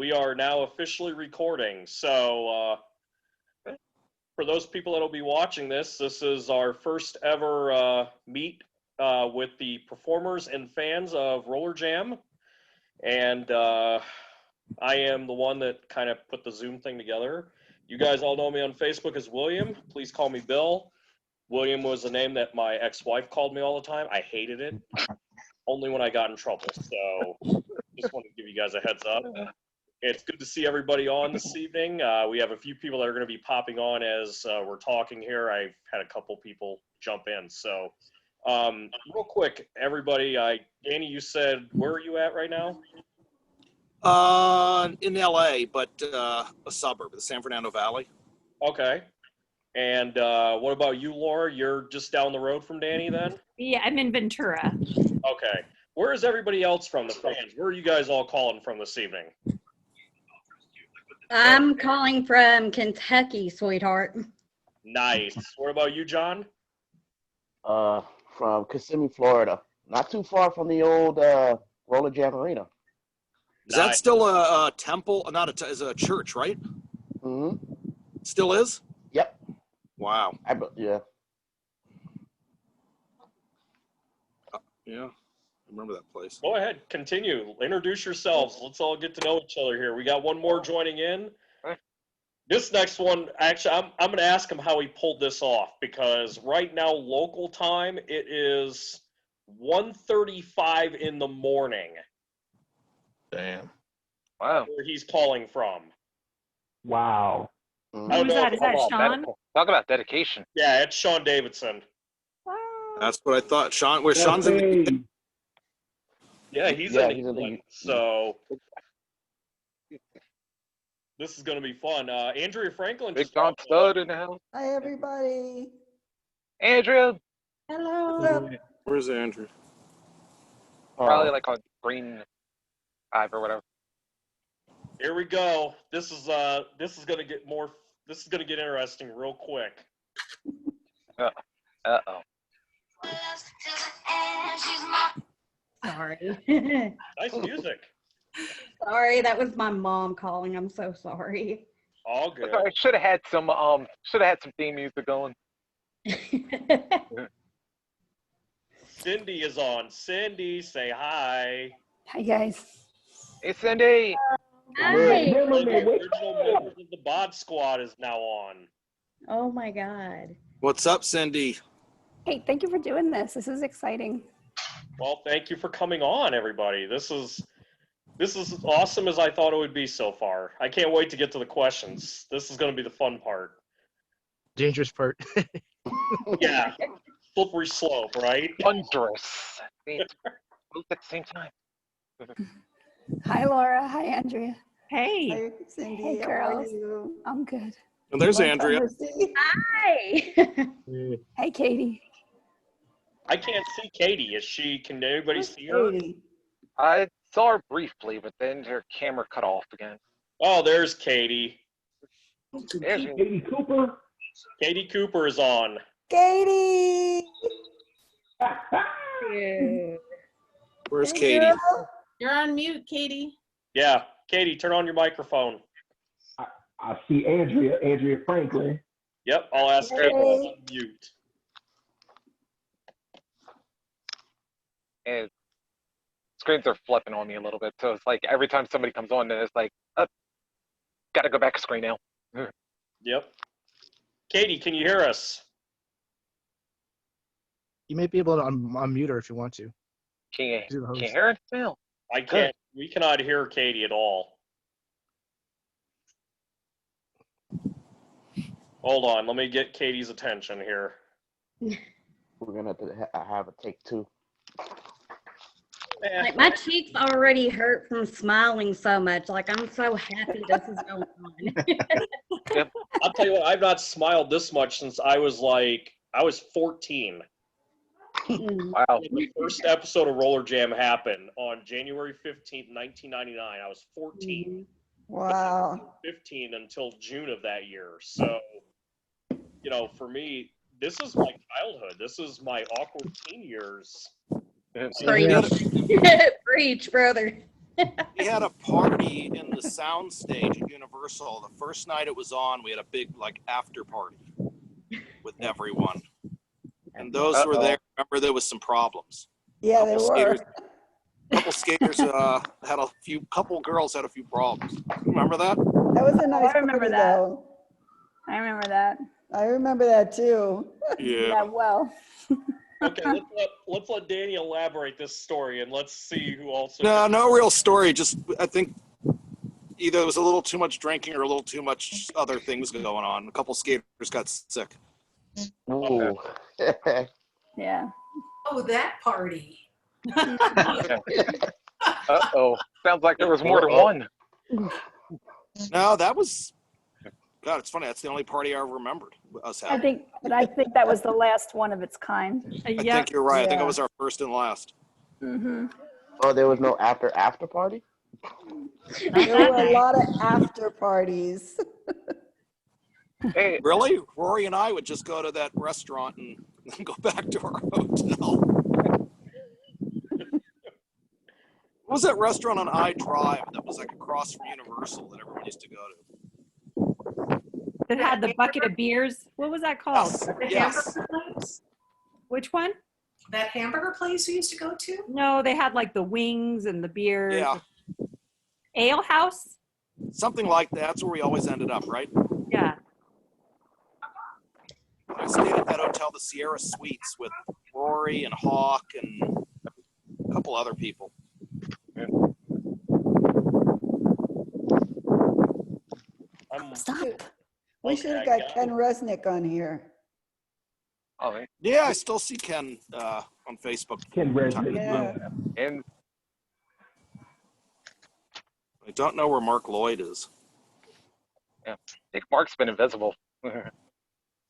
we are now officially recording. So for those people that will be watching this is our first ever meet with the performers and fans of Rollerjam. And I am the one that kind of put the Zoom thing together. You guys all know me on Facebook as William. Please call me Bill. William was a name that my ex-wife called me all the time. I hated it. Only when I got in trouble. So just want to give you guys a heads up. It's good to see everybody on this evening. We have a few people that are going to be popping on as we're talking here. I've had a couple people jump in. So real quick, everybody, Danny, you said, where are you at right now? In LA, but a suburb, the San Fernando Valley. Okay. And what about you, Laura? You're just down the road from Danny then? Yeah, I'm in Ventura. Okay. Where is everybody else from, the fans? Where are you guys all calling from this evening? I'm calling from Kentucky, sweetheart. Nice. What about you, John? From Kissimmee, Florida. Not too far from the old Rollerjam Arena. Is that still a temple? Is it a church, right? Mm-hmm. Still is? Yep. Wow. Yeah. Yeah. I remember that place. Go ahead. Continue. Introduce yourselves. Let's all get to know each other here. We got one more joining in. This next one, actually, I'm going to ask him how he pulled this off, because right now, local time, it is 1:35 in the morning. Damn. Wow. Where he's calling from. Wow. Mm-hmm. Who's that? Is that Shawn? Talk about dedication. Yeah, it's Shawn Davidson. Wow. That's what I thought. Shawn's in the... Yeah, he's in England, so this is going to be fun. Andrea Franklin. Big John Stud in the house. Hi, everybody. Andrea. Hello. Where's Andrew? Probably like on green 5 or whatever. Here we go. This is going to get more. This is going to get interesting real quick. Uh-oh. Sorry. Nice music. Sorry, that was my mom calling. I'm so sorry. All good. I should have had some theme music going. Cyndi is on. Cyndi, say hi. Hi, guys. Hey, Cyndi. Hi. One of the original members of the Bod Squad is now on. Oh my God. What's up, Cyndi? Hey, thank you for doing this. This is exciting. Well, thank you for coming on, everybody. This is awesome as I thought it would be so far. I can't wait to get to the questions. This is going to be the fun part. Dangerous part. Yeah. Slippery slope, right? Thunderous. Both at the same time. Hi, Laura. Hi, Andrea. Hey. Hi, Cindy. Hey, How are girls. you? I'm good. And there's Andrea. Hi. Hey, Katie. I can't see Katie. Can anybody see her? Katie. I saw her briefly, but then her camera cut off again. Oh, there's Katie. There's Katie Cooper. Katie Cooper is on. Katie. Where's Hey, Katie? girl. You're on mute, Katie. Yeah, Katie, turn on your microphone. I see Andrea Franklin. Yep, I'll ask Hey. Katie to unmute. and screens are flipping on me a little bit. So it's like every time somebody comes on, then it's like, got to go back a screen now. Yep. Katie, can you hear us? You may be able to unmute her if you want to. Can you Do the host. hear it? No. I can't. We cannot hear Katie at all. Hold on. Let me get Katie's attention here. We're gonna have a take 2. Like my cheeks already hurt from smiling so much. Like I'm so happy this is going on. I'll tell you what, I've not smiled this much since I was 14. Wow. When the first episode of Rollerjam happened on January 15th, 1999. I was 14. Wow. 15 until June of that year. So, for me, this is my childhood. This is my awkward teen years. Preach. Preach, brother. We had a party in the sound stage at Universal. The first night it was on, we had a big after party with everyone. And those who were there, remember there was some problems. Yeah, they were. Couple skaters had couple girls had a few problems. Remember that? That was a nice I remember party, that. though. I remember that. I remember that too. Yeah, well. Okay, let's let Daniel elaborate this story, and let's see who also. No real story. Just I think either there was a little too much drinking or a little too much other things going on. A couple skaters got sick. Ooh. Yeah. Oh, that party. Uh-oh. Sounds like there was more than one. No, that was. God, it's funny. That's the only party I ever remembered us I having. think that was the last one of its kind. I think you're right. I think Yeah. it was our first and last. Mm-hmm. Oh, there was no after party? There were a lot of after parties. Hey, Really? Rory and I would just go to that restaurant and then go back to our hotel. What was that restaurant on I Drive that was across from Universal that everyone used to go to? That had the bucket of beers. What was that called? Yes. Hamburger place? Which one? That hamburger place you used to go to? No, they had the wings and the beers. Yeah. Ale House? Something like that. That's where we always ended up, right? Yeah. I stayed at that hotel, the Sierra Suites, with Rory and Hawk and a couple other people. Stop. We should have got Ken Resnick on here. oh, Yeah, I still see Ken on Facebook. Ken Resnick. Yeah. and I don't know where Mark Lloyd is. I think Mark's been invisible.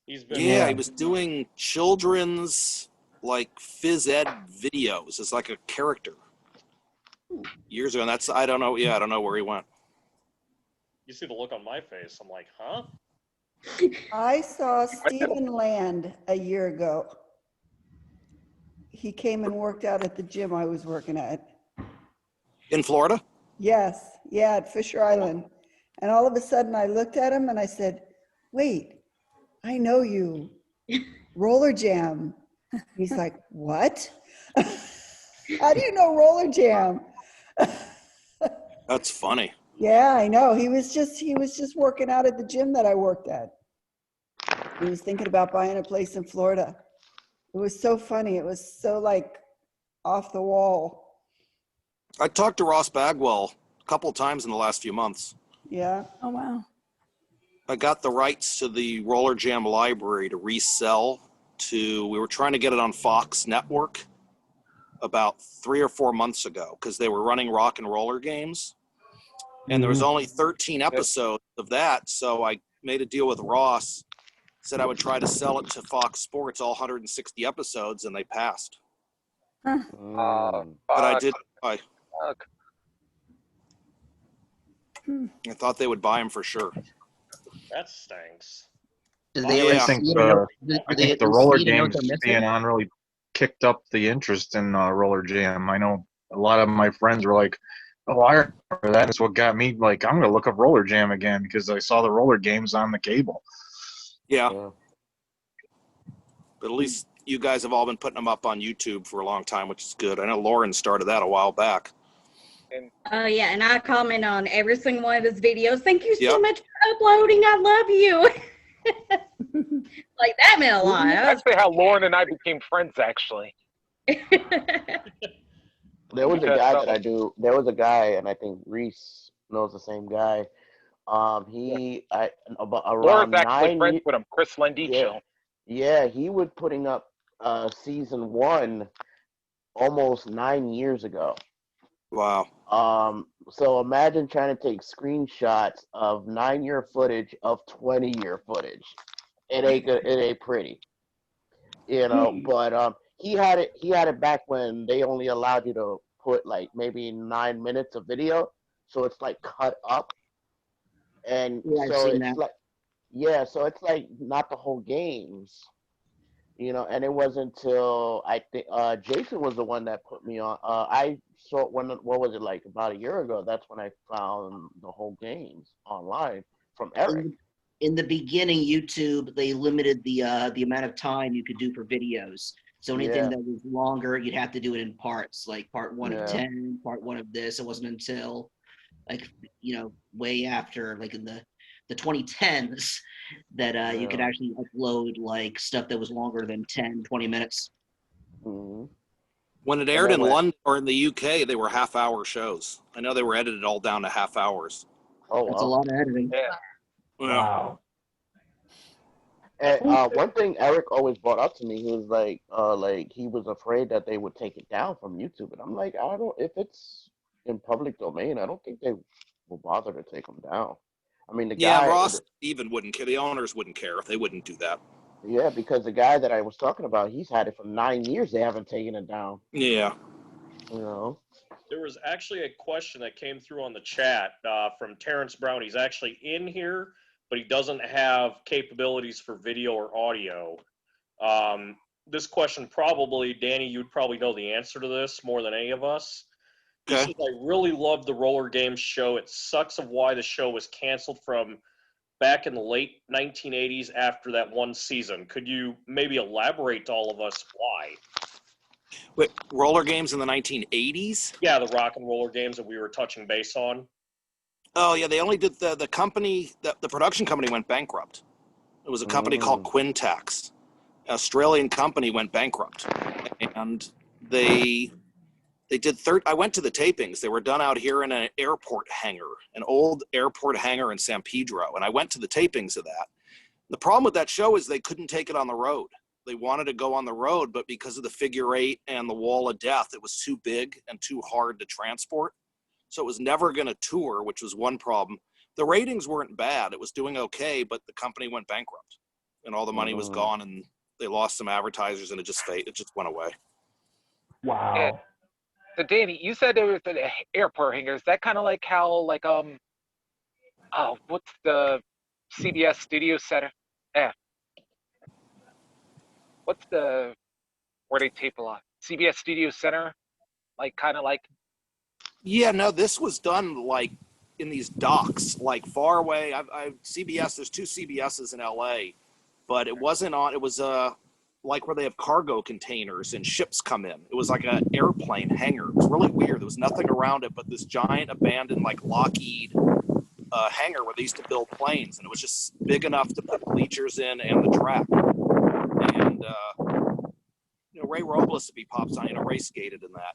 He's been. Yeah, he was doing children's phys ed videos as a character years ago. And that's I don't know where he went. You see the look on my face. I'm like, huh? I saw Stephen Land a year ago. He came and worked out at the gym I was working at. In Florida? Yes, yeah, at Fisher Island. And all of a sudden I looked at him and I said, wait, I know you. Rollerjam. He's like, what? How do you know Rollerjam? That's funny. Yeah, I know. He was just working out at the gym that I worked at. He was thinking about buying a place in Florida. It was so funny. It was so off the wall. I talked to Ross Bagwell a couple times in the last few months. Yeah. Oh, wow. I got the rights to the Rollerjam library to resell we were trying to get it on Fox Network about 3 or 4 months ago because they were running rock and roller games. And there was only 13 episodes of that. So I made a deal with Ross, said I would try to sell it to Fox Sports, all 160 episodes, and they passed. But I did. I thought they would buy him for sure. That stinks. I think the roller games being on really kicked up the interest in Rollerjam. I know a lot of my friends were like, "Oh, I remember that." That's what got me I'm going to look up Rollerjam again because I saw the roller games on the cable. Yeah. But at least you guys have all been putting them up on YouTube for a long time, which is good. I know Lauren started that a while back. Oh, yeah, and I comment on every single one of his videos. Thank you so much for uploading. I love you. That meant a lot. That's how Lauren and I became friends, actually. There was a guy that I do. There was a guy, and I think Reese knows the same guy. About Laura's around actually 9 friends with him, Chris Lendicho. Yeah, he was putting up season 1 almost 9 years ago. Wow. So imagine trying to take screenshots of 9-year footage of 20-year footage. It ain't good. It ain't pretty, But he had it back when they only allowed you to put maybe 9 minutes of video, so it's cut up, and Yeah, so I've seen it's that. so it's not the whole games, You know, and it wasn't until I think Jason was the one that put me on. I saw what was it, like about a year ago? That's when I found the whole games online from Eric. In the beginning, YouTube, they limited the amount of time you could do for videos. So anything that was longer, you'd have to do it in parts, like part 1 of 10, part 1 of this. It wasn't until like, you know, way after, like in the 2010s, that you could actually upload like stuff that was longer than 10, 20 minutes. Mm-hmm. When it aired in London or in the UK, they were half-hour shows. I know they were edited all down to half hours. Oh, that's a lot of editing. Yeah. Wow. And one thing Eric always brought up to me, he was like he was afraid that they would take it down from YouTube, and I'm like, I don't. If it's in public domain, I don't think they will bother to take them down. I mean, the guy. Ross even wouldn't care. The owners wouldn't care if they wouldn't do that. Yeah, because the guy that I was talking about, he's had it for 9 years. They haven't taken it down. Yeah. You know. There was actually a question that came through on the chat from Terrence Brown. He's actually in here, but he doesn't have capabilities for video or audio. This question probably, Danny, you'd probably know the answer to this more than any of us. He says, I really loved the Roller Games show. It sucks of why the show was canceled from back in the late 1980s after that one season. Could you maybe elaborate to all of us why? Wait, Roller Games in the 1980s? Yeah, the rock and roller games that we were touching base on. Oh, yeah, they only did the company, the production company went bankrupt. It was a company called Quintax. An Australian company went bankrupt. And they did I went to the tapings. They were done out here in an airport hangar, an old airport hangar in San Pedro. And I went to the tapings of that. The problem with that show is they couldn't take it on the road. They wanted to go on the road, but because of the figure eight and the wall of death, it was too big and too hard to transport. So it was never going to tour, which was one problem. The ratings weren't bad. It was doing okay, but the company went bankrupt and all the money was gone and they lost some advertisers and it just went away. Wow. Yeah. So Danny, you said there was an airport hangar. Is that kind of like how what's the CBS Studio Center? What's the where they tape a lot? CBS Studio Center, like kind of like. Yeah, no, this was done like in these docks, like far away. CBS. There's 2 CBSs in LA, but it wasn't on. It was like where they have cargo containers and ships come in. It was like an airplane hangar. It was really weird. There was nothing around it but this giant abandoned like Lockheed hangar where they used to build planes, and it was just big enough to put bleachers in and the track. And you know, Ray Robles, if he pops on, you know, Ray skated in that,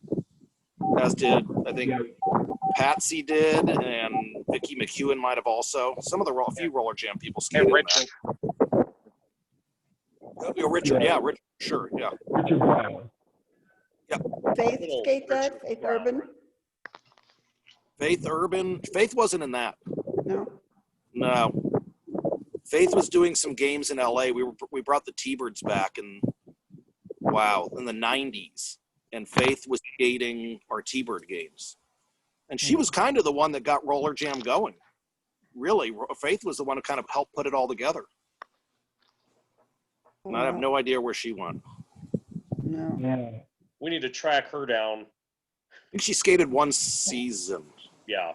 as did I think Patsy did, and Vicky McEwen might have also. Some of the few Roller Jam people skated. And Richard. Richard, Richard, sure, yeah. Richard Brown. Yep. Faith skate that? Faith Urban? Faith Urban. Faith wasn't in that. No. No. Faith was doing some games in LA. We brought the T-Birds back in the 90s, and Faith was skating our T-Bird games. And she was kind of the one that got Roller Jam going. Really, Faith was the one who kind of helped put it all together. And I have no idea where she went. No. Yeah. We need to track her down. I think she skated one season. Yeah.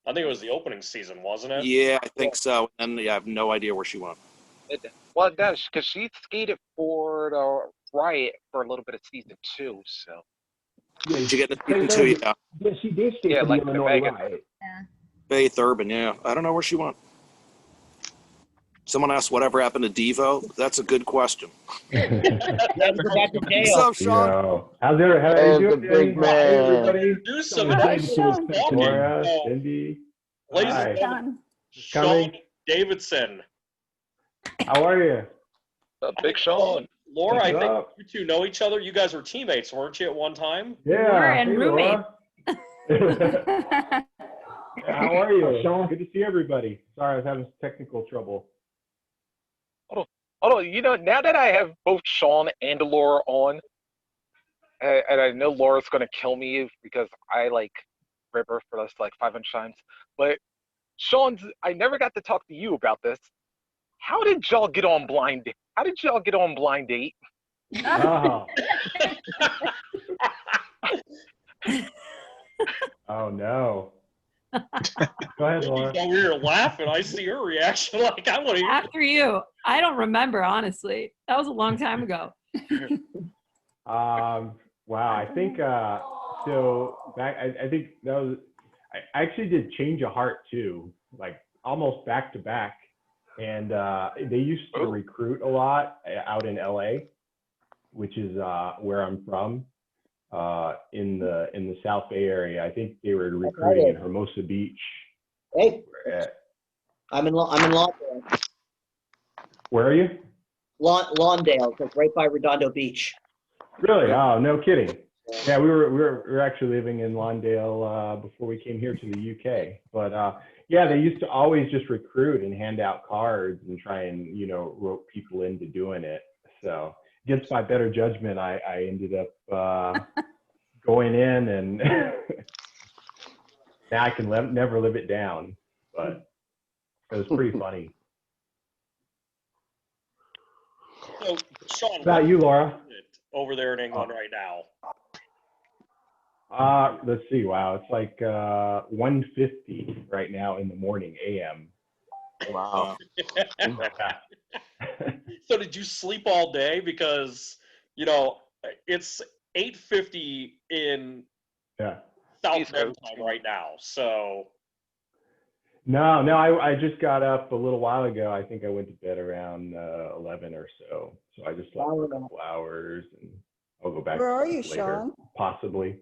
I think it was the opening season, wasn't it? Yeah, I think so. And I have no idea where she went. Well, it does, because she skated for the Riot for a little bit of season 2, so. Yeah, Did you get into season 2? Yeah. Yeah, she did skate for like the the Illinois Vegas. Riot. Faith Urban, yeah. I don't know where she went. Someone asked whatever happened to Devo. That's a good question. What's up, Sean? Yo. How's you doing? The big man. Everybody? Do some Laura, walking. Cindy. Ladies Hi. and gentlemen, Shawn Coming. Davidson. How are you? Big Sean. Laura, I What's think up? you two know each other. You guys were teammates, weren't you, at one time? Yeah. We're in Hey, roommates. Laura. How are you, Sean? Good to see everybody. Sorry, I was having technical trouble. Hold on, you know, now that I have both Sean and Laura on, and I know Laura's going to kill me because I like rip her for this like 500 times, but Sean, I never got to talk to you about this. How did y'all get on blind date? Oh. Oh no. Go ahead, Laura. While we were laughing, I see her reaction. Like, I want to hear. After you. I don't remember, honestly. That was a long time ago. Wow, I think so. Back, I think that was. I actually did Change a Heart too, like almost back to back, and they used to recruit a lot out in LA, which is where I'm from, in the South Bay area. I think they were recruiting in Hermosa Beach. Hey, I'm in Lawndale. Where are you? Lawndale, like right by Redondo Beach. Really? Oh, no kidding. Yeah, we were actually living in Lawndale before we came here to the UK. But yeah, they used to always just recruit and hand out cards and try and rope people into doing it. So against my better judgment, I ended up going in, and now I can never live it down. But it was pretty funny. So, Shawn, What about you, Laura? Over there in England right now. Let's see. Wow, it's like 1:50 right now in the morning a.m. Wow. So did you sleep all day? Because it's 8:50 in South Time right now. So. No, I just got up a little while ago. I think I went to bed around 11 or so. So I just slept for a couple hours, and I'll go back. Where are you, later, Shawn? possibly.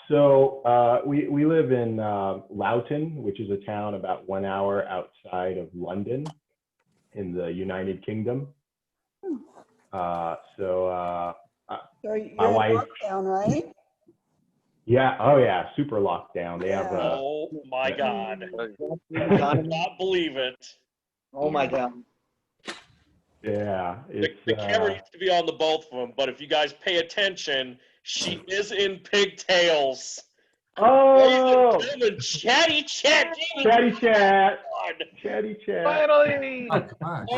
So we live in Loughton, which is a town about 1 hour outside of London in the United Kingdom. So you're my wife. in lockdown, right? Yeah. Oh yeah. Super lockdown. They have. Oh my God. I cannot believe it. Oh my God. Yeah. The camera needs to be on the both of them, but if you guys pay attention, she is in pigtails. Oh. Chatty chat. Chatty chat. Chatty chat. Finally. Oh my God.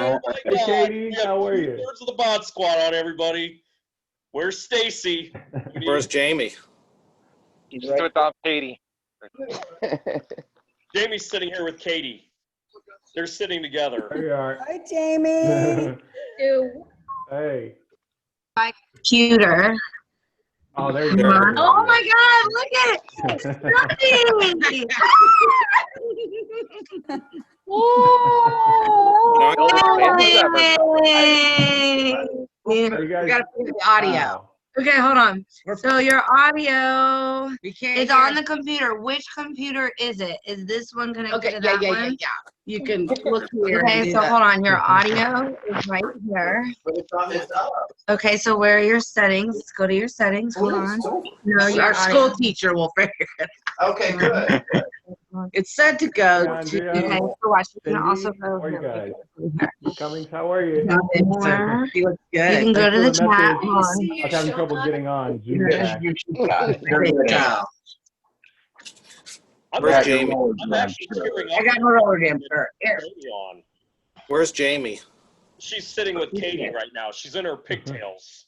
Hey, Katie, how are you? 2/3 of the Bod Squad on, everybody. Where's Stacy? Where's Jamie? He's right without Katie. Jamie's sitting here with Katie. They're sitting together. There you are. Hi, Jamie. Hey. My computer. Oh, there you go. Oh my God, look at it. We gotta put the audio. Wow. Okay, hold on. So your audio can't is on the computer. Which computer is it? Is this one connected to that one? Yeah. You can look here. Okay, so hold on. Your audio is right here. Okay, so where are your settings? Go to your settings. Hold on. No, your Our audio. school teacher will figure it out. Okay, good. It's said to go Andrea, to. Okay, so watch. You can Cindy, also how go are you here. guys? Cummings, how are you? More. He looks You good. can go to the Thanks for the chat. message. Hold on. I was having trouble getting on. Zoom back. Where's Jamie? I'm actually tearing up. I got my Rollerjam shirt. Here. On. Where's Jamie? She's sitting with Katie right now. She's in her pigtails.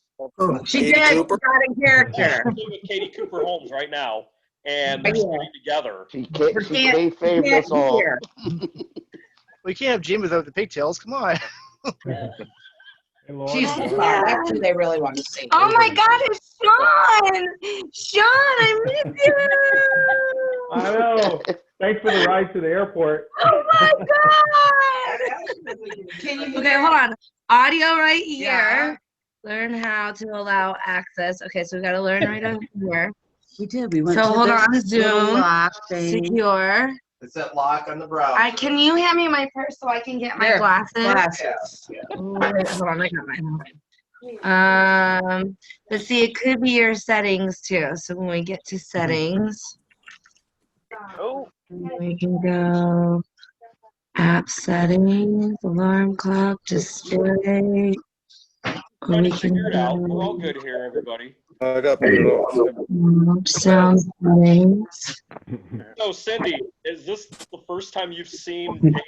She Katie did. Cooper? She got in character. She's sitting with Katie Cooper Holmes right now, and they're sitting together. She kayfabed us all. We can't have Jim without the pigtails. Come on. Hey, Laura, She's Laura. that's who they really want to see. Oh my God, it's Shawn! Shawn, I miss you! I know. Thanks for the ride to the airport. Oh my God! Okay, hold on. Audio right here. Yeah. Learn how to allow access. Okay, so we got to learn right over here. We did. We went So to hold this on, little Zoom, lock thing. secure. It's that lock on the browser. Can you hand me my purse so I can get my There, glasses? Glasses. Oh, wait, hold on, I got mine. Let's see, it could be your settings too. So when we get to settings, we can go app settings, alarm clock, display. Or we can Figure it out. We're go all good here, everybody. I got sound settings. So, Cindy, is this the first time you've seen Jamie?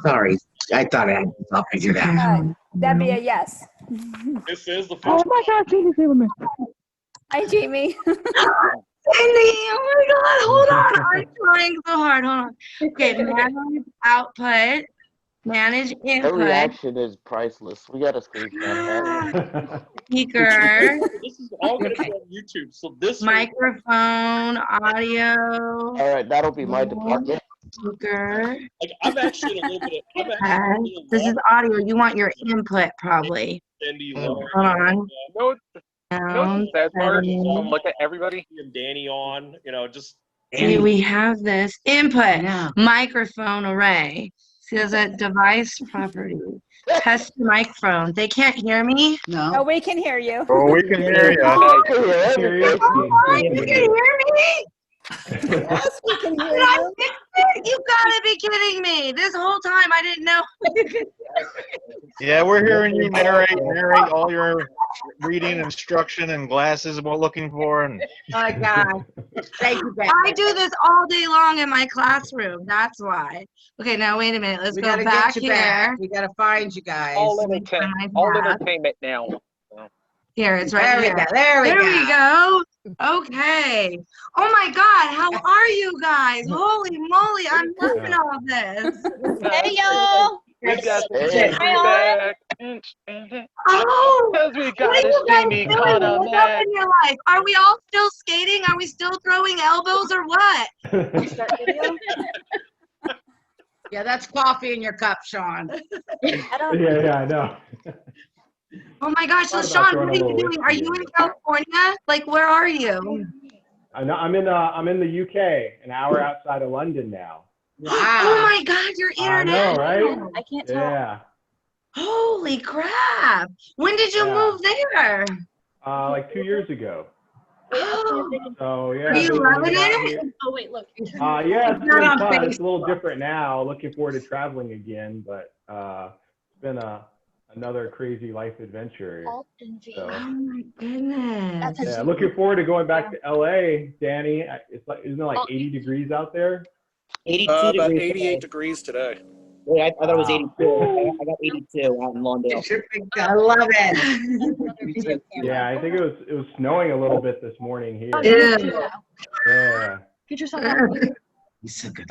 Sorry, I thought I had this all figured out. That'd be a yes. This is the Oh first. my God, Cyndi Zimmerman. Hi, Jamie. Cindy, oh my God, hold on. I'm trying so hard. Hold on. Okay, manage output, manage Her input, reaction is priceless. We gotta screenshot that. speaker, This is all going to okay, be on YouTube. So this microphone, audio, All right, that'll be my department. speaker. like I'm actually a little bit. I'm actually a little This is lost audio. You want your input probably. Cindy, Hold Lauren, on. No, Sound the sad part. settings. Look at everybody. and Danny on. You know, just See, we have this input, microphone array. See, there's a device property. Test your microphone. They can't hear me? Oh, we can hear you. Oh, we can hear you. Oh, I can hear everything. you can hear me? Yes, we can hear Did I you. fix it? You gotta be kidding me. This whole time I didn't know. Yeah, we're hearing you narrate all your reading instruction and glasses and what looking for. And Oh my God. Thank you, guys. I do this all day long in my classroom. That's why. Okay, now wait a minute. Let's We go gotta back get you here. back. We gotta find you guys. All entertainment now. Here, it's right There we here. go. There we go. Okay. Oh my God, how are you guys? Holy moly, I'm loving all this. Hey, y'all. We got the Hey. back. Oh, Because we what got are a you guys Jaime doing? What's up Conemac. in your life? Are we all still skating? Are we still throwing elbows or what? Yeah, that's coffee in your cup, Shawn. Yeah, I know. Oh my gosh, so Thought about Shawn, throwing what a are you little doing? Are whiskey you in in California? Like, where are you? I'm in the UK, an hour outside of London now. Oh my God, you're I know, international. right? I can't tell. Yeah. Holy crap. When did you Yeah. move there? Like 2 years ago. Oh, So yeah. are you been loving living out it? here. Oh, wait, look. Yeah, it's Not been on fun. It's a little Facebook. different now. Looking forward to traveling again, but it's been another crazy life adventure. So Oh my goodness. yeah, looking forward to going back to LA, Danny. Isn't it like 80 degrees out there? 82 About degrees 88 today. degrees today. Wait, I thought it was Wow. 82. I got 82 out in Lawndale. I love it. Yeah, I think it was snowing a little bit this morning here. Ew. Yeah. Get yourself He's so good.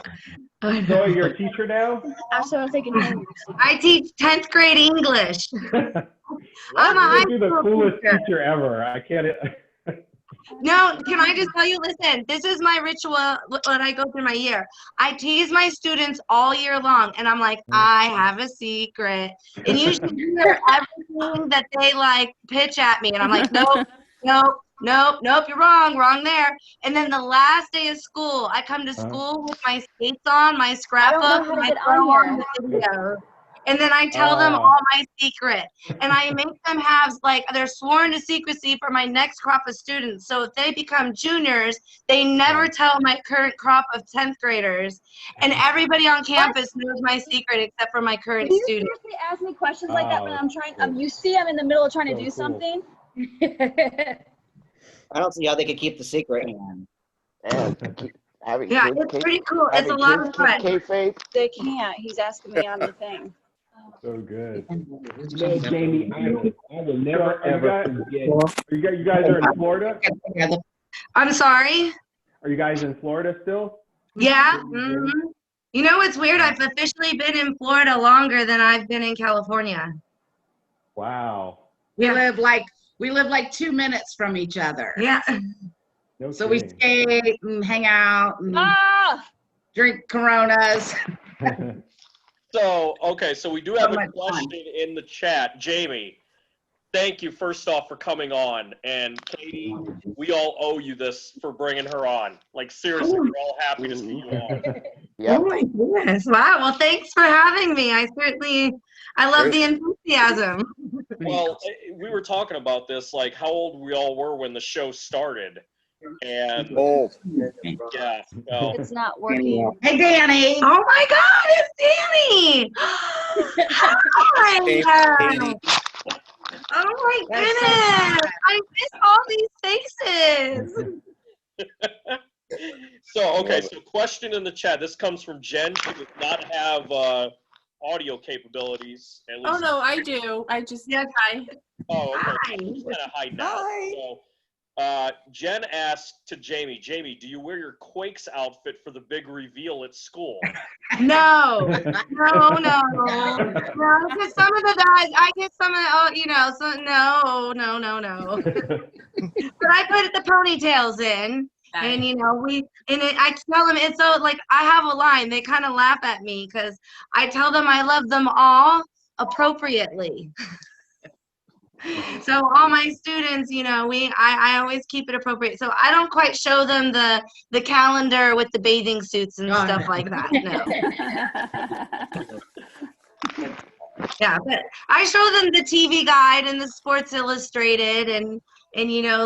So you're a teacher now? Actually, I was thinking I teach 10th grade English. I'm a high You'd be the school coolest teacher. teacher ever. I can't. No, can I just tell you, listen, this is my ritual when I go through my year. I tease my students all year long, and I'm like, I have a secret. And you should hear everything that they like pitch at me. And I'm like, nope, nope, nope, nope, you're wrong there. And then the last day of school, I come to school with my skates on, my scrapbook, how to and I get throw on on the videos. And then I tell them all my secret. And I make them have, like, they're sworn to secrecy for my next crop of students. So if they become juniors, they never tell my current crop of 10th graders. And everybody on campus knows my secret except for my current Do you students. seriously ask me questions like that when I'm trying? You see, I'm in the middle of trying to do something. I don't see how they could keep the secret. Having Yeah, kids it's keep- pretty cool. It's a having lot kids of keep fun. kayfabe. They can't. He's asking me on the thing. So good. No, Jamie, I will never So, ever forget. You guys are in Florida? I'm sorry? Are you guys in Florida still? Yeah. hmm You know what's weird? I've officially been in Florida longer than I've been in California. Wow. We live like 2 minutes from each other. Yeah. No So we kidding. skate and hang out and drink Coronas. So, okay, so we do have So a much fun. question in the chat. Jamie, thank you first off for coming on. And Katie, we all owe you this for bringing her on. Like, seriously, we're all happy to see you on. Oh my goodness. Wow. Well, thanks for having me. I love the enthusiasm. Well, we were talking about this, like how old we all were when the show started. And old. Yeah. So. It's not working. Hey, Danny. Oh my God, it's Danny. Hi. Katie. Oh my That's so goodness. I miss all these faces. So, okay, so question in the chat. This comes from Jen. She does not have audio capabilities. At least. Oh no, I do. I just hi. Oh, okay. Hi. She's kind of hide now. Hi. So, Jen asked to Jamie, do you wear your Quakes outfit for the big reveal at school? No, no. Because some of the guys, I get some of, so no. But I put the ponytails in. And I tell them, and so like I have a line. They kind of laugh at me because I tell them I love them all appropriately. So all my students, I always keep it appropriate. So I don't quite show them the calendar with the bathing suits and stuff like that. No. Yeah, but I show them the TV guide and the Sports Illustrated and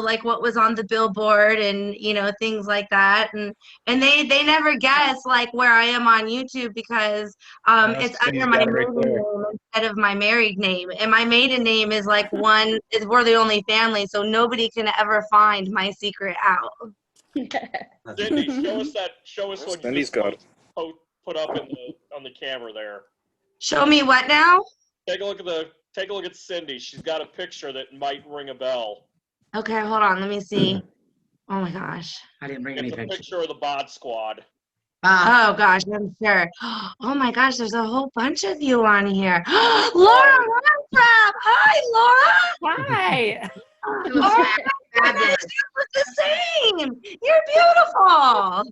like what was on the billboard and things like that, and they never guess like where I am on YouTube because it's under my maiden name instead of my married name, and my maiden name is like we're the only family, so nobody can ever find my secret out. Cyndi, show us what Cindy's got it. Put up on the camera there. Show me what now? Take a look at Cyndi. She's got a picture that might ring a bell. Okay, hold on. Let me see. Oh my gosh. I didn't bring any It's a pictures. picture of the Bod Squad. Oh gosh, I'm sure. Oh my gosh, there's a whole bunch of you on here. Laura Weintraub! Hi, Laura! Hi! Laura, you look the same! You're beautiful!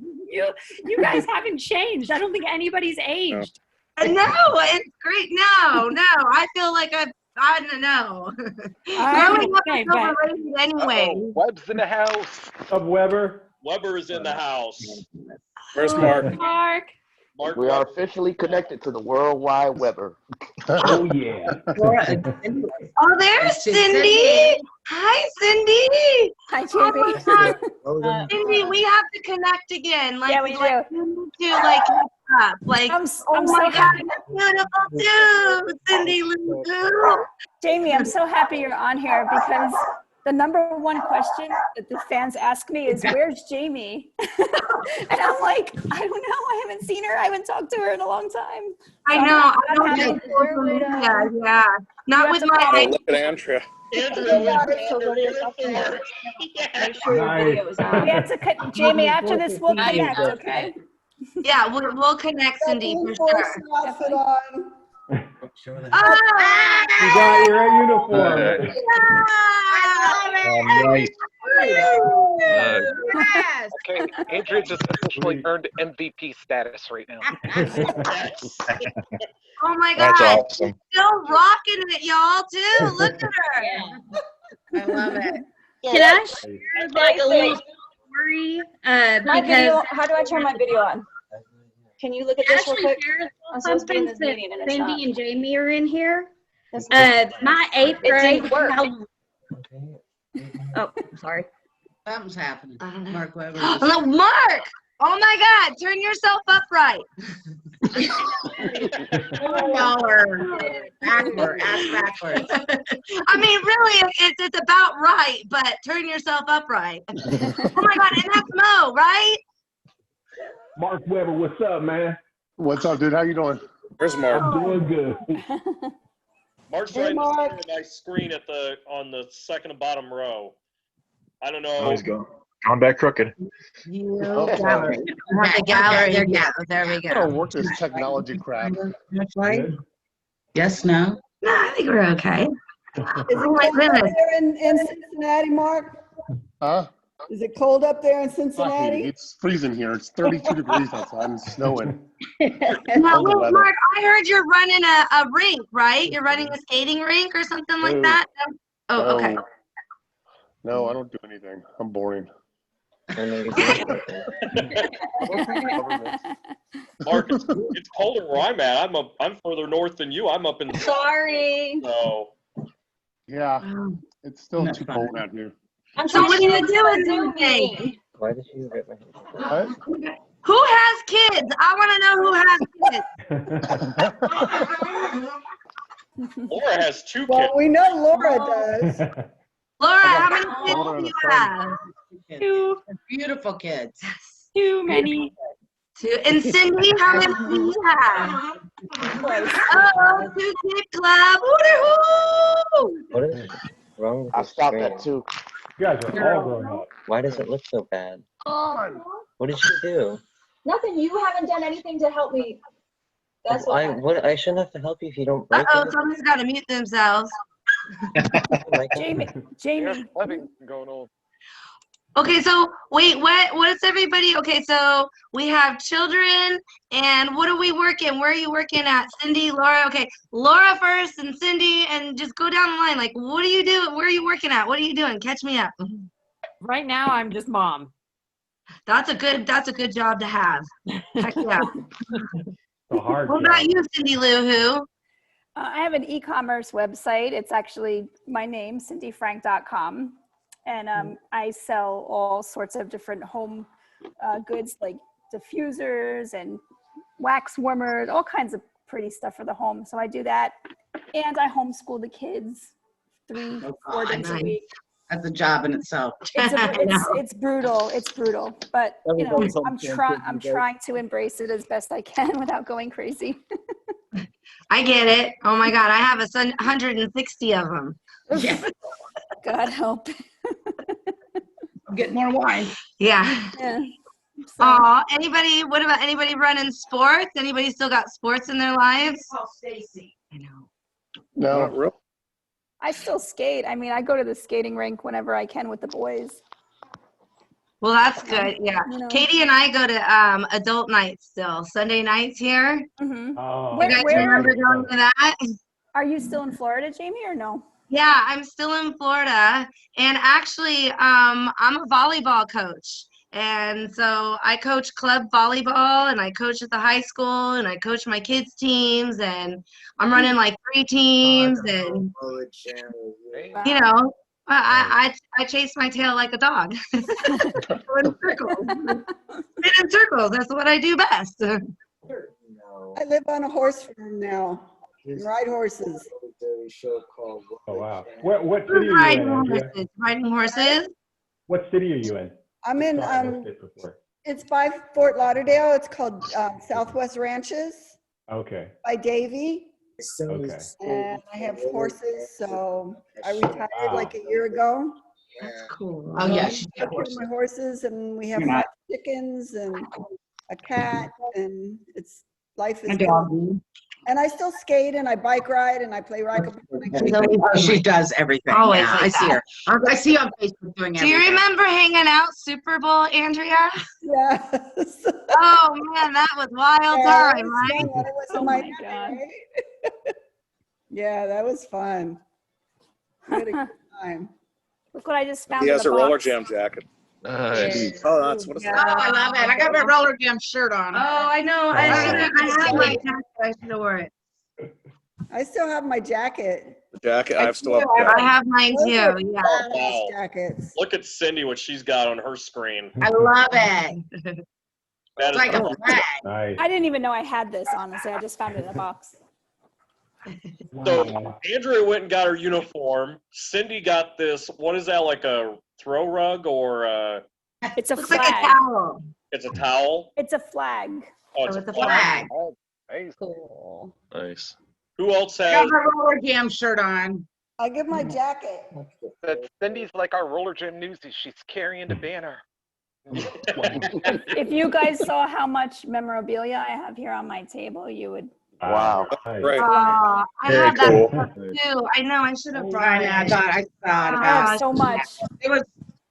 You guys haven't changed. I don't think anybody's aged. No, it's great. No, I feel like I don't know. Growing up is overrated anyway. Webb's in the house. Up, Weber. Weber is in the house. Where's Mark? Mark. We are officially connected to the World Wide Weber. Oh, yeah. Oh, there's Cyndi. Hi, Cyndi. Hi, Jamie. Cyndi, we have to connect again. Like, yeah, we do. To like catch up. Like, I'm oh my so God, you're beautiful too, Cyndi Lou. Jamie, I'm so happy you're on here because the number one question that the fans ask me is, where's Jamie? And I'm like, I don't know. I haven't seen her. I haven't talked to her in a long time. I know. I don't get social media. Yeah. Not with my. Look at Andrea. Jamie, after this, we'll connect, okay? Yeah, we'll connect, Cyndi, for sure. Outfit on. You got your uniform. Nice. Yes. Okay, Andrea just officially earned MVP status right now. Oh my That's God. awesome. Still rocking it, y'all, too. Look at her. I love it. Can I share like a little story? My Because video, how do I turn my video on? Can you look at this real actually quick? share I'm supposed to be in something this since meeting and it's not. Cindy and Jamie are in here. That's My 8th It grade. didn't work. Oh, sorry. Something's happening. Mark Weber. Look, Mark! Oh my God, turn yourself upright. Backward, ass backwards. I mean, really, it's about right, but turn yourself upright. Oh my God, and that's Mo, right? Mark Weber, what's up, man? What's up, dude? How you doing? Where's Mark? I'm doing good. Mark's Hey, right in the Mark. center of my screen on the second and bottom row. I don't know. Oh, he's going back crooked. Gallery. The gallery. There we I go. don't work this technology crap. That's right. Yes, no. No, I think we're okay. Is Oh it my cold up goodness. there in Cincinnati, Mark? Huh? Is it cold up there in Fucking, Cincinnati? it's freezing here. It's 32 degrees outside and snowing. No, Cold wait, weather. Mark, I heard you're running a rink, right? You're running a skating rink or something like No. that? Oh, No. okay. No, I don't do anything. I'm boring. Mark, it's colder where I'm at. I'm further north than you. I'm up in. Sorry. So. Yeah, it's still too cold out here. So what are you doing, Zoom? Why did you rip my hair? What? Who has kids? I want to know who has kids. Laura has 2 kids. Well, we know Laura does. Laura, how many Laura kids and do a you son. have? Too Beautiful kids. many. Two. And Cyndi, how many do you have? Oh, 2 Kid Club. Woo-hoo! What is wrong with I this stopped screen? at 2. You guys are all grown up. Why does it look so bad? What did you do? Nothing. You haven't done anything to help me. That's what happened. I shouldn't have to help you if you don't break Uh-oh, it. somebody's got to mute themselves. Jamie. Going on. Okay, so wait, what's everybody? Okay, so we have children, and what are we working? Where are you working at? Cyndi, Laura. Okay, Laura first, and Cyndi, and just go down the line. Like, what are you doing? Where are you working at? What are you doing? Catch me up. Right now, I'm just mom. That's a good job to have. Heck yeah. A hard What job. about you, Cyndi Lou Who? I have an e-commerce website. It's actually my name, CyndiFrank.com. And I sell all sorts of different home goods like diffusers and wax warmers, all kinds of pretty stuff for the home. So I do that. And I homeschool the kids 3-4 days a week. That's a job in itself. It's brutal. It's brutal. But you know, I'm trying to embrace it as best I can without going crazy. I get it. Oh my God, I have 160 of them. Yeah. God help. Get more wine. Yeah. Anybody? What about anybody running sports? Anybody still got sports in their lives? Oh, Stacy. I know. No. Not real. I still skate. I mean, I go to the skating rink whenever I can with the boys. Well, that's good. Yeah. You know. Katie and I go to adult nights still. Sunday nights here. Mm-hmm. Oh, You guys remember going to that? Are you still in Florida, Jamie, or no? Yeah, I'm still in Florida, and actually, I'm a volleyball coach, and so I coach club volleyball, and I coach at the high school, and I coach my kids' teams, and I'm running like 3 teams, and you know, I chase my tail like a dog. In circles. Spin in circles. That's what I do best. I live on a horse farm now. And ride horses. Oh wow. What city are you in, Andrea? Riding horses. What city are you in? I'm in it's by Fort Lauderdale. It's called Southwest Ranches Okay. by Davy. Okay. And I have horses, so I retired like a year ago. That's cool. Oh yeah. I took care of my horses, and we have You're 5 not- chickens and a cat, and life is A good. dog. And I still skate, and I bike ride, and I play racquetball. Oh, she does everything. Always Yeah, like I see that. her. I see you on Facebook doing Do everything. you remember hanging out Super Bowl, Andrea? Yes. Oh man, that was wild Yeah, time, it was right? fun. It was Oh my my God. Yeah, that was fun. We had a good time. Look what I just found He in has the a box. Rollerjam jacket. Nice. Oh, that's what it's Oh, I love it. I got my Rollerjam shirt on. Oh, I know. I have my jacket. I should have wore it. I still have my jacket. The jacket. I still have. I have mine Those too. are Yeah. badass Wow. jackets. Look at Cyndi, what she's got on her screen. I love it. That It's is like a awesome. flag. Nice. I didn't even know I had this, honestly. I just found it in a box. So Wow. Andrea went and got her uniform. Cyndi got this. What is that, like a throw rug or It's a Looks flag. like a towel. it's a towel? It's a flag. Oh, it's Oh, a it's a flag. flag. Oh, nice. Cool. Nice. Who else I has? got my Rollerjam shirt on. I give my jacket. That Cindy's like our Rollerjam newsie. She's carrying the banner. If you guys saw how much memorabilia I have here on my table, you would. Wow. Nice. Right. I Very have that cool. stuff too. I know. I should have I brought know, it. God, I saw it. I have so much. It was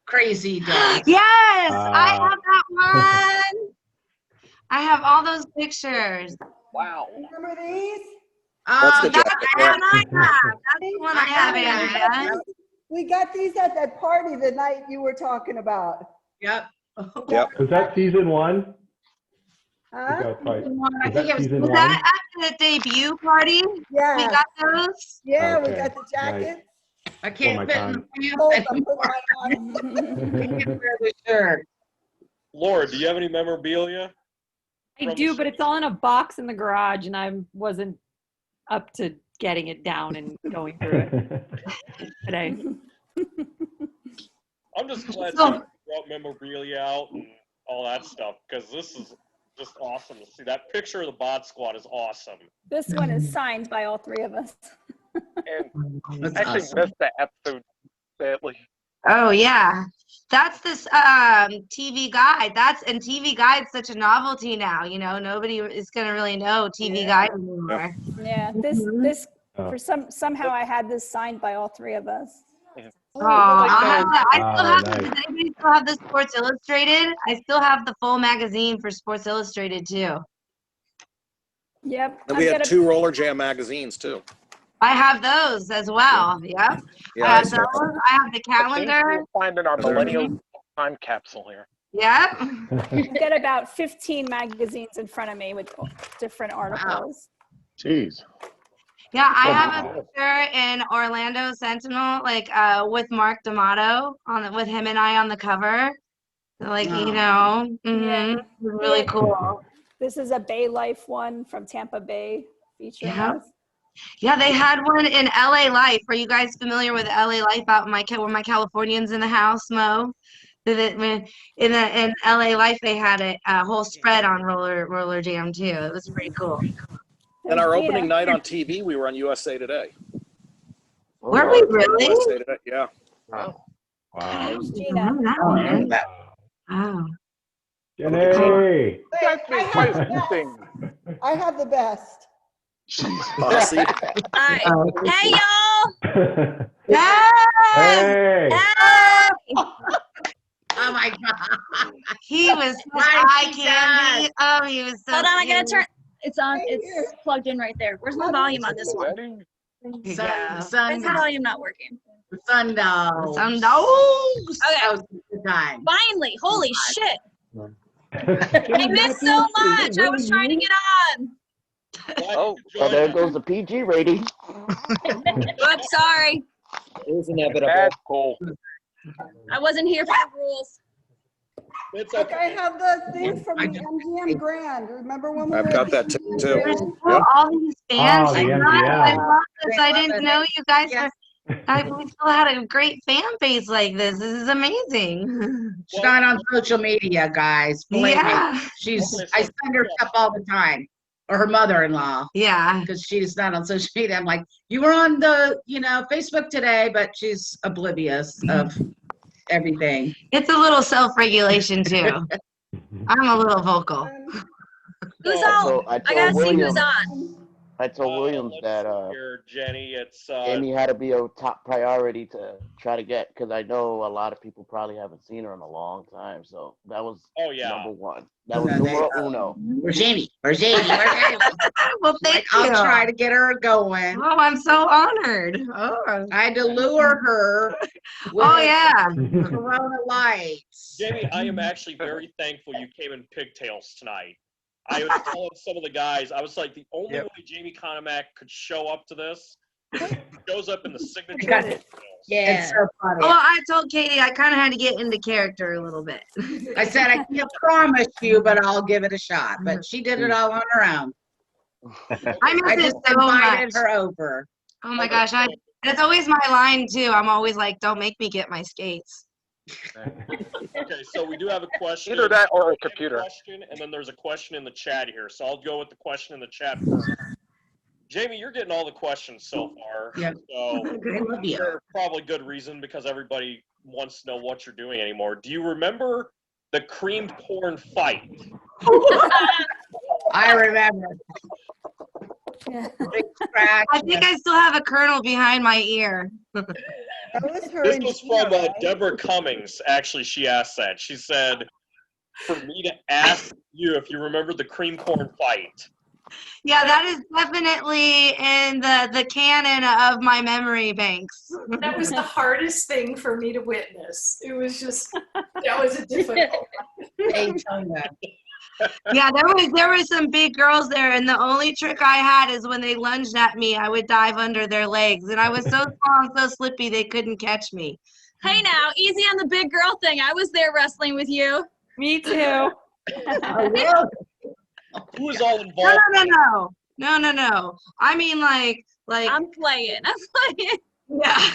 crazy, Dad. Yes, I Ah. have that one. I have all those pictures. Wow. Remember these? That's the That's jacket. the Yeah. one I have. That's the one I have, Andrea. We got these at that party the night you were talking about. Yep. Yep. Was that season 1? Huh? That was probably, I was think that it was- season Was 1? that after the debut party? Yeah. We got those? Yeah, we Okay. got the jackets. I my can't fit in time. the Oh, pants I put anymore. mine I can't wear the shirt. Laura, do you have any memorabilia? I do, but it's all in a box in the garage, and I wasn't up to getting it down and going through it today. I'm just glad So- you brought memorabilia out and all that stuff because this is just awesome to see. That picture of the Bod Squad is awesome. This one is signed by all three of us. And That's I actually awesome. missed that episode badly. Oh yeah, that's this TV Guide. And TV Guide's such a novelty now. You know, nobody is gonna really know TV Guide anymore. Yeah, this for somehow I had this signed by all three of us. Oh, I still have nice. Does anybody still have the Sports Illustrated? I still have the full magazine for Sports Illustrated too. Yep. And we had 2 Rollerjam magazines too. I have those as well. Yep. Yeah, I have those. I have the calendar. We're finding our millennial time capsule here. Yep. I've got about 15 magazines in front of me with different articles. Jeez. Yeah, I have a picture in Orlando Sentinel, like with Mark D'Amato with him and I on the cover. Like, you know, really cool. This is a Bay Life one from Tampa Bay featuring us. Yeah, they had one in LA Life. Are you guys familiar with LA Life out where my Californians in the house, Mo? In LA Life, they had a whole spread on Rollerjam too. It was pretty cool. And our opening night on TV, we were on USA Today. Were we really? USA Today, yeah. Wow. Wow. Oh. Jenny! I have the best. Bossy. Hey, y'all. Hey! Oh my God. He was eye candy. Oh, he was so Hold on, I gotta cute. turn. It's on. It's plugged in right there. Where's my volume on this one? Sun, Where's the volume not working? Sundogs. Okay. Time. Finally, holy shit! I missed so much. I was trying to get on. Oh, there goes the PG rating. Oops, sorry. It was inevitable. Cool. I wasn't here for the rules. Look, I have the thing from the MGM Grand. Remember when we I've were got at that the too. MGM Grand? Yep. All these fans. Oh, the I MGM. love this. I didn't know you guys we still had a great fan base like this. This is amazing. She's not on social media, guys. Believe me. I send her stuff all the time. Or her mother-in-law. Yeah. Because she's not on social media. I'm like, you were on the, Facebook today, but she's oblivious of everything. It's a little self-regulation too. I'm a little vocal. Who's on? I gotta see who's on. I told Williams that Here, Jenny, it's Amy had to be a top priority to try to get, because I know a lot of people probably haven't seen her in a long time. So that was number one. That was numero uno. Where's Amy? Where's Amy? Well, thank you. I'll try to get her going. Oh, I'm so honored. Oh. I had to lure her with Corona lights. Jamie, I am actually very thankful you came in pigtails tonight. I was telling some of the guys, I was like, the only way Jaime Conemac could show up to this is if he shows up in the signature pigtails. Yeah. It's so funny. Well, I told Katie I kind of had to get into character a little bit. I said, I can't promise you, but I'll give it a shot. But she did it all on her own. I miss it just so invited much. her over. Oh my gosh, that's always my line too. I'm always like, don't make me get my skates. Okay, so we do have a question. Either that or a computer. Question, and then there's a question in the chat here. So I'll go with the question in the chat first. Jamie, you're getting all the questions so far. Yeah. So I love you. for probably good reason, because everybody wants to know what you're doing anymore. Do you remember the creamed corn fight? I remember. Big scratch. I think I still have a kernel behind my ear. This was from Deborah Cummings. Actually, she asked that. She said, for me to ask you if you remember the cream corn fight. Yeah, that is definitely in the canon of my memory banks. That was the hardest thing for me to witness. It was just, that was a difficult Yeah, there was some big girls there, and the only trick I had is when they lunged at me, I would dive under their legs, and I was so small and so slippy they couldn't catch me. Hey now, easy on the big girl thing. I was there wrestling with you. Me too. Who was all involved? No. I mean, like I'm playing. Yeah.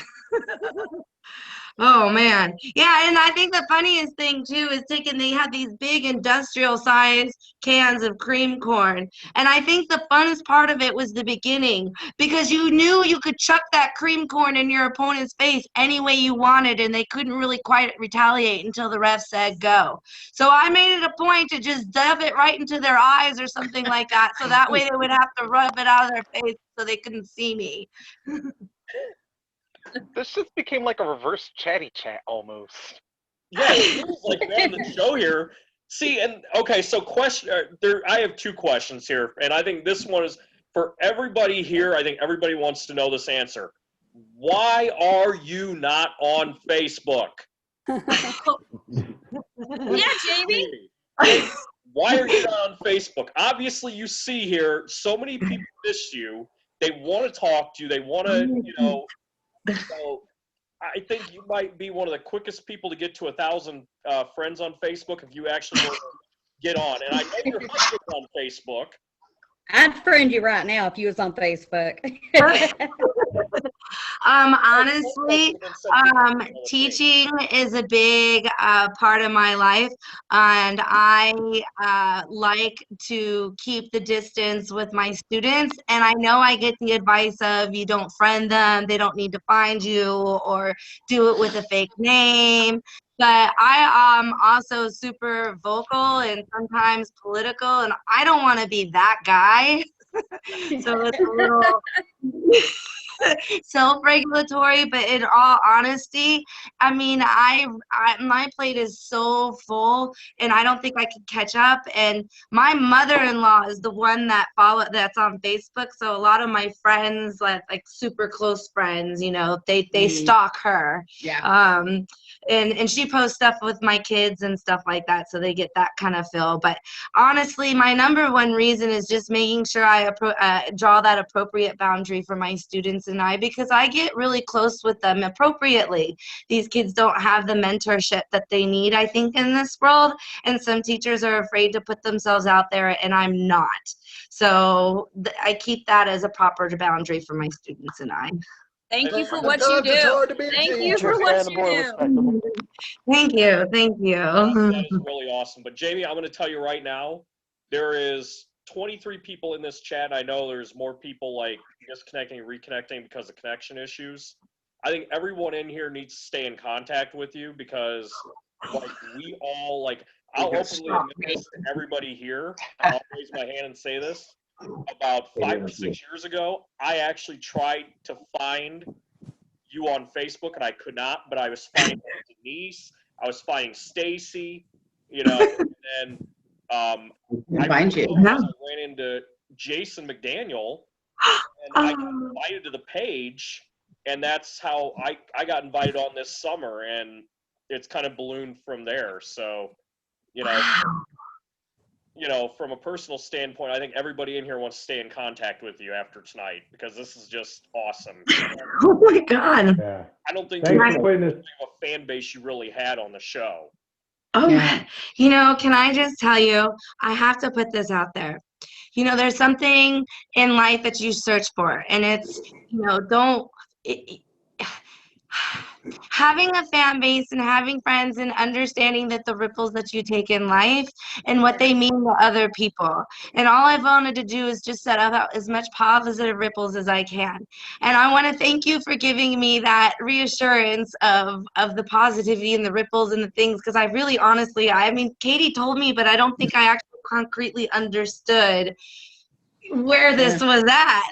Oh man. Yeah, and I think the funniest thing too is they had these big industrial size cans of cream corn. And I think the funnest part of it was the beginning because you knew you could chuck that cream corn in your opponent's face any way you wanted and they couldn't really quite retaliate until the ref said go. So I made it a point to just dub it right into their eyes or something like that. So that way they would have to rub it out of their face so they couldn't see me. This just became like a reverse chatty chat almost. Yeah, it feels like we're on the show here. See, and okay, so I have two questions here, and I think this one is for everybody here. I think everybody wants to know this answer. Why are you not on Facebook? Yeah, Jamie. Why are you not on Facebook? Obviously, you see here, so many people miss you. They want to talk to you. They want to, So I think you might be one of the quickest people to get to 1,000 friends on Facebook if you actually want to get on. And I know your husband's on Facebook. I'd friend you right now if you was on Facebook. Honestly, teaching is a big part of my life, and I like to keep the distance with my students. And I know I get the advice of you don't friend them, they don't need to find you, or do it with a fake name. But I am also super vocal and sometimes political, and I don't want to be that guy. So it's a little self-regulatory, but in all honesty, I mean, my plate is so full, and I don't think I could catch up. And my mother-in-law is the one that's on Facebook. So a lot of my friends, like super close friends, they stalk her. Yeah. And she posts stuff with my kids and stuff like that, so they get that kind of feel. But honestly, my number one reason is just making sure I draw that appropriate boundary for my students and I, because I get really close with them appropriately. These kids don't have the mentorship that they need, I think, in this world, and some teachers are afraid to put themselves out there, and I'm not. So I keep that as a proper boundary for my students and I. Thank you for what you do. Thank you for what you do. Thank you. Thank you. That is really awesome. But Jamie, I'm going to tell you right now, there is 23 people in this chat. I know there's more people like disconnecting and reconnecting because of connection issues. I think everyone in here needs to stay in contact with you because we all I'll openly admit this to everybody here. I'll raise my hand and say this. About 5 or 6 years ago, I actually tried to find you on Facebook and I could not, but I was finding Denise, I was finding Stacy, and then I ran into Jason McDaniel and I got invited to the page, and that's how I got invited on this summer, and it's kind of ballooned from there. So, from a personal standpoint, I think everybody in here wants to stay in contact with you after tonight because this is just awesome. Oh my God. Yeah. I don't think you have a fan base you really had on the show. Oh, yeah. Can I just tell you, I have to put this out there. There's something in life that you search for, and it's, having a fan base and having friends and understanding that the ripples that you take in life and what they mean to other people. And all I've wanted to do is just set up as much positive ripples as I can. And I want to thank you for giving me that reassurance of the positivity and the ripples and the things, because I really honestly, Katie told me, but I don't think I actually concretely understood where this was at,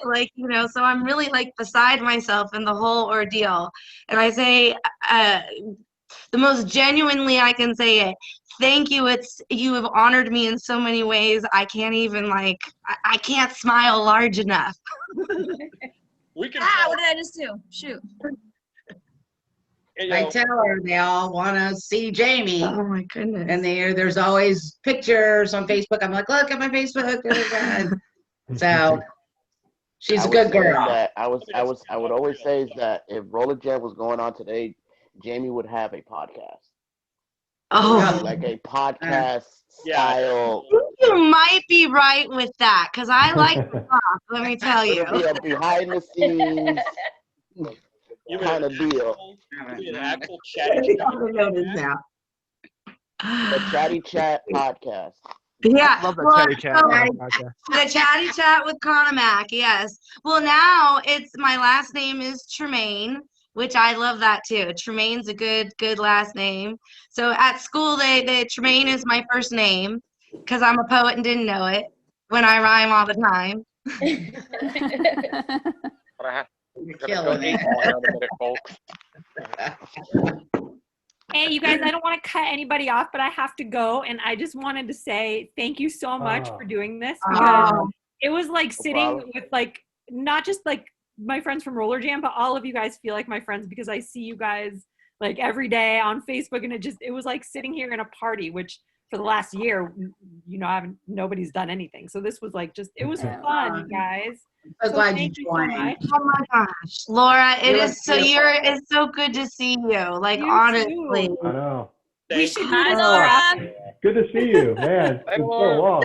so I'm really beside myself in the whole ordeal. And I say the most genuinely I can say it, thank you. You have honored me in so many ways. I can't even I can't smile large enough. We can what did I just do? Shoot. I tell her they all want to see Jamie. Oh my goodness. And there's always pictures on Facebook. I'm like, look at my Facebook. So she's a good girl. I would always say is that if Rollerjam was going on today, Jamie would have a podcast. Oh, like a podcast style. You might be right with that because I like to talk. Let me tell you. It'll be a behind the scenes. kind of deal. An actual chatty chat. I know this now. The Chatty Chat podcast. Yeah, Love that well, chatty chat. so- podcast. the chatty chat with Conemac, yes. Well, now it's my last name is Tremaine, which I love that too. Tremaine's a good last name. So at school, they Tremaine is my first name because I'm a poet and didn't know it when I rhyme all the time. You're Gonna go killing 8 it. ball here in a minute, folks. Hey, you guys, I don't want to cut anybody off, but I have to go. And I just wanted to say thank you so much for doing this because it was like sitting with like, not just like my friends from Rollerjam, but all of you guys feel like my friends because I see you guys like every day on Facebook. And it was like sitting here in a party, which for the last year, nobody's done anything. So this was like it was fun, you guys. I'm so glad you thank you so joined. much. Oh my gosh, Laura, it's so good to see you. Like You honestly. too. I know. We should do Hi, this Laura. more. Good to see you, man. It's been so long.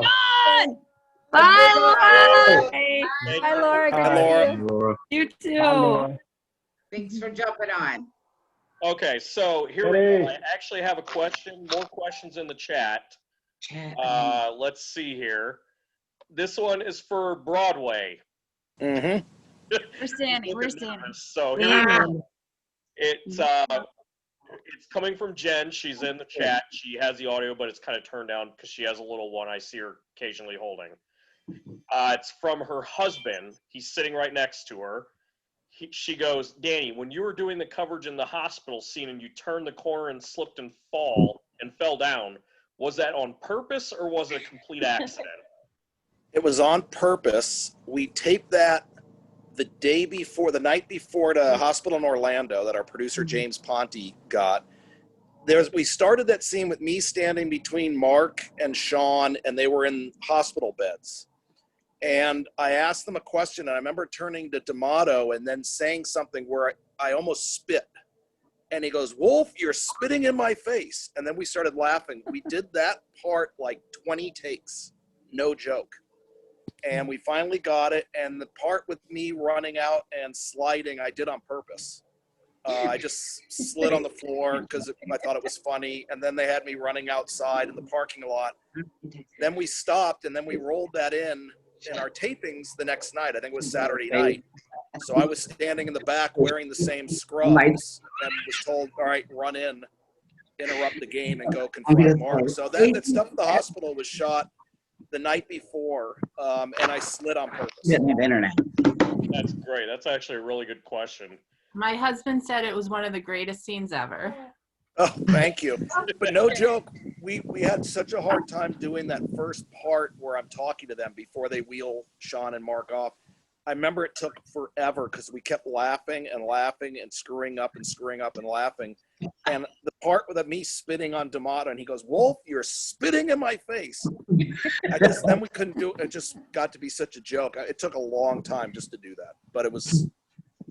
Bye, Laura. Hey, Hi, Laura. Good Hi, to see Laura. you. Laura. you too. Hi, Laura. Thanks for jumping on. Okay, so here we Hey. go. I actually have a question, more questions in the chat. Let's see here. This one is for Broadway. Mm-hmm. We're standing. We're standing. So here we go. It's coming from Jen. She's in the chat. She has the audio, but it's kind of turned down because she has a little one I see her occasionally holding. It's from her husband. He's sitting right next to her. She goes, Danny, when you were doing the coverage in the hospital scene and you turned the corner and slipped and fell down, was that on purpose or was it a complete accident? It was on purpose. We taped that the night before at a hospital in Orlando that our producer James Ponte got. We started that scene with me standing between Mark and Shawn, and they were in hospital beds. And I asked them a question, and I remember turning to D'Amato and then saying something where I almost spit. And he goes, Wolf, you're spitting in my face. And then we started laughing. We did that part like 20 takes, no joke. And we finally got it. And the part with me running out and sliding, I did on purpose. I just slid on the floor because I thought it was funny. And then they had me running outside in the parking lot. Then we stopped, and then we rolled that in our tapings the next night. I think it was Saturday night. So I was standing in the back wearing the same scrubs and was told, all right, run in, interrupt the game, and go confront Mark. So that stuff at the hospital was shot the night before, and I slid on purpose. Didn't have internet. That's great. That's actually a really good question. My husband said it was one of the greatest scenes ever. Oh, thank you. But no joke, we had such a hard time doing that first part where I'm talking to them before they wheel Shawn and Mark off. I remember it took forever because we kept laughing and laughing and screwing up and laughing. And the part with me spitting on D'Amato, and he goes, Wolf, you're spitting in my face. Then we couldn't do it. It just got to be such a joke. It took a long time just to do that. But it was,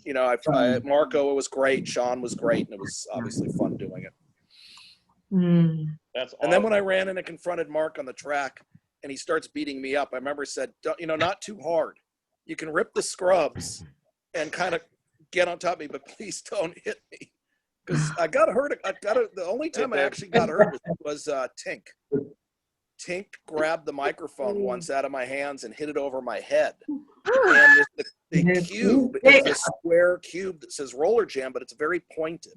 Marco, it was great. Shawn was great. And it was obviously fun doing it. That's awesome. And then when I ran in and confronted Mark on the track and he starts beating me up, I remember he said, not too hard. You can rip the scrubs and kind of get on top of me, but please don't hit me. Because I got hurt. The only time I actually got hurt was Tink. Tink grabbed the microphone once out of my hands and hit it over my head. And the cube is a square cube that says Rollerjam, but it's very pointed.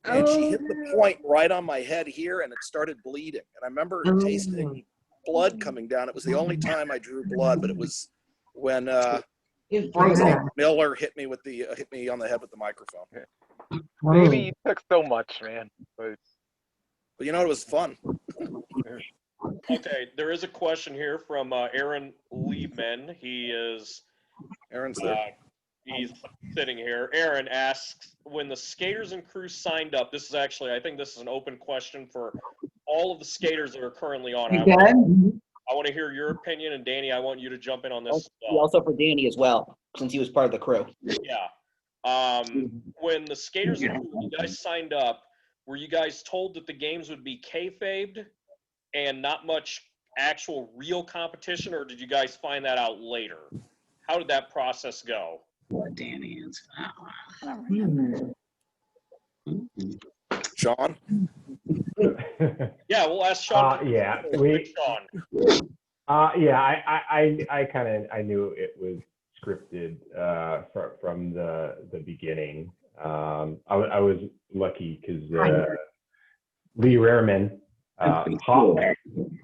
And she hit the point right on my head here, and it started bleeding. And I remember tasting blood coming down. It was the only time I drew blood, but it was when Miller hit me on the head with the microphone. Maybe you took so much, man. But it was fun. Okay, there is a question here from Aaron Liebman. Aaron's there. He's sitting here. Aaron asks, when the skaters and crew signed up, I think this is an open question for all of the skaters that are currently on. I want to hear your opinion, and Danny, I want you to jump in on this as well. Also for Danny as well, since he was part of the crew. Yeah. When the skaters and crew, you guys signed up, were you guys told that the games would be kayfabed and not much actual real competition, or did you guys find that out later? How did that process go? What Danny is. I don't remember. Sean? Yeah, we'll ask Sean. Yeah, Sean. I kind of knew it was scripted from the beginning. I was lucky because Lee Rarman, Hawk,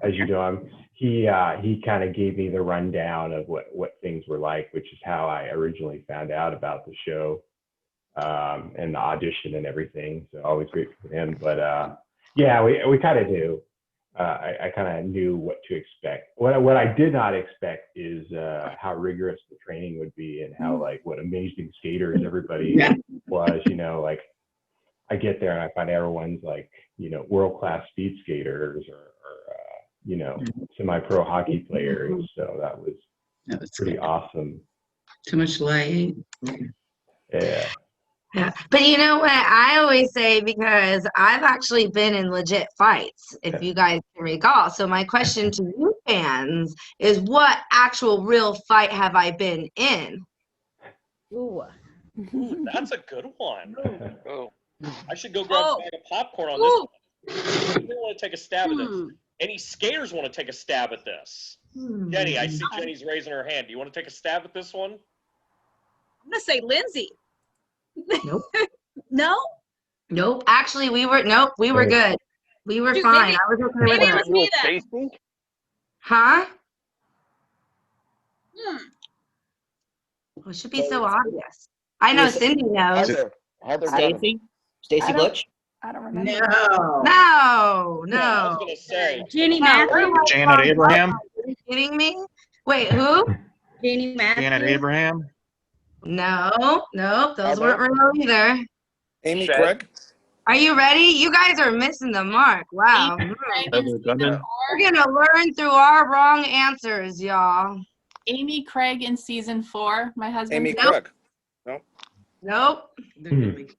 as you know him, he kind of gave me the rundown of what things were like, which is how I originally found out about the show and the audition and everything. So always grateful for him. But yeah, we kind of knew. I kind of knew what to expect. What I did not expect is how rigorous the training would be and how what amazing skaters everybody was. Like I get there and I find everyone's world-class speed skaters or semi-pro hockey players. So that was pretty awesome. Too much light. Yeah. Yeah. But you know what? I always say, because I've actually been in legit fights, if you guys can recall. So my question to you fans is, what actual real fight have I been in? Ooh. Ooh, that's a good one. Oh. I should go grab a bag of popcorn on this. Who want to take a stab at this? Any skaters want to take a stab at this? Jenny, I see Jenny's raising her hand. Do you want to take a stab at this one? I'm gonna say Lindsay. Nope. No? Nope. Actually, we were good. We were fine. I was okay with Maybe it was that. me then. Huh? Hmm. Well, it should be so obvious. I know Cyndi knows. Heather Stacy? Stacy Butch? I don't remember. No. I was gonna say Jenny Matthews. Janet Abraham? Are you kidding me? Wait, who? Jenny Matthews. Janet Abraham? No, those weren't real either. Amy Craig? Are you ready? You guys are missing the mark. Wow. Heather Gunnan? We're gonna learn through our wrong answers, y'all. Amy Craig in season 4. My husband. Amy Craig? Nope.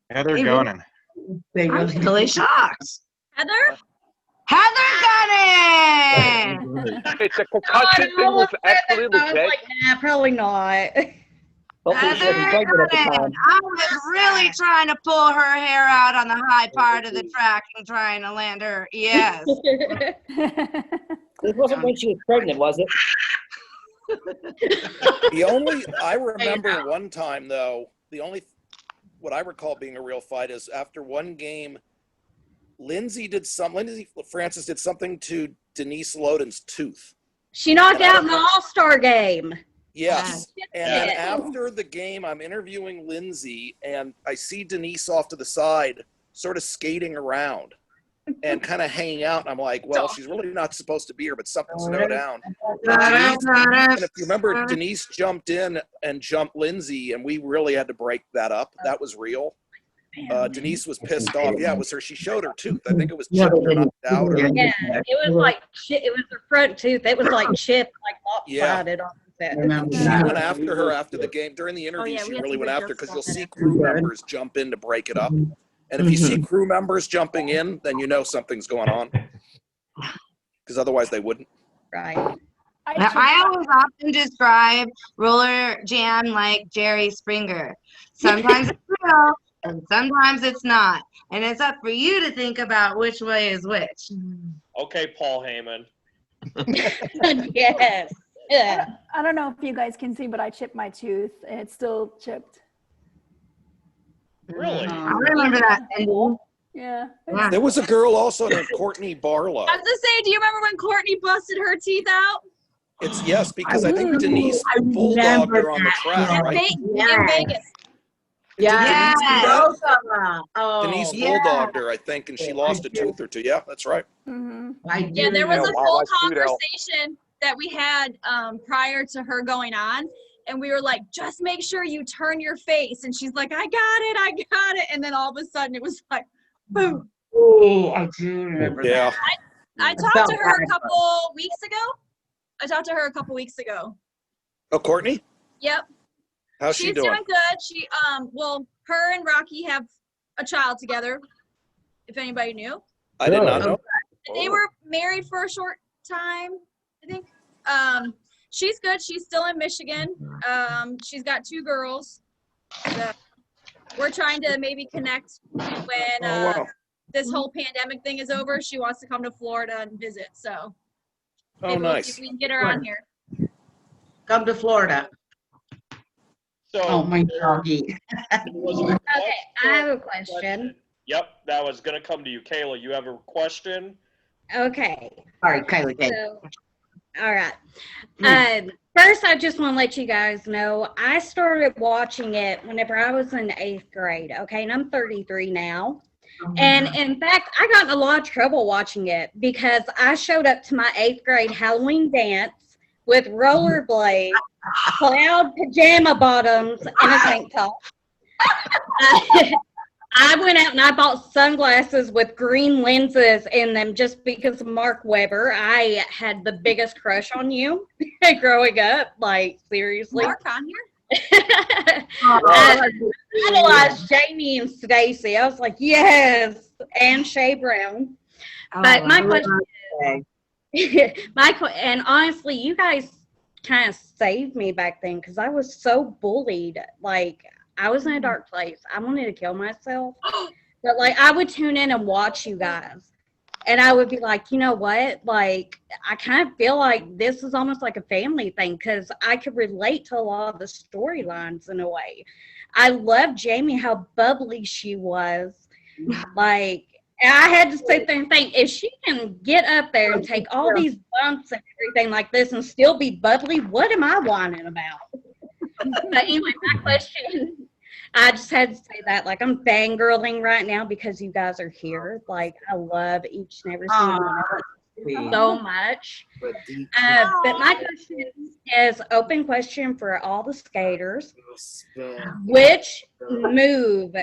Heather Gunnan? I'm really shocked. Heather? Heather Gunnan! It's a concussion thing was actually I was legit. like, nah, probably not. Hopefully she wasn't pregnant at the time. I was really trying to pull her hair out on the high part of the track and trying to land her. Yes. It wasn't when she was pregnant, was it? I remember one time though, what I recall being a real fight is after one game, Lindsay Francis did something to Denise Loden's tooth. She knocked out in the All-Star game. Yes. And then after the game, I'm interviewing Lindsay and I see Denise off to the side, sort of skating around and kind of hanging out. And I'm like, well, she's really not supposed to be here, but something's no down. And if you remember, Denise jumped in and jumped Lindsay, and we really had to break that up. That was real. Denise was pissed off. Yeah, it was her. She showed her tooth. I think it was chipped or knocked out. Yeah, it was like it was her front tooth. It was like chipped, like lopsided on that. She went after her after the game. During the interview, she really went after her because you'll see crew members jump in to break it up. And if you see crew members jumping in, then you know something's going on. Because otherwise they wouldn't. Right. I always often describe Rollerjam like Jerry Springer. Sometimes it's real and sometimes it's not. And it's up for you to think about which way is which. Okay, Paul Heyman. Yes. Yeah. I don't know if you guys can see, but I chipped my tooth and it's still chipped. Really? I remember that. Yeah. There was a girl also named Courtney Barlow. I was gonna say, do you remember when Courtney busted her teeth out? Yes, because I think Denise bulldogged her on the track, right? In Vegas. Yeah. Denise bulldogged her, I think, and she lost a tooth or two. Yeah, that's right. Yeah, there was a full conversation that we had prior to her going on, and we were like, just make sure you turn your face. And she's like, I got it. And then all of a sudden it was like, boom. Oh, I do remember that. I talked to her a couple weeks ago. Oh, Courtney? Yep. How's she doing? She's doing good. She, her and Rocky have a child together, if anybody knew. I did not know. They were married for a short time, I think. She's good. She's still in Michigan. She's got 2 girls. So we're trying to maybe connect when this whole pandemic thing is over. She wants to come to Florida and visit. So maybe we'll see if we can get her on here. Come to Florida. So Oh, my doggy. Okay, I have a question. Yep, that was going to come to you. Kayla, you have a question? Okay. All right, Kylie. So, all right. First, I just want to let you guys know, I started watching it whenever I was in 8th grade, okay? And I'm 33 now. And in fact, I got in a lot of trouble watching it because I showed up to my 8th grade Halloween dance with rollerblades, cloud pajama bottoms, and a tank top. I went out and I bought sunglasses with green lenses in them just because of Mark Webber. I had the biggest crush on you growing up, like, seriously. Mark on here? I idolized Jamie and Stacy. I was like, yes, and Shay Brown. But my question is, and honestly, you guys kind of saved me back then because I was so bullied. Like, I was in a dark place. I wanted to kill myself. But, like, I would tune in and watch you guys. And I would be like, you know what? Like, I kind of feel like this is almost like a family thing because I could relate to a lot of the storylines in a way. I love Jamie, how bubbly she was. Like, and I had to sit there and think, if she can get up there and take all these bumps and everything like this and still be bubbly, what am I whining about? But anyway, my question, I just had to say that, like, I'm fangirling right now because you guys are here. Like, I love each and every single one of you so much. But my question is open question for all the skaters. Which move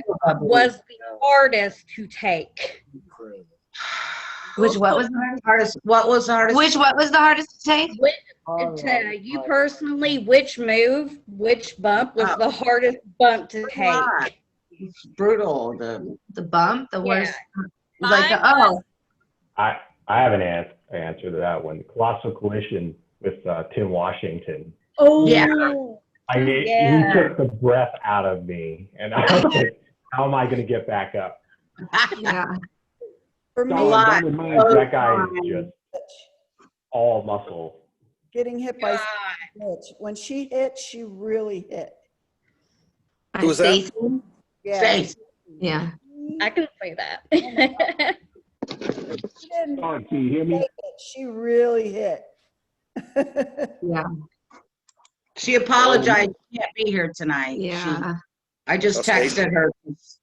was the hardest to take? What was the hardest? What was the hardest? What was the hardest to take? You personally, which move, which bump was the hardest bump to take? It's brutal. The bump, the worst. Like I have an answer to that one. Colossal collision with Tim Washington. Oh yeah. He took the breath out of me, and I was like, "How am I going to get back up?" Yeah. For me, that guy is just all muscle. Getting hit by Mitch. When she hit, she really hit. Who was that? Yeah. Yeah. I can say that. She didn't Can you hear me? take it. She really hit. Yeah. She apologized. She can't be here tonight. Yeah. I just texted her.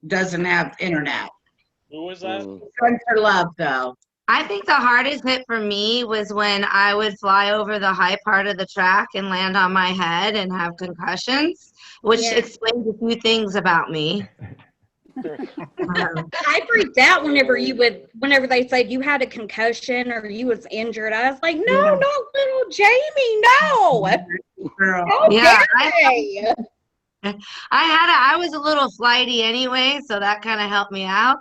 Doesn't have internet. Who was that? Sends her love, though. I think the hardest hit for me was when I would fly over the high part of the track and land on my head and have concussions, which explains a few things about me. I freaked out whenever they said you had a concussion or you was injured. I was like, no, not little Jamie, no. Yeah, I was a little flighty anyway, so that kind of helped me out.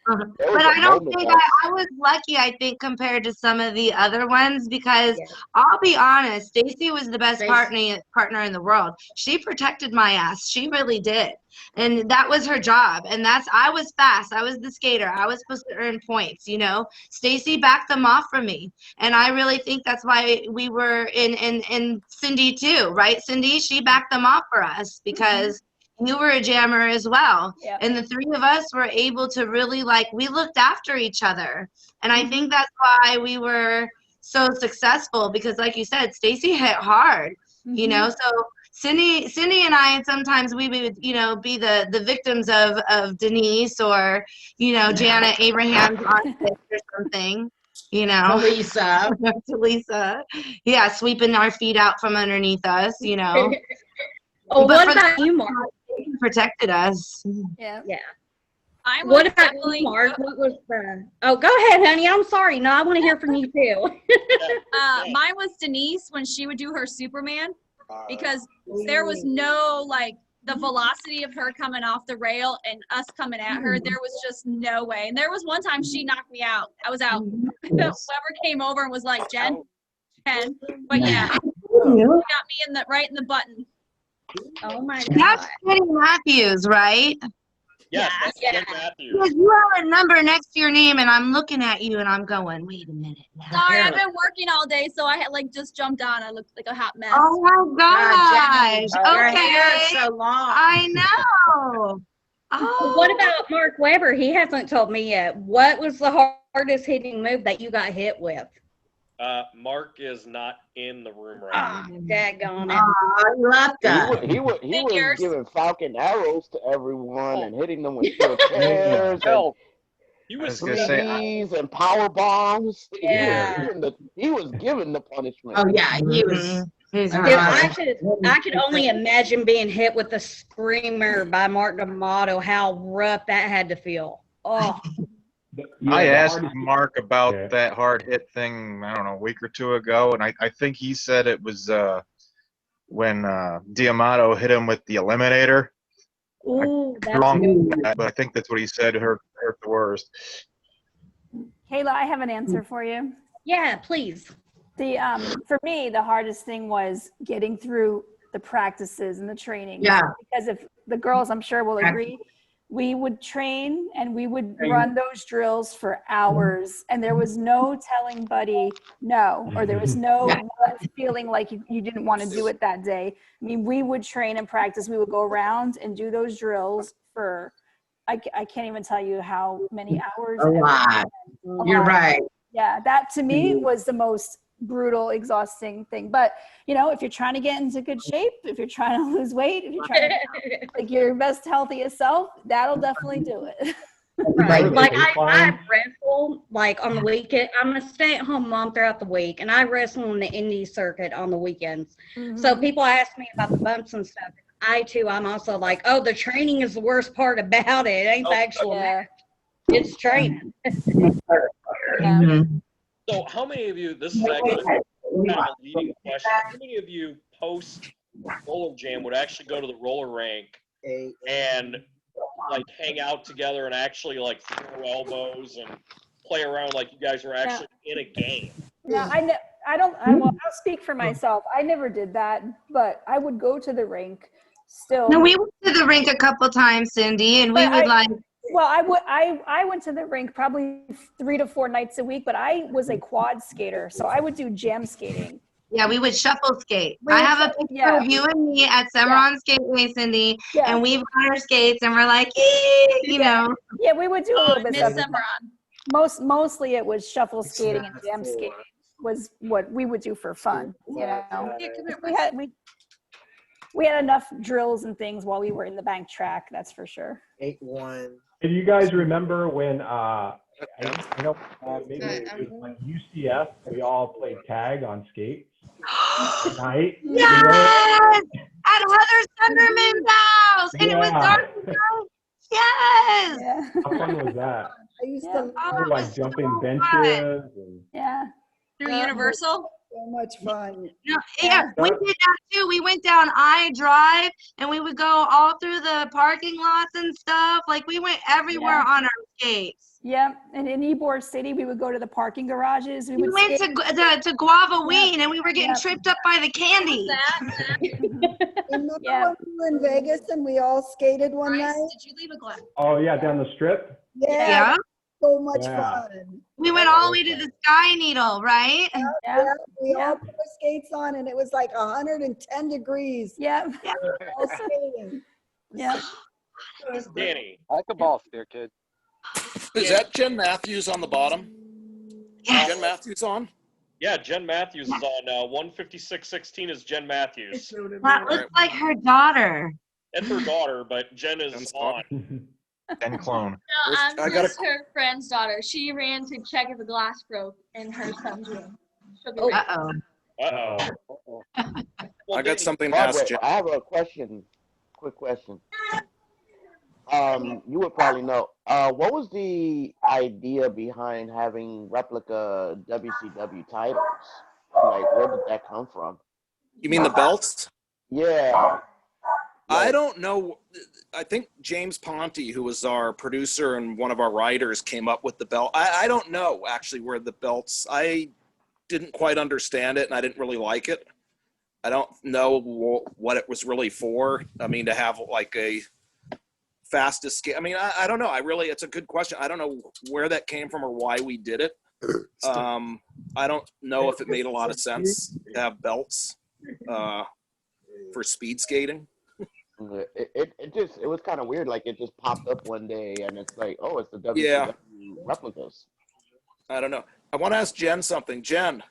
But I don't think I was lucky, I think, compared to some of the other ones, because I'll be honest, Stacy was the best partner in the world. She protected my ass. She really did. And that was her job. And I was fast. I was the skater. I was supposed to earn points, you know. Stacy backed them off for me. And I really think that's why we were in Cyndi too, right? Cyndi, she backed them off for us because you were a jammer as well. Yep. And the three of us were able to really, we looked after each other. And I think that's why we were so successful, because like you said, Stacy hit hard, you know. So Cyndi and I, sometimes we would, you know, be the victims of Denise or, you know, Janet Abraham's or something, you know. To Lisa. Yeah, sweeping our feet out from underneath us, you know. What about you, Mark? Protected us. Yeah. What about you, Mark? What was the? Oh, go ahead, honey. I'm sorry. No, I want to hear from you too. Mine was Denise when she would do her Superman, because there was no the velocity of her coming off the rail and us coming at her. There was just no way. And there was one time she knocked me out. I was out. Whoever came over and was like, Jen. But yeah, she got me right in the button. Oh my That's God. Cindy Matthews, right? Yes, that's Yeah. Jen Matthews. Because you have a number next to your name, and I'm looking at you, and I'm going, wait a minute. Now. Sorry, I've been working all day, so I had like just jumped on. I looked like a hot mess. Oh my gosh. Your Okay. hair is so long. I know. Oh. What about Mark Webber? He hasn't told me yet. What was the hardest hitting move that you got hit with? Mark is not in the room right now. Daggone it. I love that. He was Figures. giving falcon arrows to everyone and hitting them with steel chairs and Hell, He I was was gonna say, 3Ds and power bombs. Yeah. He was giving the punishment. Oh yeah, he was. He's Dude, hot. I could only imagine being hit with the screamer by Mark D'Amato, how rough that had to feel. Oh, I asked Mark about that hard hit thing, I don't know, a week or two ago, and I think he said it was when D'Amato hit him with the eliminator. ooh, that's Wrong, good. but I think that's what he said hurt the worst. Kayla, I have an answer for you. Yeah, please. For me, the hardest thing was getting through the practices and the training. Yeah. Because if the girls, I'm sure will agree, we would train and we would run those drills for hours, and there was no telling Buddy no, or there was no feeling like you didn't want to do it that day. I mean, we would train and practice. We would go around and do those drills for, I can't even tell you how many hours. A lot. You're right. Yeah, that to me was the most brutal, exhausting thing. But you know, if you're trying to get into good shape, if you're trying to lose weight, if you're trying to like your best healthiest self, that'll definitely do it. Right. Like I wrestle like on the weekend. I'm a stay-at-home mom throughout the week, and I wrestle on the indie circuit on the weekends. So people ask me about the bumps and stuff. I'm also like, oh, the training is the worst part about it. It ain't the actual match. It's training. So how many of you, this is actually kind of a leading question, how many of you post Rollerjam would actually go to the roller rank and like hang out together and actually like throw elbows and play around like you guys were actually in a game? No, I'll speak for myself. I never did that, but I would go to the rink still. No, we went to the rink a couple times, Cindy, and we would Well, I went to the rink probably 3 to 4 nights a week, but I was a quad skater, so I would do jam skating. Yeah, we would shuffle skate. I have a picture of you and me at Cimarron Skateway, Cindy, and we've got our skates, and we're like, you know. Yeah, we would do a little bit Miss of Cimarron. Mostly it was shuffle skating and jam skating was what we would do for fun, you know. We had enough drills and things while we were in the bank track, that's for sure. 8-1. Do you guys remember when I know maybe it was like UCF, we all played tag on skates at night? Yes! At Heather Sunderman's house! And it was dark. Yes! Yeah. How fun was that? I used to We were like jumping benches. And... Yeah. Through Universal? So much fun. Yeah, we did that too. We went down I-Drive and we would go all through the parking lots and stuff. Like we went everywhere on our skates. Yeah, and in Ybor City, we would go to the parking garages. We went to Guava Ween and we were getting tripped up by the candy. Remember when we were in Vegas and we all skated one night? Did you leave a glass? Oh yeah, down the strip. Yeah. So much Yeah. fun. We went all the way to the Sky Needle, right? Yeah, we all put our skates on and it was like 110 degrees. Yeah. All skating. Yeah. Danny. I like the ball steer, kid. Is that Jen Matthews on the bottom? Yes. Jen Matthews on? Yeah, Jen Matthews is on 156.16 is Jen Matthews. That looks like her daughter. It's her daughter, but Jen is on. And clone. No, I'm I gotta- just her friend's daughter. She ran to check if the glass broke in her son's room. She'll be Oh, right uh-oh. Uh-oh. I got something to By the ask way, Jen. I have a question. Quick question. You would probably know. What was the idea behind having replica WCW titles? Like, where did that come from? You mean the belts? Yeah. I don't know. I think James Ponte, who was our producer and one of our writers, came up with the belt. I don't know, actually, where the belts. I didn't quite understand it, and I didn't really like it. I don't know what it was really for. I mean, to have like a fastest skate. I mean, I don't know. It's a good question. I don't know where that came from or why we did it. I don't know if it made a lot of sense to have belts for speed skating. It was kind of weird. Like it just popped up one day, and it's like, oh, it's the WCW replicas. I don't know. I want to ask Jen something. Jen,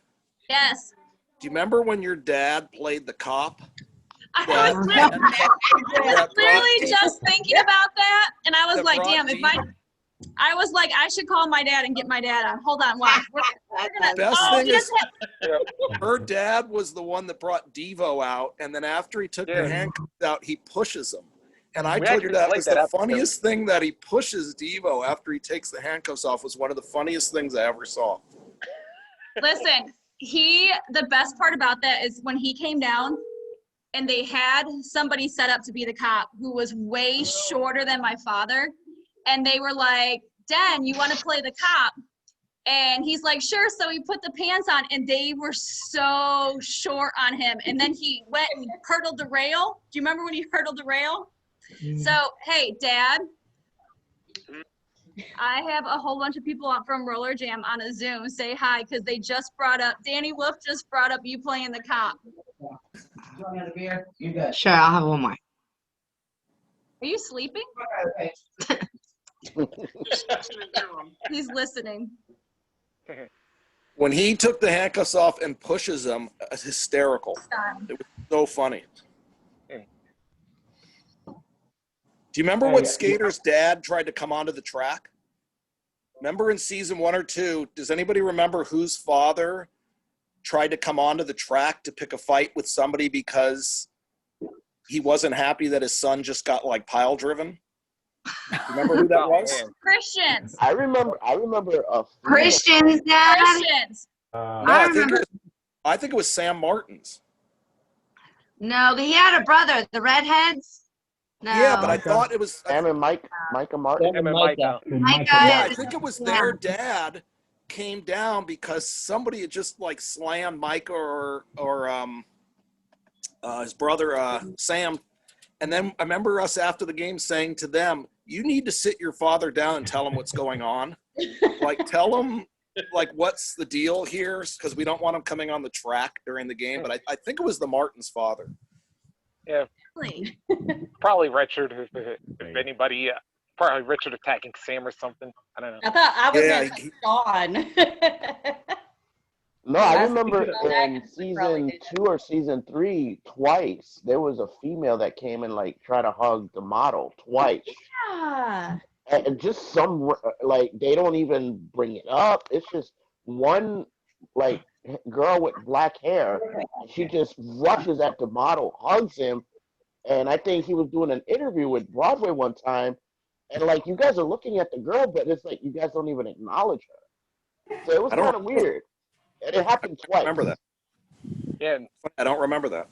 Yes. do you remember when your dad played the cop? I was literally just thinking about that, and I was like, damn, I was like, I should call my dad and get my dad on. Hold on, watch. Her dad was the one that brought Devo out, and then after he took the handcuffs out, he pushes him. And I told you that was the funniest thing, that he pushes Devo after he takes the handcuffs off was one of the funniest things I ever saw. Listen, the best part about that is when he came down and they had somebody set up to be the cop who was way shorter than my father. And they were like, Dan, you want to play the cop? And he's like, sure. So he put the pants on, and they were so short on him. And then he went and hurdled the rail. Do you remember when he hurdled the rail? So, hey, Dad, I have a whole bunch of people from Rollerjam on a Zoom. Say hi, because they just brought up, Danny Wolf just brought up you playing the cop. Sure, I'll have one more. Are you sleeping? He's listening. When he took the handcuffs off and pushes them, it's hysterical. It was so funny. Do you remember what skater's dad tried to come onto the track? Remember in season 1 or 2, does anybody remember whose father tried to come onto the track to pick a fight with somebody because he wasn't happy that his son just got like pile driven? Remember who that was? Christians. I remember Christians, Dad. Christians. I think it was Sam Martin's. No, he had a brother, the redheads. No. Yeah, but I thought it was Sam and Micah Martin. Sam and Micah. Yeah, I think it was their dad came down because somebody had just like slammed Micah or his brother Sam. And then I remember us after the game saying to them, you need to sit your father down and tell him what's going on. Like, tell him, like, what's the deal here? Because we don't want him coming on the track during the game. But I think it was the Martin's father. Yeah. Probably Richard, if anybody. Probably Richard attacking Sam or something. I don't know. I thought I was going to Shawn. No, I remember in season 2 or season 3, twice, there was a female that came and like tried to hug the model twice. Yeah. And just some, like, they don't even bring it up. It's just one, like, girl with black hair. She just rushes at the model, hugs him. And I think he was doing an interview with Broadway one time. And, like, you guys are looking at the girl, but it's like you guys don't even acknowledge her. So it was kind of weird. And it happened twice. I remember that. Yeah. I don't remember that.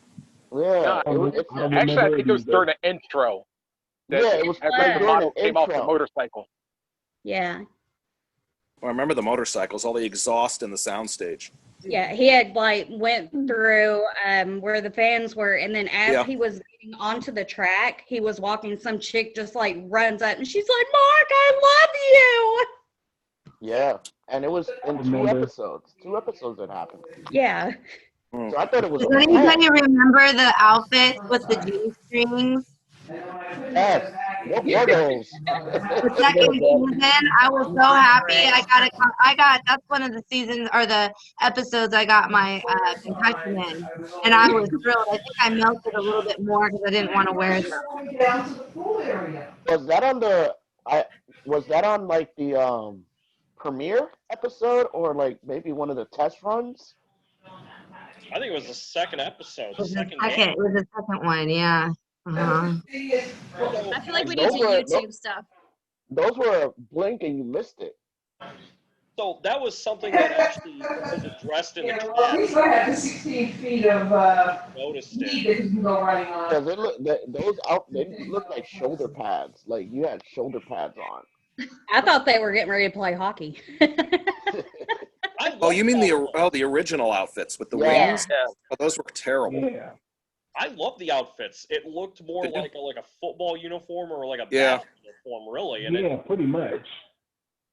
Yeah. No, actually, I think it was during the intro. It was the model came off the motorcycle. Yeah. Well, I remember the motorcycles, all the exhaust in the soundstage. Yeah, he had like went through where the fans were, and then as he was getting onto the track, he was walking. Some chick just like runs up, and she's like, "Mark, I love you." Yeah, and it was in 2 episodes. 2 episodes that happened. Yeah. So I thought it was. Does anybody remember the outfits with the G-strings? Yes. What were those? The second season, I was so happy. That's one of the seasons or the episodes I got my concussion in, and I was thrilled. I think I melted a little bit more because I didn't want to wear them. Was that on the? Was that on like the premiere episode or like maybe one of the test runs? I think it was the second episode. It was the second one, yeah. Uh-huh. I feel like we need to YouTube stuff. Those were a blink and you missed it. So that was something that actually was addressed in the Well, at least I had the 16 feet of noticed knee that you can go running on. Because they look like shoulder pads. Like you had shoulder pads on. I thought they were getting ready to play hockey. I Oh, you mean the original outfits with the wings? Yeah. Oh, those were terrible. Yeah. I love the outfits. It looked more like a football uniform or like a Yeah. basketball uniform, really. And Yeah, pretty much.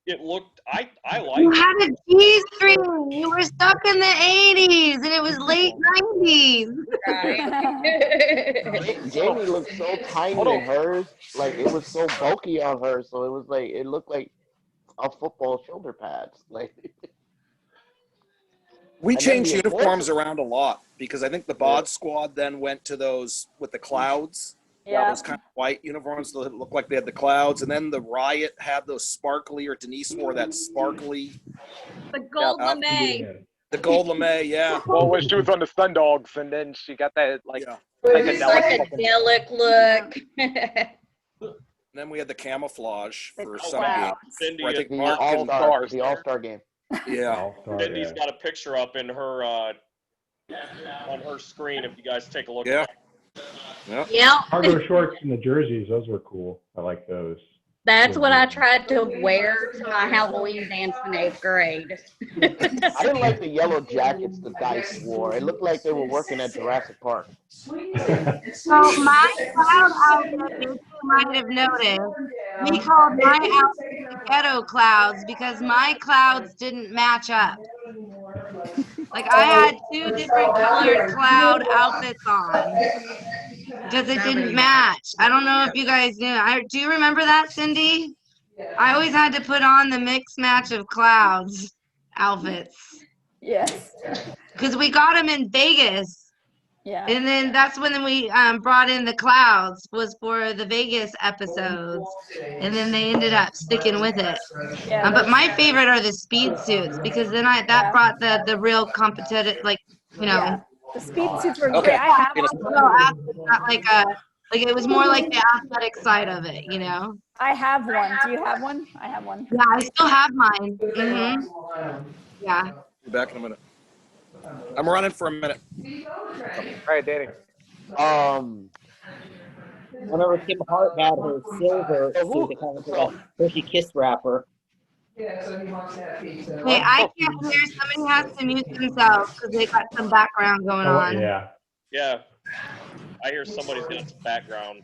it looked. I You liked had it. a cheese string. You were stuck in the 80s and it was late 90s. Jamie looked so tiny in hers. Like it was so bulky on her, so it was like it looked like a football shoulder pads. Like We and then changed the uniforms enforcer- around a lot because I think the bod squad then went to those with the clouds. Yeah. Those kind of white uniforms that looked like they had the clouds. And then the Riot had those sparkly, or Denise wore that sparkly. The gold lame. The gold lame, yeah. Well, when she was on the Sun Dogs, and then she got that It's like look. And then we had the camouflage for some wow. games. Cindy Where I think is- Mark and the All-Star game. Yeah. Cindy's got a picture up in her on her screen. If you guys take a look. Yeah. At Yeah. Yeah. Cargo shorts and the jerseys, those were cool. I like those. That's what I tried to wear to my Halloween dance in 8th grade. I didn't like the yellow jackets the Dice wore. It looked like they were working at Jurassic Park. So my cloud outfit, you might have noticed, we called my outfit the ghetto clouds because my clouds didn't match up. Like I had 2 different colored cloud outfits on because it didn't match. I don't know if you guys knew. Do you remember that, Cindy? I always had to put on the mixed match of clouds outfits. Yes. Because we got them in Vegas. Yeah. And then that's when we brought in the clouds, was for the Vegas episodes. And then they ended up sticking with it. Yeah, But my favorite are the speed suits because then that brought the real competitive, like, you know. Yeah. The speed suits were Okay. great. I have Not like it was more like the athletic side of it, you know. I have one. Do you have one? I have one. Yeah, I still have mine. Yeah. Be back in a minute. I'm running for a minute. All right, Danny. I remember Kim Hart had her silver suit that kind of like a Hershey Kiss wrapper. Hey, I can't hear. Somebody has to mute themselves because they got some background going on. Yeah. Yeah. I hear somebody's got some background.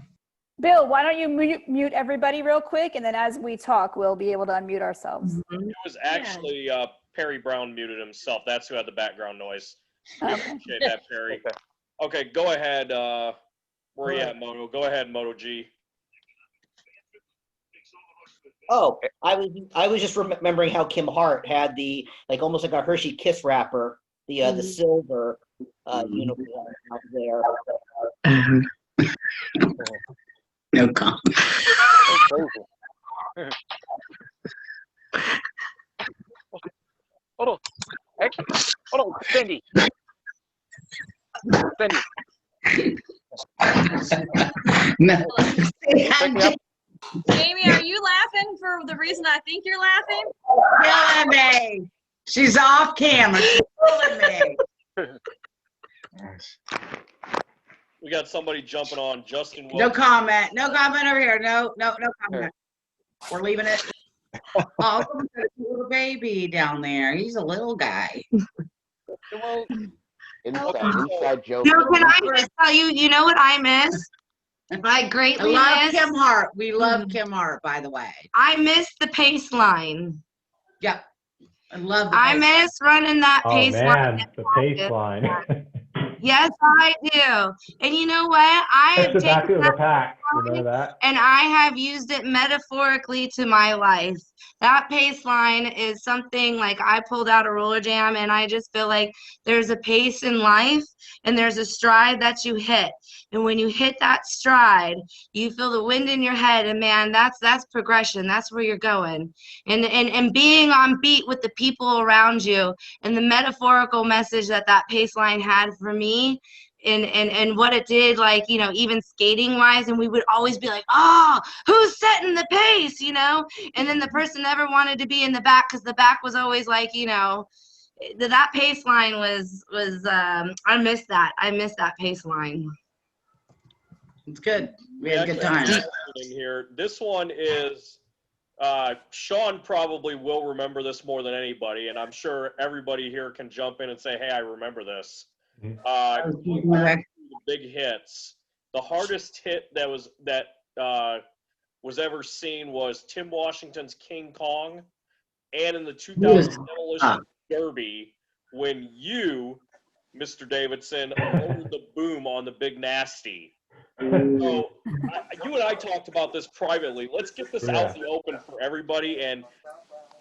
Bill, why don't you mute everybody real quick, and then as we talk, we'll be able to unmute ourselves. It was actually Perry Brown muted himself. That's who had the background noise. Appreciate that, Perry. Okay, go ahead. Where are you at, Moto? Go ahead, Moto G. Oh, I was just remembering how Kim Hart had the almost like a Hershey Kiss wrapper, the silver uniform out there. No comment. Hold on. Actually, hold on, Cindy. No. Jamie, are you laughing for the reason I think you're laughing? Killing me. She's off camera. She's killing me. We got somebody jumping on. Justin No Wilson. comment. No comment over here. No comment. We're leaving it. Oh, look at the little baby down there. He's a little guy. Inside joke. No, can I just tell you, you know what I miss? I I greatly love miss. Kim Hart. We love Kim Hart, by the way. I miss the pace line. Yep. I love the I pace miss running that Oh pace line. man, the pace line. Yes, I do. And you know what? I That's have the back taken of the that pack. Remember that? and I have used it metaphorically to my life. That pace line is something like I pulled out a Rollerjam, and I just feel like there's a pace in life and there's a stride that you hit. And when you hit that stride, you feel the wind in your head, and man, that's progression. That's where you're going. And being on beat with the people around you, and the metaphorical message that pace line had for me, and what it did, like, you know, even skating wise, and we would always be like, oh, who's setting the pace, you know? And then the person never wanted to be in the back because the back was always like, you know, that pace line was I miss that pace line. It's good. We had a good time. Here. This one is Shawn probably will remember this more than anybody, and I'm sure everybody here can jump in and say, hey, I remember this. The big hits. The hardest hit that was ever seen was Tim Washington's King Kong, and in the 2000 Demolition Derby, when you, Mr. Davidson, lowered the boom on the Big Nasty. So, you and I talked about this privately. Let's get this out in the open for everybody. And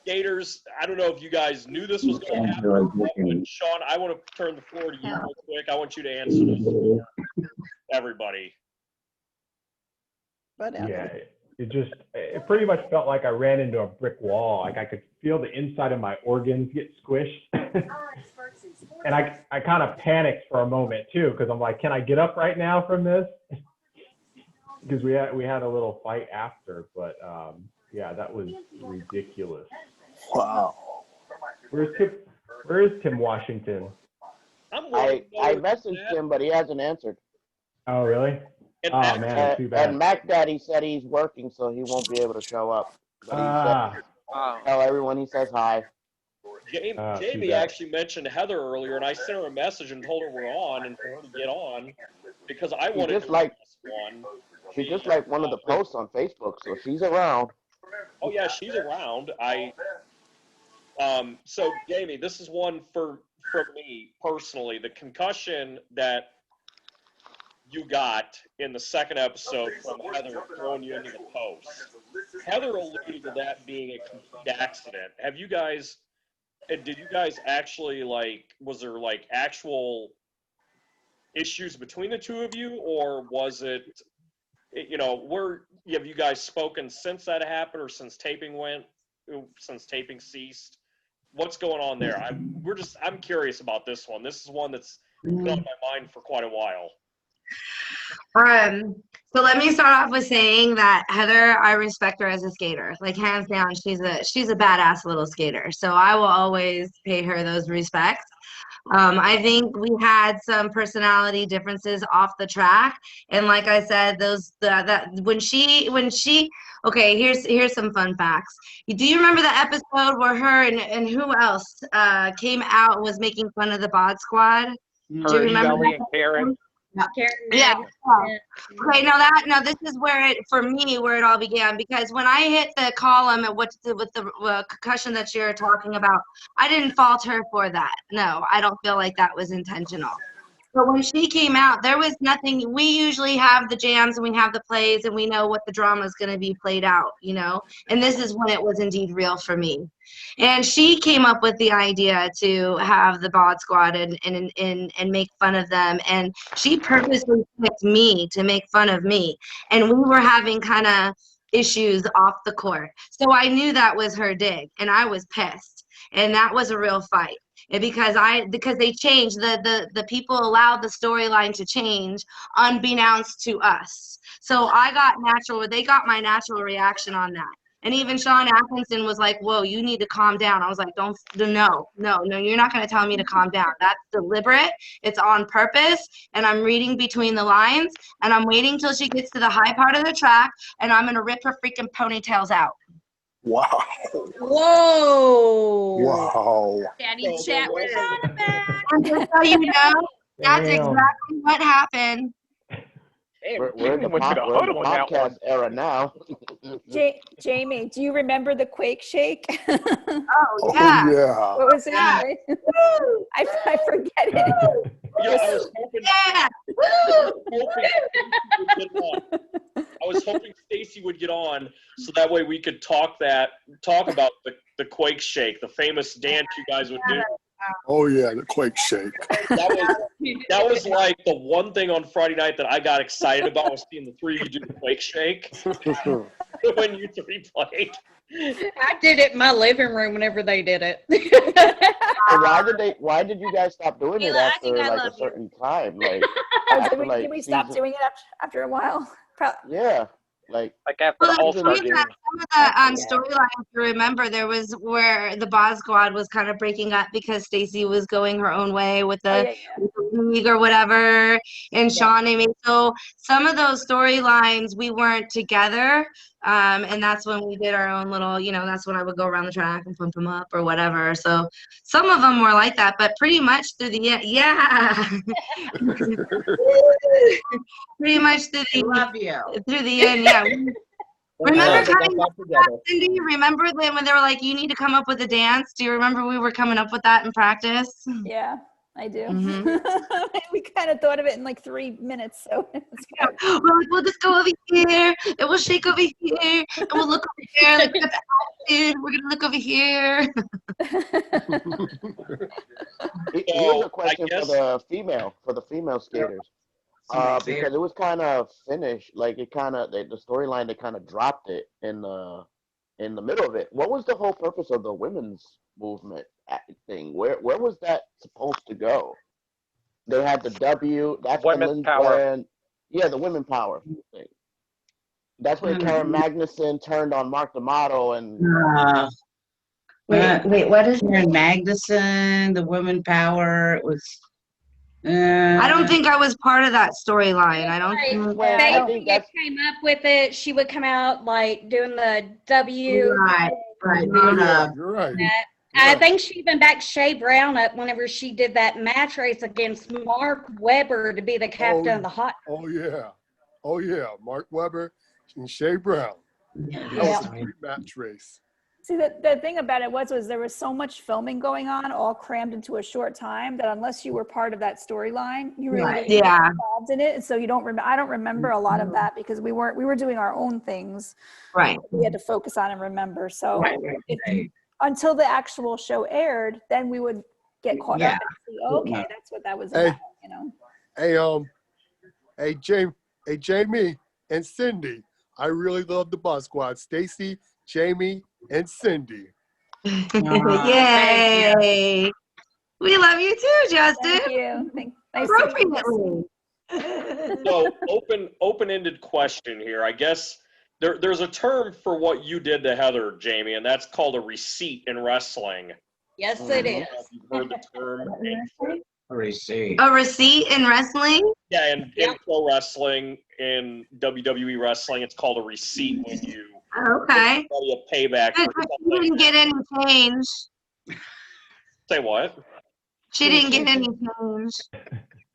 skaters, I don't know if you guys knew this was going to happen. But Shawn, I want to turn the floor to you real quick. I want you to answer this for everybody. Yeah, it pretty much felt like I ran into a brick wall. Like I could feel the inside of my organs get squished. And I kind of panicked for a moment too, because I'm like, can I get up right now from this? Because we had a little fight after, but yeah, that was ridiculous. Wow. Where is Tim Washington? I messaged him, but he hasn't answered. Oh, really? Oh, man, too bad. And Mac Daddy said he's working, so he won't be able to show up. But he said, tell everyone he says hi. Jamie actually mentioned Heather earlier, and I sent her a message and told her we're on and for her to get on because I wanted to like one. She just liked one of the posts on Facebook, so she's around. Oh yeah, she's around. So Jamie, this is one from me personally. The concussion that you got in the second episode from Heather throwing you into the post. Heather alluded to that being a complete accident. Did you guys actually, was there actual issues between the two of you, or was it, have you guys spoken since that happened or since taping ceased? What's going on there? I'm curious about this one. This is one that's been on my mind for quite a while. So let me start off with saying that Heather, I respect her as a skater. Like hands down, she's a badass little skater. So I will always pay her those respects. I think we had some personality differences off the track, and like I said, okay, here's some fun facts. Do you remember the episode where her and who else came out and was making fun of the Bod Squad? Do you remember Shelly and Karen? Yeah. Okay. Now this is where it all began, because when I hit the column with the concussion that you're talking about, I didn't fault her for that. No, I don't feel like that was intentional. But when she came out, there was nothing. We usually have the jams and we have the plays and we know what the drama is going to be played out, and this is when it was indeed real for me. And she came up with the idea to have the Bod Squad and make fun of them. And she purposely picked me to make fun of me. And we were having kind of issues off the court. So I knew that was her dig, and I was pissed. And that was a real fight. And because they changed, the people allowed the storyline to change unbeknownst to us. So they got my natural reaction on that. And even Sean Atkinson was like, whoa, you need to calm down. I was like, no, you're not going to tell me to calm down. That's deliberate. It's on purpose. And I'm reading between the lines. And I'm waiting till she gets to the high part of the track. And I'm going to rip her freaking ponytails out. Wow. Whoa. Wow. Daddy chat with Conemac. And just so you know, that's exactly what happened. We're in the podcast era now. Jamie, do you remember the Quake Shake? Oh, yeah. What was it? Yeah. I forget it. I was hoping Stacy would get on so that way we could talk about the Quake Shake, the famous dance you guys would do. Oh yeah, the Quake Shake. That was like the one thing on Friday night that I got excited about, was seeing the three of you do the Quake Shake when you three played. I did it in my living room whenever they did it. Why did you guys stop doing it after a certain time? Like, did we stop doing it after a while? Yeah. Like after well, the All-Star game. Some of the storylines, you remember, there was where the Bod Squad was kind of breaking up because Stacy was going her own way with the league or whatever, and Shawn. So some of those storylines we weren't together, And that's when we did our own little, that's when I would go around the track and pump them up or whatever. So some of them were like that, but pretty much through the end, yeah. Pretty much love you. Through the end, yeah. Remember Cyndi? Remember when they were like, you need to come up with a dance? Do you remember we were coming up with that in practice? Yeah, I do. Mm-hmm. We kind of thought of it in like 3 minutes. So we're like, we'll just go over here and we'll shake over here and we'll look over here. Like, we're gonna look over here. Here's a question for the female skaters. Because it was kind of finished, like it kind of the storyline, they kind of dropped it in the middle of it. What was the whole purpose of the women's movement thing? Where was that supposed to go? They had the W. That's women's power. Yeah, the women power thing. That's when Karen Magnuson turned on Mark D'Amato and. Wait, what is Karen Magnuson? The women power. It was. I don't think I was part of that storyline. I don't think. They came up with it. She would come out like doing the W. Right. You're right. I think she even backed Shea Brown up whenever she did that match race against Mark Webber to be the captain of the hot. Oh yeah, Mark Webber and Shea Brown. That was a great match race. See, the thing about it was there was so much filming going on, all crammed into a short time, that unless you were part of that storyline, you really didn't get involved in it. And so you don't remember. I don't remember a lot of that because we were doing our own things. Right. We had to focus on and remember. So until the actual show aired, then we would get caught up and see, okay, that's what that was about, Hey, Jamie and Cyndi, I really love the Boss Squad. Stacy, Jamie, and Cyndi. Yay! We love you too, Justin. Thank you. Nice Appropriately. So open-ended question here. I guess there's a term for what you did to Heather, Jamie, and that's called a receipt in wrestling. Yes, it is. You've heard the term. A receipt. A receipt in wrestling? Yeah, in pro wrestling, in WWE wrestling, it's called a receipt when you okay. give a payback. But she didn't get any change. Say what? She didn't get any change.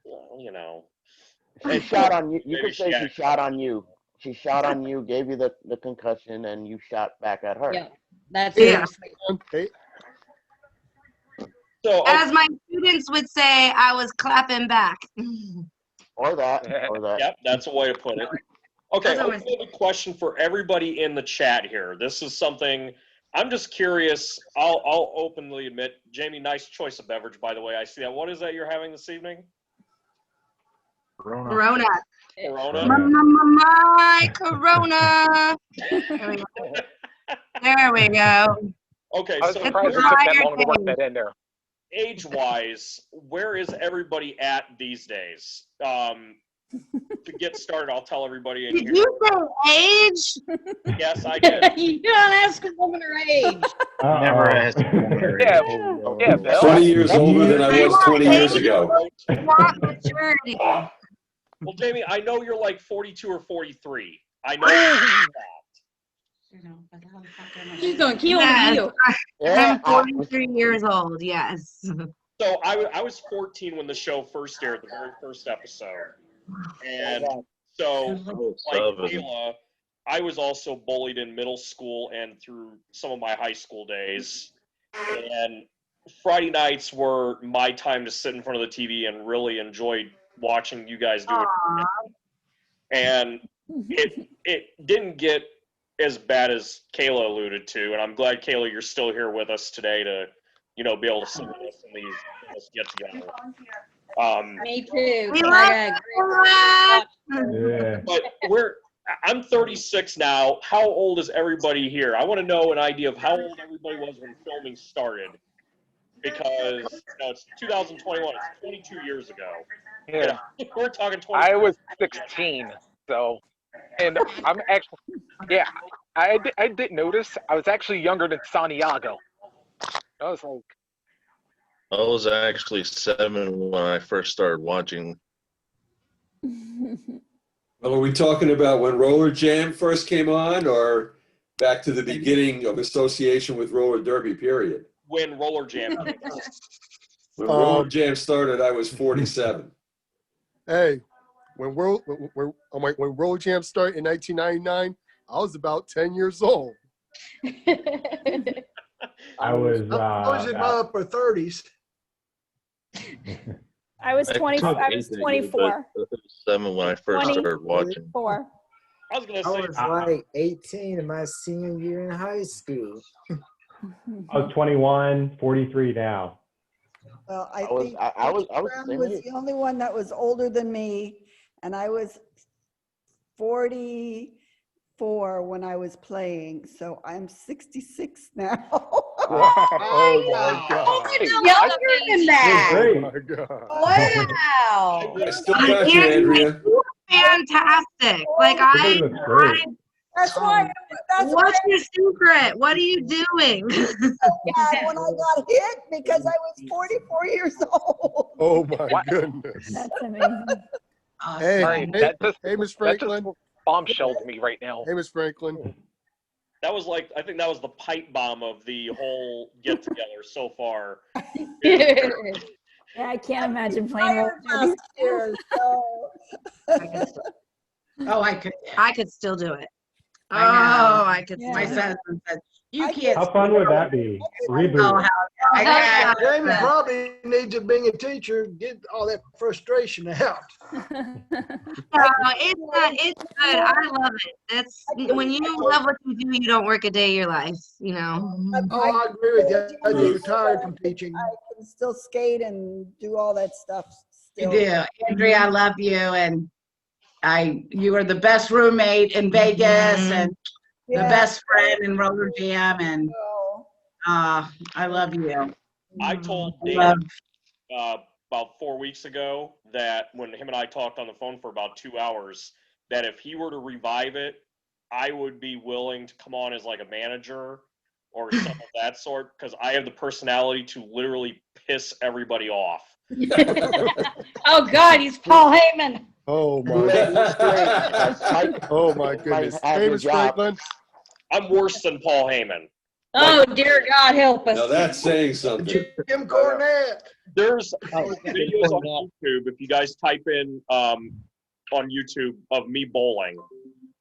Well, you know. She shot on you. You could say she shot on you. She shot on you, gave you the concussion, and you shot back at her. Yeah, that's it. So, as my students would say, I was clapping back. Or that. Yep, that's a way to put it. Okay, I have a question for everybody in the chat here. This is something I'm just curious. I'll openly admit, Jamie, nice choice of beverage, by the way. I see that. What is that you're having this evening? Corona. Corona. My Corona. There we go. Okay, I was so surprised it took that long to work that in there. Age-wise, where is everybody at these days? To get started, I'll tell everybody in here. Did you say age? Yes, I did. You don't ask a woman her age. Never asked. Yeah, Bill. 20 years older than I was 20 years ago. Not maturity. Well, Jamie, I know you're like 42 or 43. I know that. He's going to kill you. I'm 43 years old, yes. So I was 14 when the show first aired, the very first episode. And so, like Kayla, I was also bullied in middle school and through some of my high school days. And Friday nights were my time to sit in front of the TV and really enjoy watching you guys do it. And it didn't get as bad as Kayla alluded to, and I'm glad, Kayla, you're still here with us today to, be able to see this and these get together. Me too. But I'm 36 now. How old is everybody here? I want to know an idea of how old everybody was when filming started, because it's 2021. It's 22 years ago. Yeah, we're talking 20. I was 16, so. And I'm actually, I did notice I was actually younger than Santiago. I was like, I was actually 7 when I first started watching. Well, are we talking about when Rollerjam first came on, or back to the beginning of association with roller derby? Period. When Rollerjam came on. When Rollerjam started, I was 47. Hey, when Rollerjam started in 1999, I was about 10 years old. I was in my upper 30s. I was 24. 7 when I first started watching. 24. I was gonna I was like 18 in my senior year in high school. I was 21, 43 now. Well, I was- think I was Brown the same was age. the only one that was older than me, and I was 44 when I was playing, so I'm 66 now. Oh my God. Younger than that. Great. Oh my God. Wow. I still got you, Andrea. Fantastic. Like This is great. That's why. That's why what's your secret? What are you doing? I was so mad when I got hit because I was 44 years old. Oh my goodness. That's amazing. Hey, Right, hey, that just, hey, Miss that just Franklin. bombshelled me right now. Hey, Miss Franklin. That was like, I think that was the pipe bomb of the whole get together so far. Yeah, I can't imagine playing roller derby. Last year, so. Oh, I could still do it. I know. Oh, I could. My still do it. husband said, "You kids." How fun would that be? Reboot. Oh, I got Jamie probably needs to being a teacher, get all that frustration out. It's not. It's good. I love it. That's when you love what you do. You don't work a day of your life. You know. Oh, I agree with you. I just retired from teaching. I can still skate and do all that stuff. You Still. do, Andrea. I love you, and you are the best roommate in Vegas, and the best friend in Rollerjam, and I love you. I told I Dave love- about 4 weeks ago that when him and I talked on the phone for about 2 hours, that if he were to revive it, I would be willing to come on as like a manager or something of that sort, because I have the personality to literally piss everybody off. Oh God, he's Paul Heyman. Oh my. Oh my goodness. Hey, Miss Franklin. I'm worse than Paul Heyman. Oh dear God, help us. Now that's saying something. Jim Cornette. There's videos on YouTube, if you guys type in on YouTube, of me bowling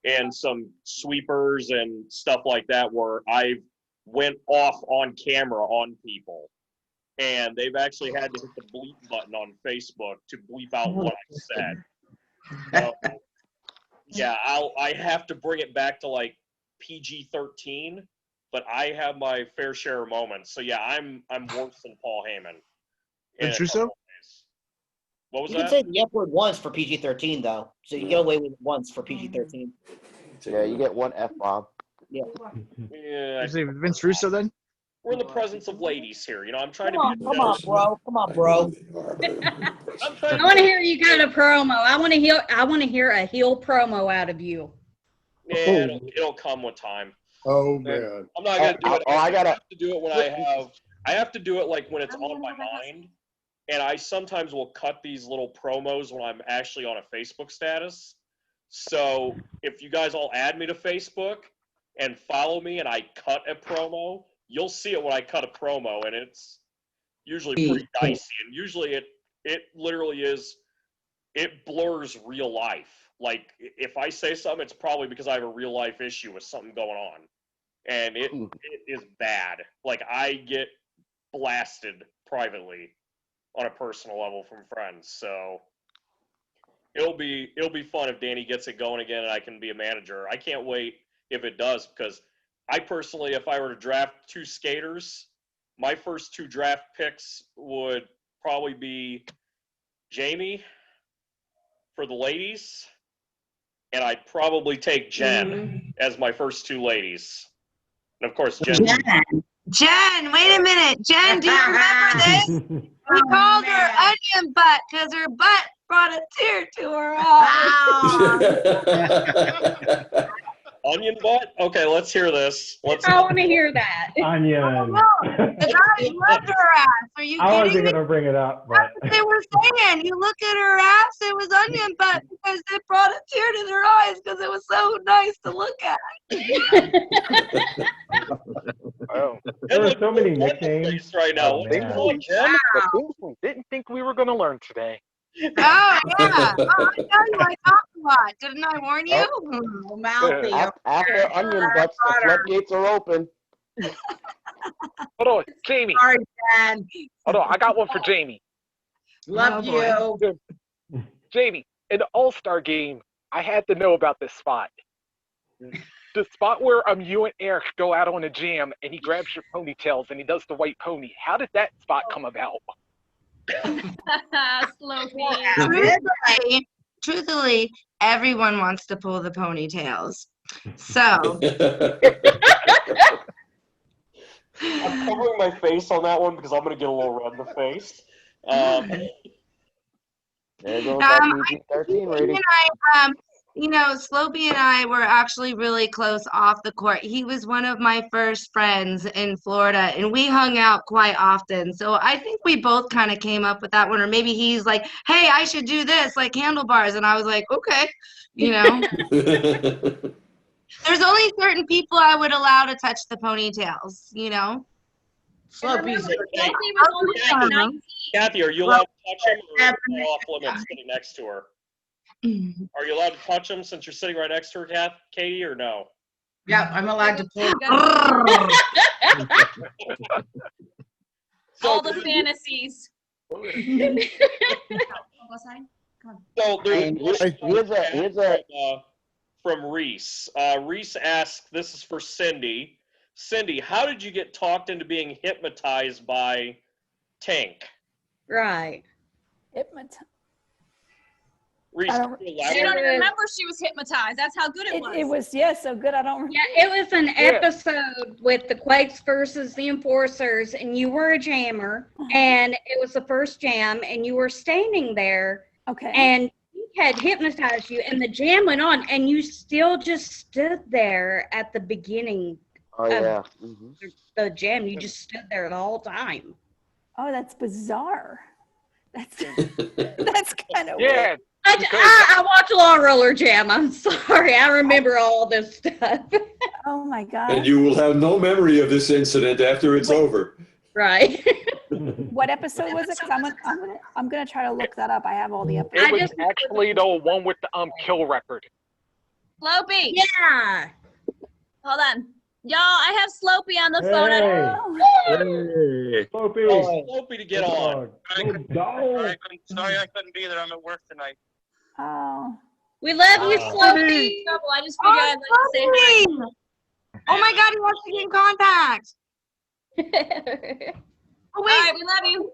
and some sweepers and stuff like that, where I went off on camera on people, and they've actually had to hit the bleep button on Facebook to bleep out what I said. So, yeah, I have to bring it back to like PG-13, but I have my fair share of moments. So yeah, I'm worse than Paul Heyman. Is true so? What was You that? can say the F word once for PG-13 though, so you get away with it once for PG-13. Yeah, you get one F-bomb. Yeah. Yeah, Is it Vince Russo then? we're in the presence of ladies here. You know, I'm trying Come on, to be. come on, bro. Come on, bro. I want to hear you got a promo. I want to hear a heel promo out of you. Yeah, it'll come with time. Oh man. I'm not gonna do it. I have to do it when I have to do it like when it's on my mind. And I sometimes will cut these little promos when I'm actually on a Facebook status. So if you guys all add me to Facebook and follow me and I cut a promo, you'll see it when I cut a promo, and it's usually pretty dicey. And usually it literally is, it blurs real life. Like if I say something, it's probably because I have a real life issue with something going on. And it is bad. Like I get blasted privately on a personal level from friends. So it'll be fun if Danny gets it going again and I can be a manager. I can't wait if it does, because I personally, if I were to draft 2 skaters, my first 2 draft picks would probably be Jamie for the ladies, and I'd probably take Jen as my first 2 ladies. And of course, Jen. Jen, wait a minute. Jen, do you remember this? We called her onion butt because her butt brought a tear to her eye. Onion onion butt? Okay, let's hear this. I want to hear that. Onion. The guys loved her ass. Are you I kidding wasn't me? gonna bring it up, but That's what they were saying. You look at her ass, it was onion butt because it brought a tear to their eyes because it was so nice to look at. Oh. there were so many nicknames. Right now. Oh, man. The things we didn't think we were going to learn today. Oh, yeah. Oh, I tell you, I talk a lot. Didn't I warn you? Oh, mouthy. After onion butts, the floodgates are open. Hold on, Jamie. Sorry, Dan. Hold on, I got one for Jamie. Love Oh, you. Jamie, in the All-Star game, I had to know about this spot. The spot where you and Eric go out on a jam and he grabs your ponytails and he does the white pony. How did that spot come about? Slopey. Truthfully, everyone wants to pull the ponytails. So I'm covering my face on that one because I'm going to get a little red in the face. There goes that PG-13 rating. Slopey and I were actually really close off the court. He was one of my first friends in Florida, and we hung out quite often. So I think we both kind of came up with that one, or maybe he's like, "Hey, I should do this, like handlebars," and I was like, "Okay," There's only certain people I would allow to touch the ponytails, Slopey's Kathy, are you allowed to touch him or are you off limits sitting next to her? Are you allowed to touch him since you're sitting right next to her, Katie, or no? Yeah, I'm allowed to pull. All the fantasies. So here's from Reese. Reese asks, this is for Cyndi. Cyndi, how did you get talked into being hypnotized by Tank? Right. Hypnotized. Reese, She don't even remember she was hypnotized. That's how good it was. It was, so good. I don't remember. Yeah, it was an episode with the Quakes versus the Enforcers, and you were a jammer, and it was the first jam, and you were standing there. Okay. And he had hypnotized you, and the jam went on, and you still just stood there at the beginning of the jam. You just stood there the whole time. Oh, that's bizarre. That's kind of yeah. weird. I watch a lot of Rollerjam. I'm sorry. I remember all this stuff. Oh my God. And you will have no memory of this incident after it's over. Right. What episode was it? Because I'm gonna try to look that up. I have all the episodes. It was actually the one with the kill record. Slopey. Yeah. Hold on. Y'all, I have Slopey on the phone. Hey. Slopey to get on. Sorry I couldn't be there. I'm at work tonight. Oh. We love you, Slopey. I just figured I'd like to say hi. Oh my God, he wants to get in contact. Oh, wait. All right, we love you.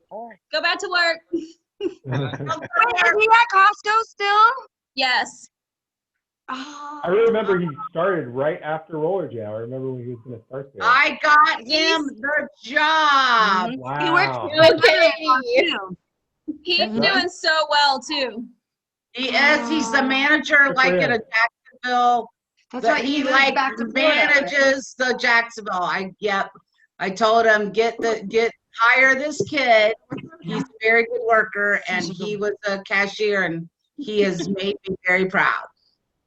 Go back to work. Wait, is he at Costco still? Yes. I remember he started right after Rollerjam. I remember when he was going to start there. I got him the job. Wow. He works too. He's doing so well too. He is. He's the manager, like in a Jacksonville. That's right. He like manages the Jacksonville. I told him hire this kid. He's a very good worker, and he was a cashier, and he has made me very proud.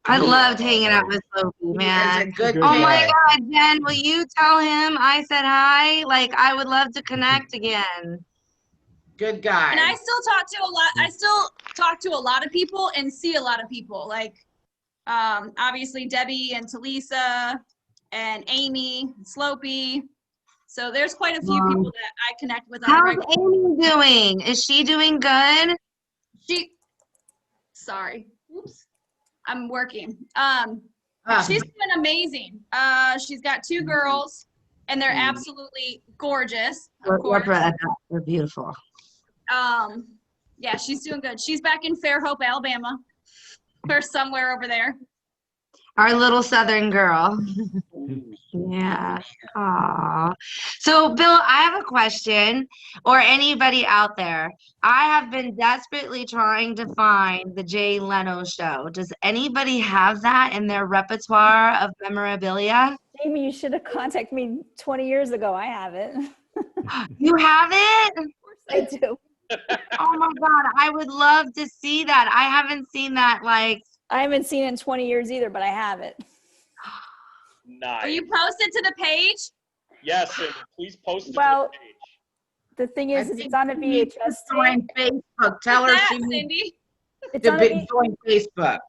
I loved hanging out with Slopey, man. Oh my God, Jen, will you tell him I said hi? Like, I would love to connect again. Good guy. And I still talk to a lot of people and see a lot of people. Like, obviously Debbie and Talisa and Amy, and Slopey. So there's quite a few people that I connect with. How's Amy doing? Is she doing good? Sorry. Oops. I'm working. She's doing amazing. She's got 2 girls, and they're absolutely gorgeous. Of course. They're beautiful. Yeah, she's doing good. She's back in Fairhope, Alabama, or somewhere over there. Our little Southern girl. Yeah. Aw. So, Bill, I have a question, or anybody out there. I have been desperately trying to find the Jay Leno show. Does anybody have that in their repertoire of memorabilia? Jamie, you should have contacted me 20 years ago. I have it. You have it? Of course I do. Oh my God, I would love to see that. I haven't seen that I haven't seen it in 20 years either, but I have it. Nice. Will you post it to the page? Yes, and please post it Well, to the page. the thing is it's on a VHS Join tape. Facebook. Tell her That, she needs Cindy. It's to on a join Facebook.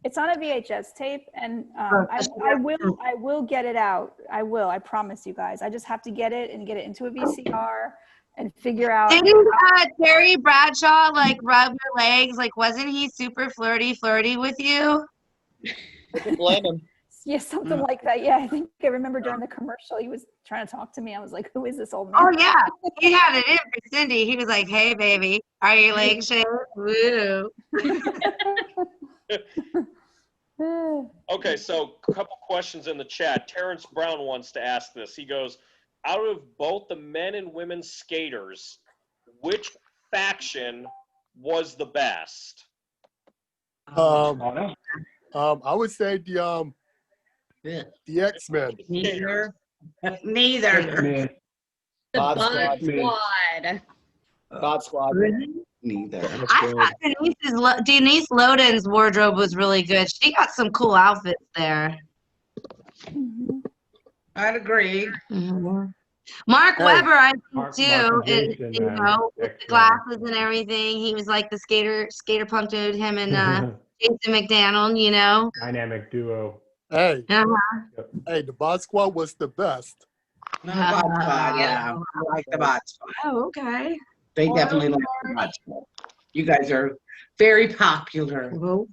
It's on a VHS tape, and I will get it out. I will. I promise you guys. I just have to get it and get it into a VCR and figure out. Didn't Terry Bradshaw rub your legs? Wasn't he super flirty with you? Blame him. Yeah, something like that. Yeah, I think I remember during the commercial he was trying to talk to me. I was like, "Who is this old man?" Oh yeah, he had it in for Cindy. He was like, "Hey baby, are your legs shaved?" Woo. Okay, so a couple questions in the chat. Terrence Brown wants to ask this. He goes, out of both the men and women skaters, which faction was the best? I would say the X-Men. Neither. The Bod Bod Squad. Squad. God Squad. Neither. I thought Denise Loden's wardrobe was really good. She got some cool outfits there. I'd agree. Mark Hey. Webber, I think Mark too. and and, Jason, you know, with the glasses and everything, he was like the skater punk dude. Him and Jason McDaniel, you know. Dynamic duo. Hey, Uh-huh. hey, the Bod Squad was the best. No, Bod Squad, yeah. I like the Bod Squad. Oh, okay. They definitely like the Bod Squad. You guys are very popular. Bod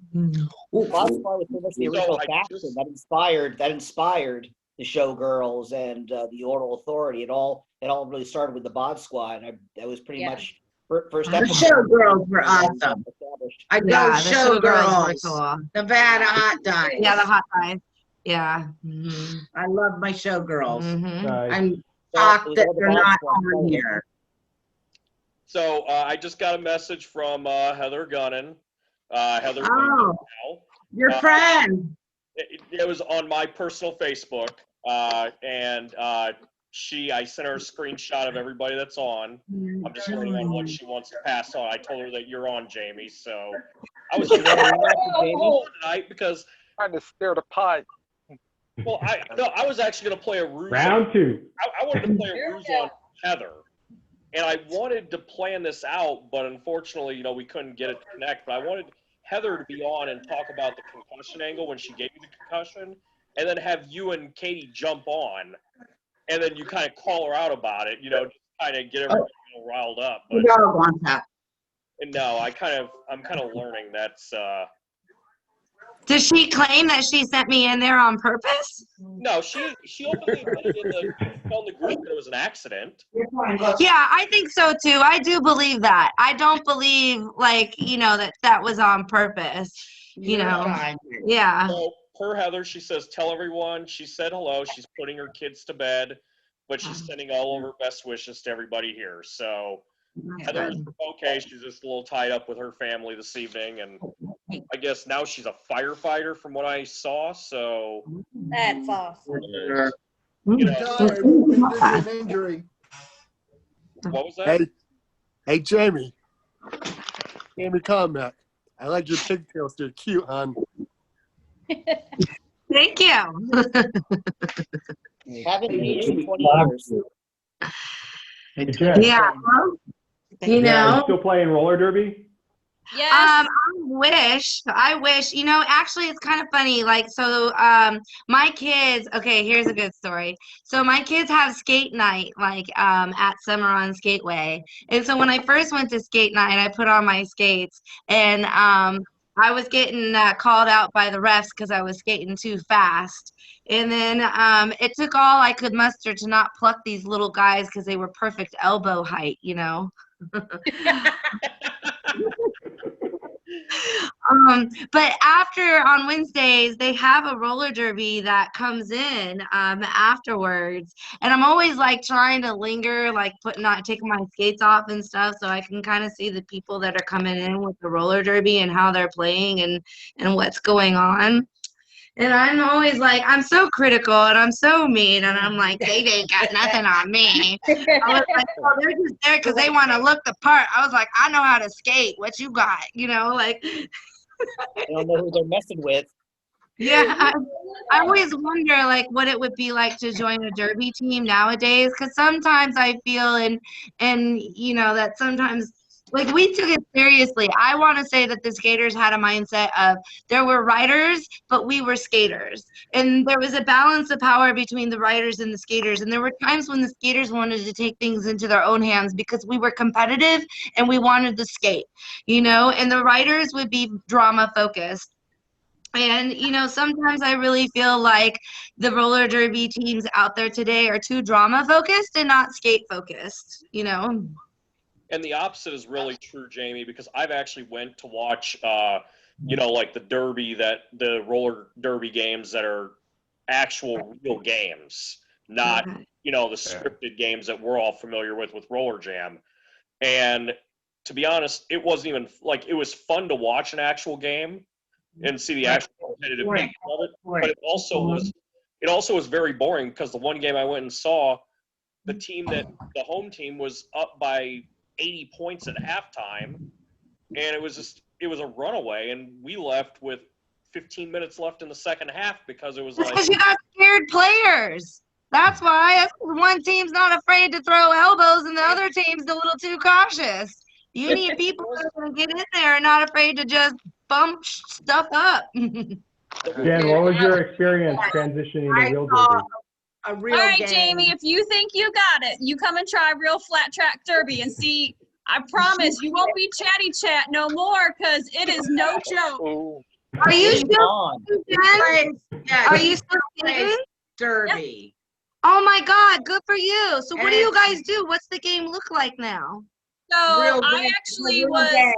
Squad was pretty much the original faction that inspired the Showgirls and the Oral Authority. It all really started with the Bod Squad. That was pretty much first The episode. Showgirls were awesome. I Yeah, love the Showgirls were Showgirls. cool. Nevada Hot Dives. Yeah, the hot guys. Yeah. Mm-hmm. I love my Showgirls. Mhm. I'm shocked that they're not on here. So I just got a message from Heather Gunnan. Heather, Oh, your friend. It was on my personal Facebook, and I sent her a screenshot of everybody that's on. I'm just waiting on what she wants to pass on. I told her that you're on, Jamie. So I was tonight because trying to stir the pot. Well, I was actually going to play a ruse. Round two. I wanted to play a ruse on Heather, and I wanted to plan this out, but unfortunately, we couldn't get it to connect. But I wanted Heather to be on and talk about the concussion angle when she gave you the concussion, and then have you and Katie jump on, and then you kind of call her out about it, just kind of get everybody riled up. But You don't want that. no, I'm kind of learning that's. Does she claim that she sent me in there on purpose? No, she openly admitted in the group that it was an accident. Yeah, I think so too. I do believe that. I don't believe that was on purpose. Yeah. So per Heather, she says, tell everyone she said hello. She's putting her kids to bed, but she's sending all of her best wishes to everybody here. So Heather's okay. She's just a little tied up with her family this evening, and I guess now she's a firefighter from what I saw. So That's awesome. An injury. What was that? Hey, Jamie Conemac. I like your pigtails. They're cute, hon. Thank you. Haven't aged in 20 years. Yeah. You still playing roller derby? Yes. I wish. Actually, it's kind of funny. My kids. Okay, here's a good story. So my kids have skate night, at Summer on Skateway. And so when I first went to skate night, I put on my skates, and I was getting called out by the refs because I was skating too fast. And then it took all I could muster to not pluck these little guys because they were perfect elbow height, But after on Wednesdays, they have a roller derby that comes in afterwards. And I'm always like trying to linger, like taking my skates off and stuff so I can kind of see the people that are coming in with the roller derby and how they're playing and what's going on. And I'm always like, I'm so critical and I'm so mean. And I'm like, they ain't got nothing on me. I was like, oh, they're just there because they want to look the part. I was like, I know how to skate. What you got? You know, like. I don't know who they're messing with. Yeah, I always wonder like what it would be like to join a derby team nowadays. Because sometimes I feel and you know that sometimes. Like, we took it seriously. I want to say that the skaters had a mindset of there were riders, but we were skaters. And there was a balance of power between the riders and the skaters. And there were times when the skaters wanted to take things into their own hands because we were competitive and we wanted to skate, you know, and the riders would be drama focused. And, you know, sometimes I really feel like the roller derby teams out there today are too drama focused and not skate focused, you know. And the opposite is really true, Jamie, because I've actually went to watch, you know, like the roller derby games that are actual real games, not, you know, the scripted games that we're all familiar with Rollerjam. And to be honest, it wasn't even like, it was fun to watch an actual game and see the actual competitive nature of it, but it also was very boring because the one game I went and saw, the home team was up by 80 points at halftime, and it was a runaway, and we left with 15 minutes left in the second half because it was like, because you got scared players. That's why one team's not afraid to throw elbows and the other team's a little too cautious. You need people that are going to get in there and not afraid to just bump stuff up. Jen, what was your experience transitioning to real derby? All right, Jamie, if you think you got it, you come and try real flat track derby and see. I promise you won't be chatty chat no more because it is no joke. Are you still Yeah, Are you still skating? derby? Oh my God, good for you. So what do you guys do? What's the game look like now? So I actually was,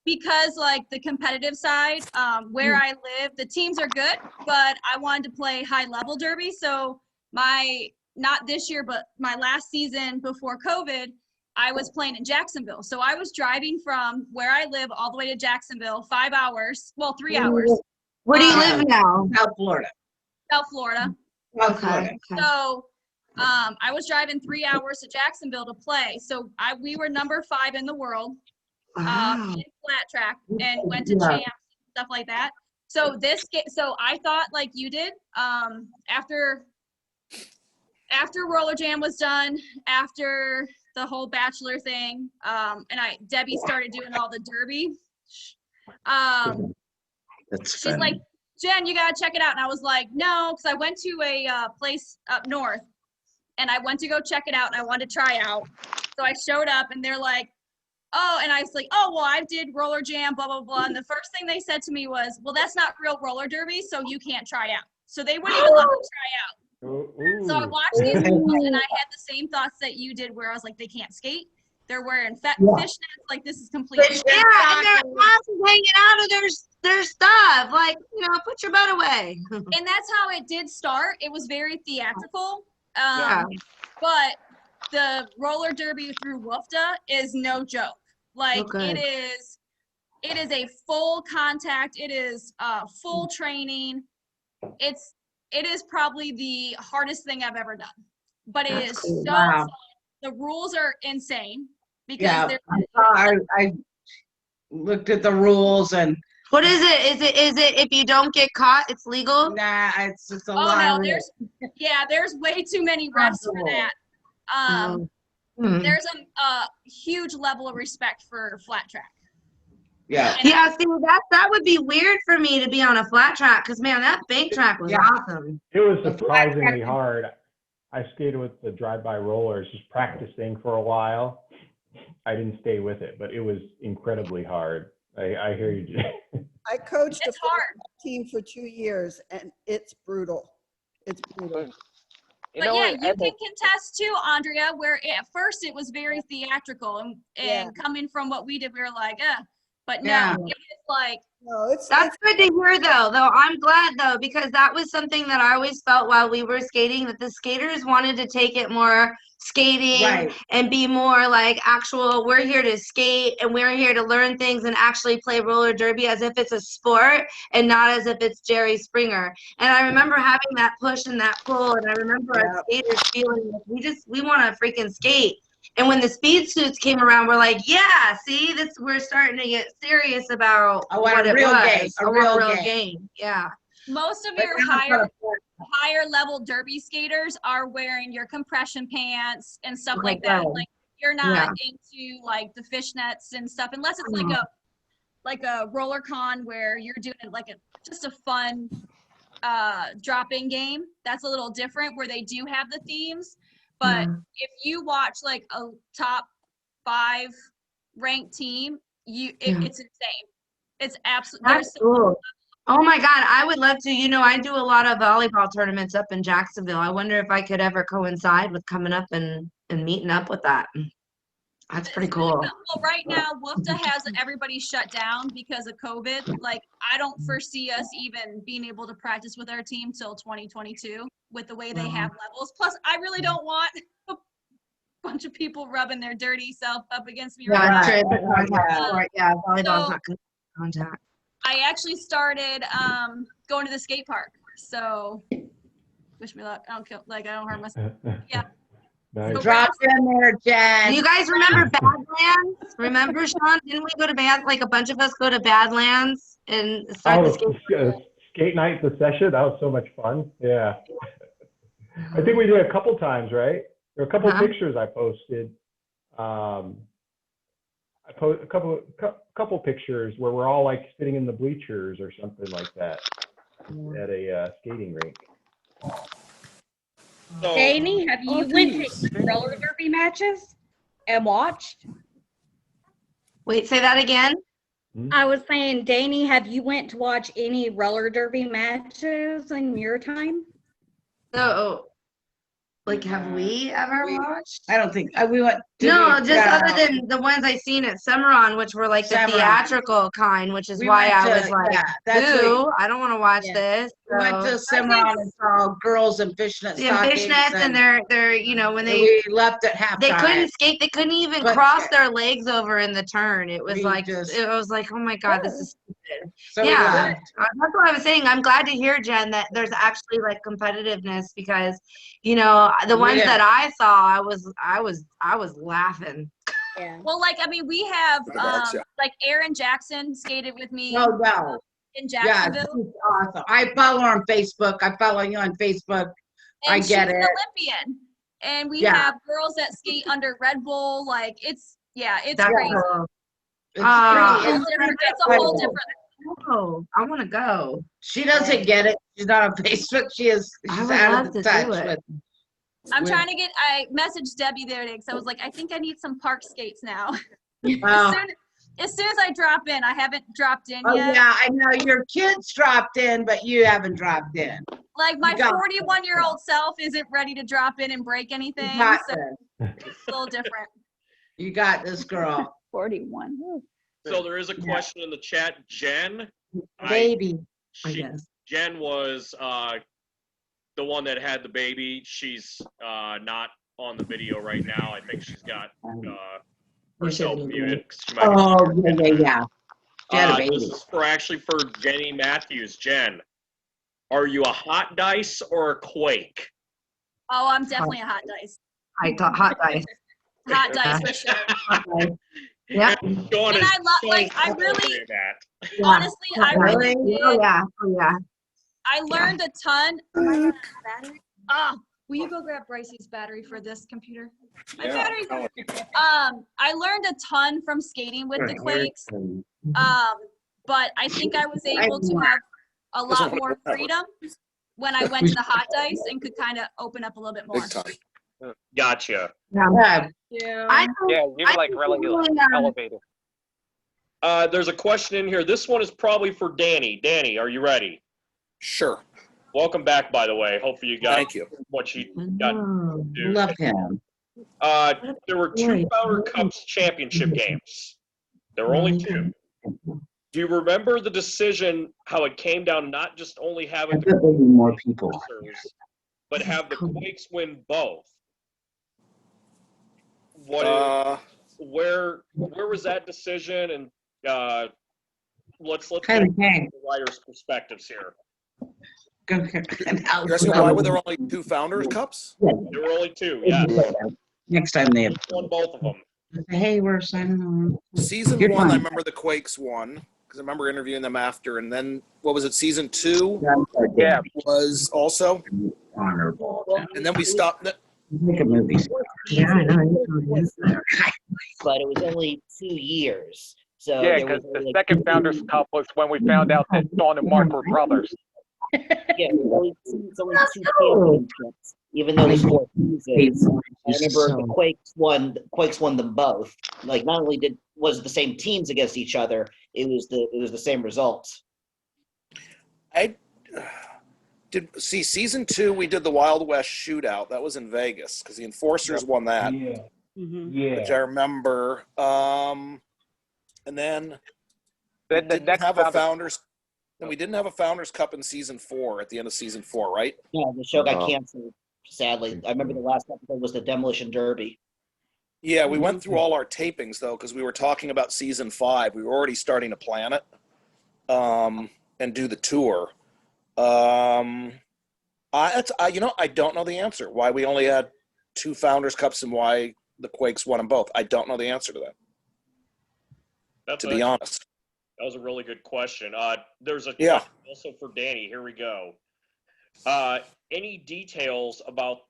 because like the competitive side, where I live, the teams are good, but I wanted to play high level derby. So not this year, but my last season before COVID, I was playing in Jacksonville. So I was driving from where I live all the way to Jacksonville, 5 hours, well, 3 hours. Where do you live now? South Florida. South Florida. Okay. So I was driving 3 hours to Jacksonville to play. So we were number 5 in the world in flat track and went to champs and stuff like that. So so I thought like you did, after Rollerjam was done, after the whole Bachelor thing, and Debbie started doing all the derby. She's like, Jen, you gotta check it out. And I was like, no, because I went to a place up north, and I went to go check it out, and I wanted to try out. So I showed up, and they're like, oh, and I was like, oh, well, I did Rollerjam, blah, blah, blah. And the first thing they said to me was, well, that's not real roller derby, so you can't try out. So they wouldn't even let me try out. So I watched these people, and I had the same thoughts that you did, where I was like, they can't skate. They're wearing fishnets. Like, this is completely. Yeah, and their ass is hanging out of their stuff. Like, you know, put your butt away. And that's how it did start. It was very theatrical. Yeah. But the roller derby through WFDA is no joke. Like, Okay. it is a full contact. It is full training. It is probably the hardest thing I've ever done, but it is so fun. The rules are insane because I looked at the rules and. What is it? Is it if you don't get caught, it's legal? Nah, it's just a lot. There's way too many refs for that. There's a huge level of respect for flat track. Yeah. Yeah, see, that would be weird for me to be on a flat track because, man, that bank track was awesome. It was surprisingly hard. I skated with the drive-by rollers, just practicing for a while. I didn't stay with it, but it was incredibly hard. I hear you, Jay. I coached a team for 2 years, and it's brutal. It's brutal. But yeah, you can contest too, Andrea, where at first it was very theatrical and coming from what we did, we were like, but no, it is like, That's good to hear, though I'm glad, though, because that was something that I always felt while we were skating, that the skaters wanted to take it more skating Right. and be more like actual, we're here to skate and we're here to learn things and actually play roller derby as if it's a sport and not as if it's Jerry Springer. And I remember having that push and that pull, and I remember our skaters feeling like we want to freaking skate. And when the speed suits came around, we're like, yeah, see, we're starting to get serious about what it was. A real game. Yeah. most of your higher level derby skaters are wearing your compression pants and stuff like that. Like you're not into like the fishnets and stuff, unless it's like a roller con where you're doing like just a fun drop-in game. That's a little different, where they do have the themes. But if you watch like a top 5 ranked team, it's insane. It's absolutely. That's cool. Oh my God, I would love to. I do a lot of volleyball tournaments up in Jacksonville. I wonder if I could ever coincide with coming up and meeting up with that. That's pretty cool. Well, right now, WFTA has everybody shut down because of COVID. Like, I don't foresee us even being able to practice with our team till 2022 with the way they have levels. Plus, I really don't want a bunch of people rubbing their dirty self up against me right now. Yeah, volleyball's not good contact. I actually started going to the skate park. So, wish me luck. I don't harm myself. Yeah. Nice. Drop in there, Jen. Do you guys remember Badlands? Remember, Shawn? Didn't we go to like a bunch of us go to Badlands and start the skate night, the session? That was so much fun. Yeah. I think we did a couple times, right? There were a couple pictures I posted. I posted a couple pictures where we're all like sitting in the bleachers or something like that at a skating rink. So, Danny, have you went to roller derby matches and watched? Wait, say that again. I was saying, Danny, have you went to watch any roller derby matches in your time? So, like, have we ever watched? I don't think we went. Other than the ones I seen at Cimarron, which were like the theatrical kind, which is why I was like, "Ooh, I don't want to watch this." We went to Cimarron and saw girls in fishnet stockings. Fishnets, and they're when we left at halftime. They couldn't skate. They couldn't even cross their legs over in the turn. It was like it was like, oh my God, this is stupid. So yeah, that's what I was saying. I'm glad to hear, Jen, that there's actually like competitiveness, because the ones that I saw, I was laughing. Yeah. Well, like, I mean, we have like Erin Jackson skated with me. Oh no. In Jacksonville. Yeah, she's awesome. I follow her on Facebook. I follow you on Facebook. And I get she's it. an Olympian. And we have girls that skate under Red Bull. Like, it's crazy. It's it's a whole different. Oh, I want to go. She doesn't get it. She's not on Facebook. She's out of the touch with. I messaged Debbie the other day because I was like, I think I need some park skates now. As soon as I drop in, I haven't dropped in yet. Oh yeah, I know your kids dropped in, but you haven't dropped in. Like my 41-year-old self isn't ready to drop in and break anything. So it's a little different. You got this, girl. 41. So there is a question in the chat, Jen. Baby, I guess. Jen was the one that had the baby. She's not on the video right now. I think she's got herself muted. Yeah. This is actually for Jenny Matthews. Jen, are you a hot dice or a quake? Oh, I'm definitely a hot dice. I got hot dice. Hot dice for sure. Yeah. And I love, like, I really, honestly, I really did. Oh yeah. I learned a ton. Will you go grab Brycey's battery for this computer? My battery's I learned a ton from skating with the Quakes. But I think I was able to have a lot more freedom when I went to the hot dice and could kind of open up a little bit more. Gotcha. Yeah. You were like really elevated. There's a question in here. This one is probably for Danny. Danny, are you ready? Sure. Welcome back, by the way. Hopefully you got what you got to do. Love him. There were 2 Powder Cups championship games. There were only 2. Do you remember the decision, how it came down to not just only having I bet there'll be more people. Enforcers, but have the Quakes win both? Where was that decision? And let's get the writers' perspectives here. You're asking why were there only 2 Founders Cups? There were only 2, yes. Next time they have. Won both of them. Hey, we're signing on. Season 1, I remember the Quakes won because I remember interviewing them after. And then what was it? Season 2 was also honorable. And then we stopped. Make a movie. Yeah, I know. But it was only 2 years. So Yeah, there was because the only second Founders Cup was when we found out that Shawn and Mark were brothers. Yeah, it was only two championships, even though there's 4 seasons. I remember the Quakes won them both. Like, not only was the same teams against each other, it was the same results. I did see season 2. We did the Wild West Shootout. That was in Vegas because the Enforcers won that. Yeah. Which I remember. And then the next have a Founders. And we didn't have a Founders Cup in season 4 at the end of season 4, right? Yeah, the show got canceled, sadly. I remember the last episode was the Demolition Derby. Yeah, we went through all our tapings, though, because we were talking about season 5. We were already starting to plan it and do the tour. I don't know the answer. Why we only had 2 Founders Cups and why the Quakes won them both. I don't know the answer to that, to be honest. That was a really good question. There's a question also for Danny. Here we go. Any details about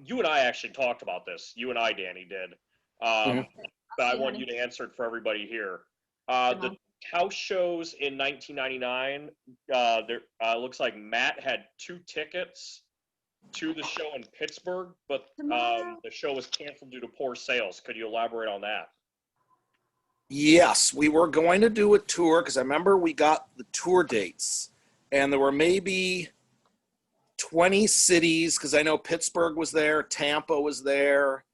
you and I actually talked about this. You and I, Danny, did. But I want you to answer it for everybody here. The house shows in 1999. Looks like Matt had 2 tickets to the show in Pittsburgh, but the show was canceled due to poor sales. Could you elaborate on that? Yes, we were going to do a tour because I remember we got the tour dates and there were maybe 20 cities because I know Pittsburgh was there, Tampa was there,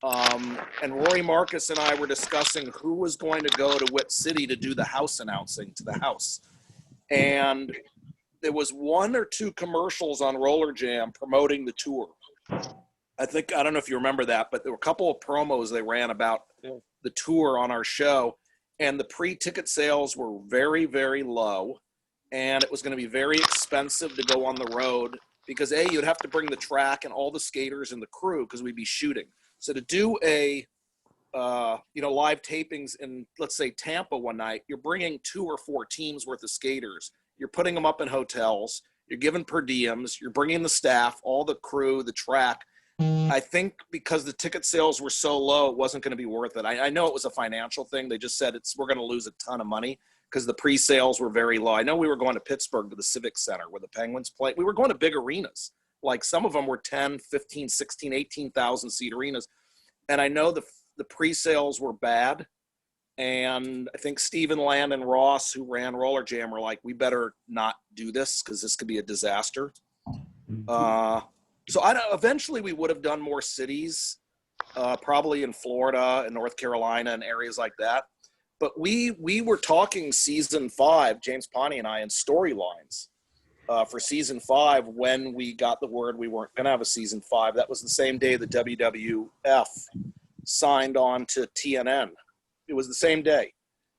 and Rory Marcus and I were discussing who was going to go to what city to do the house announcing to the house. And there was 1 or 2 commercials on Rollerjam promoting the tour. I don't know if you remember that, but there were a couple of promos they ran about the tour on our show, and the pre-ticket sales were very, very low, and it was going to be very expensive to go on the road because you'd have to bring the track and all the skaters and the crew because we'd be shooting. So to do a live tapings in, let's say, Tampa one night, you're bringing 2 or 4 teams worth of skaters. You're putting them up in hotels. You're giving per diems. You're bringing the staff, all the crew, the track. I think because the ticket sales were so low, it wasn't going to be worth it. I know it was a financial thing. They just said we're going to lose a ton of money because the pre-sales were very low. I know we were going to Pittsburgh to the Civic Center where the Penguins play. We were going to big arenas. Like some of them were 10, 15, 16, 18,000 seat arenas. And I know the pre-sales were bad. And I think Stephen Land and Ross, who ran Rollerjam, were like, we better not do this because this could be a disaster. So eventually we would have done more cities, probably in Florida and North Carolina and areas like that. But we were talking season 5, James Ponty and I, in storylines for season 5 when we got the word we weren't going to have a season 5. That was the same day the WWF signed on to TNN. It was the same day.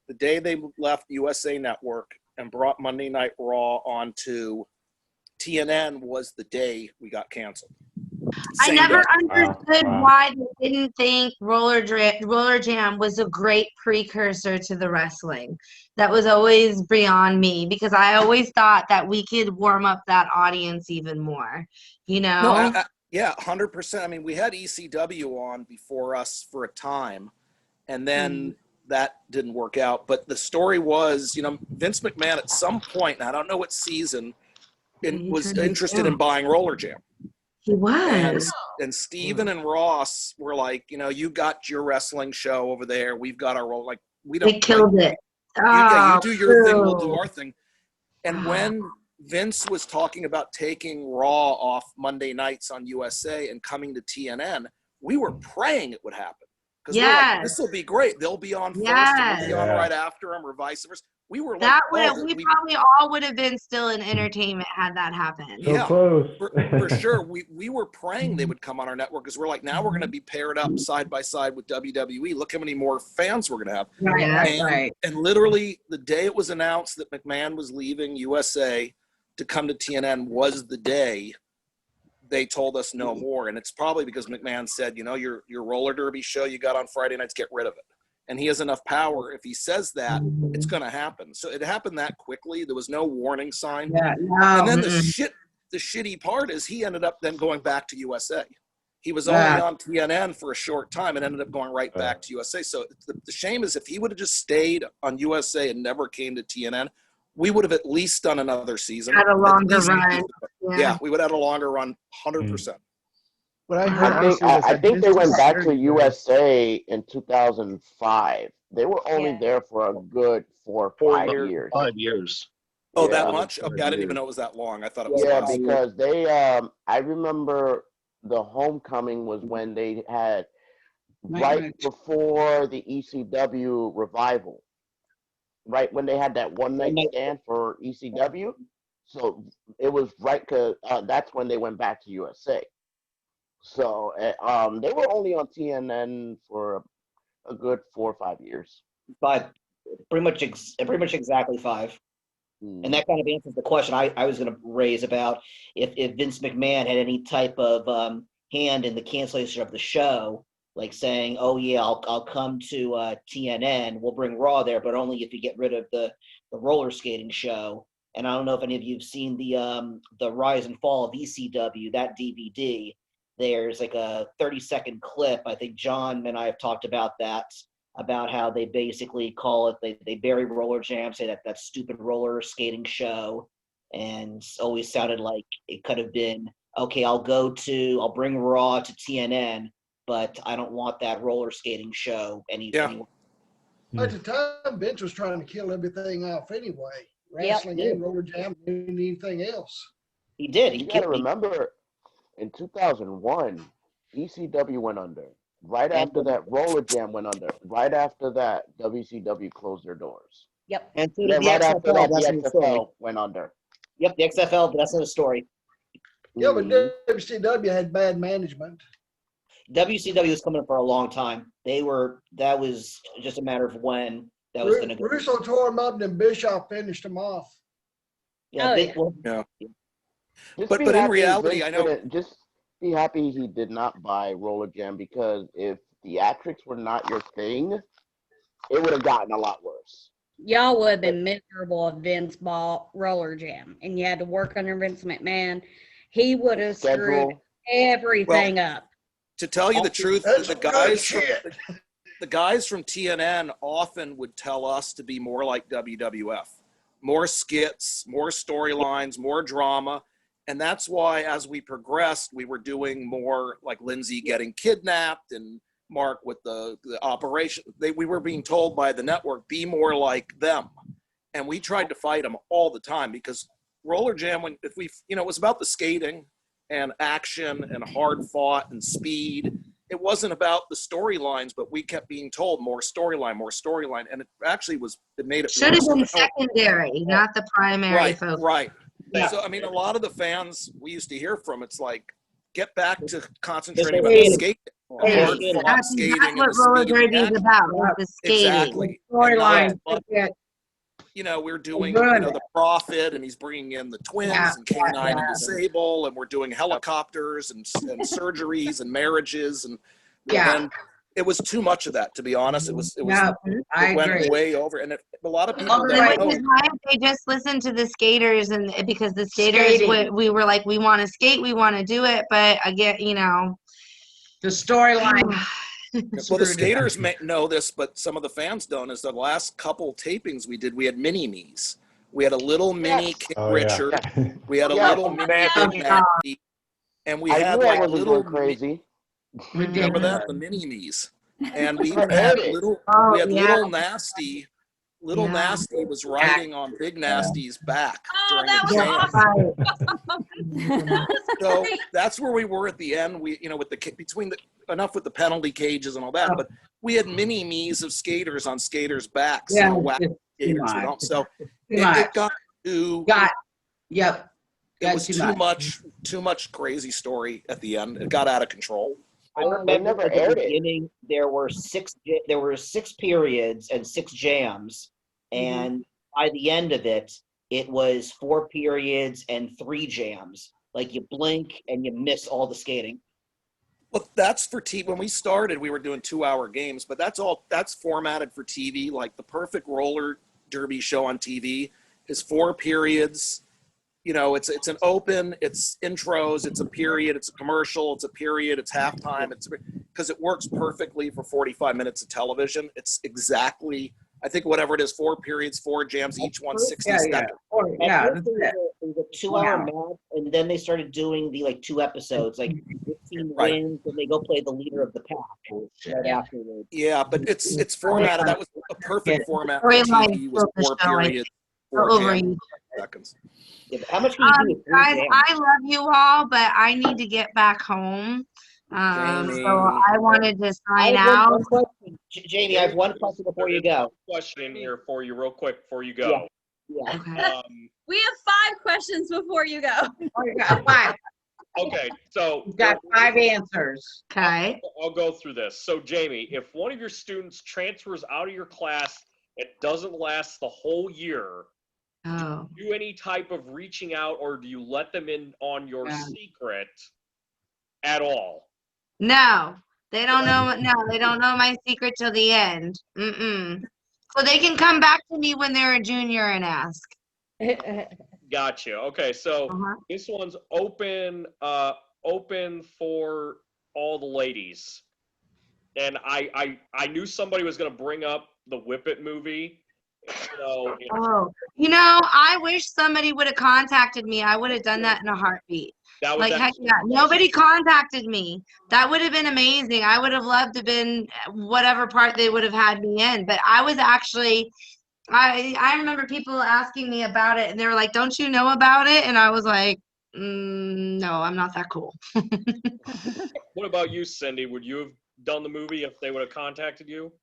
The day they left USA Network and brought Monday Night Raw onto TNN was the day we got canceled. I never understood why they didn't think Rollerjam was a great precursor to the wrestling. That was always beyond me because I always thought that we could warm up that audience even more, you know? No, yeah, 100%. I mean, we had ECW on before us for a time, and then that didn't work out. But the story was, Vince McMahon at some point, and I don't know what season, was interested in buying Rollerjam. He was. And Steven and Ross were like, you got your wrestling show over there. We've got our role. Like, we don't. They killed it. You do your thing. We'll do our thing. And when Vince was talking about taking Raw off Monday nights on USA and coming to TNN, we were praying it would happen Because we're like, this will be great. They'll be on first and we'll be on Yeah. right after them, or vice versa. We were like, That would oh, we probably all would have been still in entertainment had that happened. So close. for sure. We were praying they would come on our network because we're like, now we're going to be paired up side by side with WWE. Look how many more fans we're going to have. And literally the day it was announced that McMahon was leaving USA to come to TNN was the day they told us no more. And it's probably because McMahon said, you know, your roller derby show you got on Friday nights, get rid of it. And he has enough power. If he says that, it's going to happen. So it happened that quickly. There was no warning sign. And then the shitty part is he ended up then going back to USA. He was only on TNN for a short time and ended up going right back to USA. So the shame is if he would have just stayed on USA and never came to TNN, we would have at least done another season. Had a longer run. Yeah, we would have had a longer run, 100%. What I heard, I think they went back to USA in 2005. They were only there for a good 4 or 5 years. 5 years. Oh, that much? Okay, I didn't even know it was that long. I thought it was less. Because they, I remember the homecoming was when they had right before the ECW revival. Right when they had that one night stand for ECW. So it was right because that's when they went back to USA. So they were only on TNN for a good 4 or 5 years. 5, pretty much exactly 5. And that kind of answers the question I was going to raise about if Vince McMahon had any type of hand in the cancellation of the show, like saying, "Oh yeah, I'll come to TNN. We'll bring Raw there, but only if you get rid of the roller skating show." And I don't know if any of you've seen the Rise and Fall of ECW, that DVD. There's like a 30-second clip. I think John and I have talked about that, about how they basically call it, they bury Rollerjam, say that stupid roller skating show, and always sounded like it could have been, okay, I'll bring Raw to TNN, but I don't want that roller skating show anymore. At the time, Vince was trying to kill everything off anyway. Wrestling and Rollerjam and anything else. He did. You got to remember, in 2001, ECW went under. Right after that, Rollerjam went under. Right after that, WCW closed their doors. Yep. And so Then did the right XFL. after that, That's the another story. XFL went under. Yep, the XFL, but that's another story. Yeah, but WCW had bad management. WCW was coming up for a long time. That was just a matter of when that was going to go. Russo tore him up, and then Bischoff finished him off. Yeah. But in reality, I know. Just be happy he did not buy Rollerjam, because if theatrics were not your thing, it would have gotten a lot worse. Y'all would have been miserable if Vince bought Rollerjam and you had to work under Vince McMahon. He would have screwed everything up. To tell you the truth, the guys from TNN often would tell us to be more like WWF. More skits, more storylines, more drama. And that's why as we progressed, we were doing more like Lindsay getting kidnapped and Mark with the operation. We were being told by the network, be more like them. And we tried to fight them all the time, because Rollerjam, it was about the skating and action and hard fought and speed. It wasn't about the storylines, but we kept being told more storyline. And it actually made it Should have been secondary, not the primary focus. Right. Yeah. So, I mean, a lot of the fans we used to hear from, it's like, get back to concentrating about the skating. That's what roller derby is about, the skating. Exactly. Storyline. We're doing the Prophet, and he's bringing in the twins and K9 and Disable, and we're doing helicopters and surgeries and marriages, and it was too much of that, to be honest. It went way over, and a lot of people. They just listened to the skaters, and because the skaters, we were like, we want to skate, we want to do it, but again, the storyline. Well, the skaters may know this, but some of the fans don't. Is the last couple tapings we did, we had mini-me's. We had a little mini King Richard. Yeah. We had a little mini Big Nasty. And we had like little crazy. Remember that? The mini-me's. And we had little Nasty. Little Nasty was riding on Big Nasty's back during the jam. So that's where we were at the end. We, with enough with the penalty cages and all that, but we had mini-me's of skaters on skaters' backs, Yeah, whack it's skaters, much. So Too it much. got too. Yep. It was too much crazy story at the end. It got out of control. I remember at the beginning there were six periods and 6 jams, and by the end of it, it was 4 periods and 3 jams. Like you blink and you miss all the skating. Well, that's for TV. When we started, we were doing 2-hour games, but that's formatted for TV. Like the perfect roller derby show on TV is 4 periods. You know, it's an open, it's intros, it's a period, it's a commercial, it's a period, it's halftime. It's because it works perfectly for 45 minutes of television. It's exactly, I think whatever it is, 4 periods, 4 jams, each one 60 seconds. Yeah, it was a 2-hour match, and then they started doing the 2 episodes, 15 wins, and they go play the leader of the pack right afterwards. Yeah, but it's formatted. That was a perfect format for TV. Was 4 periods, 4 jams, seconds. Yeah, how much can you do? Guys, I love you all, but I need to get back home. So I wanted to sign out. Jamie, I have one question before you go. Question in here for you real quick before you go. Yeah. We have 5 questions before you go. Five. Okay, so You've got 5 answers. Okay. I'll go through this. So Jamie, if one of your students transfers out of your class, it doesn't last the whole year. Oh. Do you do any type of reaching out, or do you let them in on your secret at all? No, they don't know. No, they don't know my secret till the end. So they can come back to me when they're a junior and ask. Gotcha. Okay, so this one's open for all the ladies. And I knew somebody was going to bring up the Whip It movie. So, I wish somebody would have contacted me. I would have done that in a heartbeat. That was heck yeah. Nobody contacted me. That would have been amazing. I would have loved to have been whatever part they would have had me in. But I was actually, I remember people asking me about it, and they were like, "Don't you know about it?" And I was like, "No, I'm not that cool." What about you, Cyndi? Would you have done the movie if they would have contacted you?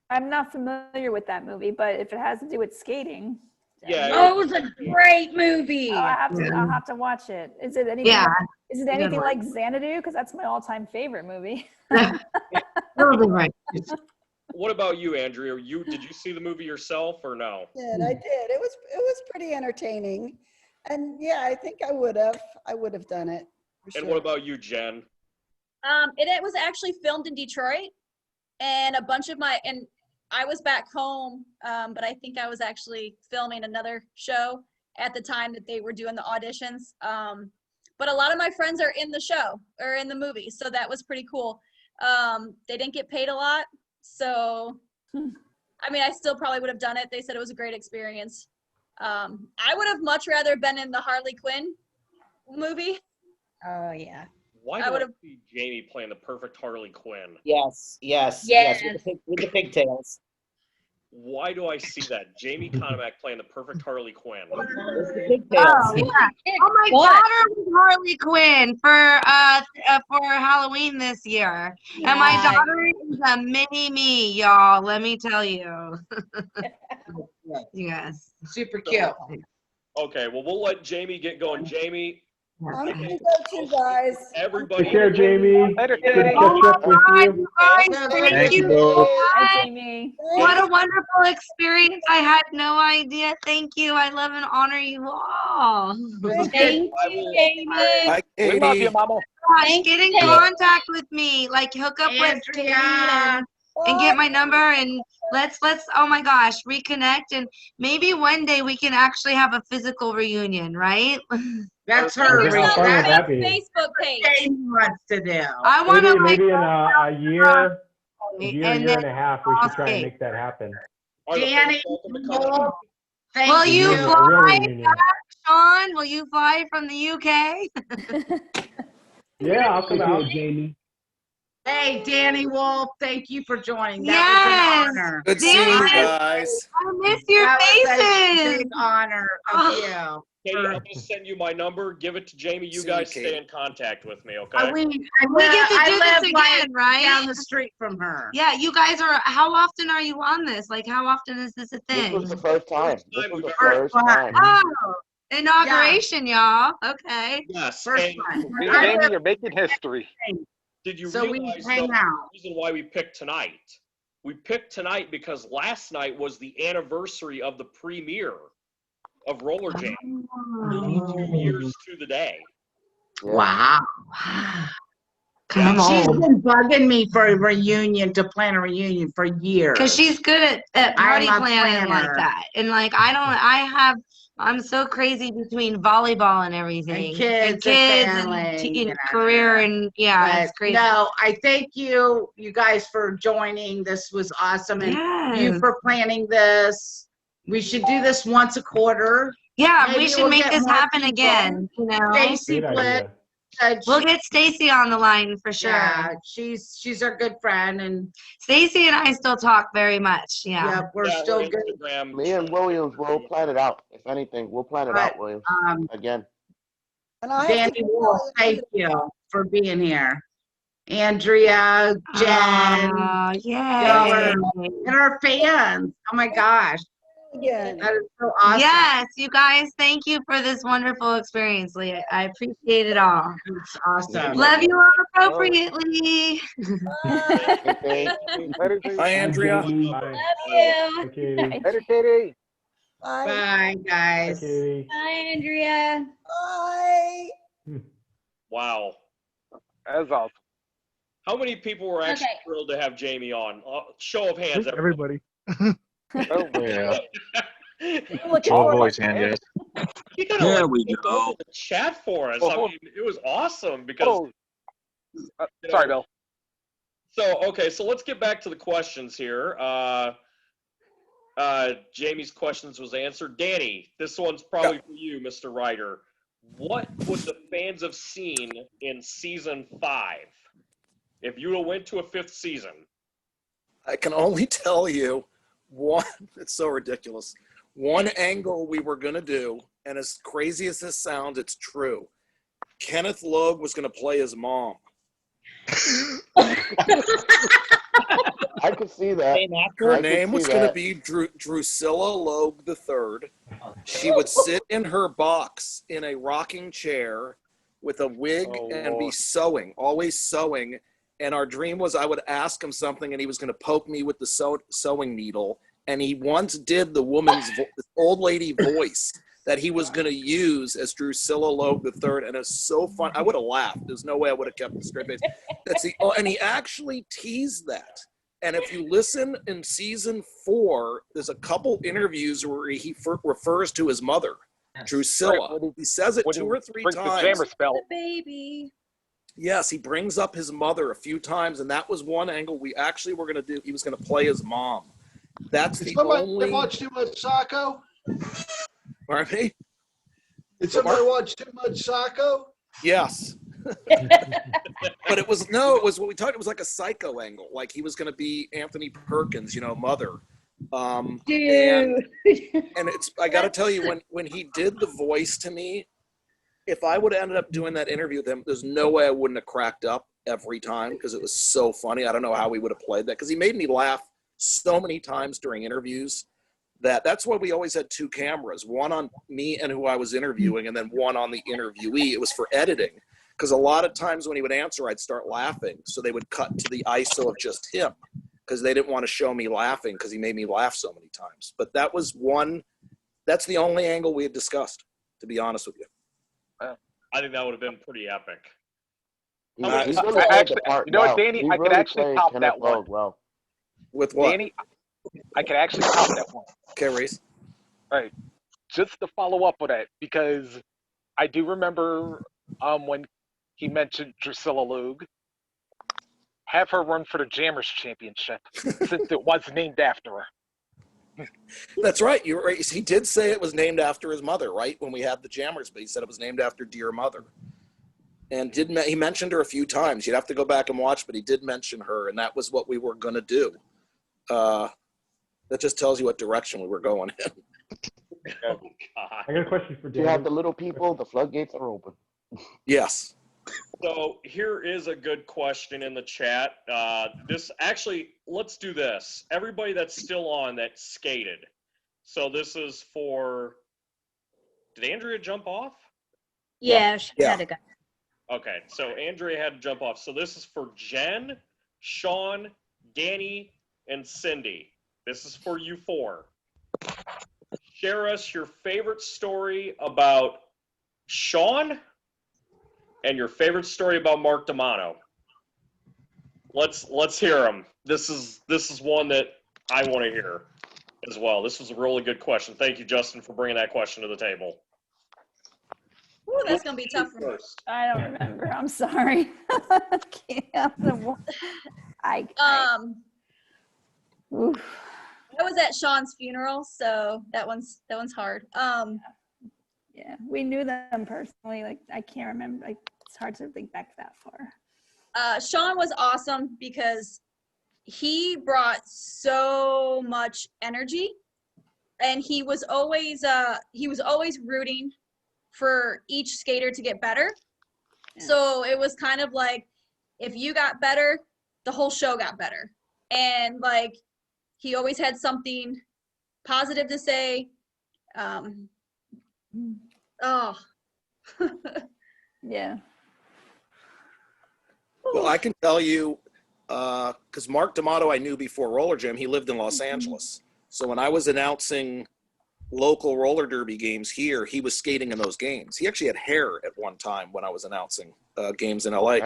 I'm not familiar with that movie, but if it has to do with skating, it was a great movie. I'll have to watch it. Is it anything? Yeah. Is it anything like Xanadu? Because that's my all-time favorite movie. Totally right. What about you, Andrea? Did you see the movie yourself or no? I did. It was pretty entertaining, and yeah, I think I would have done it. And what about you, Jen? It was actually filmed in Detroit, and I was back home, but I think I was actually filming another show at the time that they were doing the auditions. But a lot of my friends are in the show or in the movie, so that was pretty cool. They didn't get paid a lot, so I mean, I still probably would have done it. They said it was a great experience. I would have much rather been in the Harley Quinn movie. Oh yeah. Why do I see Jamie playing the perfect Harley Quinn? Yes, with the pigtails. Why do I see that? Jaime Conemac playing the perfect Harley Quinn. Oh, yeah. Oh, my daughter was Harley Quinn for Halloween this year. Yeah. And my daughter is a mini me, y'all. Let me tell you. Yes. Super cute. Okay, well, we'll let Jamie get going. Jamie. I'm gonna go too, guys. Everybody. Take care, Jamie. Later, Good to catch up with you. Thank you. Hi, Jamie. What a wonderful experience. I had no idea. Thank you. I love and honor you all. Thank you, Jamie. Hi, Katie. We love you, Mama. Gosh, get in contact with me. Like hook up with Katie and get my number, and let's oh my gosh, reconnect, and maybe one day we can actually have a physical reunion, right? That's her. How fun would that be? Facebook page. Jamie wants to do. I want to Maybe in a year and a half, we should try okay. and make that happen. Danny, thank will you A real fly reunion. back, Shawn? Will you fly from the UK? Yeah, I'll come out. Jamie. Hey, Danny Wolf, thank you for joining. Yes. That was an honor. Good seeing you guys. I miss your That was a faces. big honor of you. I'll just send you my number. Give it to Jamie. You guys stay in contact with me, okay? We get to do this again, right? Down the street from her. Yeah, you guys are. How often are you on this? Like, how often is this a thing? This was the first time. This was the first time. Oh, inauguration, y'all. Okay. Yes. First and time. Jamie, you're making history. Did you So we realize hang the out. reason why we picked tonight? We picked tonight because last night was the anniversary of the premiere of Rollerjam. 22 years to the day. Wow. Come She's on. been bugging me for a reunion, to plan a reunion for years. Because she's good at party I'm a planning like planner. that. And like, I'm so crazy between volleyball and everything. And kids and family, career and yeah, But it's crazy. no, I thank you guys for joining. This was awesome. And you Yes. for planning this. We should do this once a quarter. Yeah, we Maybe should we'll make get this more happen people. again. You know, Stacy Great Blitt idea. said we'll she- get Stacy on the line for sure. Yeah, she's our good friend, and Stacy and I still talk very much. Yeah. yeah, we're still good. Instagram. Me and Williams will plan it out. If anything, we'll plan it But, out, Williams. Um, Again. And I have Danny to Wolf, thank you for being here. Andrea, Jen, Yay. y'all are- and our fans. Oh my gosh, again. that is so awesome. Yes, you guys, thank you for this wonderful experience, Leah. I appreciate it all. It's awesome. Love you all appropriately. Hi, Andrea. Love you. Hi, Katie. Later, Katie. Bye. Bye, Hi, guys. Katie. Hi, Andrea. Bye. Wow. That's awesome. How many people were actually Okay. thrilled to have Jamie on? Show of hands, Everybody. Oh, Yeah. Looking All forward. voice hand, yes. You gotta There like we take go. over the chat for us. Oh, I hold- mean, it was awesome because. Oh, you sorry, know, Bill. So okay, so let's get back to the questions here. Jamie's questions was answered. Danny, this one's probably for you, Mr. Ryder. What would the fans have seen in season 5 if you went to a 5th season? I can only tell you one, it's so ridiculous. One angle we were going to do, and as crazy as this sounds, it's true. Kenneth Logue was going to play his mom. I could see that. Her name was going to be Drusilla Logue III. She would sit in her box in a rocking chair with a wig and be sewing, always sewing. And our dream was I would ask him something and he was going to poke me with the sewing needle. And he once did the woman's old lady voice that he was going to use as Drusilla Logue III. And it's so fun. I would have laughed. There's no way I would have kept a straight face. And he actually teased that. And if you listen in season 4, there's a couple interviews where he refers to his mother, Drusilla. He says it 2 or 3 times. Jammer spell. Baby. Yes, he brings up his mother a few times, and that was one angle we actually were going to do. He was going to play his mom. That's Did the somebody only. watch too much Psycho? Pardon me? Did somebody watch too much Psycho? Yes. But it was what we talked. It was like a Psycho angle, like he was going to be Anthony Perkins, mother. And it's I got to tell you, when he did the voice to me, if I would have ended up doing that interview with him, there's no way I wouldn't have cracked up every time because it was so funny. I don't know how we would have played that because he made me laugh so many times during interviews. That's why we always had 2 cameras, one on me and who I was interviewing, and then one on the interviewee. It was for editing, because a lot of times when he would answer, I'd start laughing. So they would cut to the ISO of just him, because they didn't want to show me laughing because he made me laugh so many times. But that's the only angle we had discussed, to be honest with you. I think that would have been pretty epic. He's I really played actually- the part you know what, well. Danny? He I could really actually played top Kenneth that one. Logue well. With what? Danny, I could actually top that one. Okay, Reese. All right. Just to follow up with that, because I do remember when he mentioned Drusilla Logue, have her run for the Jammers Championship since it was named after her. That's right. You're right. He did say it was named after his mother, right? When we had the Jammers, but he said it was named after Dear Mother. And he mentioned her a few times. You'd have to go back and watch, but he did mention her, and that was what we were going to do. That just tells you what direction we were going in. Oh, God. I got a question for You have David. the little people, the floodgates are open. Yes. So here is a good question in the chat. Let's do this. Everybody that's still on that skated. So this is for, did Andrea jump off? Yeah, she had to go. Okay, so Andrea had to jump off. So this is for Jen, Shawn, Danny, and Cyndi. This is for you four. Share us your favorite story about Shawn and your favorite story about Mark D'Amato. Let's hear them. This is one that I want to hear as well. This was a really good question. Thank you, Justin, for bringing that question to the table. Ooh, that's gonna be tough for me. I don't remember. I'm sorry. I was at Shawn's funeral, so that one's hard. Yeah, we knew them personally. Like, I can't remember. Like, it's hard to think back that far. Shawn was awesome because he brought so much energy, and he was always rooting for each skater to get better. Yeah. So it was kind of like, if you got better, the whole show got better. And like, he always had something positive to say. Yeah. Well, I can tell you, because Mark D'Amato I knew before Rollerjam, he lived in Los Angeles. So when I was announcing local roller derby games here, he was skating in those games. He actually had hair at one time when I was announcing games in LA.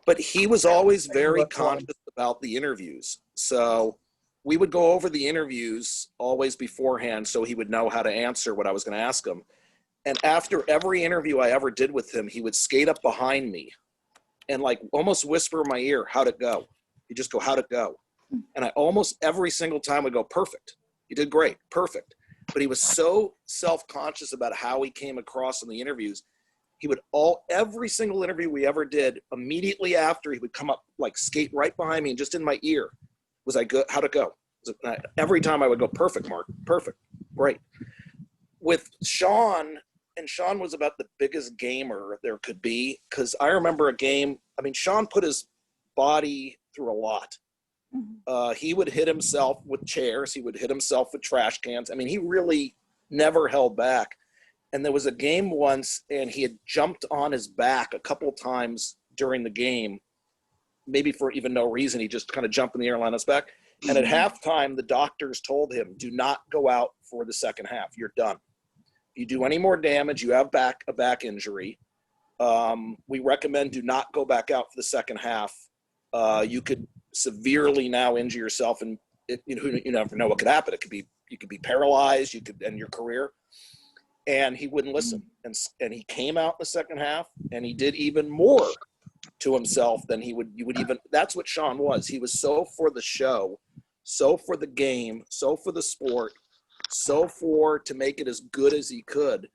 But he was always very conscious about the interviews. So we would go over the interviews always beforehand so he would know how to answer what I was going to ask him. And after every interview I ever did with him, he would skate up behind me and like almost whisper in my ear, how'd it go? He'd just go, how'd it go? And I almost every single time would go, perfect. You did great, perfect. But he was so self-conscious about how he came across in the interviews. He would every single interview we ever did, immediately after, he would come up, like skate right behind me and just in my ear. Was I good? How'd it go? Every time I would go, perfect, Mark, perfect, great. With Shawn, and Shawn was about the biggest gamer there could be, because I remember a game, I mean, Shawn put his body through a lot. He would hit himself with chairs. He would hit himself with trash cans. I mean, he really never held back. And there was a game once, and he had jumped on his back a couple times during the game, maybe for even no reason. He just kind of jumped in the air and landed on his back. And at halftime, the doctors told him, do not go out for the second half. You're done. If you do any more damage, you have a back injury. We recommend do not go back out for the second half. You could severely now injure yourself, and you never know what could happen. You could be paralyzed. You could end your career. And he wouldn't listen. And he came out in the second half, and he did even more to himself than you would even. That's what Shawn was. He was so for the show, so for the game, so for the sport, so for to make it as good as he could.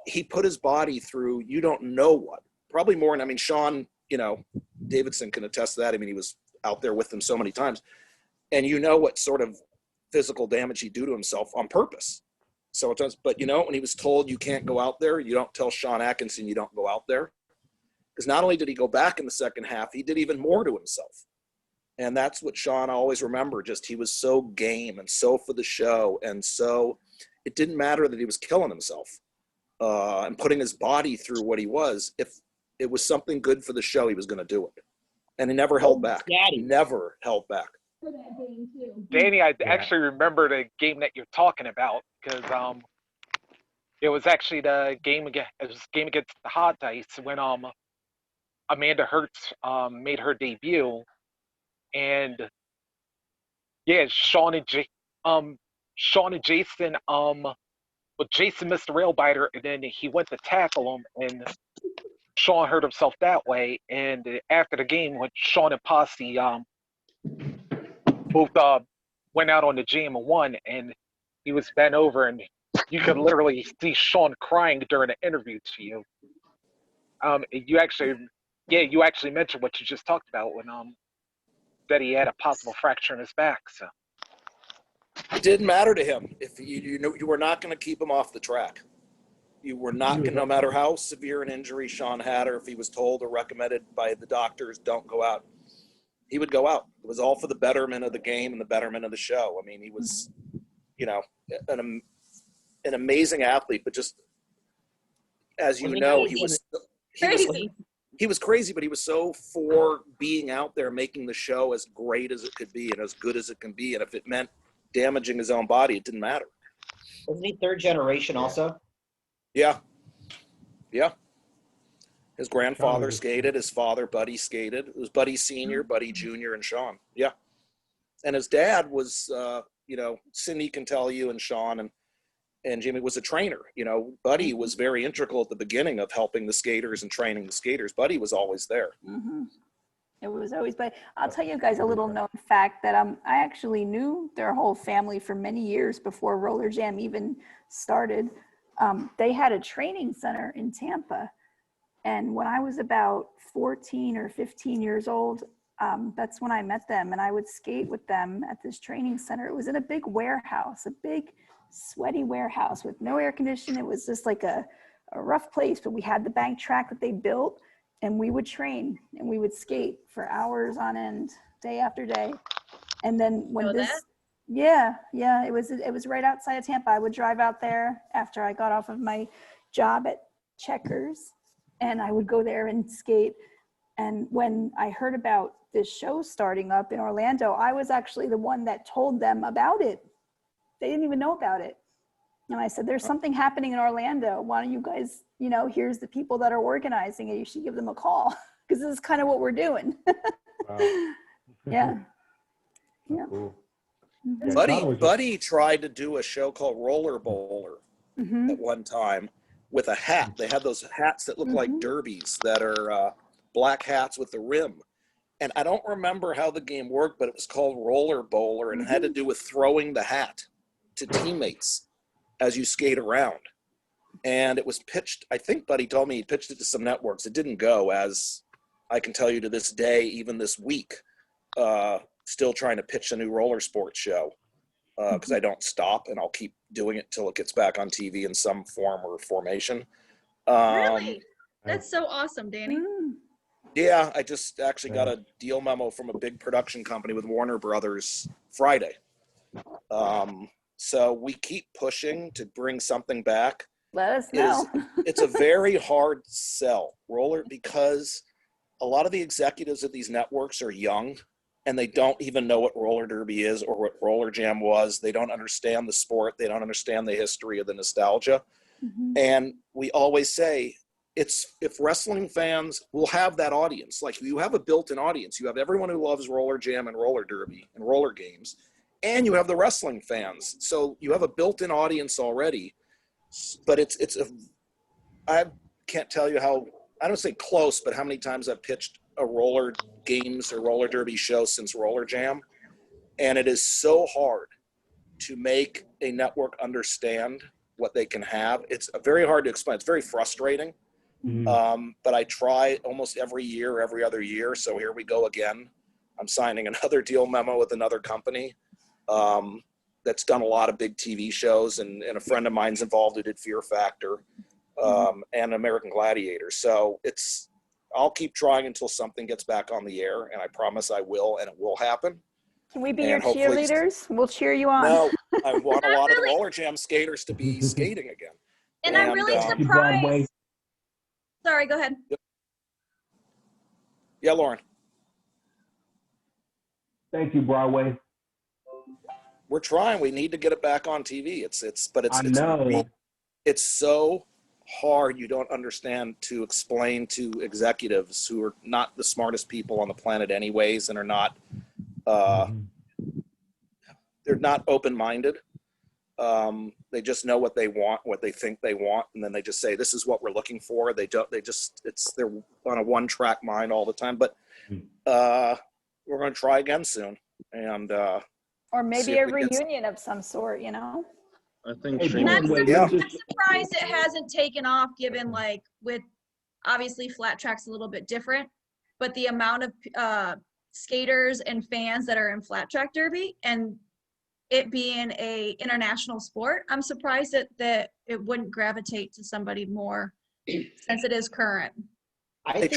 He put his body through you don't know what. Probably more. And I mean, Shawn, Davidson can attest to that. I mean, he was out there with them so many times, and what sort of physical damage he'd do to himself on purpose. So it does, but when he was told you can't go out there, you don't tell Sean Atkinson you don't go out there. Because not only did he go back in the second half, he did even more to himself. And that's what Shawn always remembered. Just he was so game and so for the show. And so it didn't matter that he was killing himself and putting his body through what he was. If it was something good for the show, he was going to do it. And he never held back. He never held back. Danny, I actually remember the game that you're talking about because it was actually the game against the Hot Dice when Amanda Hertz made her debut, and Shawn and Jason Jason missed the rail biter, and then he went to tackle him, and Shawn hurt himself that way. And after the game, when Shawn and Posse both went out on the jam and won, and he was bent over, and you could literally see Shawn crying during the interview to you. You actually mentioned what you just talked about when that he had a possible fracture in his back. So It didn't matter to him. If you knew you were not going to keep him off the track. You were not going to, no matter how severe an injury Shawn had, or if he was told or recommended by the doctors, don't go out, he would go out. It was all for the betterment of the game and the betterment of the show. I mean, he was, you know, an amazing athlete, but just, as you know, he was crazy, but he was so for being out there, making the show as great as it could be and as good as it can be. And if it meant damaging his own body, it didn't matter. Wasn't he third generation also? Yeah. His grandfather skated. His father, Buddy, skated. It was Buddy Sr., Buddy Jr., and Shawn. Yeah. And his dad was, you know, Cyndi can tell you, and Shawn and Jimmy was a trainer. You know, Buddy was very integral at the beginning of helping the skaters and training the skaters. Buddy was always there. Mm-hmm. It was always, but I'll tell you guys a little known fact that I actually knew their whole family for many years before Rollerjam even started. They had a training center in Tampa. And when I was about 14 or 15 years old, that's when I met them, and I would skate with them at this training center. It was in a big warehouse, a big sweaty warehouse with no air conditioning. It was just like a rough place, but we had the bank track that they built, and we would train and we would skate for hours on end, day after day. And then when it was right outside of Tampa. I would drive out there after I got off of my job at Checkers, and I would go there and skate. And when I heard about this show starting up in Orlando, I was actually the one that told them about it. They didn't even know about it. And I said, there's something happening in Orlando. Why don't you guys, you know, here's the people that are organizing it. You should give them a call, because this is kind of what we're doing. Wow. Yeah. Yeah. Cool. Buddy tried to do a show called Roller Bowler at one time with a hat. They had those hats that look like derbies that are black hats with the rim. And I don't remember how the game worked, but it was called Roller Bowler, and it had to do with throwing the hat to teammates as you skate around. And it was pitched, I think Buddy told me he pitched it to some networks. It didn't go, as I can tell you to this day, even this week, still trying to pitch a new roller sports show, because I don't stop, and I'll keep doing it till it gets back on TV in some form or formation. Really? That's so awesome, Danny. Yeah, I just actually got a deal memo from a big production company with Warner Brothers Friday. So we keep pushing to bring something back. Let us know. It's a very hard sell, because a lot of the executives at these networks are young, and they don't even know what roller derby is or what Rollerjam was. They don't understand the sport. They don't understand the history of the nostalgia. And we always say, if wrestling fans will have that audience, like you have a built-in audience, you have everyone who loves Rollerjam and roller derby and roller games, and you have the wrestling fans. So you have a built-in audience already, but I can't tell you how, I don't say close, but how many times I've pitched a roller games or roller derby show since Rollerjam. And it is so hard to make a network understand what they can have. It's very hard to explain. It's very frustrating. But I try almost every year, every other year. So here we go again. I'm signing another deal memo with another company that's done a lot of big TV shows, and a friend of mine's involved who did Fear Factor and American Gladiator. So I'll keep trying until something gets back on the air, and I promise I will, and it will happen. Can we be your cheerleaders? We'll cheer you on. No, I want a lot of the Rollerjam skaters to be skating again. And I'm really surprised. Sorry, go ahead. Yeah, Lauren. Thank you, Broadway. We're trying. We need to get it back on TV. I it's so hard. You don't understand to explain to executives who are not the smartest people on the planet anyways, and are not they're not open-minded. They just know what they want, what they think they want, and then they just say, this is what we're looking for. They're on a one-track mind all the time. But we're going to try again soon. And or maybe a reunion of some sort, you know? I think I'm surprised it hasn't taken off, given with obviously flat track's a little bit different, but the amount of skaters and fans that are in flat track derby, and it being a international sport, I'm surprised that it wouldn't gravitate to somebody more since it is current. They've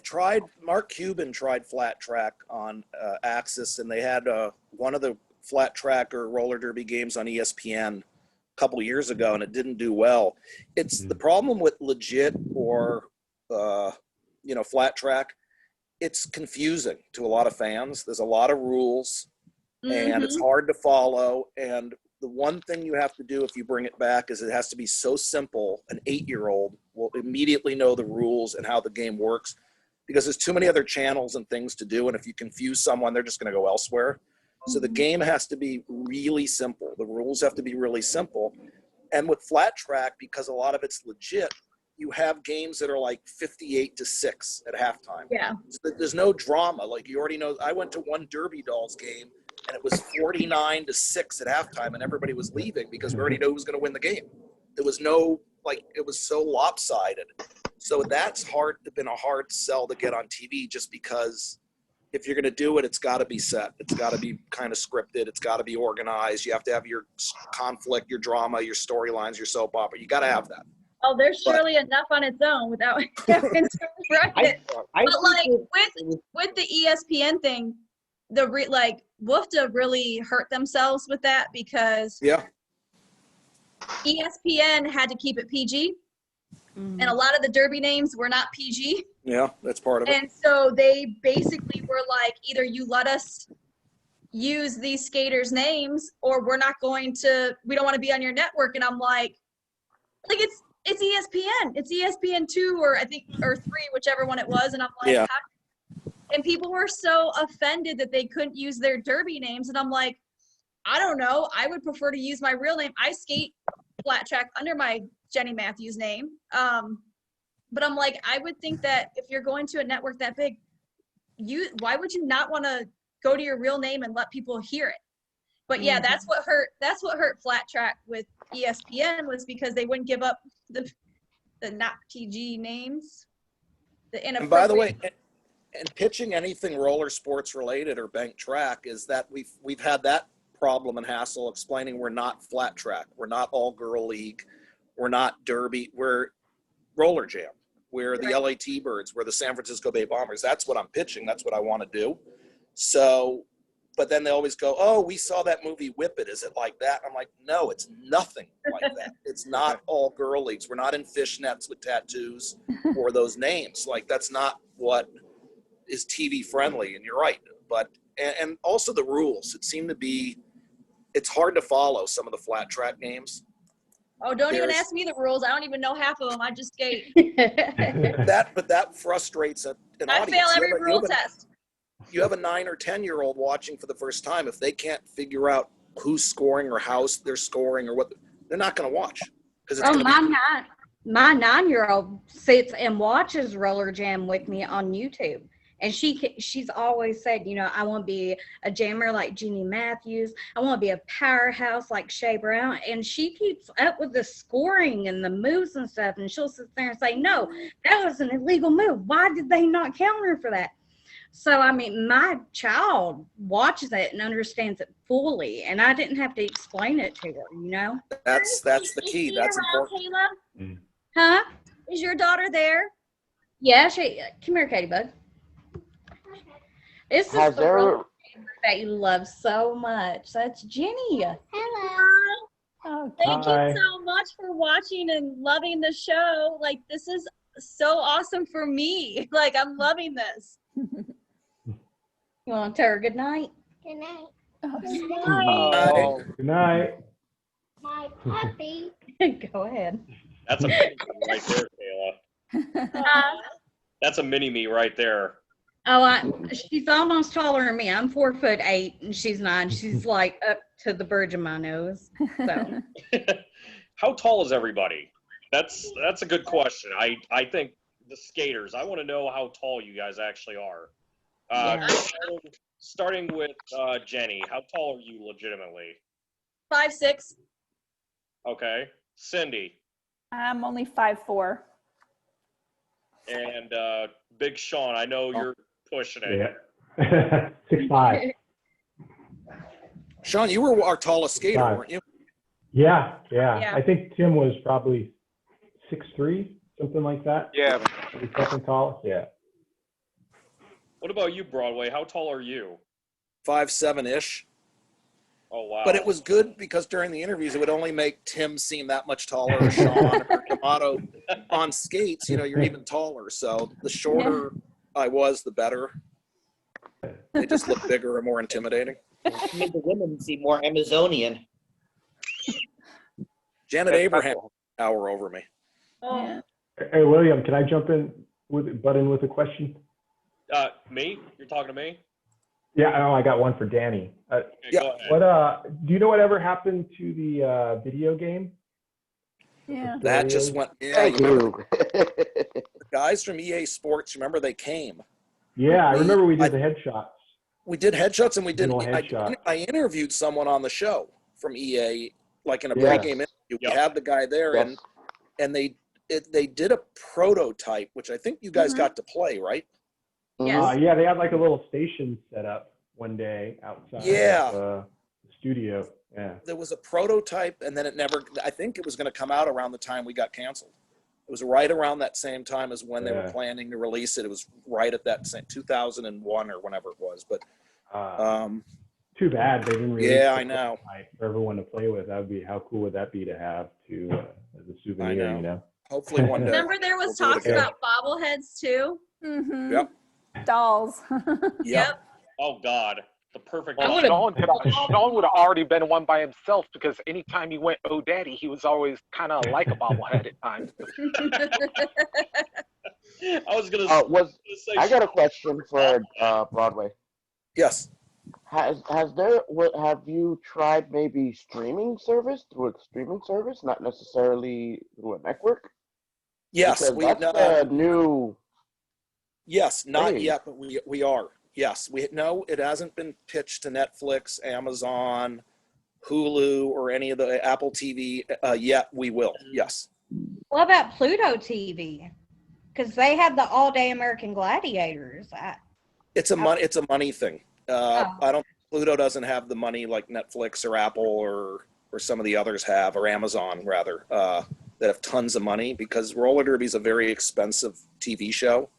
tried, Mark Cuban tried flat track on Axis, and they had one of the flat track or roller derby games on ESPN a couple of years ago, and it didn't do well. It's the problem with legit or, flat track. It's confusing to a lot of fans. There's a lot of rules, and it's hard to follow. And the one thing you have to do if you bring it back is it has to be so simple. An 8-year-old will immediately know the rules and how the game works, because there's too many other channels and things to do. And if you confuse someone, they're just going to go elsewhere. So the game has to be really simple. The rules have to be really simple. And with flat track, because a lot of it's legit, you have games that are like 58-6 at halftime. Yeah. So there's no drama. Like, you already know, I went to one Derby Dolls game and it was 49-6 at halftime, and everybody was leaving because we already know who's going to win the game. There was no, it was so lopsided. So that's been a hard sell to get on TV, just because if you're going to do it, it's got to be set. It's got to be kind of scripted. It's got to be organized. You have to have your conflict, your drama, your storylines, your soap opera. You got to have that. Oh, there's surely enough on its own without having to write it. But like with the ESPN thing, WUFTA really hurt themselves with that, because ESPN had to keep it PG, and a lot of the derby names were not PG. Yeah, that's part of it. And so they basically were like, either you let us use these skaters' names, or we don't want to be on your network. And I'm like it's ESPN. It's ESPN2 or 3, whichever one it was. And I'm like, and people were so offended that they couldn't use their derby names. And I'm like, I don't know. I would prefer to use my real name. I skate flat track under my Jenny Matthews name. But I'm like, I would think that if you're going to a network that big, why would you not want to go to your real name and let people hear it? But yeah, that's what hurt flat track with ESPN, was because they wouldn't give up the not PG names. And by the way, and pitching anything roller sports related or bank track is that we've had that problem and hassle explaining we're not flat track, we're not all girl league, we're not derby, we're Rollerjam, we're the LA T-Birds, we're the San Francisco Bay Bombers. That's what I'm pitching. That's what I want to do. So, but then they always go, oh, we saw that movie Whip It. Is it like that? I'm like, no, it's nothing like that. It's not all girl leagues. We're not in fishnets with tattoos or those names. Like, that's not what is TV friendly. And you're right. But, and also the rules. It's hard to follow some of the flat track games. Oh, don't even ask me the rules. I don't even know half of them. I just skate. But that frustrates an audience. I fail every rule test. You have a 9 or 10-year-old watching for the first time. If they can't figure out who's scoring or how they're scoring or what, they're not going to watch. My 9-year-old sits and watches Rollerjam with me on YouTube. And she's always said, I want to be a jammer like Jeannie Matthews. I want to be a powerhouse like Shea Brown. And she keeps up with the scoring and the moves and stuff. And she'll sit there and say, no, that was an illegal move. Why did they not counter for that? So, I mean, my child watches it and understands it fully. And I didn't have to explain it to her, That's the key. That's important. Kayla? Huh? Is your daughter there? Yeah, come here, Katie Bug. This is the role that you love so much. That's Jenny. Hello. Oh, thank you so much for watching and loving the show. Like, this is so awesome for me. Like, I'm loving this. You want to tell her good night? Good night. Good night. Good night. My puppy. Go ahead. That's a mini me right there, Kayla. That's a mini me right there. Oh, she's almost taller than me. I'm 4'8" and she's 9. She's like up to the bridge of my nose. So, how tall is everybody? That's a good question. I think the skaters. I want to know how tall you guys actually are. Starting with Jenny, how tall are you legitimately? 5'6". Okay, Cyndi. I'm only 5'4". And Big Shawn, I know you're pushing it. Yeah. 6'5". Shawn, you were our tallest skater, 5'5". weren't you? Yeah. Yeah. I think Tim was probably 6'3", something like that. Yeah. Maybe second tallest. Yeah. What about you, Broadway? How tall are you? 5'7"-ish. Oh, wow. But it was good because during the interviews, it would only make Tim seem that much taller, or Shawn or Yamato. On skates, you know, you're even taller. So the shorter I was, the better. They just look bigger and more intimidating. It made the women seem more Amazonian. Janet Abraham, hour over me. Yeah. Hey, William, can I jump in with a question? Me? You're talking to me? Yeah, I got one for Danny. Okay, go ahead. What do you know whatever happened to the video game? Yeah. That just went. Yeah, Thank you remember you. the guys from EA Sports? Remember they came. Yeah, I remember we did the headshots. We did headshots, and we did. Headshot. I interviewed someone on the show from EA, like in a Yes. pregame interview. We had the guy there, Yes. and they did a prototype, which I think you guys got to play, right? Yes. Yeah, they had like a little station set up one day outside of the studio. Yeah. There was a prototype, and then it never. I think it was going to come out around the time we got canceled. It was right around that same time as when they were planning to release it. It was right at that same 2001 or whenever it was. But too bad they didn't release. Yeah, I know. For everyone to play with, how cool would that be to have as a souvenir? I know. You know. Hopefully one day. Remember there was We'll do it talks again. about bobbleheads too? Mm-hmm. Yep. Dolls. Yep. Oh, God. The perfect Well, Shawn would have already been one by himself because anytime he went "Oh Daddy," he was always kind of like a bobblehead at times. I was gonna say. I got a question for Broadway. Yes. Have you tried maybe streaming service through a streaming service, not necessarily through a network? Yes, Because that's a new. Yes, not thing. yet, but we are. Yes, it hasn't been pitched to Netflix, Amazon, Hulu, or any of the Apple TV yet. We will. Yes. What about Pluto TV? Because they have the All Day American Gladiators. It's a money thing. I don't. Pluto doesn't have the money like Netflix or Apple or some of the others have, or Amazon rather, that have tons of money, because roller derby is a very expensive TV show.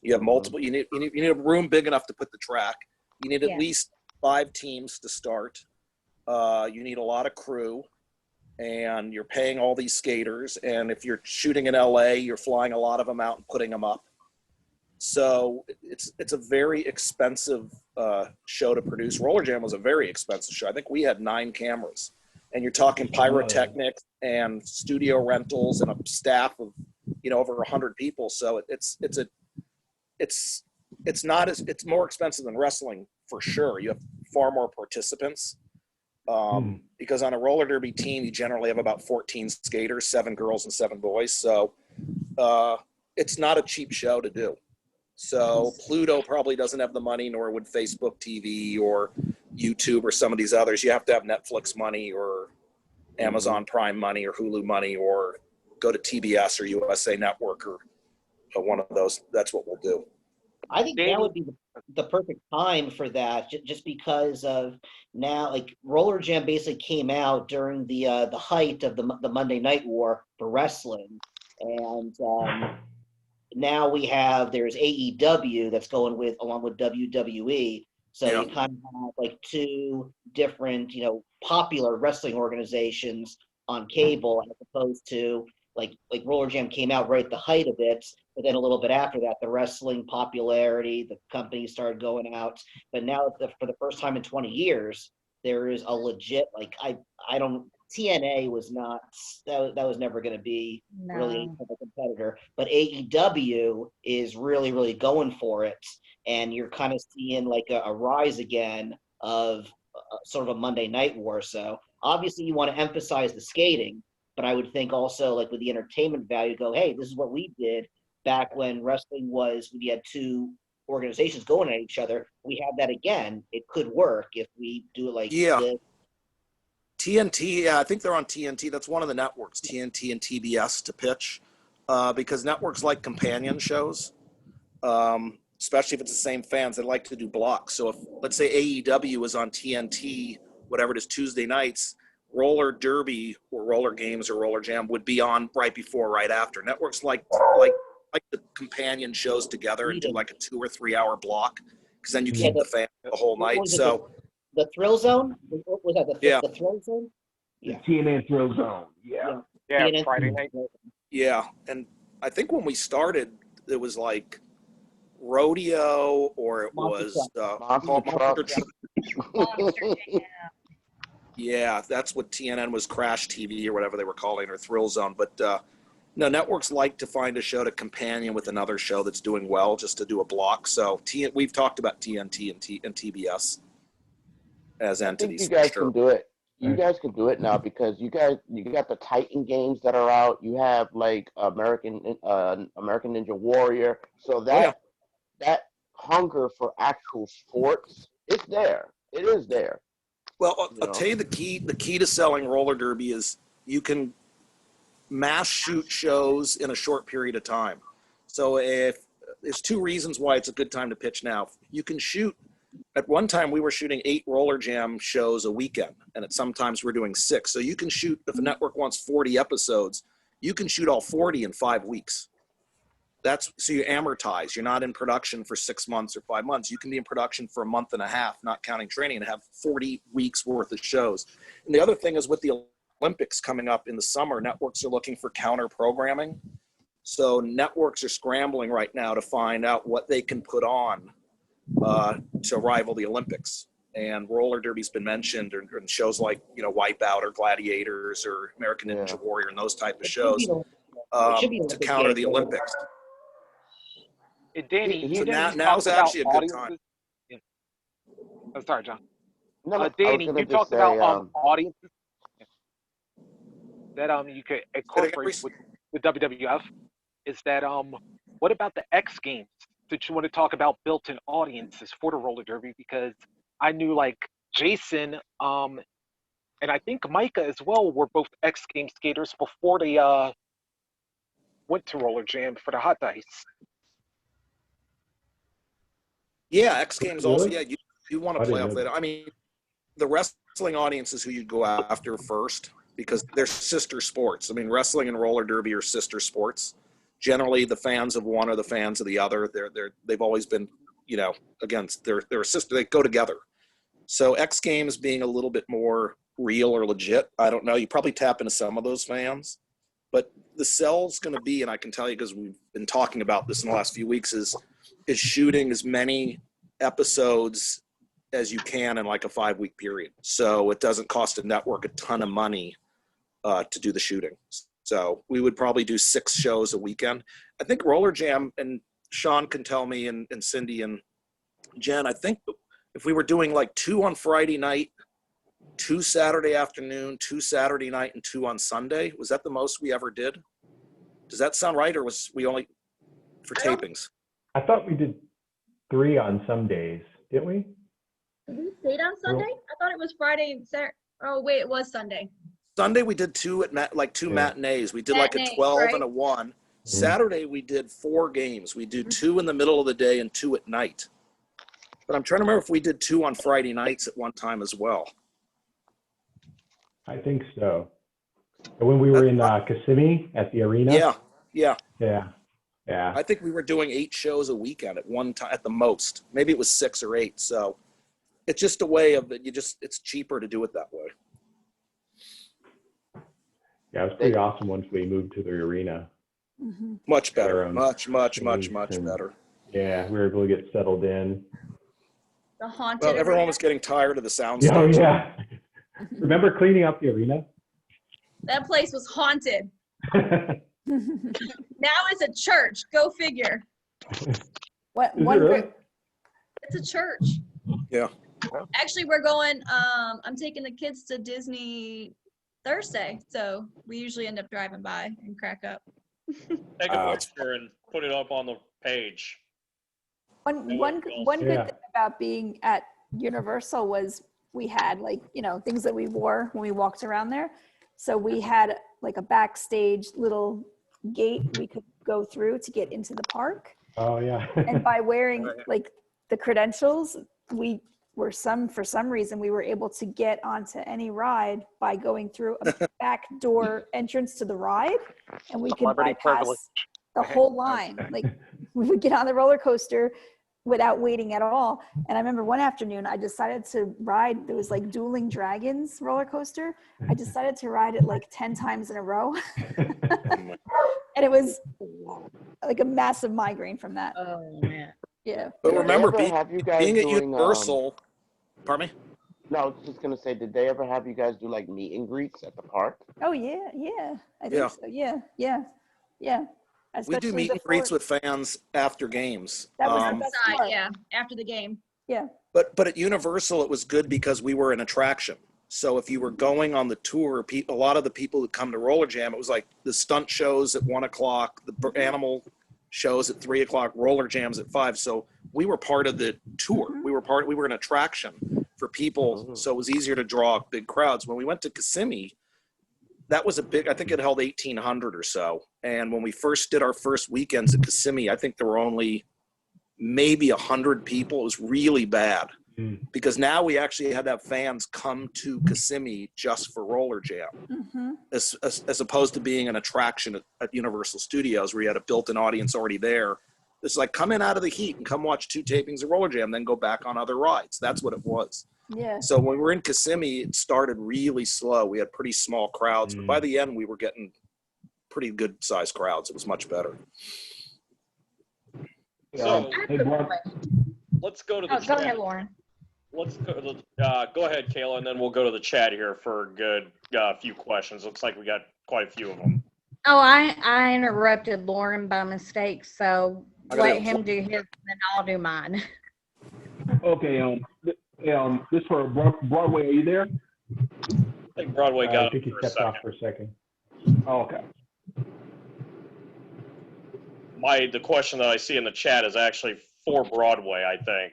You have multiple. You need a room big enough to put the track. You need at least 5 teams to start. You need a lot of crew, and you're paying all these skaters. And if you're shooting in LA, you're flying a lot of them out and putting them up. So it's a very expensive show to produce. Rollerjam was a very expensive show. I think we had 9 cameras, and you're talking pyrotechnics and studio rentals and a staff of over 100 people. So it's more expensive than wrestling for sure. You have far more participants because on a roller derby team you generally have about 14 skaters, 7 girls and 7 boys. So it's not a cheap show to do. So Pluto probably doesn't have the money, nor would Facebook TV or YouTube or some of these others. You have to have Netflix money or Amazon Prime money or Hulu money, or go to TBS or USA Network or one of those. That's what we'll do. I think now would be the perfect time for that, just because of now, like Rollerjam basically came out during the height of the Monday Night War for wrestling, and now there's AEW that's going along with WWE, so you kind of have like 2 different popular wrestling organizations on cable, as opposed to like Rollerjam came out right at the height of it, but then a little bit after that, the wrestling popularity, the companies started going out. But now, for the first time in 20 years, there is a legit TNA was not that was never going to be really a competitor, but AEW is really, really going for it, and you're kind of seeing like a rise again of sort of a Monday Night War. So obviously you want to emphasize the skating, but I would think also, like with the entertainment value, go, hey, this is what we did back when wrestling was, we had 2 organizations going at each other. We have that again. It could work if we do it like this. TNT, I think they're on TNT. That's one of the networks, TNT and TBS, to pitch, because networks like companion shows, especially if it's the same fans. They like to do blocks. So if, let's say, AEW is on TNT whatever it is, Tuesday nights, roller derby or roller games or roller jam would be on right before, right after. Networks like the companion shows together and do like a 2 or 3 hour block, because then you keep the fan the whole What night. was it, So the Thrill Zone? What was that? Yeah. The Thrill Zone? The TNA Thrill Zone. Yeah. Yeah, TNN. Friday night. yeah, and I think when we started, it was like rodeo, or it was Monster Truck. yeah, that's what TNN was, Crash TV or whatever they were calling it, or Thrill Zone. But no, networks like to find a show to companion with another show that's doing well, just to do a block. So we've talked about TNT and TBS as I entities. think you guys for sure. can do it. You guys can do it now because you got the Titan games that are out. You have like American Ninja Warrior. So that hunger for actual sports, it's there. It is there. Well, I'll tell you the key to selling roller derby is you can mass shoot shows in a short period of time. So if there's 2 reasons why it's a good time to pitch now. You can shoot. At one time, we were shooting 8 Rollerjam shows a weekend, and at sometimes we're doing 6. So you can shoot, if a network wants 40 episodes, you can shoot all 40 in 5 weeks. So you amortize. You're not in production for 6 months or 5 months. You can be in production for a month and a half, not counting training, and have 40 weeks worth of shows. And the other thing is, with the Olympics coming up in the summer, networks are looking for counter programming. So networks are scrambling right now to find out what they can put on to rival the Olympics. And roller derby's been mentioned, or shows like Wipeout or Gladiators or American Ninja Warrior and those type of shows to counter the Olympics. Hey, Danny, So you now's actually a good time. audiences. Yeah. Oh, sorry, John. No, Danny, you talked about audiences that you could Say incorporate with WWF. Is that what about the X Games? Did you want to talk about built-in audiences for the roller derby? Because I knew like Jason and I think Micah as well were both X Games skaters before they went to Roller Jam for the hot dice. Yeah, X Games also. Really? Yeah, you want to play off that. I mean, the wrestling audience is who you go after first because they're sister sports. I mean, wrestling and roller derby are sister sports. Generally, the fans of one are the fans of the other. They've always been, against they're a sister. They go together. So X Games being a little bit more real or legit, I don't know. You probably tap into some of those fans, but the sell's going to be, and I can tell you because we've been talking about this in the last few weeks, is shooting as many episodes as you can in like a 5-week period. So it doesn't cost a network a ton of money to do the shooting. So we would probably do 6 shows a weekend. I think Roller Jam, and Shawn can tell me, and Cyndi and Jen, I think if we were doing like 2 on Friday night, 2 Saturday afternoon, 2 Saturday night, and 2 on Sunday, was that the most we ever did? Does that sound right, or was we only for tapings? I thought we did 3 on some days, didn't we? Did we skate on Sunday? I thought it was Friday and Saturday. Oh wait, it was Sunday. Sunday we did 2 at two matinees. We did like a 12 right? and a 1. Saturday we did 4 games. We did 2 in the middle of the day and 2 at night. But I'm trying to remember if we did 2 on Friday nights at one time as well. I think so. And when we were in Kissimmee at the arena. Yeah. I think we were doing 8 shows a weekend at one time at the most. Maybe it was 6 or 8. So it's just a way of it. It's cheaper to do it that way. Yeah, it was pretty awesome once we moved to the arena. Mm-hmm. Much better. Much better. Yeah, we were able to get settled in. The haunted. Well, everyone was getting tired of the sound Oh, stage. yeah. Remember cleaning up the arena? That place was haunted. Now it's a church. Go figure. It's a church. Yeah. Actually, we're going. I'm taking the kids to Disney Thursday, so we usually end up driving by and crack up. Take a picture and put it up on the page. One good thing about being at Universal was we had things that we wore when we walked around there. So we had like a backstage little gate we could go through to get into the park. Oh yeah. And by wearing like the credentials, we for some reason we were able to get onto any ride by going through a back door entrance to the ride, and we could Celebrity bypass privilege. the whole line. Like we would get on the roller coaster without waiting at all. And I remember one afternoon I decided to ride, there was like Dueling Dragons roller coaster. I decided to ride it like 10 times in a row. And it was like a massive migraine from that. Oh man. Yeah. Did But they remember, ever have you guys being at doing, Universal, pardon me? No, I was just gonna say, did they ever have you guys do like meet and greets at the park? Oh yeah, yeah. I think Yeah. so. Yeah. We do Especially meet and before- greets with fans after games. That was the best Inside, part. yeah, after the game. Yeah. But at Universal, it was good because we were an attraction. So if you were going on the tour, a lot of the people who come to Rollerjam, it was like the stunt shows at 1 o'clock, the animal shows at 3 o'clock, Rollerjams at 5. So we were part of the tour. We were an attraction for people. So it was easier to draw big crowds. When we went to Kissimmee, that was I think it held 1,800 or so. And when we first did our first weekends at Kissimmee, I think there were only maybe 100 people. It was really bad because now we actually had to have fans come to Kissimmee just for Rollerjam, as opposed to being an attraction at Universal Studios where you had a built-in audience already there. It's like, come in out of the heat and come watch 2 tapings of Rollerjam, then go back on other rides. That's what it was. Yeah. So when we were in Kissimmee, it started really slow. We had pretty small crowds, but by the end, we were getting pretty good sized crowds. It was much better. So let's go to the Oh, chat. go ahead, Lauren. Let's go to go ahead, Kayla, and then we'll go to the chat here for a good few questions. Looks like we got quite a few of them. Oh, I interrupted Lauren by mistake, so let him do his, and then I'll do mine. Okay. This for Broadway. Are you there? I think Broadway got I up think he for a stepped off second. for a second. Oh, okay. The question that I see in the chat is actually for Broadway, I think.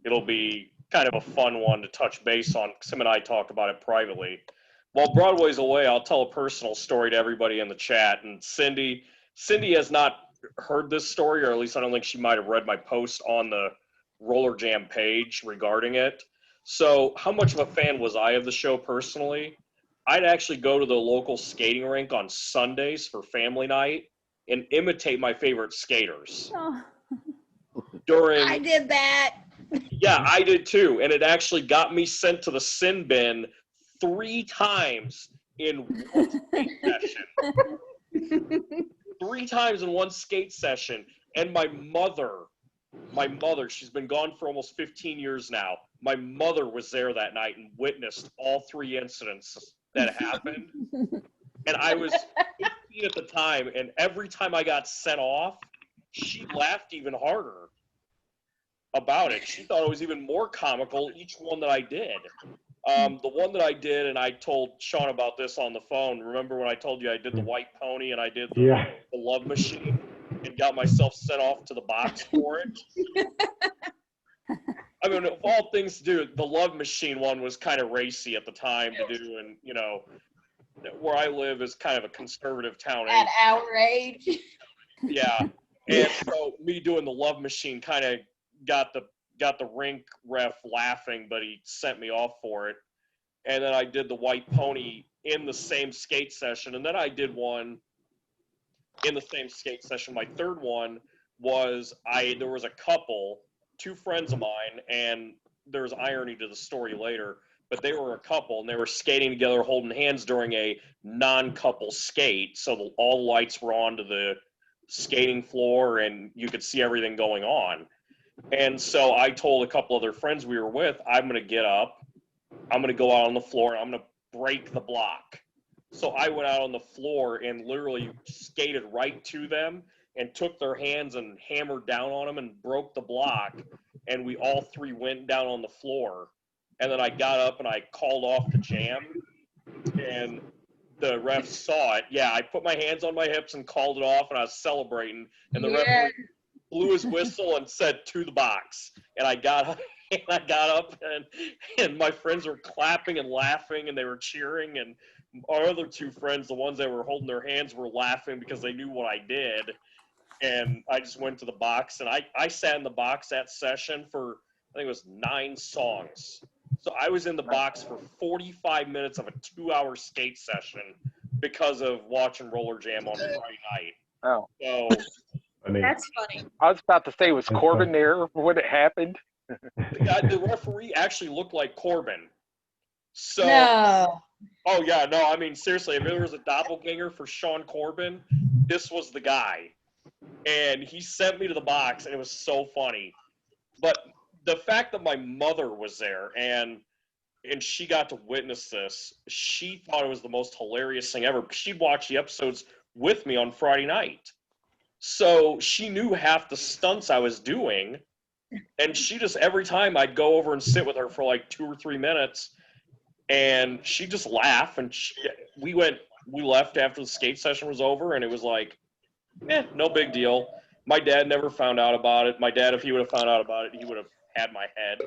It'll be kind of a fun one to touch base on. Sim and I talked about it privately. While Broadway's away, I'll tell a personal story to everybody in the chat. And Cyndi has not heard this story, or at least I don't think she might have read my post on the Rollerjam page regarding it. So how much of a fan was I of the show personally? I'd actually go to the local skating rink on Sundays for family night and imitate my favorite skaters. Oh. I did that. Yeah, I did too. And it actually got me sent to the sin bin 3 times in one skate session. 3 times in one skate session. And my mother, she's been gone for almost 15 years now. My mother was there that night and witnessed all 3 incidents that happened. And I was 15 at the time, and every time I got sent off, she laughed even harder about it. She thought it was even more comical each one that I did. The one that I did, and I told Shawn about this on the phone. Remember when I told you I did the white pony and I did the love machine and got myself sent off to the box for it? I mean, of all things to do, the love machine one was kind of racy at the time to do, and you know, where I live is kind of a conservative town. At our age. Yeah, and so me doing the love machine kind of got the rink ref laughing, but he sent me off for it. And then I did the white pony in the same skate session, and then I did one in the same skate session. My third one was there was a couple, 2 friends of mine, and there's irony to the story later, but they were a couple and they were skating together holding hands during a non-couple skate. So all the lights were onto the skating floor and you could see everything going on. And so I told a couple other friends we were with, I'm going to get up, I'm going to go out on the floor, and I'm going to break the block. So I went out on the floor and literally skated right to them and took their hands and hammered down on them and broke the block. And we all 3 went down on the floor. And then I got up and I called off the jam. And the ref saw it. Yeah, I put my hands on my hips and called it off, and I was celebrating. And the referee blew his whistle and said, "To the box." And I got up, and my friends were clapping and laughing, and they were cheering. And our other 2 friends, the ones that were holding their hands, were laughing because they knew what I did. And I just went to the box, and I sat in the box that session for I think it was 9 songs. So I was in the box for 45 minutes of a 2-hour skate session because of watching Rollerjam on Friday night. Oh. So That's funny. I was about to say, was Corbin there when it happened? the referee actually looked like Corbin. So, No. Oh yeah, no, I mean seriously, if there was a doppelganger for Sean Corbin, this was the guy. And he sent me to the box, and it was so funny. But the fact that my mother was there and she got to witness this, she thought it was the most hilarious thing ever. She'd watch the episodes with me on Friday night. So she knew half the stunts I was doing, and she just, every time I'd go over and sit with her for like 2 or 3 minutes, and she'd just laugh, and we left after the skate session was over, and it was like, no big deal. My dad never found out about it. My dad, if he would have found out about it, he would have had my head,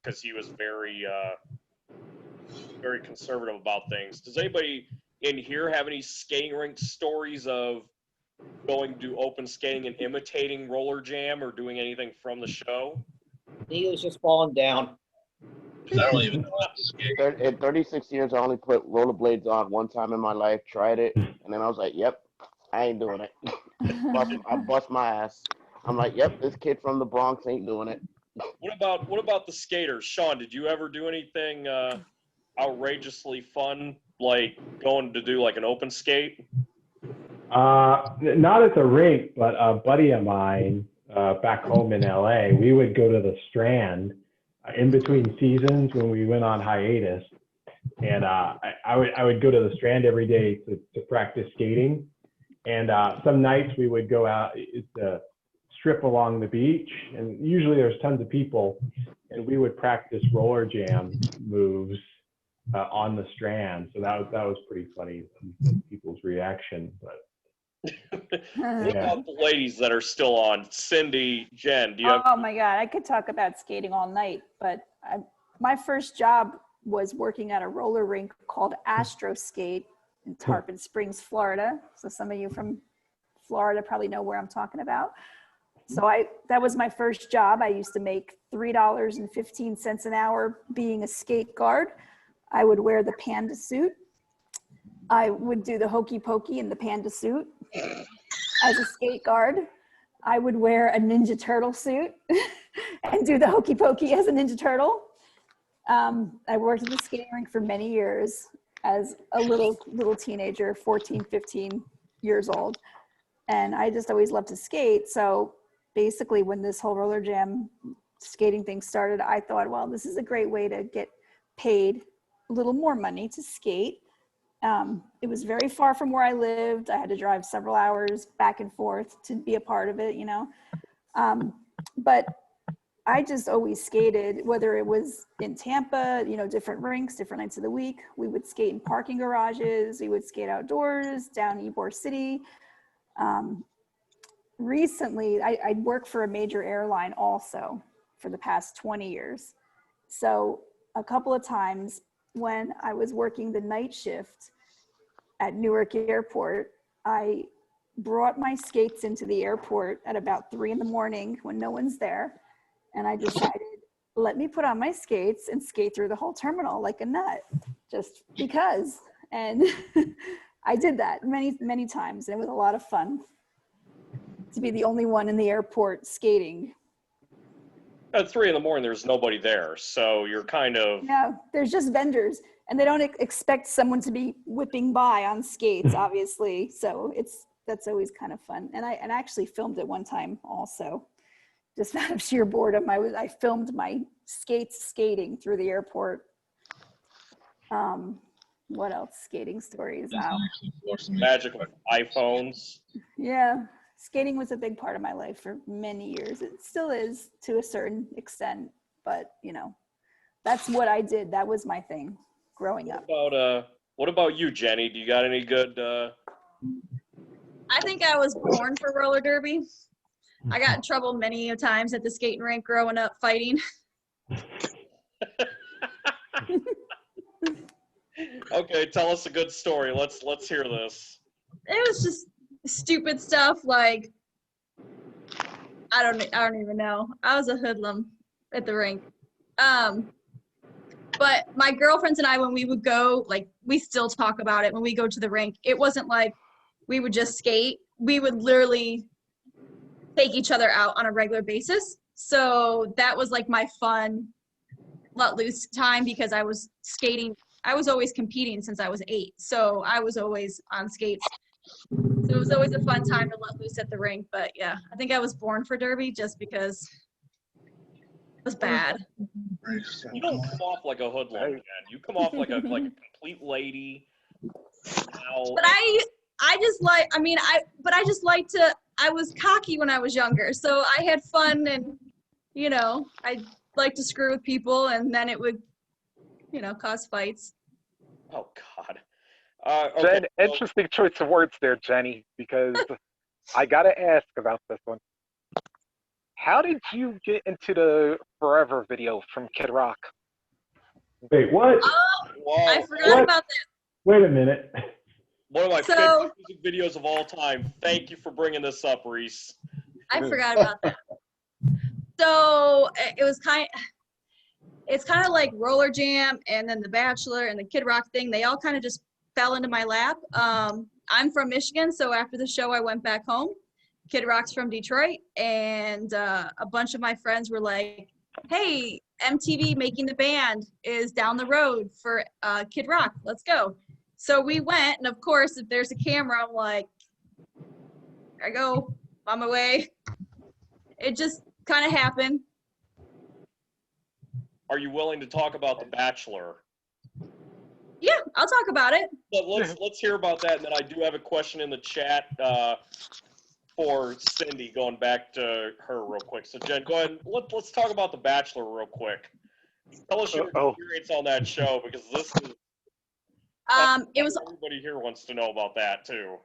because he was very, very conservative about things. Does anybody in here have any skating rink stories of going to open skating and imitating Rollerjam or doing anything from the show? He was just falling down. I don't even know how to skate. In 36 years, I only put rollerblades on one time in my life, tried it, and then I was like, yep, I ain't doing it. I bust my ass. I'm like, yep, this kid from the Bronx ain't doing it. What about the skaters? Shawn, did you ever do anything outrageously fun, like going to do like an open skate? Not at the rink, but a buddy of mine back home in LA, we would go to the Strand in between seasons when we went on hiatus. And I would go to the Strand every day to practice skating. And some nights we would go out to strip along the beach, and usually there's tons of people, and we would practice Rollerjam moves on the Strand. So that was pretty funny, people's reaction. But what about the ladies that are still on? Cyndi, Jen, do you have? Oh my God, I could talk about skating all night, but my first job was working at a roller rink called Astro Skate in Tarpon Springs, Florida. So some of you from Florida probably know where I'm talking about. So that was my first job. I used to make $3.15 an hour being a skate guard. I would wear the panda suit. I would do the hokey pokey in the panda suit as a skate guard. I would wear a Ninja Turtle suit and do the hokey pokey as a Ninja Turtle. I worked at the skating rink for many years as a little teenager, 14, 15 years old. And I just always loved to skate. So basically when this whole Rollerjam skating thing started, I thought, well, this is a great way to get paid a little more money to skate. It was very far from where I lived. I had to drive several hours back and forth to be a part of it, you know. But I just always skated, whether it was in Tampa, you know, different rinks, different nights of the week. We would skate in parking garages. We would skate outdoors, down Ybor City. Recently, I worked for a major airline also for the past 20 years. So a couple of times when I was working the night shift at Newark Airport, I brought my skates into the airport at about 3 in the morning when no one's there. And I decided, let me put on my skates and skate through the whole terminal like a nut, just because. And I did that many, many times. And it was a lot of fun to be the only one in the airport skating. At 3 in the morning, there's nobody there. So you're kind of... Yeah, there's just vendors. And they don't expect someone to be whipping by on skates, obviously. So that's always kind of fun. And I actually filmed it one time also. Just out of sheer boredom, I filmed my skates skating through the airport. What else? Skating stories. Magic of iPhones. Yeah, skating was a big part of my life for many years. It still is to a certain extent, but you know, that's what I did. That was my thing growing up. What about you, Jenny? Do you got any good? I think I was born for roller derby. I got in trouble many times at the skating rink growing up fighting. Okay, tell us a good story. Let's hear this. It was just stupid stuff like I don't even know. I was a hoodlum. at the rink. But my girlfriends and I, when we would go, like, we still talk about it when we go to the rink. It wasn't like we would just skate. We would literally take each other out on a regular basis. So that was like my fun let loose time because I was skating. I was always competing since I was 8. So I was always on skates. So it was always a fun time to let loose at the rink. But yeah, I think I was born for derby just because it was bad. You don't come off like a hoodlum, man. You come off like a complete lady. Now, But I just like, I just like to, I was cocky when I was younger. So I had fun and, you know, I like to screw with people and then it would, you know, cause fights. Oh, God. Jen, interesting choice of words there, Jenny, because I got to ask about this one. How did you get into the Forever video from Kid Rock? Wait, what? Oh, I forgot about that. Wait a minute. One of my favorite music videos of all time. Thank you for bringing this up, Reese. I forgot about that. So it was it's kind of like Rollerjam and then The Bachelor and the Kid Rock thing. They all kind of just fell into my lap. I'm from Michigan, so after the show, I went back home. Kid Rock's from Detroit, and a bunch of my friends were like, hey, MTV Making the Band is down the road for Kid Rock. Let's go. So we went, and of course, if there's a camera, I'm like, here I go, on my way. It just kind of happened. Are you willing to talk about The Bachelor? Yeah, I'll talk about it. But let's hear about that, and then I do have a question in the chat for Cyndi, going back to her real quick. So Jen, go ahead. Let's talk about The Bachelor real quick. Tell us your experience on that show, because this is it was everybody here wants to know about that too.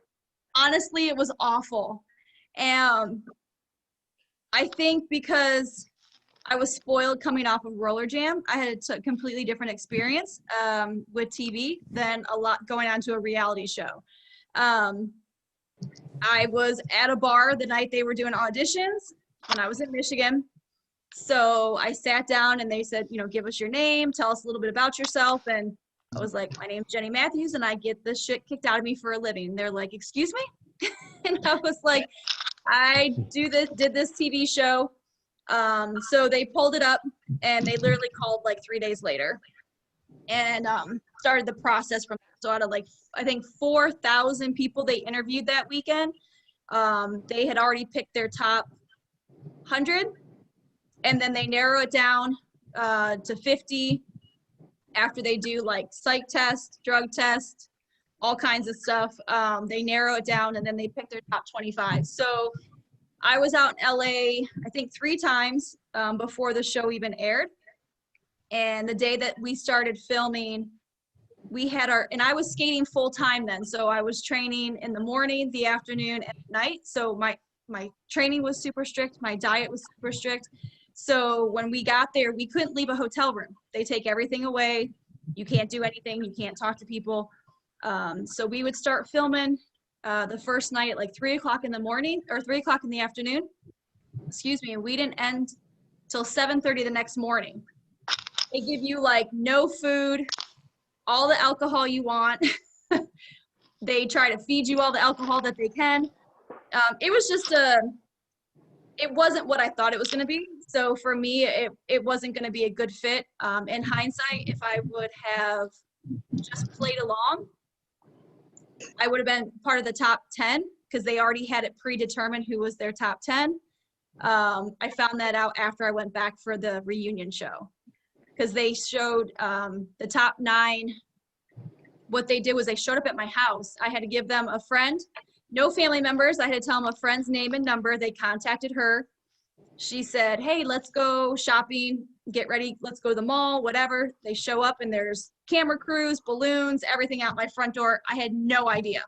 Honestly, it was awful. And I think because I was spoiled coming off of Rollerjam, I had a completely different experience with TV than a lot going on to a reality show. I was at a bar the night they were doing auditions when I was in Michigan. So I sat down and they said, you know, give us your name, tell us a little bit about yourself. And I was like, my name's Jenny Matthews and I get this shit kicked out of me for a living. And they're like, excuse me? And I was like, I did this TV show. So they pulled it up and they literally called like 3 days later and started the process from, so out of like, I think 4,000 people they interviewed that weekend, they had already picked their top 100 and then they narrow it down to 50 after they do like psych test, drug test, all kinds of stuff. They narrow it down and then they pick their top 25. So I was out in LA, I think 3 times before the show even aired. And the day that we started filming, we had and I was skating full time then. So I was training in the morning, the afternoon, and at night. So my training was super strict. My diet was super strict. So when we got there, we couldn't leave a hotel room. They take everything away. You can't do anything. You can't talk to people. So we would start filming the first night at like 3 o'clock in the morning or 3 o'clock in the afternoon. Excuse me. And we didn't end till 7:30 the next morning. They give you like no food, all the alcohol you want. They try to feed you all the alcohol that they can. It was just it wasn't what I thought it was going to be. So for me, it wasn't going to be a good fit. In hindsight, if I would have just played along, I would have been part of the top 10 because they already had it predetermined who was their top 10. I found that out after I went back for the reunion show because they showed the top 9. What they did was they showed up at my house. I had to give them a friend, no family members. I had to tell them a friend's name and number. They contacted her. She said, hey, let's go shopping, get ready, let's go to the mall, whatever. They show up and there's camera crews, balloons, everything out my front door. I had no idea.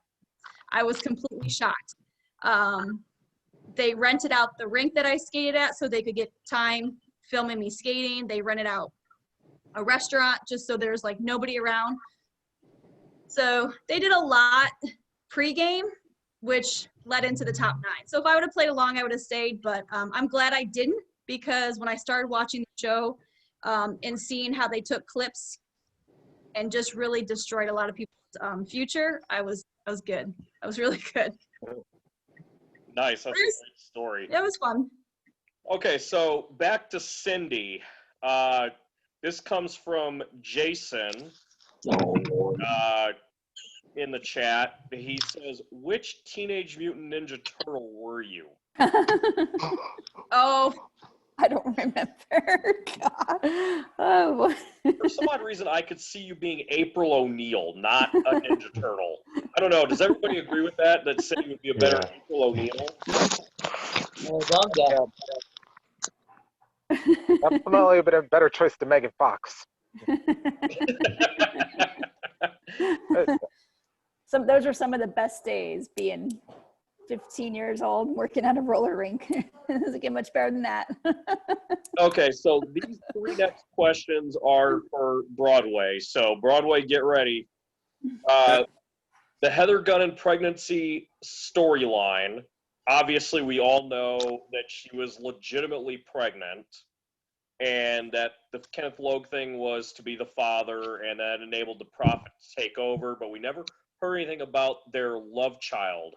I was completely shocked. They rented out the rink that I skated at so they could get time filming me skating. They rented out a restaurant just so there's like nobody around. So they did a lot pregame, which led into the top 9. So if I would have played along, I would have stayed, but I'm glad I didn't because when I started watching the show and seeing how they took clips and just really destroyed a lot of people's future, I was good. I was really good. Nice. That's a great story. It was fun. Okay, so back to Cyndi. This comes from Jason in the chat. He says, which Teenage Mutant Ninja Turtle were you? Oh, I don't remember. God. Oh. For some odd reason, I could see you being April O'Neil, not a Ninja Turtle. I don't know. Does everybody agree with that? That Cyndi would be a better April O'Neil? Definitely a better choice than Megan Fox. Those were some of the best days, being 15 years old, working at a roller rink. It doesn't get much better than that. Okay, so these 3 next questions are for Broadway. So Broadway, get ready. The Heather Gunn pregnancy storyline. Obviously, we all know that she was legitimately pregnant, and that the Kenneth Logue thing was to be the father, and that enabled the Prophet to take over, but we never heard anything about their love child.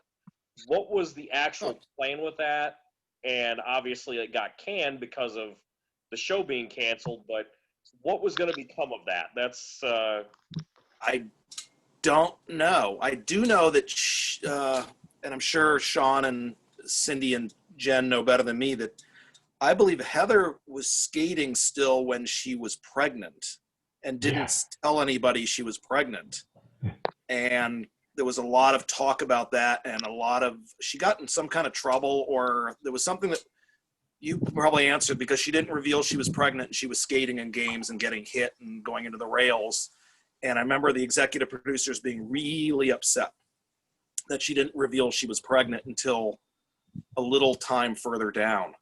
What was the actual plan with that? And obviously it got canned because of the show being canceled, but what was going to become of that? That's I don't know. I do know that, and I'm sure Shawn and Cyndi and Jen know better than me, that I believe Heather was skating still when she was pregnant and didn't tell anybody she was pregnant. And there was a lot of talk about that, and she got in some kind of trouble, or there was something that you probably answered, because she didn't reveal she was pregnant and she was skating in games and getting hit and going into the rails. And I remember the executive producers being really upset that she didn't reveal she was pregnant until a little time further down.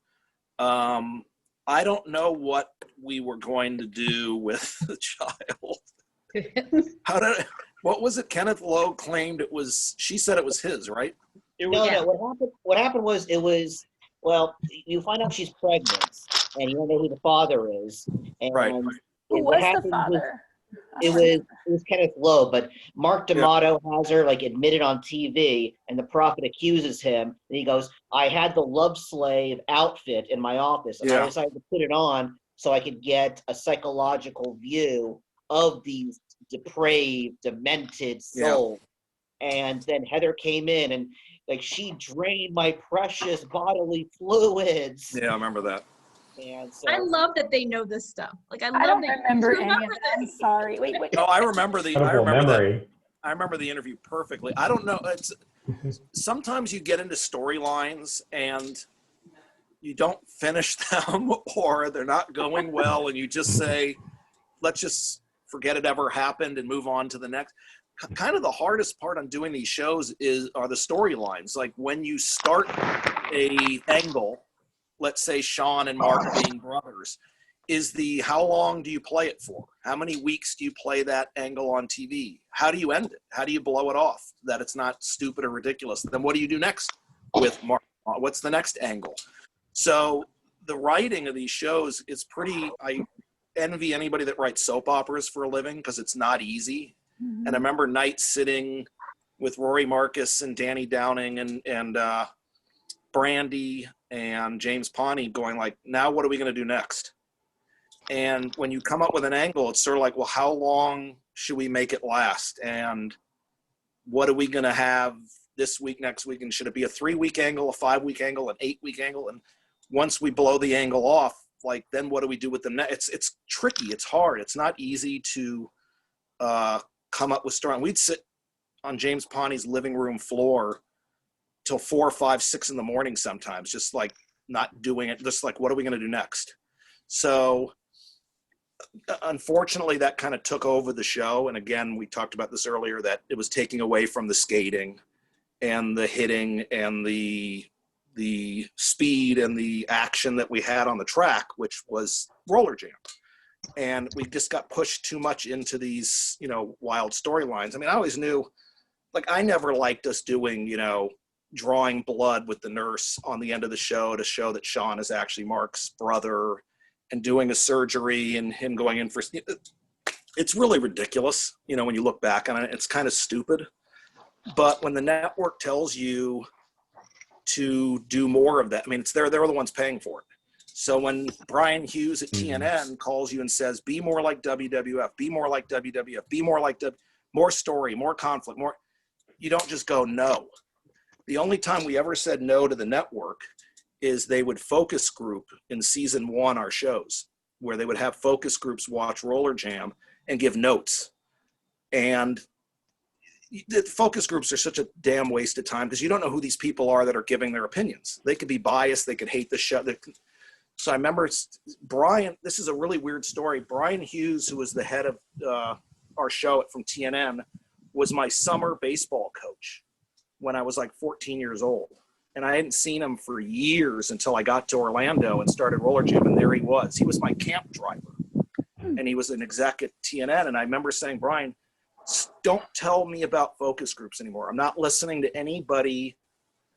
I don't know what we were going to do with the child. What was it? Kenneth Logue claimed it was, she said it was his, right? No. What happened was, well, you find out she's pregnant, and you don't know who the father is. And right. Who was the father? It was Kenneth Lowe, but Mark D'Amato has her admitted on TV, and the Prophet accuses him, and he goes, I had the love slave outfit in my office, and I decided to put it on so I could get a psychological view of these depraved, demented souls. And then Heather came in, and she drained my precious bodily fluids. Yeah, I remember that. And so, I love that they know this stuff. I don't remember any of that. I'm sorry. Wait. No, I remember the interview perfectly. I don't know. Sometimes you get into storylines and you don't finish them, or they're not going well, and you just say, let's just forget it ever happened and move on to the next. Kind of the hardest part on doing these shows are the storylines. Like when you start a angle, let's say Shawn and Mark being brothers, how long do you play it for? How many weeks do you play that angle on TV? How do you end it? How do you blow it off that it's not stupid or ridiculous? Then what do you do next with Mark? What's the next angle? So the writing of these shows is I envy anybody that writes soap operas for a living, because it's not easy. Mm-hmm. And I remember nights sitting with Rory Marcus and Danny Downing and Brandy and James Pawnee going now what are we going to do next? And when you come up with an angle, it's sort of well, how long should we make it last? And what are we going to have this week, next week? And should it be a 3-week angle, a 5-week angle, an 8-week angle? And once we blow the angle off, then what do we do with the next? It's tricky. It's hard. It's not easy to come up with story. We'd sit on James Pawnee's living room floor till 4, 5, 6 in the morning sometimes, just not doing it. Just what are we going to do next? So unfortunately, that kind of took over the show. And again, we talked about this earlier, that it was taking away from the skating and the hitting and the speed and the action that we had on the track, which was Rollerjam. And we just got pushed too much into these, wild storylines. I mean, I always knew, I never liked us doing, drawing blood with the nurse on the end of the show to show that Shawn is actually Mark's brother, and doing a surgery and him going in for, it's really ridiculous. When you look back on it, it's kind of stupid. But when the network tells you to do more of that, I mean, they're the ones paying for it. So when Brian Hughes at TNN calls you and says, be more like WWF, be more like WWF, be more like more story, more conflict, more, you don't just go no. The only time we ever said no to the network is they would focus group in season 1 our shows, where they would have focus groups watch Rollerjam and give notes. And the focus groups are such a damn waste of time because you don't know who these people are that are giving their opinions. They could be biased. They could hate the show. So I remember Brian, this is a really weird story. Brian Hughes, who was the head of our show from TNN, was my summer baseball coach when I was like 14 years old. And I hadn't seen him for years until I got to Orlando and started Rollerjam, and there he was. He was my camp driver, and he was an exec at TNN. And I remember saying, Brian, don't tell me about focus groups anymore. I'm not listening to anybody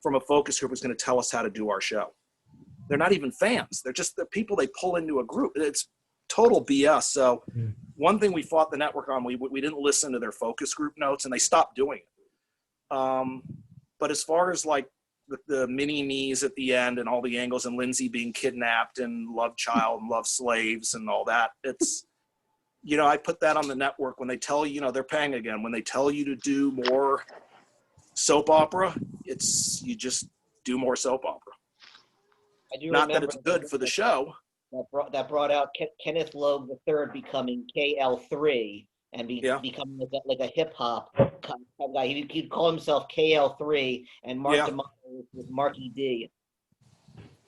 from a focus group who's going to tell us how to do our show. They're not even fans. They're just the people they pull into a group. It's total BS. So one thing we fought the network on, we didn't listen to their focus group notes, and they stopped doing it. But as far as like the mini me's at the end and all the angles and Lindsay being kidnapped and love child and love slaves and all that, it's, I put that on the network when they tell you, they're paying again. When they tell you to do more soap opera, you just do more soap opera. I do Not that remember it's good for the show. That brought out Kenneth Loeb III becoming KL3 and becoming like a hip hop kind of guy. He'd call himself KL3, and Mark DeMotto was Marky D.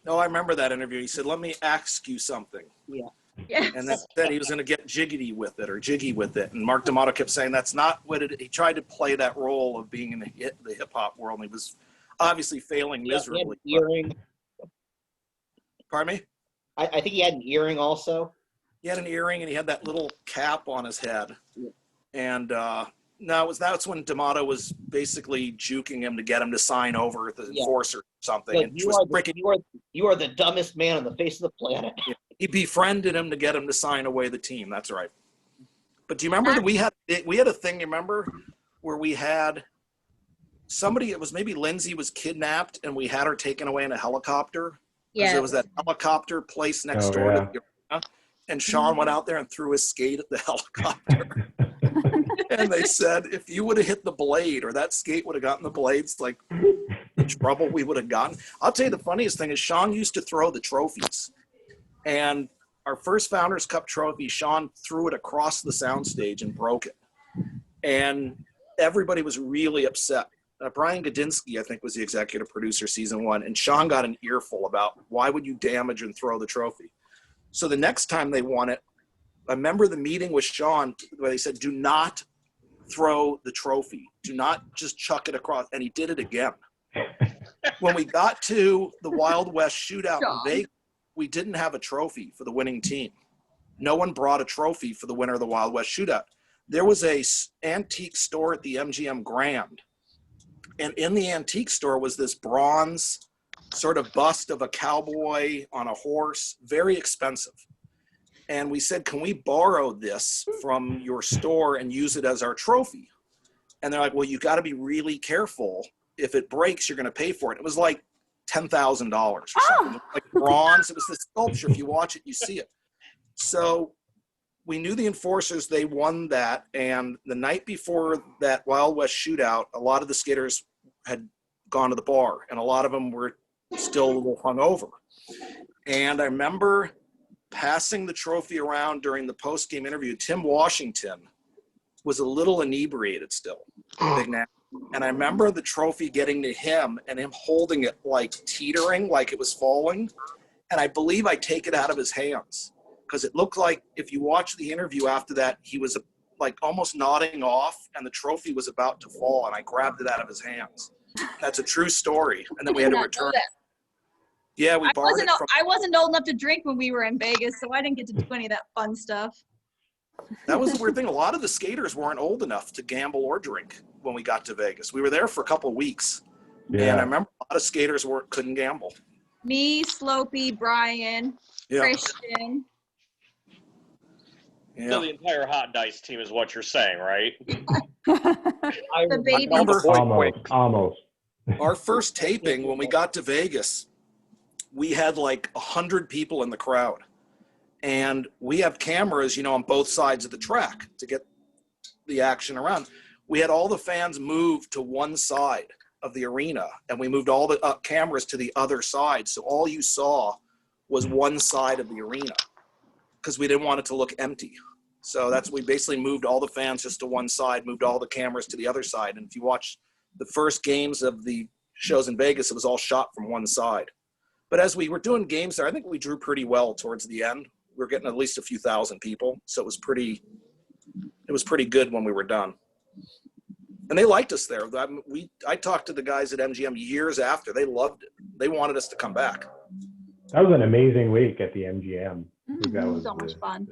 No, I remember that interview. He said, "Let me ask you something." Yeah. Yes. And then he was going to get jiggy with it. And Mark DeMotto kept saying that's not what it. He tried to play that role of being in the hip hop world, and he was obviously failing miserably. He had an earring. Pardon me? I think he had an earring also. He had an earring and he had that little cap on his head. And that's when D'Amato was basically juking him to get him to sign over the Enforcer or something. Look, you are the dumbest man on the face of the planet. He befriended him to get him to sign away the team. That's right. But do you remember that we had a thing, you remember, where we had somebody, it was maybe Lindsay was kidnapped and we had her taken away in a helicopter? Yeah. There was that helicopter place next door to the arena, and Shawn went out there and threw his skate at the helicopter. And they said, if you would have hit the blade or that skate would have gotten the blades, like the trouble we would have gotten. I'll tell you the funniest thing is Shawn used to throw the trophies. And our first Founders Cup trophy, Shawn threw it across the soundstage and broke it. And everybody was really upset. Brian Godinsky, I think, was the executive producer season 1, and Shawn got an earful about why would you damage and throw the trophy. So the next time they won it, I remember the meeting with Shawn where they said, do not throw the trophy. Do not just chuck it across. And he did it again. When we got to the Wild West shootout in Vegas, we didn't have a trophy for the winning team. No one brought a trophy for the winner of the Wild West shootout. There was a antique store at the MGM Grand. And in the antique store was this bronze sort of bust of a cowboy on a horse, very expensive. And we said, can we borrow this from your store and use it as our trophy? And they're like, well, you got to be really careful. If it breaks, you're going to pay for it. It was like $10,000 or something. Like bronze. It was the sculpture. If you watch it, you see it. So we knew the Enforcers, they won that. And the night before that Wild West shootout, a lot of the skaters had gone to the bar, and a lot of them were still a little hungover. And I remember passing the trophy around during the post-game interview. Tim Washington was a little inebriated still, Big Nat. And I remember the trophy getting to him and him holding it like teetering, like it was falling. And I believe I take it out of his hands because it looked like, if you watch the interview after that, he was like almost nodding off and the trophy was about to fall, and I grabbed it out of his hands. That's a true story. And then we had to return it. Yeah, we borrowed it from... I wasn't old enough to drink when we were in Vegas, so I didn't get to do any of that fun stuff. That was the weird thing. A lot of the skaters weren't old enough to gamble or drink when we got to Vegas. We were there for a couple of weeks. And I remember a lot of skaters couldn't gamble. Me, Slopey, Brian, Christian. Yeah. So the entire Hot Dice team is what you're saying, right? The baby. Almost. Our first taping, when we got to Vegas, we had like 100 people in the crowd. And we have cameras, on both sides of the track to get the action around. We had all the fans move to one side of the arena, and we moved all the cameras to the other side. So all you saw was one side of the arena because we didn't want it to look empty. So we basically moved all the fans just to one side, moved all the cameras to the other side. And if you watch the first games of the shows in Vegas, it was all shot from one side. But as we were doing games there, I think we drew pretty well towards the end. We were getting at least a few thousand people. So it was pretty good when we were done. And they liked us there. I talked to the guys at MGM years after. They loved it. They wanted us to come back. That was an amazing week at the MGM. That was so much fun.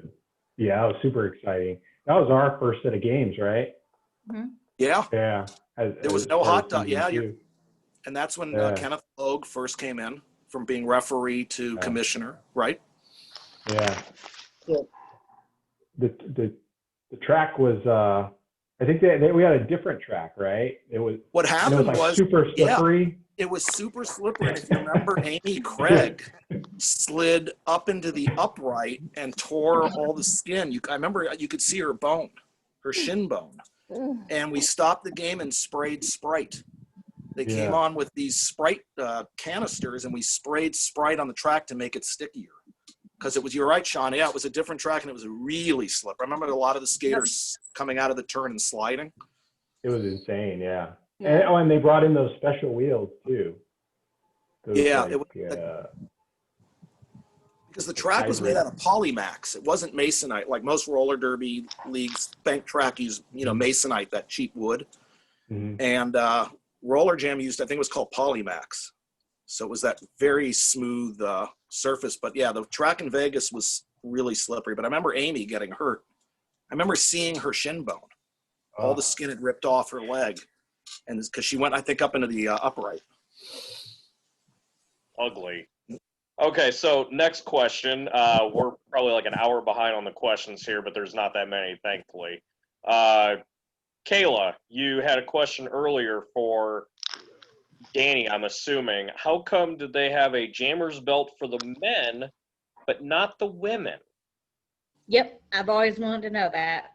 Yeah, it was super exciting. That was our first set of games, right? Mm-hmm. Yeah. Yeah. There was no hot dog. Yeah. And that's when Kenneth Logue first came in from being referee to commissioner, right? Yeah. The track was, I think we had a different track, right? It was. What happened was super slippery. It was super slippery. And if you remember, Amy Craig slid up into the upright and tore all the skin. I remember you could see her bone, her shin bone. And we stopped the game and sprayed Sprite. They came on with these Sprite canisters, and we sprayed Sprite on the track to make it stickier. Because you're right, Shawn. Yeah, it was a different track, and it was really slippery. I remember a lot of the skaters coming out of the turn and sliding. It was insane, yeah. And they brought in those special wheels too. Because the track was made out of Polymax. It wasn't Masonite like most roller derby leagues. Bank track used, Masonite, that cheap wood, and Rollerjam used, I think it was called Polymax. So it was that very smooth surface. But yeah, the track in Vegas was really slippery. But I remember Amy getting hurt. I remember seeing her shin bone. All the skin had ripped off her leg. And because she went, I think, up into the upright. Ugly. Okay, so next question. We're probably like an hour behind on the questions here, but there's not that many, thankfully. Kayla, you had a question earlier for Danny, I'm assuming. How come did they have a jammer's belt for the men, but not the women? Yep, I've always wanted to know that.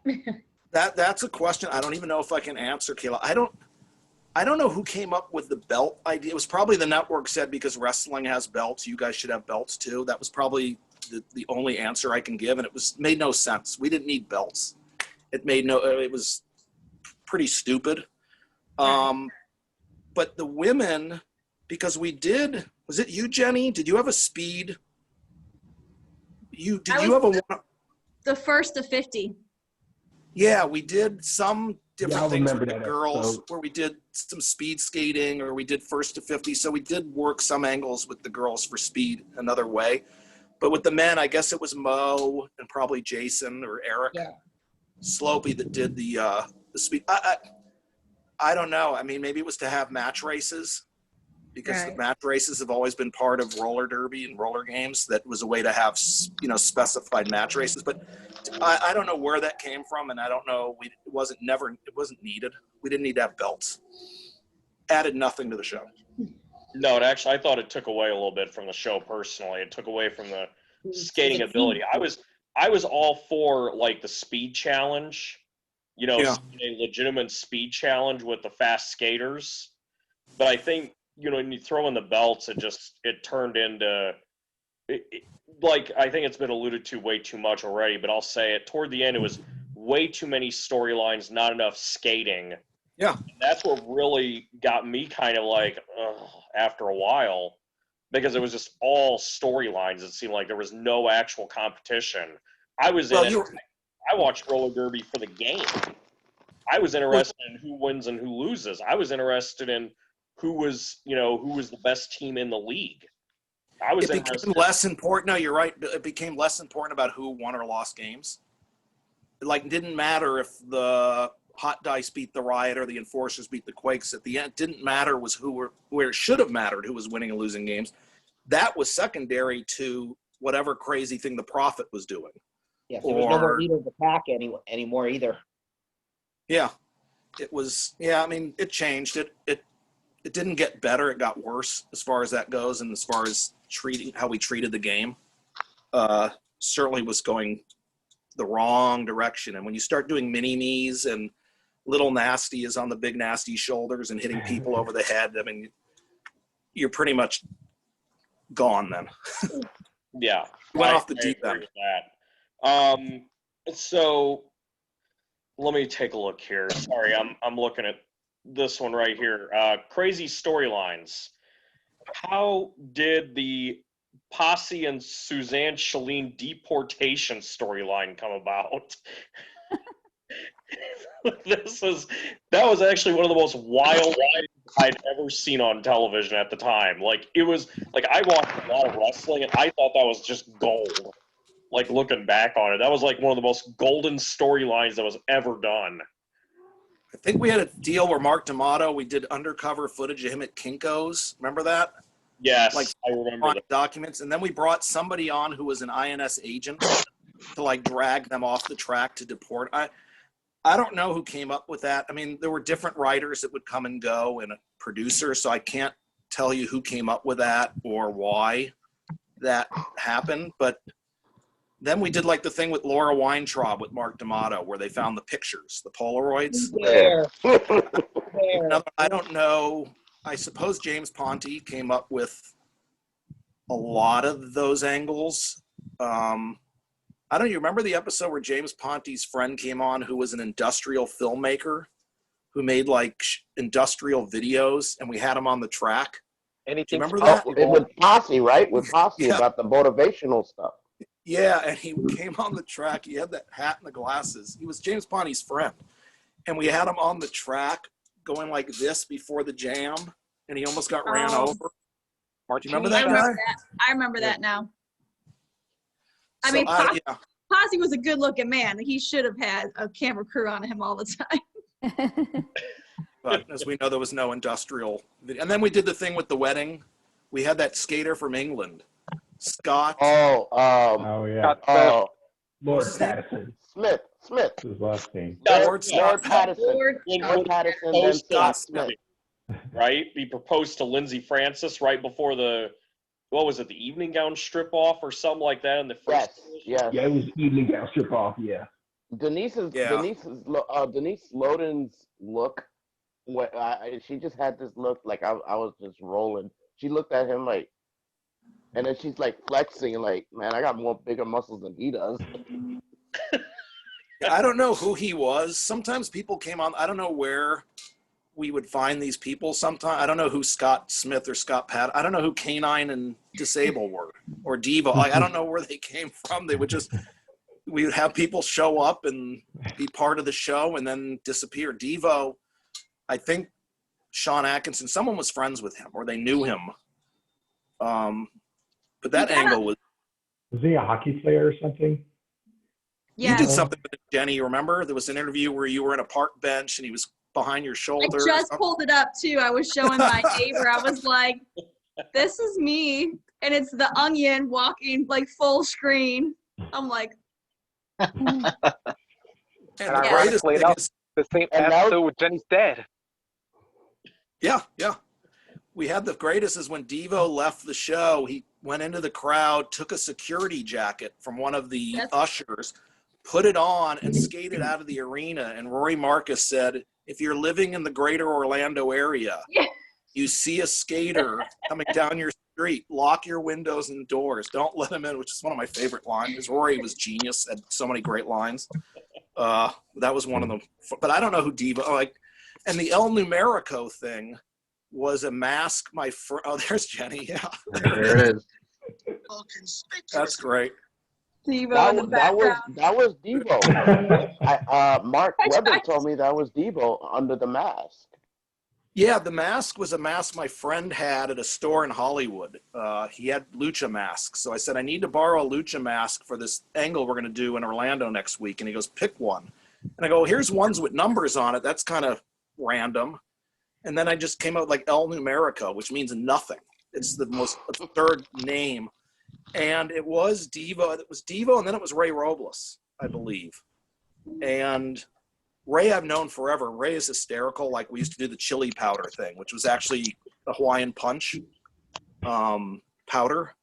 That's a question I don't even know if I can answer, Kayla. I don't know who came up with the belt idea. It was probably the network said because wrestling has belts, you guys should have belts too. That was probably the only answer I can give, and it made no sense. We didn't need belts. It was pretty stupid. But the women, because was it you, Jenny? Did you have a speed? Did you have a one? The first to 50. Yeah, we did some different things with the girls episode. where we did some speed skating, or we did first to 50. So we did work some angles with the girls for speed another way. But with the men, I guess it was Mo and probably Jason or Eric Slopey that did the speed. I don't know. I mean, maybe it was to have match races, because the match races have always been part of roller derby and roller games. That was a way to have, specified match races. But I don't know where that came from, and I don't know. It wasn't needed. We didn't need to have belts. Added nothing to the show. No, I thought it took away a little bit from the show personally. It took away from the skating ability. I was all for like the speed challenge, a legitimate speed challenge with the fast skaters. But I think, when you throw in the belts, it turned into, I think it's been alluded to way too much already, but I'll say it. Toward the end, it was way too many storylines, not enough skating. Yeah. And that's what really got me kind of like, after a while, because it was just all storylines. It seemed like there was no actual competition. I watched roller derby for the game. I was interested in who wins and who loses. I was interested in who was the best team in the league. It became less important. No, you're right. It became less important about who won or lost games. It didn't matter if the Hot Dice beat the Riot or the Enforcers beat the Quakes. At the end, it didn't matter was where it should have mattered, who was winning and losing games. That was secondary to whatever crazy thing the Prophet was doing. Yeah, so there's no more leader of the pack anymore either. Yeah, it was. Yeah, I mean, it changed. It didn't get better. It got worse as far as that goes, and as far as how we treated the game, certainly was going the wrong direction. And when you start doing mini-me's and Little Nasty is on the Big Nasty shoulders and hitting people over the head, I mean, you're pretty much gone then. Yeah. Went off the deep end. So let me take a look here. Sorry, I'm looking at this one right here. Crazy storylines. How did the Posse and Suzanne Chalene deportation storyline come about? That was actually one of the most wild things I'd ever seen on television at the time. Like, it was like, I watched a lot of wrestling and I thought that was just gold. Like, looking back on it, that was like one of the most golden storylines that was ever done. I think we had a deal where Mark D'Amato, we did undercover footage of him at Kinko's. Remember that? Yes, like, I remember that. Documents. And then we brought somebody on who was an INS agent to like drag them off the track to deport. I don't know who came up with that. I mean, there were different writers that would come and go and a producer, so I can't tell you who came up with that or why that happened. But then we did like the thing with Laura Weintraub with Mark D'Amato where they found the pictures, the Polaroids. Yeah. I don't know. I suppose James Ponte came up with a lot of those angles. I don't. You remember the episode where James Ponte's friend came on, who was an industrial filmmaker, who made like industrial videos, and we had him on the track. Anything? Remember that? With Posse, right? With Posse about the motivational stuff. Yeah, and he came on the track. He had that hat and the glasses. He was James Ponte's friend, and we had him on the track going like this before the jam, and he almost got ran over. Do you remember that guy? I remember that now. I mean, Posse was a good-looking man. He should have had a camera crew on him all the time. But as we know, there was no industrial video. And then we did the thing with the wedding. We had that skater from England, Scott. Yeah. Lord Patterson. Smith. His last name. Lord Patterson. Lord Patterson, then Scott Smith. Right? He proposed to Lindsay Francis right before what was it, the evening gown strip off or something like that in the first? Yes. Yeah, it was evening gown strip off. Yeah. Denise Loden's look. She just had this look like I was just rolling. She looked at him like, and then she's like flexing, like, man, I got bigger muscles than he does. I don't know who he was. Sometimes people came on. I don't know where we would find these people. Sometimes I don't know who Scott Smith or Scott Pat. I don't know who Canine and Disable were or Devo. I don't know where they came from. They would we would have people show up and be part of the show and then disappear. Devo, I think Sean Atkinson, someone was friends with him or they knew him. But that angle was he a hockey player or something? Yeah. You did something with Jenny, remember? There was an interview where you were in a park bench and he was behind your shoulder. I just pulled it up too. I was showing my neighbor. I was like, this is me. And it's the Onion walking like full screen. I'm like. And ironically enough, the same episode with Jenny's dad. Yeah. We had the greatest is when Devo left the show, he went into the crowd, took a security jacket from one of the ushers, put it on, and skated out of the arena. And Rory Marcus said, if you're living in the greater Orlando area, you see a skater coming down your street, lock your windows and doors. Don't let him in, which is one of my favorite lines. Because Rory was genius, had so many great lines. That was one of them. But I don't know who Devo, and the El Numerico thing was a mask. There's Jenny. Yeah. There it is. That's great. Devo in the background. That was Devo. Mark Weber told me that was Devo under the mask. Yeah, the mask was a mask my friend had at a store in Hollywood. He had lucha masks. So I said, I need to borrow a lucha mask for this angle we're going to do in Orlando next week. And he goes, pick one. And I go, here's ones with numbers on it. That's kind of random. And then I just came out like El Numerico, which means nothing. It's the most absurd name. And it was Devo. It was Devo, and then it was Ray Robles, I believe. And Ray I've known forever. Ray is hysterical. Like, we used to do the chili powder thing, which was actually the Hawaiian Punch powder.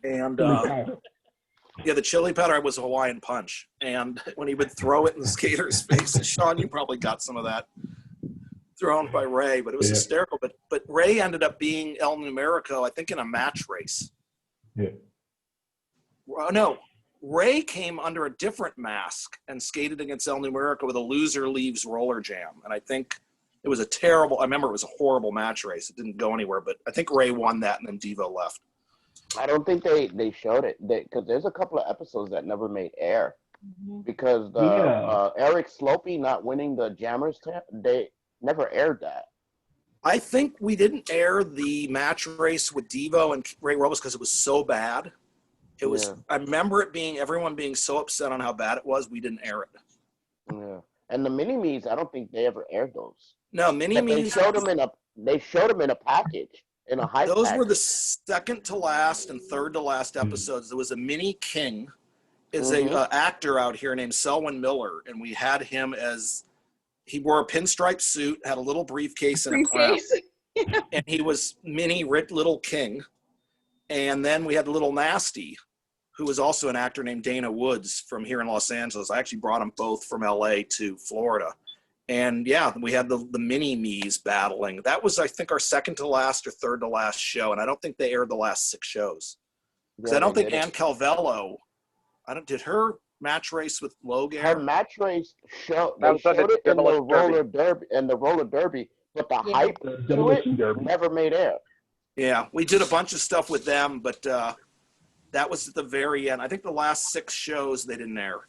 And yeah, the chili powder was Hawaiian Punch. And when he would throw it in the skater's face, and Shawn, you probably got some of that thrown by Ray, but it was hysterical. But Ray ended up being El Numerico, I think, in a match race. Yeah. No, Ray came under a different mask and skated against El Numerico with a loser leaves Rollerjam. And I think it was I remember it was a horrible match race. It didn't go anywhere, but I think Ray won that and then Devo left. I don't think they showed it because there's a couple of episodes that never made air because Eric Slopey not winning the Jammers, they never aired that. I think we didn't air the match race with Devo and Ray Robles because it was so bad. It was. I remember everyone being so upset on how bad it was. We didn't air it. Yeah, and the mini-me's, I don't think they ever aired those. No, mini-me's. They showed them in a package. In a hype Those package. were the second to last and third to last episodes. There was a Mini King, is a actor out here named Selwyn Miller, and we had him as he wore a pinstripe suit, had a little briefcase and a crown, and he was Mini Little King. And then we had Little Nasty, who was also an actor named Dana Woods from here in Los Angeles. I actually brought them both from LA to Florida. And yeah, we had the mini-me's battling. That was, I think, our second to last or third to last show. And I don't think they aired the last 6 shows. Because I don't think Ann Calvello, did her match race with Logan? Her match race showed it in the roller derby, but the hype to it never made air. Yeah, we did a bunch of stuff with them, but that was at the very end. I think the last 6 shows they didn't air.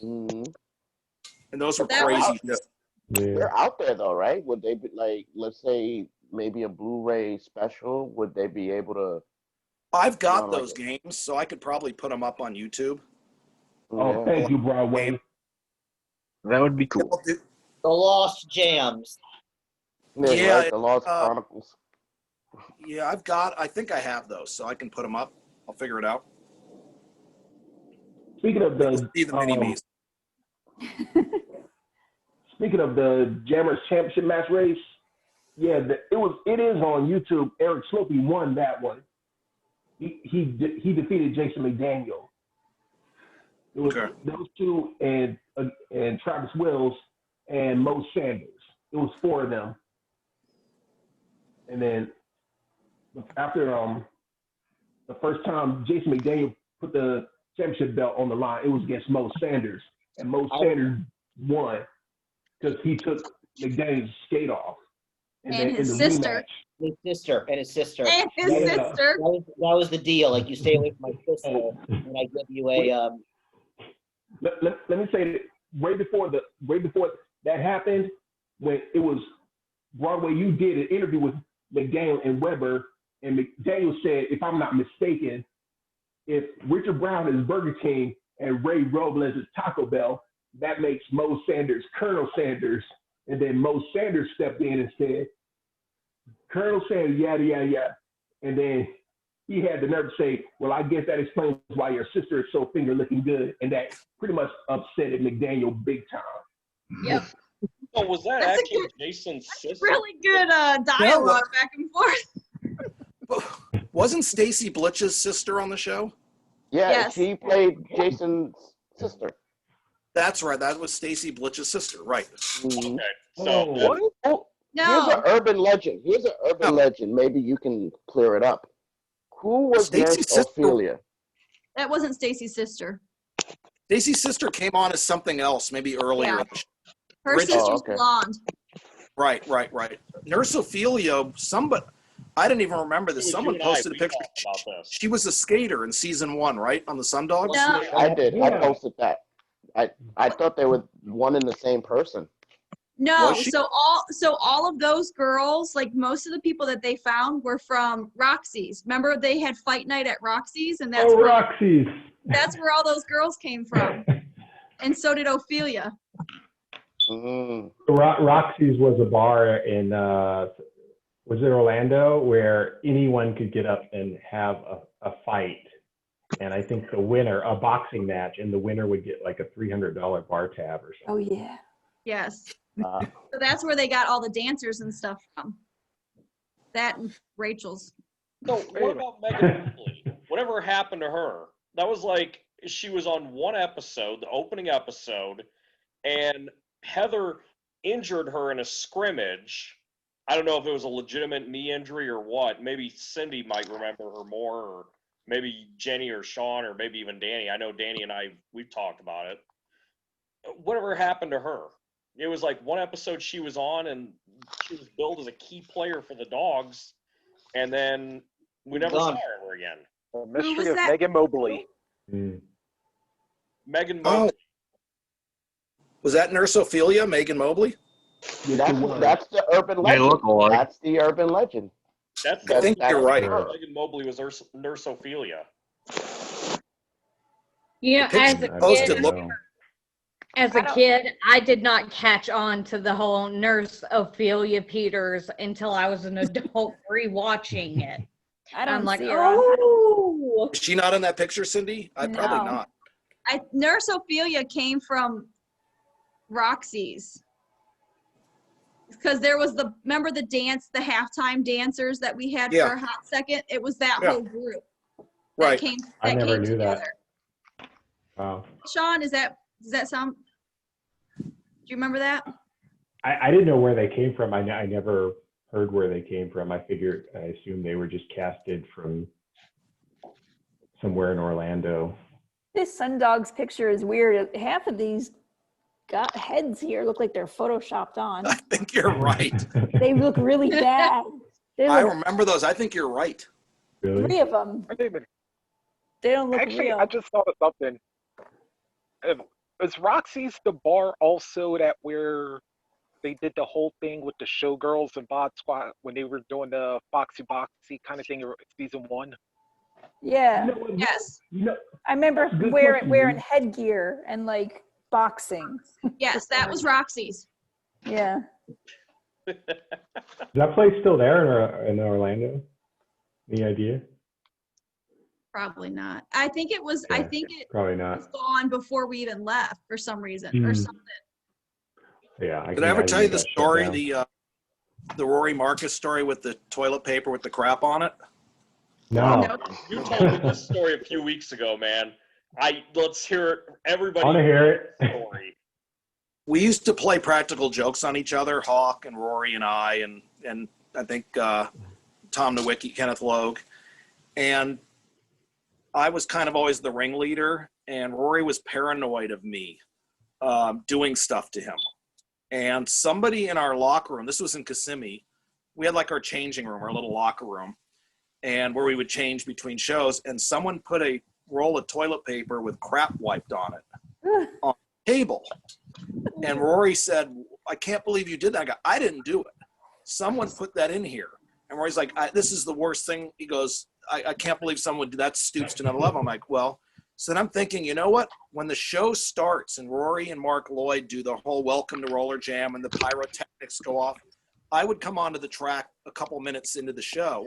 And those were crazy. They're out there though, right? Would they be like, let's say maybe a Blu-ray special? Would they be able to? I've got those games, so I could probably put them up on YouTube. Oh, thank you, Broadway. That would be cool. The Lost Jams. Yeah, right, the Lost Chronicles. Yeah, I think I have those, so I can put them up. I'll figure it out. Speaking of the mini-me's. Speaking of the Jammers Championship match race, yeah, it is on YouTube. Eric Slopey won that one. He defeated Jason McDaniel. It was those two and Travis Wills and Mo Sanders. It was 4 of them. And then after the first time Jason McDaniel put the championship belt on the line, it was against Mo Sanders. And Mo Sanders won because he took McDaniel's skate off. And his sister. His sister. And his sister. That was the deal. Like, you stay away from my sister, and I give you a. Let me say that way before that happened, when it was Broadway, you did an interview with McDaniel and Weber, and McDaniel said, if I'm not mistaken, if Richard Brown is Burger King and Ray Robles is Taco Bell, that makes Mo Sanders Colonel Sanders. And then Mo Sanders stepped in and said, Colonel Sanders, yada, yada, yada. And then he had the nerve to say, well, I guess that explains why your sister is so finger looking good. And that pretty much upset McDaniel big time. Yep. So was that actually Jason's sister? Really good dialogue back and forth. Wasn't Stacy Blitch's sister on the show? Yeah, Yes. she played Jason's sister. That's right. That was Stacy Blitch's sister. Right. Okay. So Here's an urban legend. Legend. Maybe you can clear it up. Who was Nurse Ophelia? That wasn't Stacy's sister. Stacy's sister came on as something else, maybe earlier. Yeah. Her sister's blonde. Right. Nurse Ophelia, I didn't even remember this. Someone posted a picture. She was a skater in season 1, right? On the Sundogs? No. I did. I posted that. I thought they were one and the same person. No, so all of those girls, like most of the people that they found were from Roxy's. Remember they had fight night at Roxy's, and that's Roxy's. That's where all those girls came from. and so did Ophelia. Roxy's was a bar in, was it Orlando, where anyone could get up and have a fight. And I think the winner, a boxing match, and the winner would get like a $300 bar tab or something. Oh, yeah. Yes. So that's where they got all the dancers and stuff from. That and Rachel's. So what about Megan Mobley? Whatever happened to her? That was like, she was on one episode, the opening episode, and Heather injured her in a scrimmage. I don't know if it was a legitimate knee injury or what. Maybe Cyndi might remember her more, or maybe Jenny or Shawn, or maybe even Danny. I know Danny and we've talked about it. Whatever happened to her? It was like one episode she was on, and she was billed as a key player for the Dogs, and then we never saw her ever again. The mystery of Megan Mobley. Megan Mobley. Was that Nurse Ophelia, Megan Mobley? That's the urban legend. That's the urban legend. I think you're right. Megan Mobley was Nurse Ophelia. You know, as a kid, I did not catch on to the whole Nurse Ophelia Peters until I was an adult rewatching it. I'm like, oh. Is she not in that picture, Cyndi? Probably not. Nurse Ophelia came from Roxy's. Because there was remember the halftime dancers that we had for a hot second? It was that whole group. Right. I never came knew together. that. Wow. Sean, does that sound, do you remember that? I didn't know where they came from. I never heard where they came from. I assumed they were just casted from somewhere in Orlando. This Sundogs picture is weird. Half of these heads here look like they're photoshopped on. I think you're right. They look really bad. I remember those. I think you're right. Really? 3 of them. They don't look Actually, real. I just thought of something. Is Roxy's the bar also that where they did the whole thing with the showgirls and Bod Squad when they were doing the Foxy Boxy kind of thing in season 1? Yeah. Yes. I remember wearing headgear and like boxing. Yes, that was Roxy's. Yeah. Is that place still there in Orlando? Any idea? Probably not. I think it was. I think it probably not. was gone before we even left for some reason or something. Yeah. Did I ever tell you the story, the Rory Marcus story with the toilet paper with the crap on it? No. You told me this story a few weeks ago, man. Let's hear it. Everybody. I want to hear it. Story. We used to play practical jokes on each other, Hawk and Rory and I, and I think Tom Nowicki, Kenneth Logue. And I was kind of always the ringleader, and Rory was paranoid of me doing stuff to him. And somebody in our locker room, this was in Kissimmee, we had like our changing room, our little locker room, and where we would change between shows, and someone put a roll of toilet paper with crap wiped on it on the table. And Rory said, I can't believe you did that. I go, I didn't do it. Someone put that in here. And Rory's like, this is the worst thing. He goes, I can't believe someone would do that. Stoops to another level. I'm like, well, so then I'm thinking, you know what? When the show starts and Rory and Mark Lloyd do the whole welcome to Rollerjam and the pyrotechnics go off, I would come onto the track a couple minutes into the show.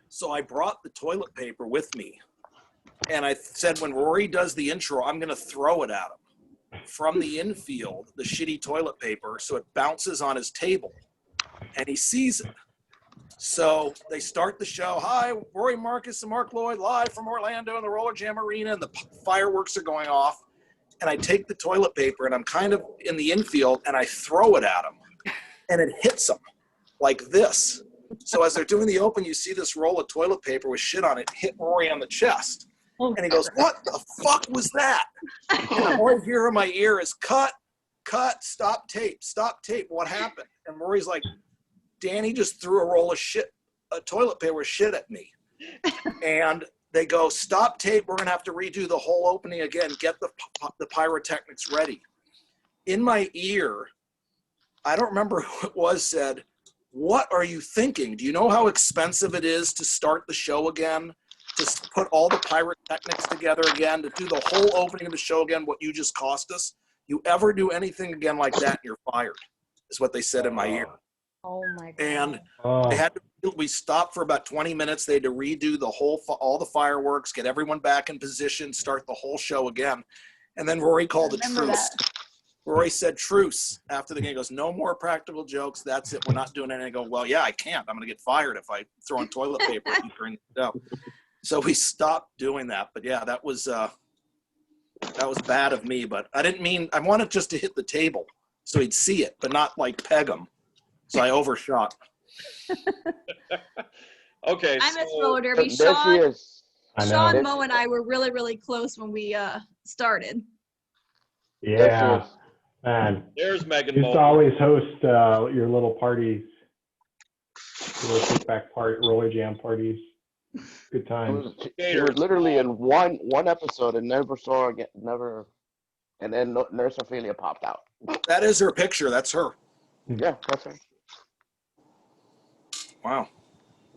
So I brought the toilet paper with me. And I said, when Rory does the intro, I'm going to throw it at him from the infield, the shitty toilet paper, so it bounces on his table. And he sees it. So they start the show. Hi, Rory Marcus and Mark Lloyd live from Orlando in the Rollerjam Arena. And the fireworks are going off. And I take the toilet paper and I'm kind of in the infield and I throw it at him. And it hits him like this. So as they're doing the open, you see this roll of toilet paper with shit on it hit Rory on the chest. And he goes, what the fuck was that? And all I hear in my ear is cut, stop tape, what happened? And Rory's like, Danny just threw a roll of shit, a toilet paper with shit at me. And they go, stop tape, we're going to have to redo the whole opening again, get the pyrotechnics ready. In my ear, I don't remember who it was, said, what are you thinking? Do you know how expensive it is to start the show again? to put all the pyrotechnics together again, to do the whole opening of the show again, what you just cost us. You ever do anything again like that, you're fired, is what they said in my ear. Oh my God. And they had to, we stopped for about 20 minutes. They had to redo the whole, all the fireworks, get everyone back in position, start the whole show again. And then Rory called a truce. Rory said truce after the game. He goes, no more practical jokes. That's it. We're not doing anything. I go, well, yeah, I can't. I'm going to get fired if I throw in toilet paper during the show. So we stopped doing that. But yeah, that was bad of me. But I didn't mean, I wanted just to hit the table so he'd see it, but not like peg him. So I overshot. Okay. I miss so- roller derby. There she is. Sean, Mo, and I were really, really close when we started. Yeah, man. There's Megan You used to Mo. always host your little parties, your little kickback roller jam parties. Good times. She was literally in one episode and never saw her again, never. And then Nurse Ophelia popped out. That is her picture. That's her. Yeah, that's her. Wow.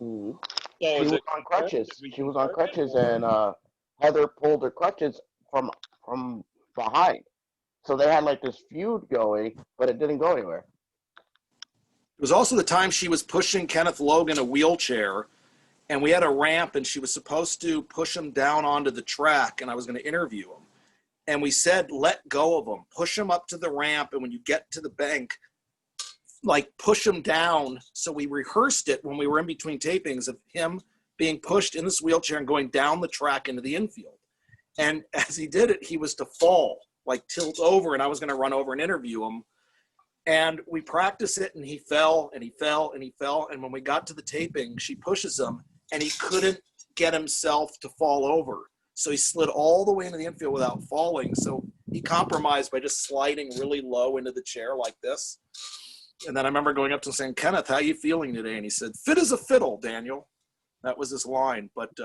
Mhm. So She is was it on crutches. confirmed? Did we She was on confirm it, crutches, or- and Heather pulled her crutches from behind. So they had like this feud going, but it didn't go anywhere. It was also the time she was pushing Kenneth Logan in a wheelchair, and we had a ramp, and she was supposed to push him down onto the track, and I was going to interview him. And we said, let go of him, push him up to the ramp, and when you get to the bank, like push him down. So we rehearsed it when we were in between tapings of him being pushed in this wheelchair and going down the track into the infield. And as he did it, he was to fall, like tilt over, and I was going to run over and interview him. And we practiced it, and he fell, and he fell, and he fell. And when we got to the taping, she pushes him, and he couldn't get himself to fall over. So he slid all the way into the infield without falling. So he compromised by just sliding really low into the chair like this. And then I remember going up to him saying, Kenneth, how you feeling today? And he said, fit as a fiddle, Daniel. That was his line. But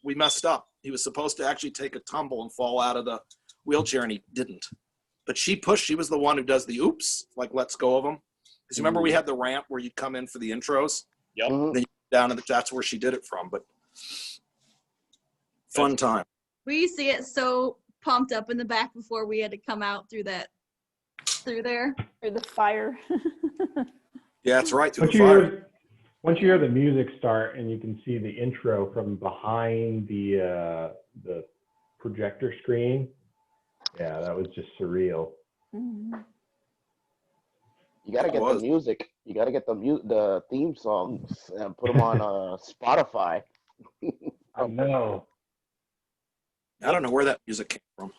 we messed up. He was supposed to actually take a tumble and fall out of the wheelchair, and he didn't. But she pushed. She was the one who does the oops, like let's go of him. Because you remember we had the ramp where you'd come in for the intros? Yep. Then you down, and that's where she did it from. But fun time. We used to get so pumped up in the back before we had to come out through there. Through the fire. Yeah, that's right. Through Once the you fire. once you hear the music start and you can see the intro from behind the projector screen, yeah, that was just surreal. You gotta get the music. You gotta get the theme songs and put them on Spotify. I know. I don't know where that music came from.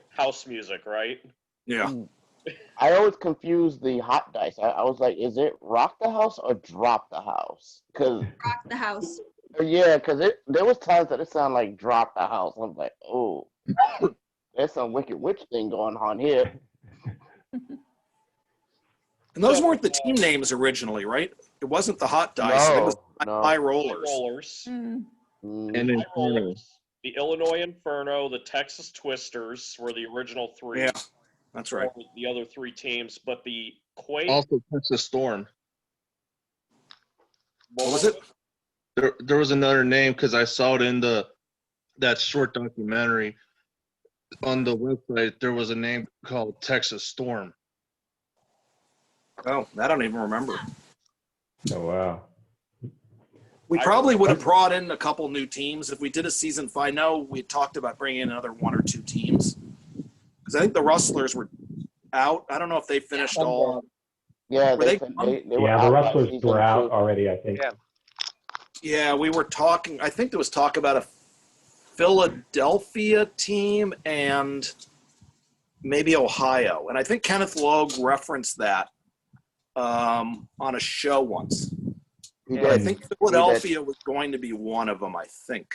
House music, right? Yeah. I always confuse the hot dice. I was like, is it rock the house or drop the house? Cause Rock the house. yeah, cause there was times that it sounded like drop the house. I'm like, oh, there's some Wicked Witch thing going on here. And those weren't the team names originally, right? It wasn't the hot dice. It was high rollers. Rollers. And High rollers. The Illinois Inferno, the Texas Twisters were the original three. Yeah, that's right. The other three teams, but the Quake. Also Texas Storm. What was it? There was another name because I saw it in that short documentary on the website. There was a name called Texas Storm. Oh, I don't even remember. Oh wow. We probably would have brought in a couple new teams if we did a season 5. I know we talked about bringing in another 1 or 2 teams because I think the Rustlers were out. I don't know if they finished all. Yeah, Were they they- were Yeah, out the by Rustlers season were out 2. already, I think. Yeah, we were talking. I think there was talk about a Philadelphia team and maybe Ohio. And I think Kenneth Logue referenced that on a show once. And I think Philadelphia was going to be one of them, I think.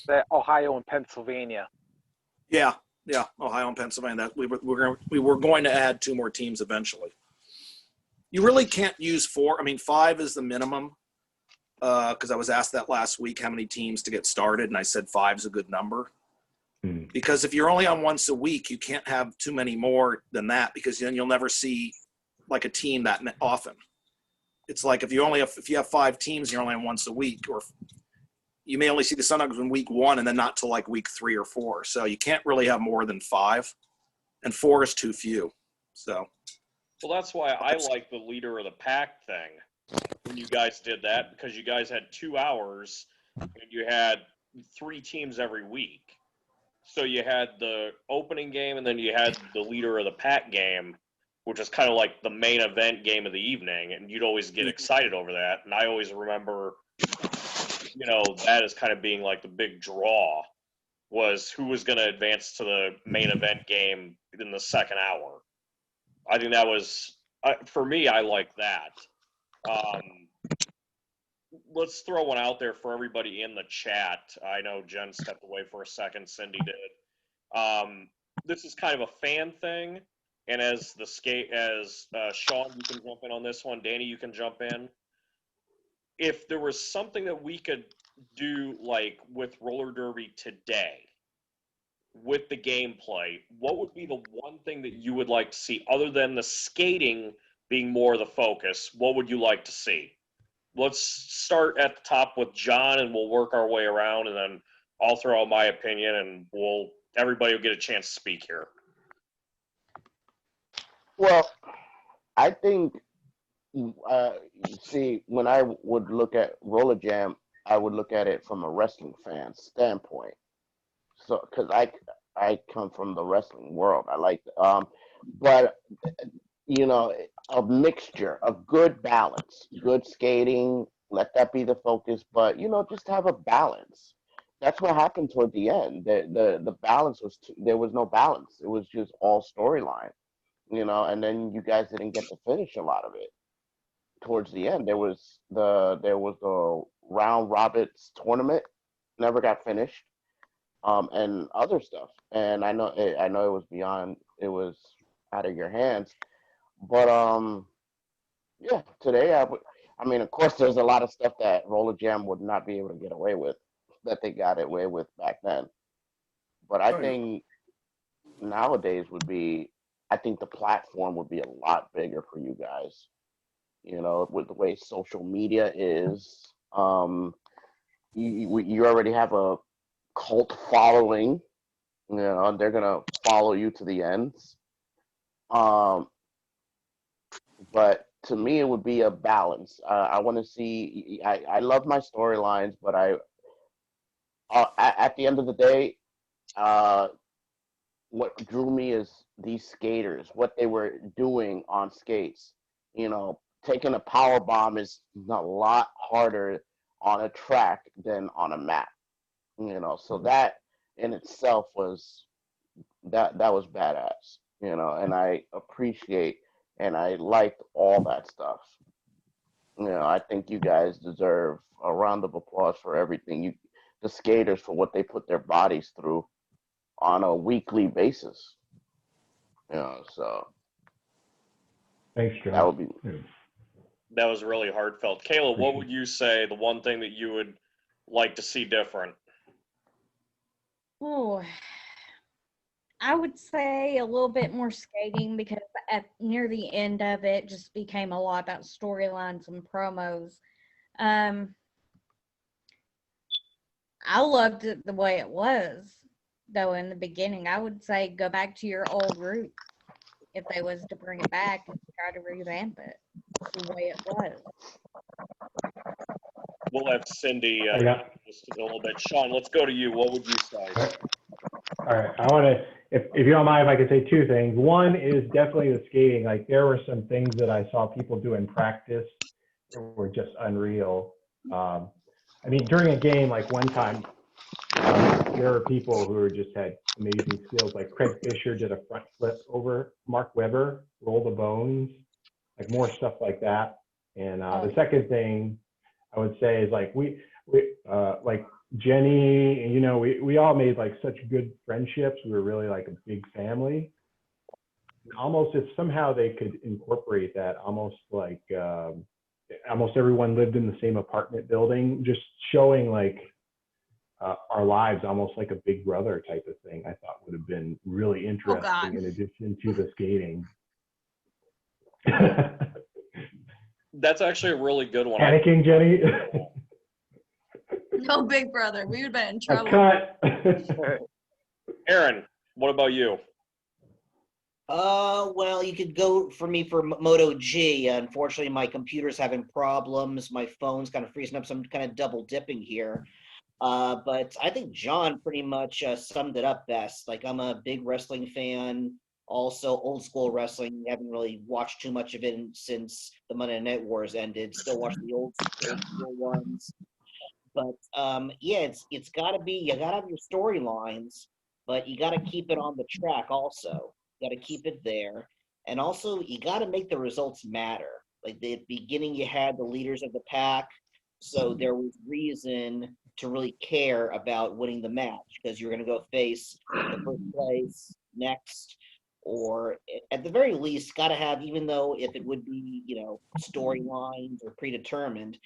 The Ohio and Pennsylvania. Yeah, Ohio and Pennsylvania. We were going to add 2 more teams eventually. You really can't use 4. I mean, 5 is the minimum. Because I was asked that last week, how many teams to get started, and I said 5 is a good number. Because if you're only on once a week, you can't have too many more than that, because then you'll never see like a team that often. It's like if you have 5 teams, and you're only on once a week, or you may only see the sun dogs in week 1 and then not till like week 3 or 4. So you can't really have more than 5, and 4 is too few. So. Well, that's why I like the leader of the pack thing when you guys did that, because you guys had 2 hours and you had 3 teams every week. So you had the opening game and then you had the leader of the pack game, which is kind of like the main event game of the evening, and you'd always get excited over that. And I always remember, that as kind of being like the big draw was who was going to advance to the main event game in the second hour. I think that was, for me, I like that. Let's throw one out there for everybody in the chat. I know Jen stepped away for a second. Cyndi did. This is kind of a fan thing. And as Shawn, you can jump in on this one. Danny, you can jump in. If there was something that we could do, like with roller derby today, with the gameplay, what would be the one thing that you would like to see, other than the skating being more of the focus? What would you like to see? Let's start at the top with John, and we'll work our way around, and then I'll throw out my opinion, and everybody will get a chance to speak here. Well, I think, see, when I would look at Rollerjam, I would look at it from a wrestling fan standpoint. So, because I come from the wrestling world, I like, but a mixture, a good balance, good skating. Let that be the focus, but just have a balance. That's what happened toward the end. The balance was there was no balance. It was just all storyline, and then you guys didn't get to finish a lot of it. Towards the end, there was the round robins tournament, never got finished. And other stuff. And I know it was out of your hands. But yeah, today I mean, of course, there's a lot of stuff that Rollerjam would not be able to get away with, that they got away with back then. But I think nowadays I think the platform would be a lot bigger for you guys. With the way social media is, you already have a cult following, and they're gonna follow you to the ends. But to me, it would be a balance. I want to see. I love my storylines, but at the end of the day, what drew me is these skaters, what they were doing on skates. Taking a power bomb is a lot harder on a track than on a map. So that in itself was that was badass, and I appreciate and I liked all that stuff. I think you guys deserve a round of applause for everything. The skaters, for what they put their bodies through on a weekly basis. So thanks, John. That would be. That was really heartfelt. Kayla, what would you say the one thing that you would like to see different? Oh, I would say a little bit more skating, because near the end of it just became a lot about storylines and promos. I loved it the way it was, though, in the beginning. I would say go back to your old roots if they was to bring it back and try to revamp it the way it was. We'll have Cyndi just a little bit. Shawn, let's go to you. What would you say? All right. I want to, if you don't mind, if I could say 2 things. One is definitely the skating. Like, there were some things that I saw people do in practice that were just unreal. I mean, during a game, like one time, there were people who just had amazing skills. Like Craig Fisher did a front flip over Mark Webber, roll the bones, like more stuff like that. And the second thing I would say is, like, we like Jenny, we all made like such good friendships. We were really like a big family. Almost if somehow they could incorporate that, almost like almost everyone lived in the same apartment building, just showing like our lives almost like a Big Brother type of thing, I thought would have been really interesting in addition to the skating. That's actually a really good one. Panicking, Jenny? No Big Brother. We would have been in A trouble. cut. Aaron, what about you? Well, you could go for me for Moto G. Unfortunately, my computer's having problems. My phone's kind of freezing up, so I'm kind of double dipping here. But I think John pretty much summed it up best. Like, I'm a big wrestling fan, also old school wrestling. Haven't really watched too much of it since the Monday Night Wars ended. Still watch the old school ones. But yeah, it's got to be, you got to have your storylines, but you got to keep it on the track also. You got to keep it there. And also, you got to make the results matter. Like, the beginning, you had the leaders of the pack, so there was reason to really care about winning the match because you're going to go face the first place next, or at the very least, got to have, even though if it would be, storylines or predetermined,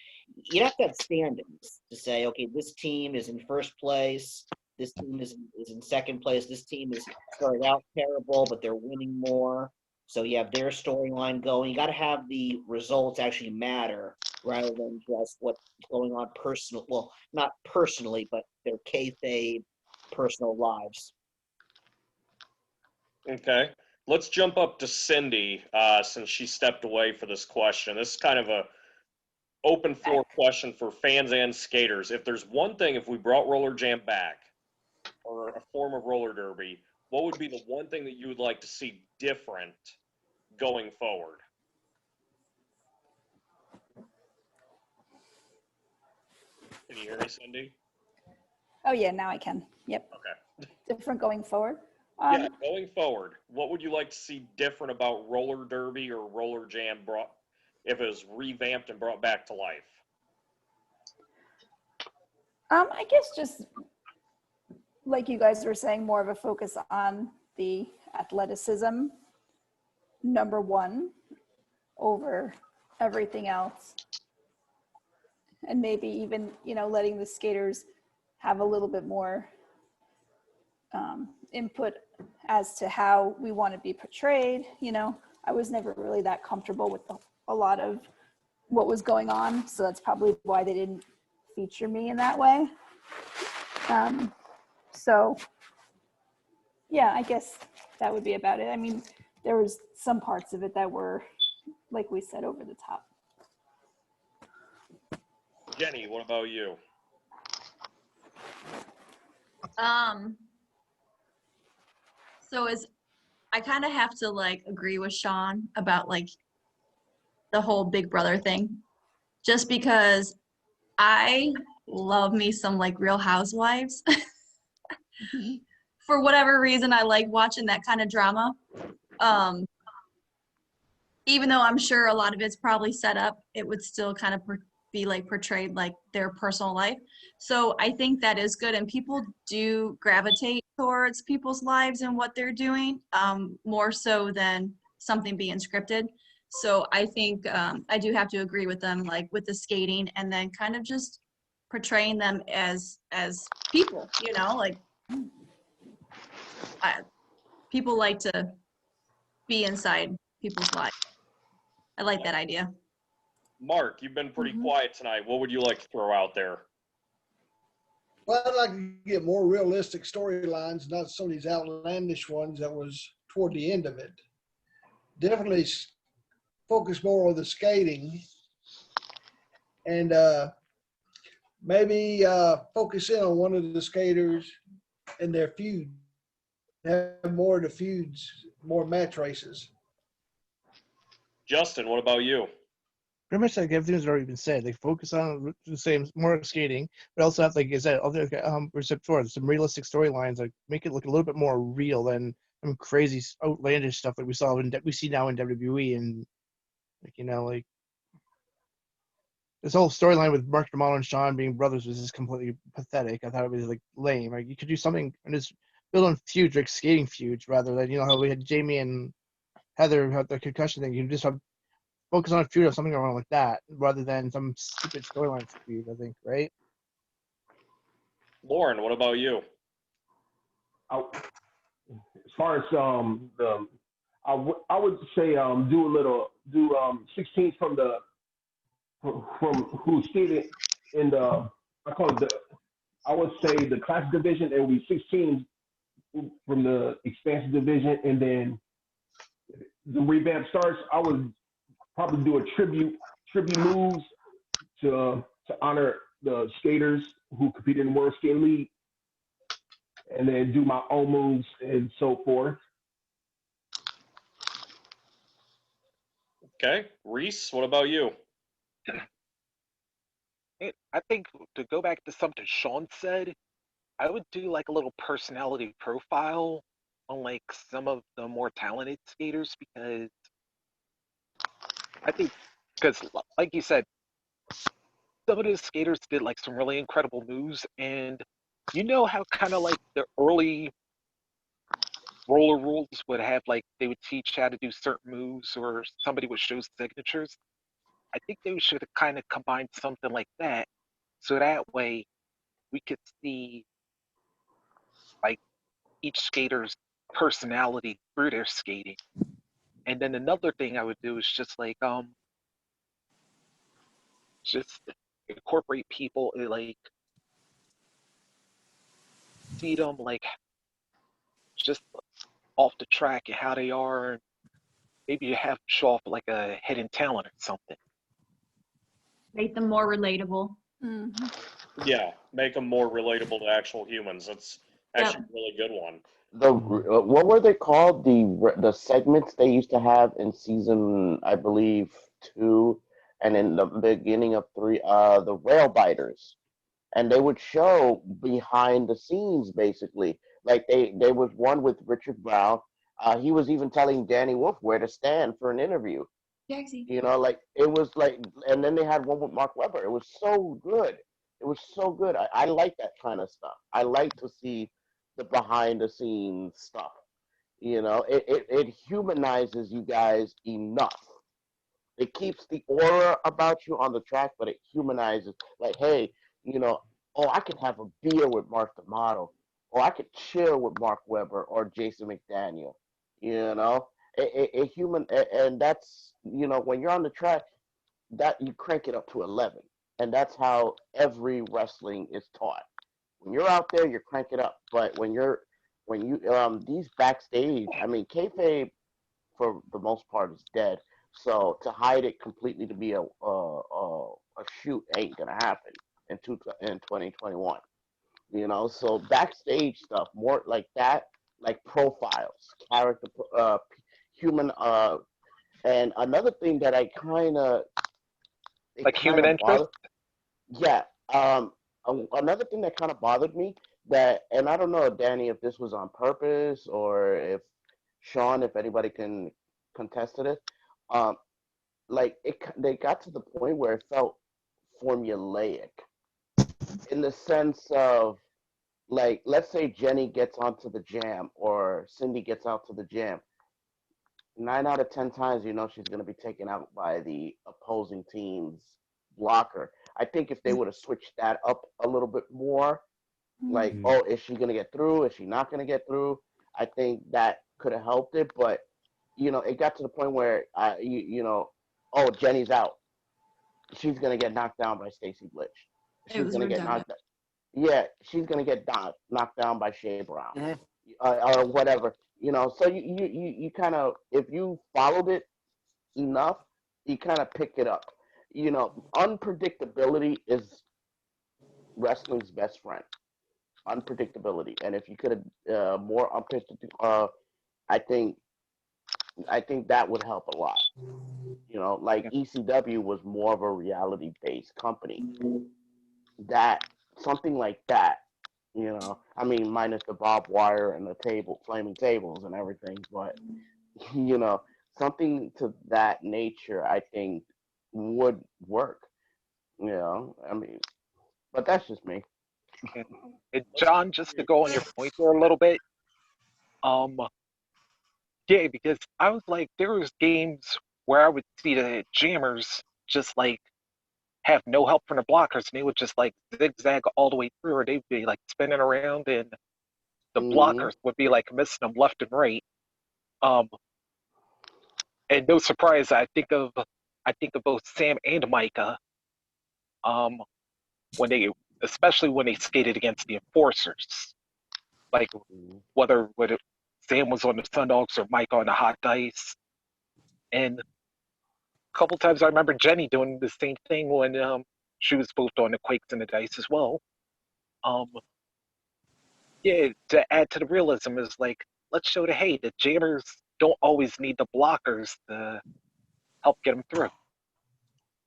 you have to have standings to say, okay, this team is in first place, this team is in second place, this team is started out terrible, but they're winning more. So you have their storyline going. You got to have the results actually matter rather than just what's going on personal. Well, not personally, but their kayfabe personal lives. Okay. Let's jump up to Cyndi since she stepped away for this question. This is kind of a open floor question for fans and skaters. If there's one thing, if we brought Rollerjam back or a form of roller derby, what would be the one thing that you would like to see different going forward? Can you hear me, Cyndi? Oh yeah, now I can. Yep. Okay. Different going forward. Yeah, going forward, what would you like to see different about roller derby or Rollerjam brought if it was revamped and brought back to life? I guess just like you guys were saying, more of a focus on the athleticism, number one, over everything else. And maybe even, letting the skaters have a little bit more input as to how we want to be portrayed. I was never really that comfortable with a lot of what was going on. So that's probably why they didn't feature me in that way. So yeah, I guess that would be about it. I mean, there was some parts of it that were, like we said, over the top. Jenny, what about you? So I kind of have to agree with Shawn about the whole Big Brother thing, just because I love me some Real Housewives. For whatever reason, I like watching that kind of drama. Even though I'm sure a lot of it's probably set up, it would still kind of be portrayed like their personal life. So I think that is good, and people do gravitate towards people's lives and what they're doing more so than something being scripted. So I think I do have to agree with them, with the skating, and then kind of just portraying them as people. People like to be inside people's lives. I like that idea. Mark, you've been pretty quiet tonight. What would you like to throw out there? Well, I'd like to get more realistic storylines, not some of these outlandish ones that was toward the end of it. Definitely focus more on the skating, and maybe focus in on one of the skaters and their feud. Have more of the feuds, more match races. Justin, what about you? Pretty much like everything's already been said. They focus on the same, more skating, but also have, like I said, other some realistic storylines. Like make it look a little bit more real than some crazy, outlandish stuff that we see now in WWE, and this whole storyline with Mark D'Amato and Shawn being brothers was just completely pathetic. I thought it was lame. Like you could do something and just build on feuds, like skating feuds, rather than how we had Jamie and Heather had the concussion thing. You can just focus on a feud or something around like that, rather than some stupid storyline feud, I think, right? Lauren, what about you? As far as I would say do 16s from who skated in the, I call it I would say the classic division, there will be 6 teams from the expansion division, and then the revamp starts. I would probably do a tribute moves to honor the skaters who compete in the World Skating League, and then do my own moves and so forth. Okay, Reese, what about you? I think to go back to something Shawn said, I would do like a little personality profile on like some of the more talented skaters because I think like you said, some of the skaters did like some really incredible moves, and you know how kind of like the early roller rules would have like they would teach how to do certain moves or somebody would show signatures. I think they should have kind of combined something like that so that way we could see like each skater's personality through their skating. And then another thing I would do is just incorporate people like see them like just off the track and how they are, and maybe you have to show off like a hidden talent or something. Make them more relatable. Yeah, make them more relatable to actual humans. That's actually a really good one. What were they called? The segments they used to have in season, I believe, 2, and in the beginning of 3, the Rail Biters, and they would show behind the scenes basically. Like they was one with Richard Brown. He was even telling Danny Wolf where to stand for an interview. Jaxie. You know, like it was like, and then they had one with Mark Webber. It was so good. It was so good. I like that kind of stuff. I like to see the behind the scenes stuff. You know, it humanizes you guys enough. It keeps the aura about you on the track, but it humanizes. Like, hey, you know, oh, I could have a beer with Mark D'Amato, or I could chill with Mark Webber or Jason McDaniel. You know, and that's, you know, when you're on the track, that you crank it up to 11, and that's how every wrestling is taught. When you're out there, you crank it up, but when you these backstage, I mean, kayfabe for the most part is dead. So to hide it completely to be a shoot ain't gonna happen in 2021. You know, so backstage stuff more like that, like profiles, character, human. And another thing that I kind of like human interest. Yeah. Another thing that kind of bothered me and I don't know, Danny, if this was on purpose or if Shawn, if anybody can contest to this, like they got to the point where it felt formulaic in the sense of, like, let's say Jenny gets onto the jam or Cyndi gets out to the jam. 9 out of 10 times, you know, she's going to be taken out by the opposing team's blocker. I think if they would have switched that up a little bit more, like, oh, is she going to get through? Is she not going to get through? I think that could have helped it. But, you know, it got to the point where, you know, oh, Jenny's out. She's going to get knocked down by Stacy Blitch. She's going to get knocked down. Yeah, she's going to get knocked down by Shea Brown or whatever. You know, so you kind of, if you followed it enough, you kind of pick it up. You know, unpredictability is wrestling's best friend. Unpredictability, and if you could have more unpredictable, I think that would help a lot. You know, like ECW was more of a reality-based company. That something like that. You know, I mean, minus the barbed wire and the flaming tables and everything, but you know, something to that nature, I think, would work. You know, I mean, but that's just me. And John, just to go on your point there a little bit, yeah, because I was like, there was games where I would see the jammers just like have no help from the blockers, and they would just like zigzag all the way through, or they'd be like spinning around, and the blockers would be like missing them left and right. And no surprise, I think of both Sam and Micah, when they especially when they skated against the enforcers. Like whether Sam was on the Sundogs or Mike on the hot dice. And a couple times I remember Jenny doing the same thing when she was both on the Quakes and the dice as well. Yeah, to add to the realism is like, let's show the jammers don't always need the blockers to help get them through.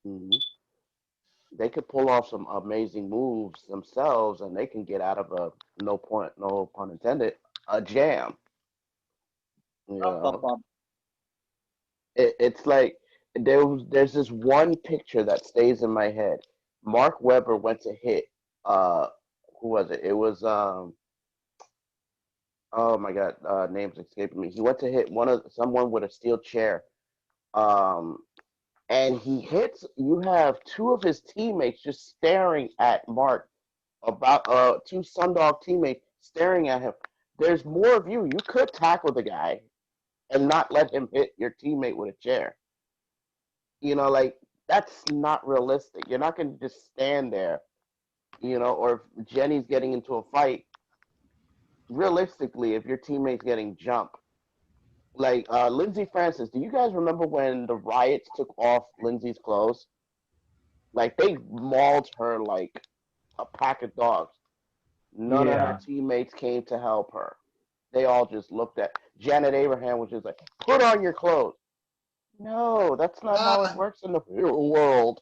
Mm-hmm. They could pull off some amazing moves themselves, and they can get out of a no pun intended, a jam. You know? It's like there's this one picture that stays in my head. Mark Webber went to hit who was it? It was oh my god, name's escaping me. He went to hit someone with a steel chair. And he hits, you have two of his teammates just staring at Mark, about two Sundog teammates staring at him. There's more of you. You could tackle the guy and not let him hit your teammate with a chair. You know, like, that's not realistic. You're not going to just stand there, you know, or if Jenny's getting into a fight, realistically, if your teammate's getting jumped, like Lindsey Francis, do you guys remember when the riots took off Lindsey's clothes? Like, they mauled her like a pack of dogs. None of her teammates came to help her. They all just looked at Janet Abraham, was just like, put on your clothes. No, that's not how it works in the real world.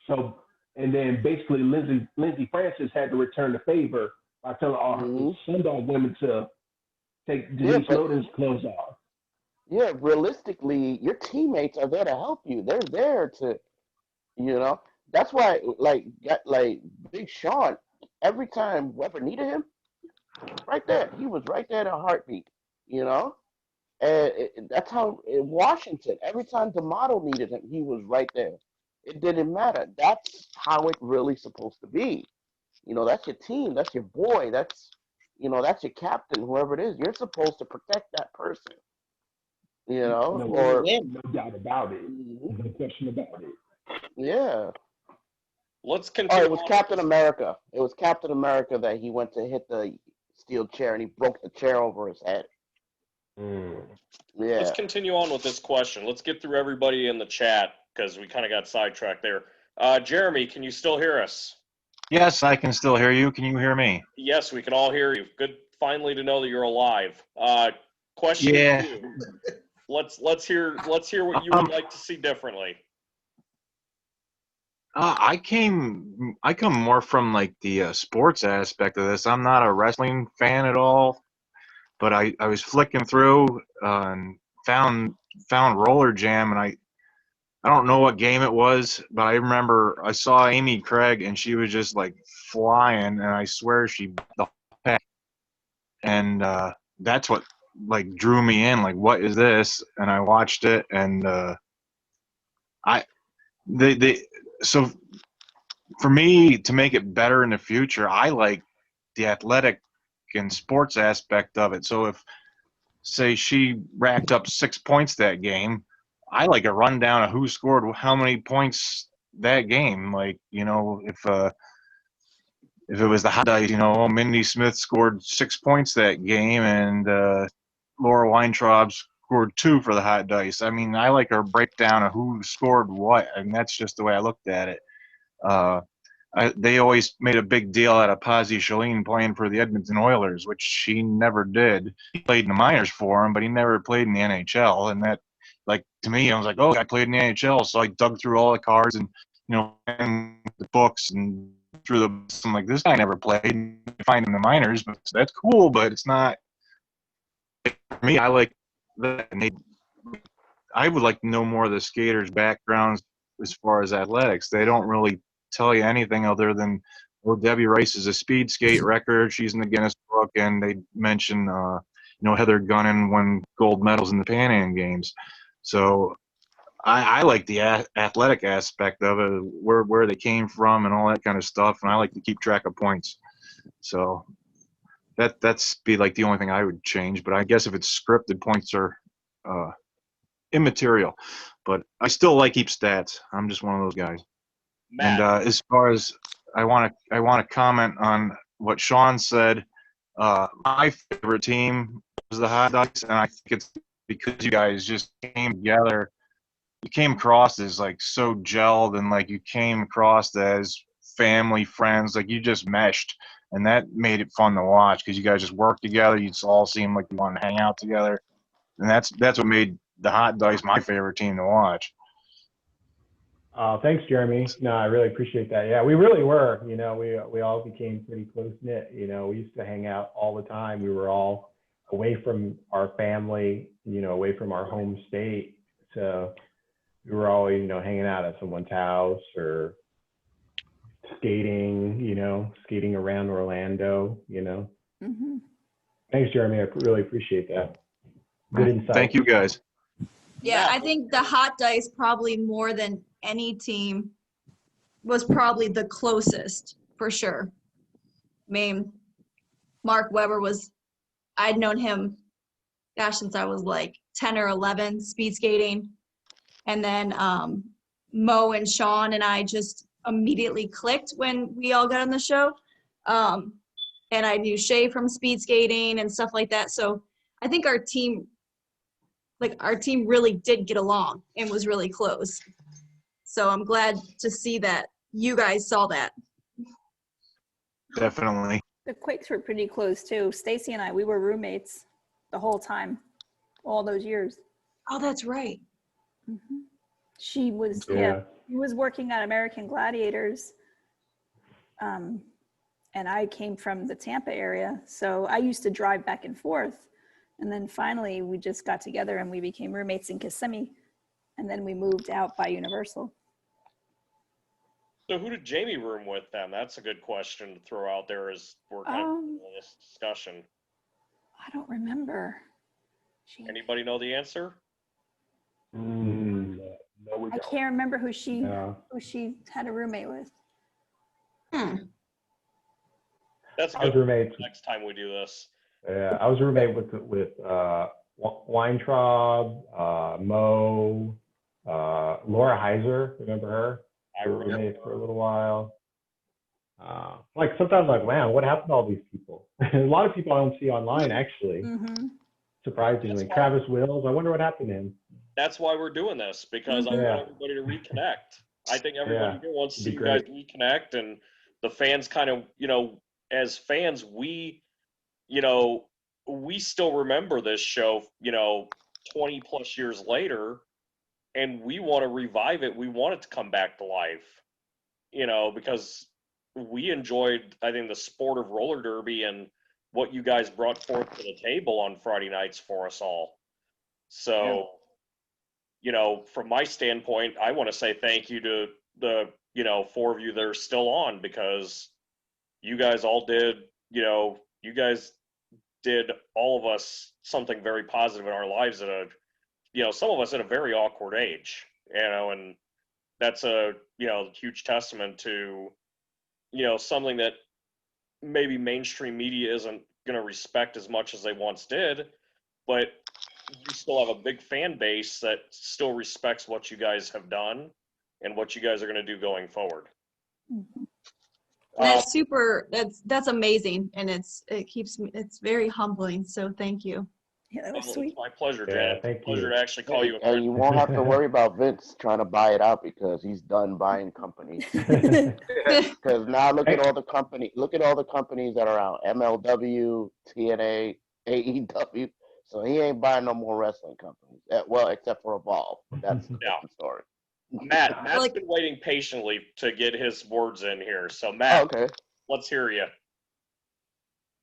So, and then basically Lindsey Francis had to return the favor by telling all her Sundog women to take Denise Snowden's clothes off. Yeah, realistically, your teammates are there to help you. They're there to, you know. That's why, like Big Sean, every time Weber needed him, right there, he was right there in a heartbeat, you know. And that's how in Washington, every time D'Amato needed him, he was right there. It didn't matter. That's how it really supposed to be. You know, that's your team. That's your boy. That's, you know, that's your captain, whoever it is. You're supposed to protect that person. You know, no doubt about it. No question about it. Yeah. Let's continue. Oh, it was Captain America. It was Captain America that he went to hit the steel chair and he broke the chair over his head. Yeah. Let's continue on with this question. Let's get through everybody in the chat because we kind of got sidetracked there. Jeremy, can you still hear us? Yes, I can still hear you. Can you hear me? Yes, we can all hear you. Good, finally to know that you're alive. Question Yeah. 2. Let's hear what you would like to see differently. I come more from like the sports aspect of this. I'm not a wrestling fan at all, but I was flicking through and found Rollerjam, and I don't know what game it was, but I remember I saw Amy Craig and she was just like flying, and I swear she beat the heck. And that's what like drew me in. Like, what is this? And I watched it, and so for me to make it better in the future, I like the athletic and sports aspect of it. So if, say, she racked up 6 points that game, I like a rundown of who scored how many points that game. Like, you know, if it was the hot dice, you know, Mindy Smith scored 6 points that game, and Laura Weintraub scored 2 for the hot dice. I mean, I like a breakdown of who scored what, and that's just the way I looked at it. They always made a big deal out of Pazzi Shalene playing for the Edmonton Oilers, which he never did. He played in the minors for him, but he never played in the NHL. And that, like, to me, I was like, oh, I played in the NHL. So I dug through all the cards and, you know, and the books and through the books. I'm like, this guy never played. You find him in the minors, but that's cool, but it's not. For me, I like that. And I would like to know more of the skaters' backgrounds as far as athletics. They don't really tell you anything other than, well, Debbie Rice is a speed skate record. She's in the Guinness Book, and they mention, you know, Heather Gunnan won gold medals in the Pan Am Games. So I like the athletic aspect of it, where they came from and all that kind of stuff, and I like to keep track of points. So that's be like the only thing I would change. But I guess if it's scripted, points are immaterial. But I still like keep stats. I'm just one of those guys. Matt. And as far as I want to comment on what Shawn said. My favorite team was the Hot Dice, and I think it's because you guys just came together. You came across as like so gelled, and like you came across as family, friends. Like you just meshed, and that made it fun to watch because you guys just worked together. You just all seemed like you wanted to hang out together, and that's what made the Hot Dice my favorite team to watch. Thanks, Jeremy. No, I really appreciate that. Yeah, we really were. You know, we all became pretty close knit. You know, we used to hang out all the time. We were all away from our family, you know, away from our home state. So we were always, you know, hanging out at someone's house or skating around Orlando. You know. Mm-hmm. Thanks, Jeremy. I really appreciate that. Good insight. Thank you, guys. Yeah, I think the Hot Dice probably more than any team was probably the closest for sure. I mean, Mark Weber I'd known him, gosh, since I was like 10 or 11 speed skating. And then Mo and Shawn and I just immediately clicked when we all got on the show. And I knew Shay from speed skating and stuff like that. So I think our team really did get along and was really close. So I'm glad to see that you guys saw that. Definitely. The Quakes were pretty close too. Stacy and I, we were roommates the whole time, all those years. Oh, that's right. Mm-hmm. She was, she was working on American Gladiators. And I came from the Tampa area. So I used to drive back and forth. And then finally we just got together and we became roommates in Kissimmee. And then we moved out by Universal. So who did Jamie room with then? That's a good question to throw out there as we're kind of in this discussion. I don't remember. Anybody know the answer? I can't remember who she had a roommate with. That's I was good. roommates. Next time we do this. Yeah, I was roommate with Weintraub, Mo, Laura Heiser. Remember her? I We were remember roommates for a little while. Like sometimes, like, wow, what happened to all these people? A lot of people I don't see online, actually. Mm-hmm. Surprisingly, Travis Wills. I wonder what happened to him. That's why we're doing this, because I want everybody to reconnect. I think everybody here wants to see you guys reconnect, and the fans kind of, you know, as fans, we still remember this show, 20 plus years later, and we want to revive it. We want it to come back to life, because we enjoyed, I think, the sport of roller derby and what you guys brought forth to the table on Friday nights for us all. So, from my standpoint, I want to say thank you to the, 4 of you that are still on, because you guys all did, you guys did all of us something very positive in our lives at some of us at a very awkward age, and that's a, huge testament to, something that maybe mainstream media isn't going to respect as much as they once did, but you still have a big fan base that still respects what you guys have done and what you guys are going to do going forward. That's super. That's amazing, and it's very humbling. So thank you. Yeah, that was sweet. It's my pleasure, Jan. Thank you. Pleasure to actually call you a And friend. you won't have to worry about Vince trying to buy it out because he's done buying companies. Because now look at all the companies that are out: MLW, TNA, AEW. So he ain't buying no more wrestling companies. Well, except for Evolve. But that's a different story. Matt's been waiting patiently to get his words in here. So Matt, let's hear you.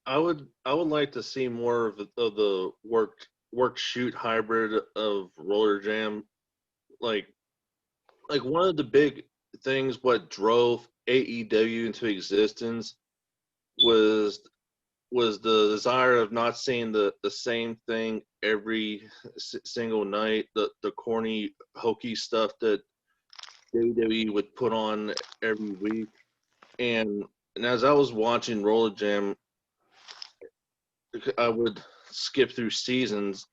I would like to see more of the work shoot hybrid of Rollerjam. Like one of the big things what drove AEW into existence was the desire of not seeing the same thing every single night, the corny hokey stuff that WWE would put on every week. And as I was watching Rollerjam, I would skip through seasons.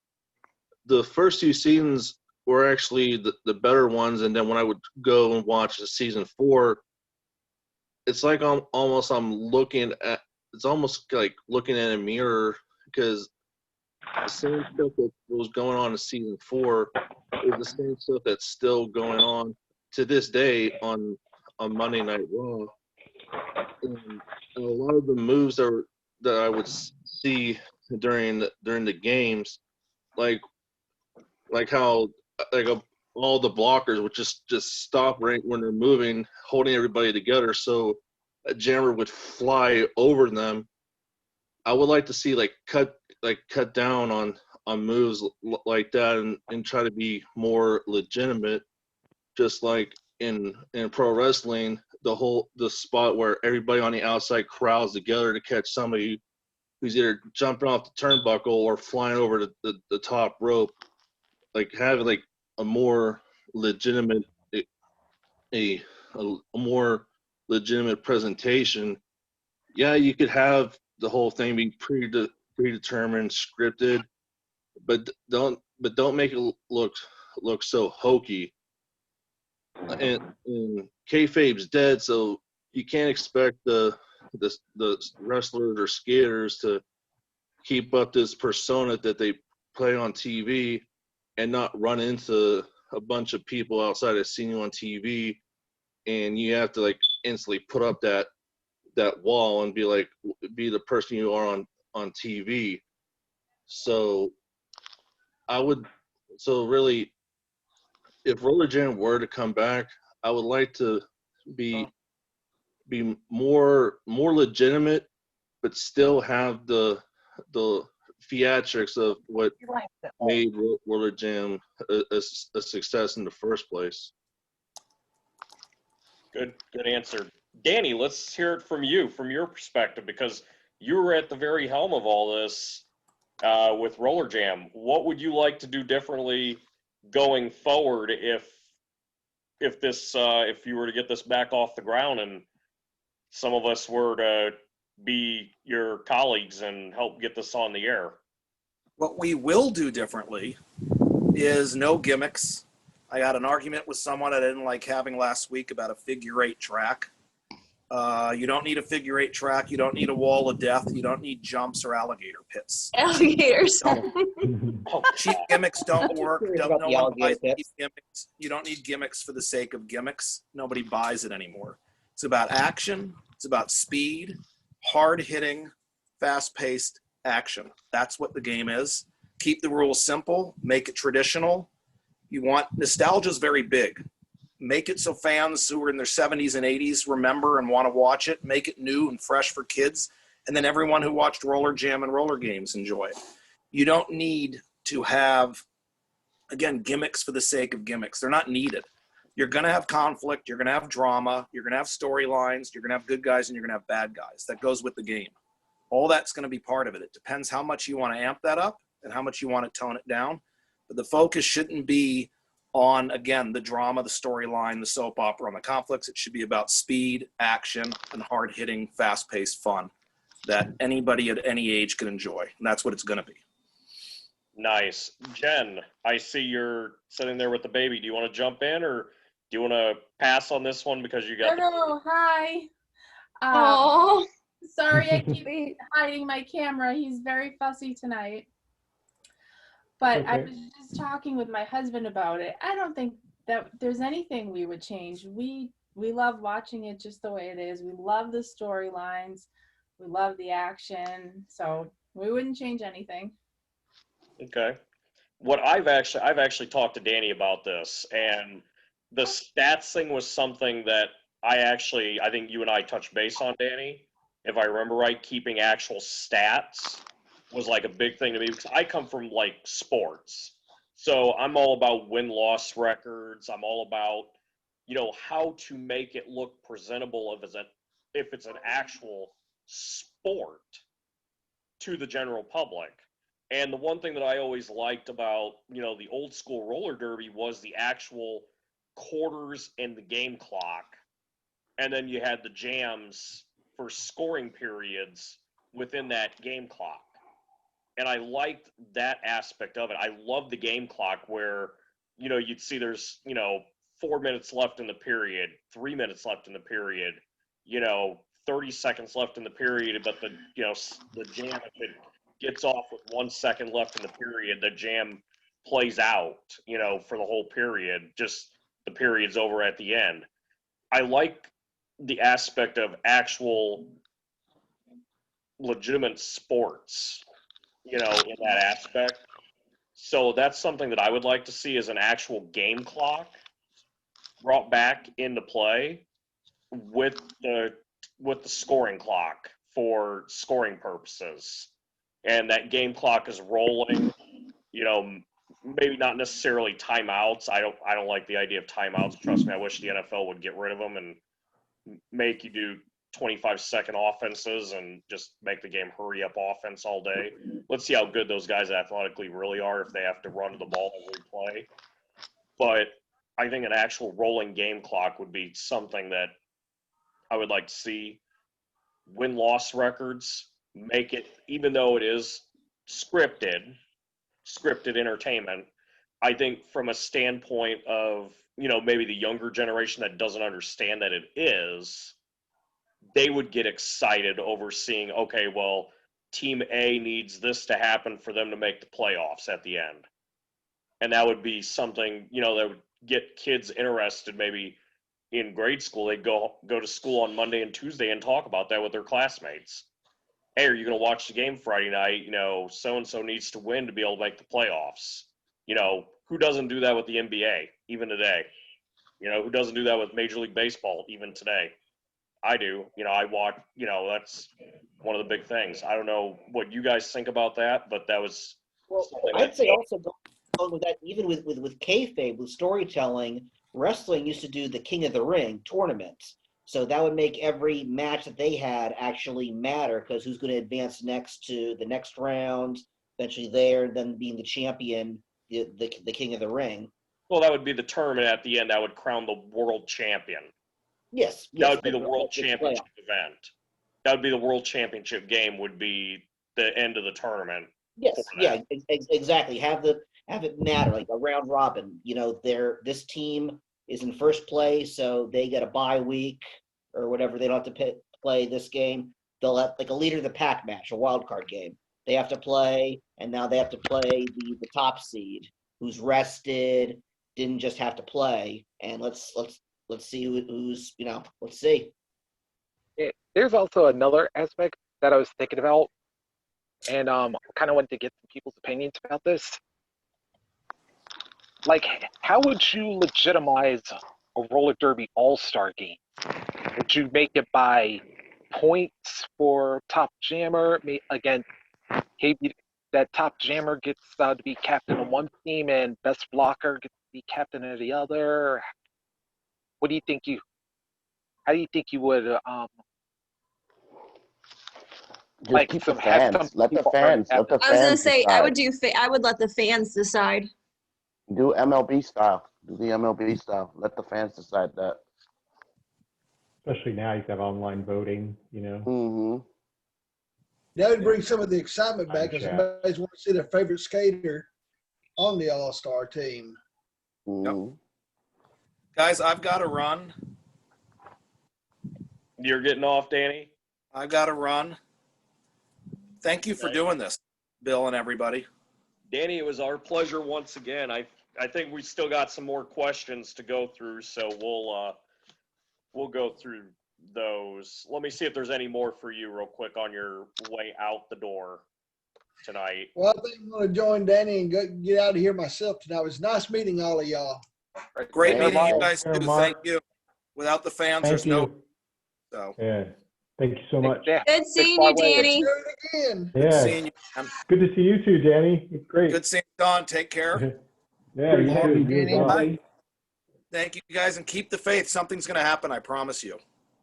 The first 2 seasons were actually the better ones, and then when I would go and watch the season 4, it's like I'm looking at, it's almost like looking at a mirror, because the same stuff that was going on in season 4 is the same stuff that's still going on to this day on Monday Night Raw. And a lot of the moves that I would see during the games, like how all the blockers would just stop right when they're moving, holding everybody together, so a jammer would fly over them. I would like to see cut down on moves like that, and try to be more legitimate, just like in pro wrestling, the spot where everybody on the outside crowds together to catch somebody who's either jumping off the turnbuckle or flying over the top rope. Like have a more legitimate a more legitimate presentation. Yeah, you could have the whole thing be predetermined, scripted, but don't make it look so hokey. And kayfabe's dead, so you can't expect the wrestlers or skaters to keep up this persona that they play on TV and not run into a bunch of people outside of seeing you on TV, and you have to instantly put up that wall and be the person you are on TV. So really, if Rollerjam were to come back, I would like to be more legitimate, but still have the theatrics of what made Rollerjam a success in the first place. Good answer. Danny, let's hear it from you, from your perspective, because you were at the very helm of all this with Rollerjam. What would you like to do differently going forward if you were to get this back off the ground and some of us were to be your colleagues and help get this on the air? What we will do differently is no gimmicks. I had an argument with someone I didn't like having last week about a figure-8 track. You don't need a figure-8 track. You don't need a wall of death. You don't need jumps or alligator pits. Alligators. Cheap gimmicks don't work. No one alligator buys cheap pits. gimmicks. You don't need gimmicks for the sake of gimmicks. Nobody buys it anymore. It's about action. It's about speed, hard-hitting, fast-paced action. That's what the game is. Keep the rules simple. Make it traditional. Nostalgia is very big. Make it so fans who are in their 70s and 80s remember and want to watch it. Make it new and fresh for kids. And then everyone who watched Rollerjam and Roller Games enjoy it. You don't need to have, again, gimmicks for the sake of gimmicks. They're not needed. You're going to have conflict. You're going to have drama. You're going to have storylines. You're going to have good guys and you're going to have bad guys. That goes with the game. All that's going to be part of it. It depends how much you want to amp that up and how much you want to tone it down. But the focus shouldn't be on, again, the drama, the storyline, the soap opera, on the conflicts. It should be about speed, action, and hard-hitting, fast-paced fun that anybody at any age can enjoy. And that's what it's going to be. Nice. Jen, I see you're sitting there with the baby. Do you want to jump in, or do you want to pass on this one because you got No, hi. Oh, Sorry I keep hiding my camera. He's very fussy tonight. But I was just talking with my husband about it. I don't think that there's anything we would change. We love watching it just the way it is. We love the storylines. We love the action. So we wouldn't change anything. Okay. What I've actually talked to Danny about this, and the stats thing was something that I think you and I touched base on, Danny. If I remember right, keeping actual stats was like a big thing to me because I come from like sports. So I'm all about win-loss records. I'm all about, how to make it look presentable if it's an actual sport to the general public. And the one thing that I always liked about, the old school roller derby was the actual quarters and the game clock. And then you had the jams for scoring periods within that game clock. And I liked that aspect of it. I love the game clock where, you'd see there's, 4 minutes left in the period, 3 minutes left in the period. 30 seconds left in the period, but the jam, if it gets off with 1 second left in the period, the jam plays out, for the whole period. Just the period's over at the end. I like the aspect of actual legitimate sports, in that aspect. So that's something that I would like to see as an actual game clock brought back into play with the scoring clock for scoring purposes. And that game clock is rolling, maybe not necessarily timeouts. I don't like the idea of timeouts. Trust me, I wish the NFL would get rid of them and make you do 25-second offenses and just make the game hurry up offense all day. Let's see how good those guys athletically really are if they have to run to the ball every play. But I think an actual rolling game clock would be something that I would like to see. Win-loss records, make it, even though it is scripted entertainment, I think from a standpoint of, maybe the younger generation that doesn't understand that it is, they would get excited over seeing, okay, well, Team A needs this to happen for them to make the playoffs at the end. And that would be something, that would get kids interested. Maybe in grade school, they'd go to school on Monday and Tuesday and talk about that with their classmates. Hey, are you going to watch the game Friday night? So-and-so needs to win to be able to make the playoffs. Who doesn't do that with the NBA, even today? Who doesn't do that with Major League Baseball, even today? I do. I watch, that's one of the big things. I don't know what you guys think about that, but that was something I'd say also going with that, even with kayfabe, with storytelling, wrestling used to do the King of the Ring tournament. So that would make every match that they had actually matter, because who's going to advance next to the next round, eventually there, then being the champion, the King of the Ring. Well, that would be the tournament at the end that would crown the world champion. Yes. That would be the world championship event. That would be the world championship game, would be the end of the tournament. Yes, yeah, exactly. Have it matter, like a round robin. This team is in first place, so they get a bye week or whatever. They don't have to play this game. They'll have like a leader of the pack match, a wild card game. They have to play, and now they have to play the top seed, who's rested, didn't just have to play. And let's see who's let's see. There's also another aspect that I was thinking about, and kind of wanted to get some people's opinions about this. Like, how would you legitimize a roller derby all-star game? Would you make it by points for top jammer? Again, maybe that top jammer gets to be captain of one team and best blocker gets to be captain of the other. What do you think how do you think you would just keep the fans. Let the fans. I was gonna say I would let the fans decide. Do MLB style. Do the MLB style. Let the fans decide that. Especially now, you have online voting. Mm-hmm. That would bring some of the excitement back, because somebody's want to see their favorite skater on the All-Star team. Mm-hmm. Guys, I've got to run. You're getting off, Danny? I've got to run. Thank you for doing this, Bill and everybody. Danny, it was our pleasure once again. I think we still got some more questions to go through, so we'll go through those. Let me see if there's any more for you real quick on your way out the door tonight. Well, I think I'm going to join Danny and get out of here myself tonight. It was nice meeting all of y'all. Great meeting you guys too. Thank you. Without the fans, there's no. So. Yeah. Thank you so much. Good seeing you, Danny. Good seeing you. Good to see you too, Danny. Great. Good seeing you, Don. Take care. Yeah, you too. You as well. Thank you, guys, and keep the faith. Something's going to happen. I promise you.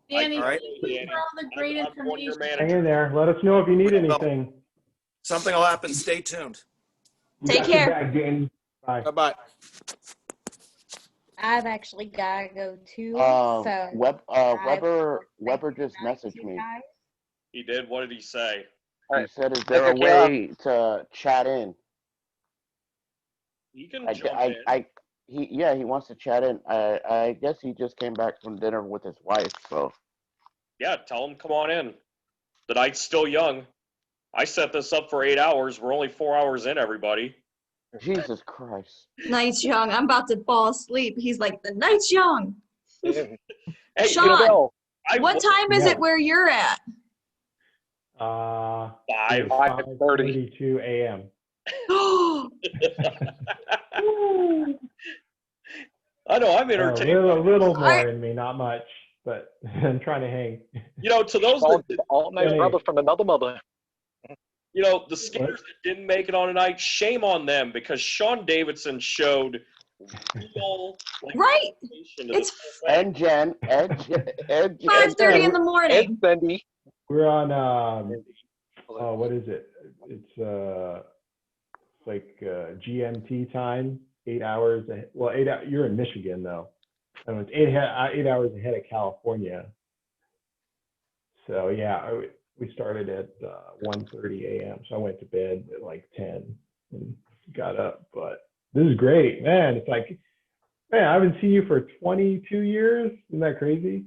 Danny, all right. thank you for all the great information. Hang in there. Let us know if you need anything. Something will happen. Stay tuned. Take care. Back, Danny. Bye. Bye-bye. I've actually got to go too. So Weber just messaged me. He did? What did he say? He said, is there a way to chat in? You can jump in. He wants to chat in. I guess he just came back from dinner with his wife, so. Yeah, tell them come on in. The night's still young. I set this up for 8 hours. We're only 4 hours in, everybody. Jesus Christ. Night's young. I'm about to fall asleep. He's like, the night's young. Hey, Sean, I what time is it where you're at? 5:32 a.m. I know, I'm entertained. A little more in me, not much, but I'm trying to hang. You know, to those that all night brother from another mother. You know, the skaters that didn't make it on tonight, shame on them, because Shawn Davidson showed real, right. It's and Jen. 5:30 in the morning. We're on what is it? It's like GMT time, 8 hours. Well, 8 hours. You're in Michigan though. And it's 8 hours ahead of California. So yeah, we started at 1:30 a.m. So I went to bed at like 10 and got up. But this is great, man. It's like, man, I haven't seen you for 22 years. Isn't that crazy?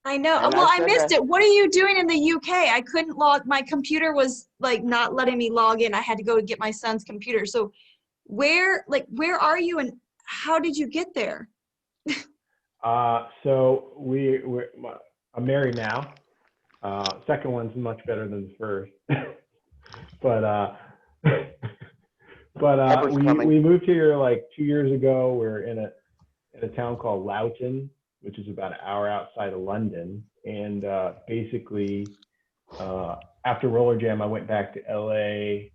I know. Well, I missed it. What are you doing in the UK? I couldn't log. My computer was like not letting me log in. I had to go get my son's computer. So where are you and how did you get there? So I'm married now. Second one's much better than the first. but we moved here like 2 years ago. We're in a town called Loughton, which is about an hour outside of London. And basically, after Rollerjam, I went back to LA.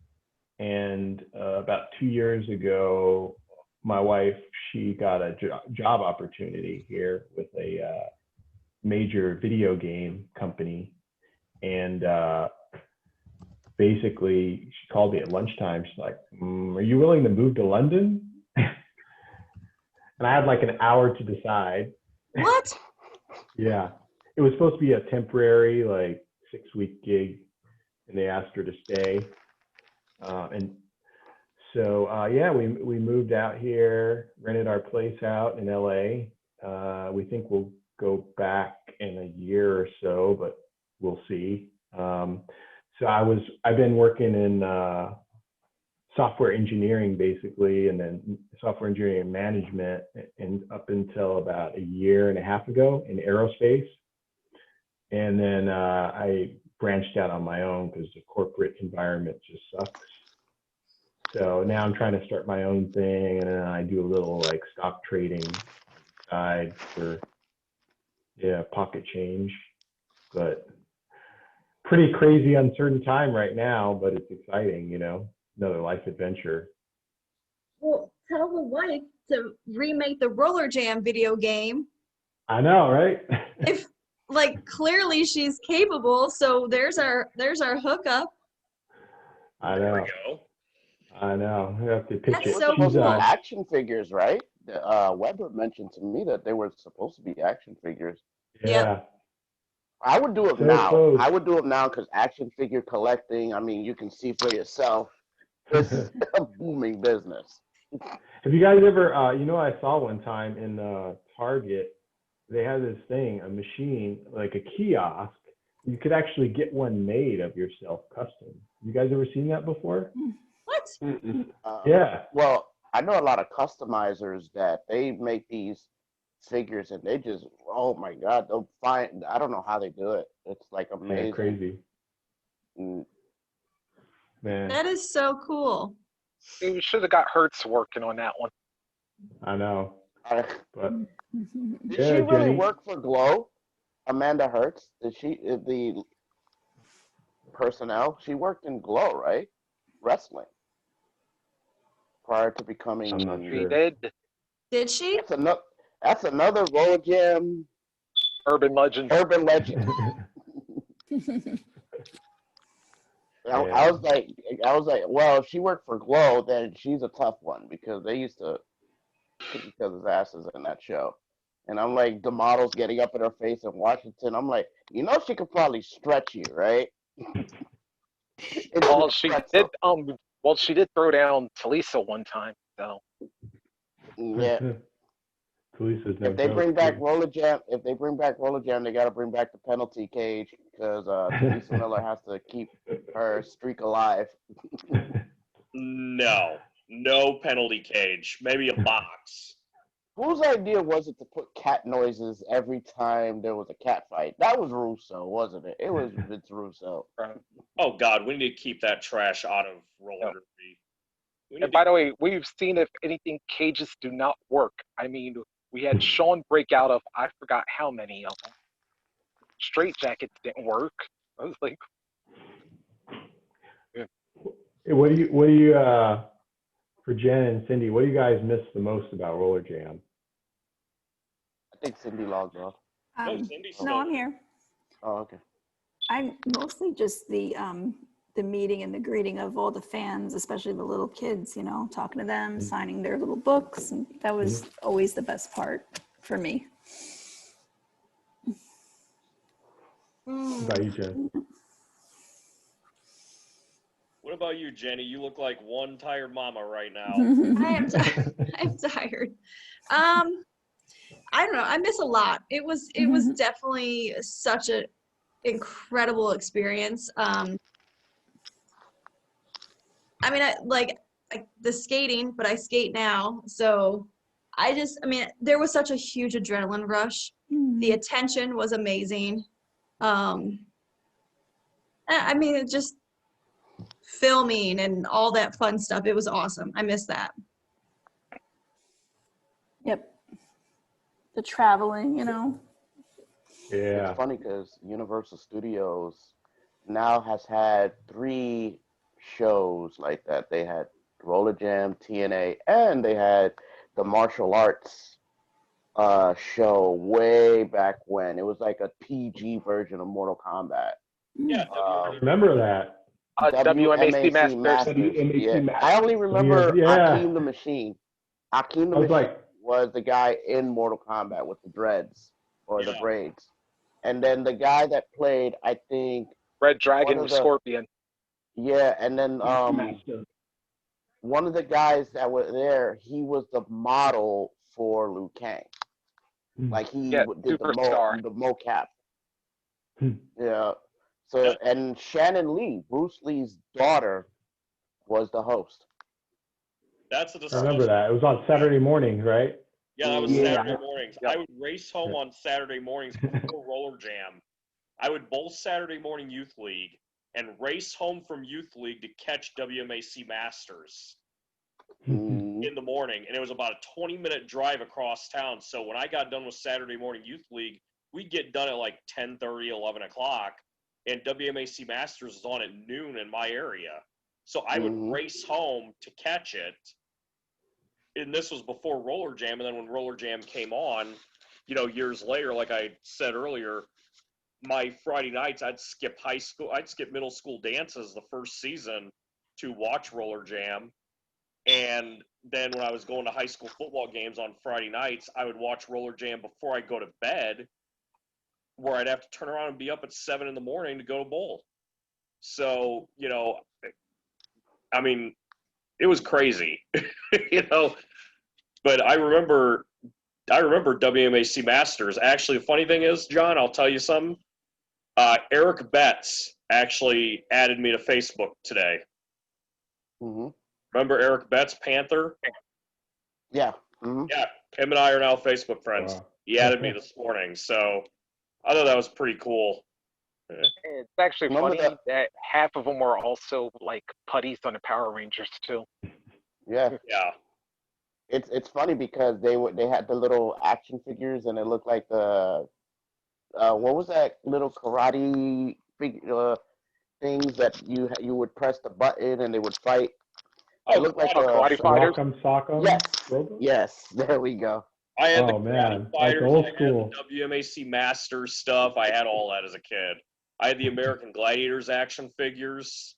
And about 2 years ago, my wife, she got a job opportunity here with a major video game company. And basically, she called me at lunchtime. She's like, are you willing to move to London? And I had like an hour to decide. What? Yeah. It was supposed to be a temporary, like 6-week gig. And they asked her to stay. And so, yeah, we moved out here, rented our place out in LA. We think we'll go back in a year or so, but we'll see. So I've been working in software engineering basically, and then software engineering management, and up until about a year and a half ago in aerospace. And then I branched out on my own because the corporate environment just sucks. So now I'm trying to start my own thing, and then I do a little like stock trading side for pocket change. But pretty crazy, uncertain time right now, but it's exciting, you know, another life adventure. Well, tell the wife to remake the Rollerjam video game. I know, right? If like clearly she's capable, so there's our hookup. I know. I know. We have to pitch That's it. so She's, cool. Action figures, right? Weber mentioned to me that they were supposed to be action figures. Yeah. I would do it So now. close. I would do it now because action figure collecting, I mean, you can see for yourself. It's a booming business. Have you guys ever, you know, I saw one time in Target, they had this thing, a machine, like a kiosk. You could actually get one made of yourself, custom. You guys ever seen that before? What? Yeah. Well, I know a lot of customizers that they make these figures and they just, oh my God, they'll find, I don't know how they do it. It's like amazing. Yeah, crazy. Man, That is so cool. You should have got Hertz working on that one. I know. But Did yeah, she really Jenny. work for Glow? Amanda Hertz? Did she, the personnel? She worked in Glow, right? Wrestling. Prior to becoming. I'm not She sure. did. Did she? That's another Rollerjam Urban legend. I Yeah. was like, well, if she worked for Glow, then she's a tough one because they used to kick each other's asses in that show. And I'm like, the model's getting up in her face in Washington. I'm like, you know, she could probably stretch you, right? Well, she did. Well, she did throw down Talisa one time, so. Yeah. Kalisa's no If they joke. bring back too. Rollerjam, they got to bring back the penalty cage because Talisa Miller has to keep her streak alive. No penalty cage. Maybe a box. Whose idea was it to put cat noises every time there was a cat fight? That was Russo, wasn't it? It was Vince Russo. Oh God, we need to keep that trash out of roller derby. And by the way, we've seen if anything, cages do not work. I mean, we had Shawn break out of I forgot how many of them. Straight jackets didn't work. I was like, Hey, what do you for Jen and Cyndi, what do you guys miss the most about Rollerjam? I think Cyndi logged off. No, I'm here. Oh, okay. I'm mostly just the meeting and the greeting of all the fans, especially the little kids, you know, talking to them, signing their little books. And that was always the best part for me. What about you, Jen? What about you, Jenny? You look like one tired mama right now. I'm tired. I don't know. I miss a lot. It was definitely such an incredible experience. I mean, I like the skating, but I skate now. So there was such a huge adrenaline rush. The attention was amazing. I mean, it just filming and all that fun stuff. It was awesome. I miss that. Yep. The traveling, you know. Yeah. It's funny because Universal Studios now has had 3 shows like that. They had Rollerjam, TNA, and they had the martial arts show way back when. It was like a PG version of Mortal Kombat. Yeah, Remember that? WMAC Masters. Yeah. I only remember Akeem the Machine. Akeem the Machine was the guy in Mortal Kombat with the dreads or the braids. And then the guy that played, I think... Red Dragon with Scorpion. Yeah, and then one of the guys that were there, he was the model for Liu Kang. Like he did the mocap. Yeah. So, and Shannon Lee, Bruce Lee's daughter, was the host. That's a I remember that. It was on Saturday mornings, right? Yeah, that was Saturday mornings. I would race home on Saturday mornings before Rollerjam. I would bowl Saturday morning youth league and race home from youth league to catch WMAC Masters in the morning. And it was about a 20-minute drive across town. So when I got done with Saturday morning youth league, we'd get done at like 10:30, 11 o'clock. And WMAC Masters is on at noon in my area. So I would race home to catch it. And this was before Rollerjam. And then when Rollerjam came on, years later, like I said earlier, my Friday nights, I'd skip middle school dances the first season to watch Rollerjam. And then when I was going to high school football games on Friday nights, I would watch Rollerjam before I go to bed, where I'd have to turn around and be up at 7 in the morning to go to bowl. So, I mean, it was crazy, but I remember WMAC Masters. Actually, the funny thing is, John, I'll tell you something. Eric Betts actually added me to Facebook today. Remember Eric Betts, Panther? Yeah. Yeah, him and I are now Facebook friends. Wow. He added me this morning, so I thought that was pretty cool. It's actually funny that half of them were also like putties on the Power Rangers too. Yeah. Yeah. It's funny because they had the little action figures and it looked like the what was that little karate things that you would press the button and they would fight. It looked like Karate Fighters. Sock'em. Yes, there we go. I had the man, Fighters, like old I had school. the WMAC Masters stuff. I had all that as a kid. I had the American Gladiators action figures.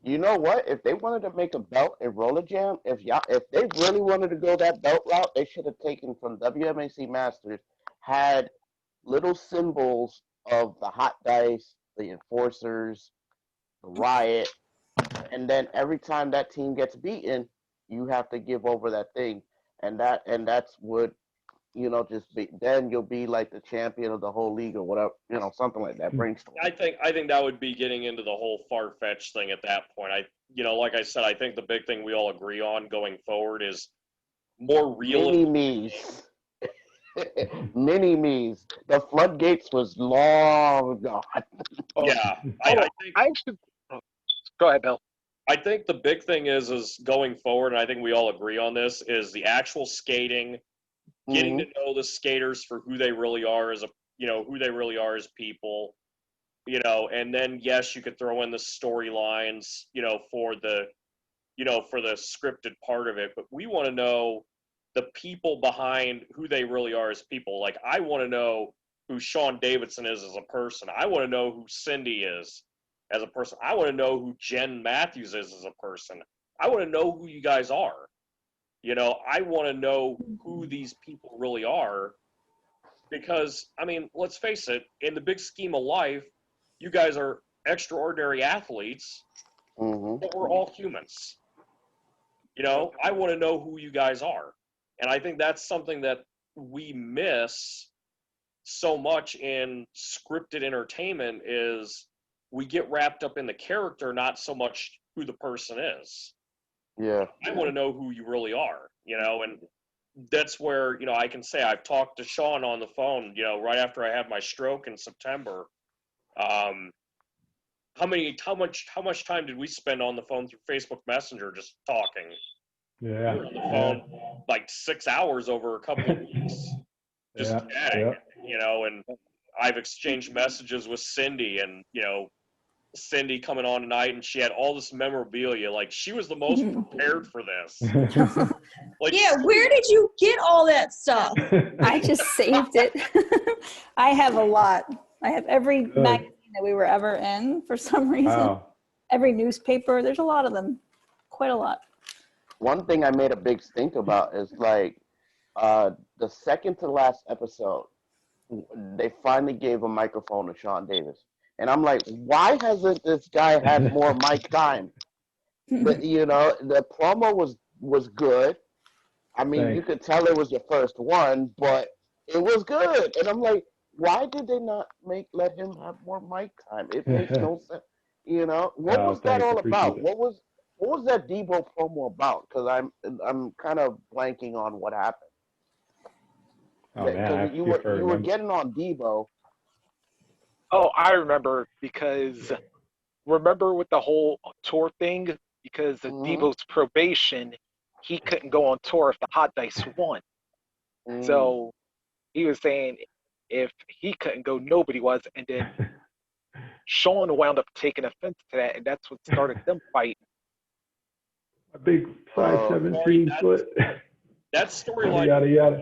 You know what? If they wanted to make a belt in Rollerjam, if they really wanted to go that belt route, they should have taken from WMAC Masters, had little symbols of the Hot Dice, the Enforcers, the Riot, and then every time that team gets beaten, you have to give over that thing, and that's what just then you'll be like the champion of the whole league or whatever, something like that. Brainstorm. I think that would be getting into the whole far-fetched thing at that point. Like I said, I think the big thing we all agree on going forward is more realistic. Mini-me's. The floodgates was long gone. Yeah, I should. Go ahead, Bill. I think the big thing is going forward, and I think we all agree on this, is the actual skating, getting to know the skaters for who they really are as who they really are as people, and then yes, you could throw in the storylines, for the scripted part of it, but we want to know the people behind who they really are as people. Like, I want to know who Shawn Davidson is as a person. I want to know who Cyndi is as a person. I want to know who Jen Matthews is as a person. I want to know who you guys are. I want to know who these people really are, because, I mean, let's face it, in the big scheme of life, you guys are extraordinary athletes, but we're all humans. I want to know who you guys are. And I think that's something that we miss so much in scripted entertainment, is we get wrapped up in the character, not so much who the person is. Yeah. I want to know who you really are, and that's where, I can say I've talked to Shawn on the phone, right after I had my stroke in September. How much time did we spend on the phone through Facebook Messenger just talking? Yeah. We were on the phone like 6 hours over a couple of weeks, just chatting, and I've exchanged messages with Cyndi, and, Cyndi coming on tonight, and she had all this memorabilia. Like, she was the most prepared for this. Like, yeah, where did you get all that stuff? I just saved it. I have a lot. I have every magazine that we were ever in for some reason. Wow. Every newspaper. There's a lot of them. Quite a lot. One thing I made a big stink about is like the second to last episode, they finally gave a microphone to Shawn Davis. And I'm like, why hasn't this guy had more mic time? But, the promo was good. I mean, you could tell it was your first one, but it was good. And I'm like, why did they not let him have more mic time? It makes no sense. What was that all about? What was that Debo promo about? Because I'm kind of blanking on what happened. Oh man, you were getting on Debo. Oh, I remember, because remember with the whole tour thing, because of Debo's probation, he couldn't go on tour if the Hot Dice won. So he was saying if he couldn't go, nobody was, and then Shawn wound up taking offense to that, and that's what started them fighting. A big 5'17" foot. That storyline. Yada yada.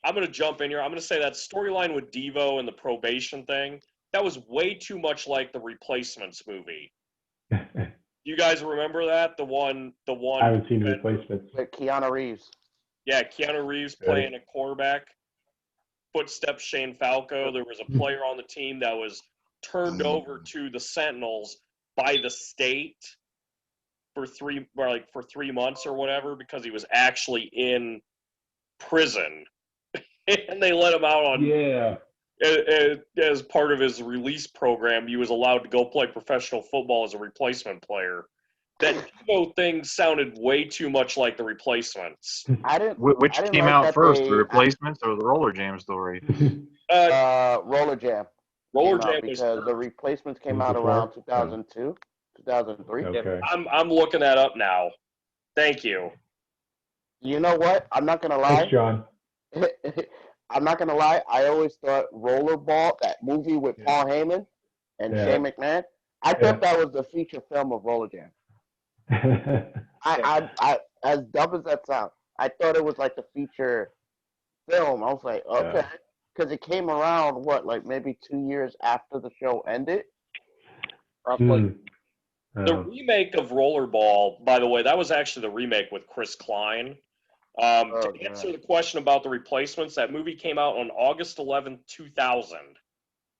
I'm going to jump in here. I'm going to say that storyline with Devo and the probation thing, that was way too much like the Replacements movie. You guys remember that? The one. I haven't seen the Replacements. With Keanu Reeves. Yeah, Keanu Reeves playing a quarterback. Footsteps Shane Falco. There was a player on the team that was turned over to the Sentinels by the state for 3 months or whatever, because he was actually in prison. And they let him out on as part of his release program. He was allowed to go play professional football as a replacement player. That Devo thing sounded way too much like the Replacements. Which came out first, the Replacements or the Rollerjam story? Rollerjam. Rollerjam because the Replacements came out around 2002, 2003. Okay. I'm looking that up now. Thank you. You know what? I'm not gonna lie. Thanks, John. I'm not gonna lie. I always thought Rollerball, that movie with Paul Heyman and Shane McMahon, I thought that was the feature film of Rollerjam. I as dumb as that sounds, I thought it was like the feature film. I was like, okay, because it came around like maybe 2 years after the show ended. Roughly. The remake of Rollerball, by the way, that was actually the remake with Chris Klein. To answer the question about the Replacements, that movie came out on August 11th, 2000.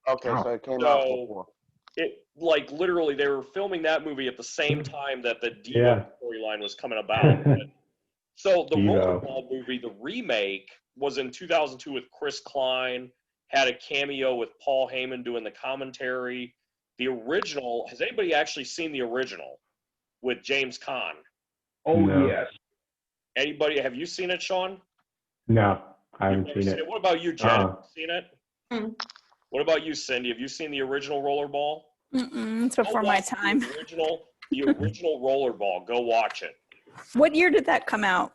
Okay, so it came out before. It literally they were filming that movie at the same time that the Devo storyline was coming about. So the Rollerball movie, the remake, was in 2002 with Chris Klein, had a cameo with Paul Heyman doing the commentary. The original, has anybody actually seen the original with James Caan? Oh, No. yes. Anybody, have you seen it, Shawn? No, I haven't seen it. What about you, Jen? Have you seen it? Mm. What about you, Cyndi? Have you seen the original Rollerball? It's before my time. The original Rollerball. Go watch it. What year did that come out?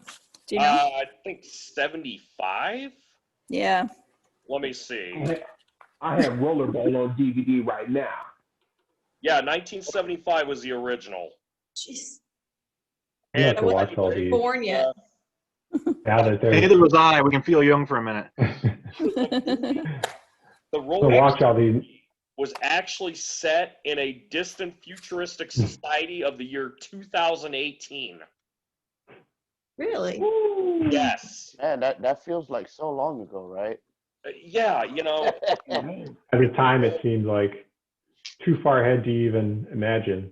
Do you know? I think 75. Yeah. Let me see. I have Rollerball on DVD right now. Yeah, 1975 was the original. Jeez. I'm gonna have to watch all these. Born yet. Now that they're Neither was I. We can feel young for a minute. The watch all these. was actually set in a distant futuristic society of the year 2018. Really? Yes. Man, that feels like so long ago, right? Yeah, you know. At the time, it seemed like too far ahead to even imagine.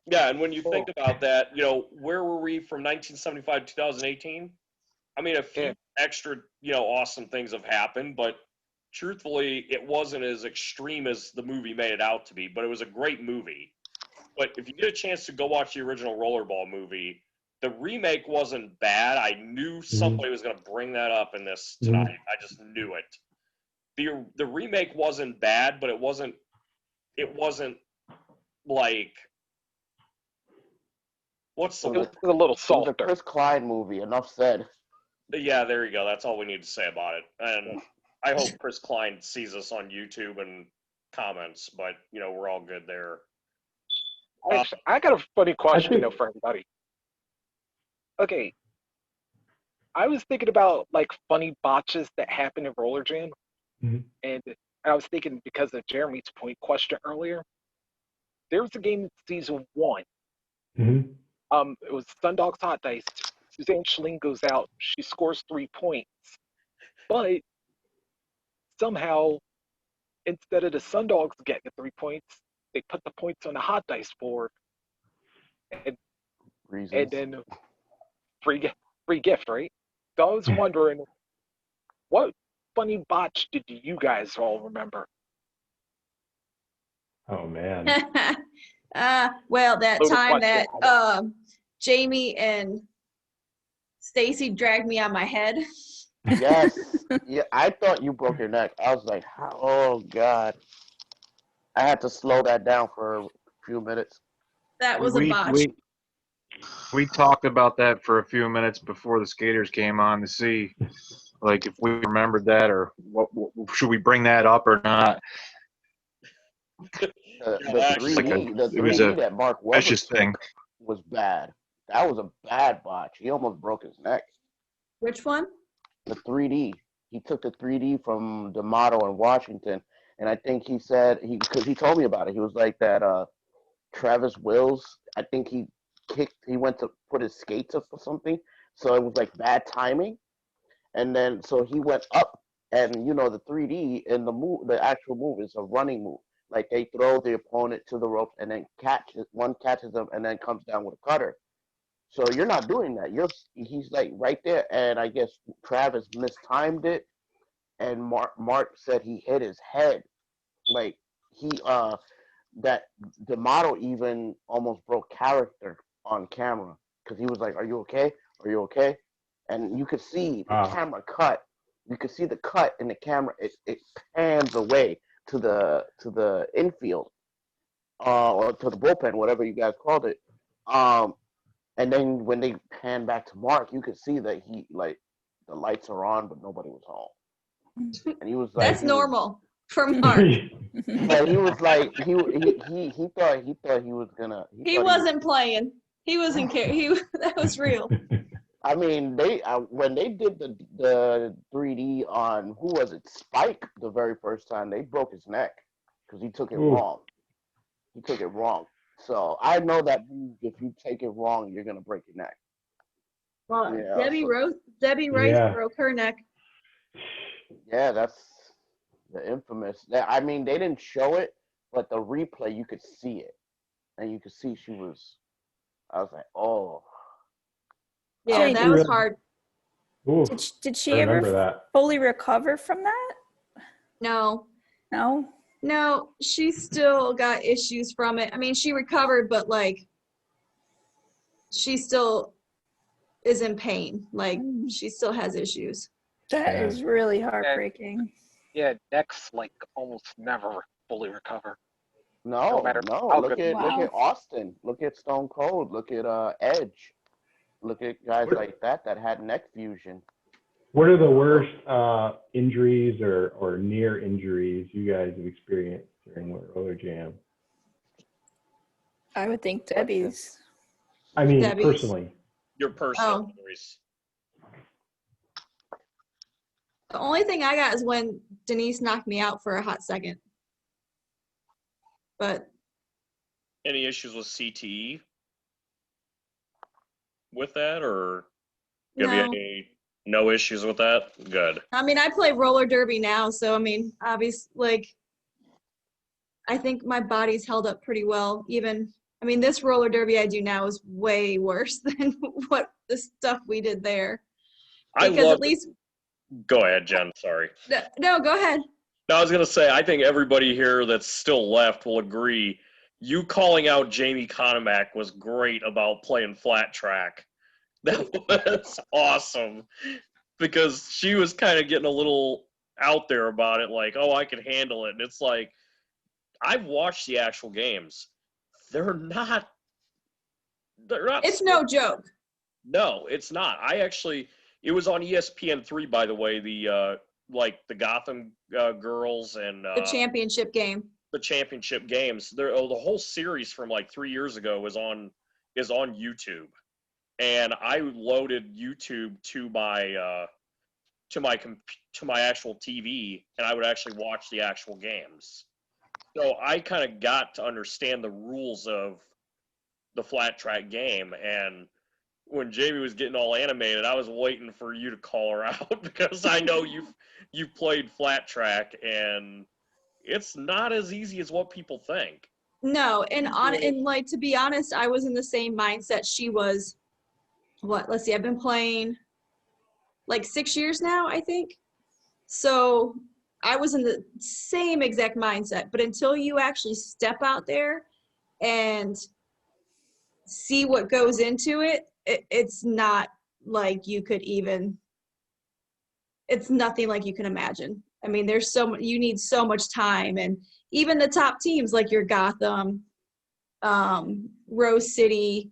Yeah, and when you think about that, you know, where were we from 1975 to 2018? I mean, a few extra, you know, awesome things have happened, but truthfully, it wasn't as extreme as the movie made it out to be, but it was a great movie. But if you get a chance to go watch the original Rollerball movie, the remake wasn't bad. I knew somebody was going to bring that up in this tonight. I just knew it. The remake wasn't bad, but it wasn't like, what's the word? A little softer. It was a Chris Klein movie. Enough said. Yeah, there you go. That's all we need to say about it. And I hope Chris Klein sees us on YouTube and comments, but, you know, we're all good there. I got a funny question, though, for everybody. Okay. I was thinking about, like, funny botches that happen in Rollerjam. And I was thinking, because of Jeremy's question earlier, there was a game in season 1. It was Sundogs Hot Dice. Suzanne Schling goes out. She scores 3 points. But somehow, instead of the Sundogs getting the 3 points, they put the points on the Hot Dice board. And then free gift, right? So I was wondering, what funny botch did you guys all remember? Oh, man. Well, that Little time question. that Jamie and Stacy dragged me on my head. Yes. Yeah, I thought you broke your neck. I was like, oh, God. I had to slow that down for a few minutes. That was a botch. We talked about that for a few minutes before the skaters came on to see, like, if we remembered that or what should we bring that up or not. The 3D that Mark Webber took was bad. That was a bad botch. He almost broke his neck. Which one? The 3D. He took the 3D from D'Amato in Washington, and I think he said because he told me about it. He was like that. Travis Wills. I think he went to put his skates up or something, so it was like bad timing, and then so he went up, and you know the 3D in the actual move is a running move. Like they throw the opponent to the rope and then one catches them and then comes down with a cutter. So you're not doing that. He's like right there, and I guess Travis mistimed it, and Mark said he hit his head, like that D'Amato even almost broke character on camera because he was like, "Are you okay? Are you okay?" And you could see the camera cut. You could see the cut in the camera. It pans away to the infield, or to the bullpen, whatever you guys called it. And then when they pan back to Mark, you could see that he like the lights are on, but nobody was home. And he was like, That's normal for Mark. But he was like, he thought he was gonna. He wasn't playing. He wasn't care. That was real. I mean, when they did the 3D on who was it, Spike, the very first time, they broke his neck because he took it wrong. He took it wrong. So I know that if you take it wrong, you're gonna break your neck. Well, Debbie Rice broke her neck. Yeah, that's the infamous. I mean, they didn't show it, but the replay you could see it, and you could see she was. I was like, oh. Yeah, that was hard. Ooh, Did I she ever remember that. fully recover from that? No. No. No, she still got issues from it. I mean, she recovered, but like, she still is in pain. Like, she still has issues. That Yeah. is really heartbreaking. Yeah, necks like almost never fully recover. No, matter no. how Look good at you look are. at Austin. Look at Stone Cold. Look at Edge. Look at guys like that had neck fusion. What are the worst injuries or near injuries you guys have experienced during Rollerjam? I would think Debbie's. I mean, Debbie's? personally. Your personal Oh. injuries. The only thing I got is when Denise knocked me out for a hot second. But Any issues with CTE with that, or have you No. any no issues with that? Good. I mean, I play roller derby now, so I mean, obviously, like, I think my body's held up pretty well. Even, I mean, this roller derby I do now is way worse than what the stuff we did there. I Because love. at least, Go ahead, Jen. Sorry. no, go ahead. No, I was gonna say, I think everybody here that's still left will agree. You calling out Jaime Conemac was great about playing flat track. That was awesome because she was kind of getting a little out there about it, like, "Oh, I can handle it," and it's like, I've watched the actual games. They're not. They're not. It's no joke. No, it's not. It was on ESPN3, by the way. The the Gotham girls and The championship game. the championship games. The whole series from like 3 years ago is on YouTube, and I loaded YouTube to my actual TV, and I would actually watch the actual games. So I kind of got to understand the rules of the flat track game, and when Jamie was getting all animated, I was waiting for you to call her out because I know you've played flat track, and it's not as easy as what people think. No, and like, to be honest, I was in the same mindset she was. Let's see, I've been playing like 6 years now, I think. So I was in the same exact mindset, but until you actually step out there and see what goes into it, it's not like you could even, it's nothing like you can imagine. I mean, you need so much time, and even the top teams like your Gotham, Rose City,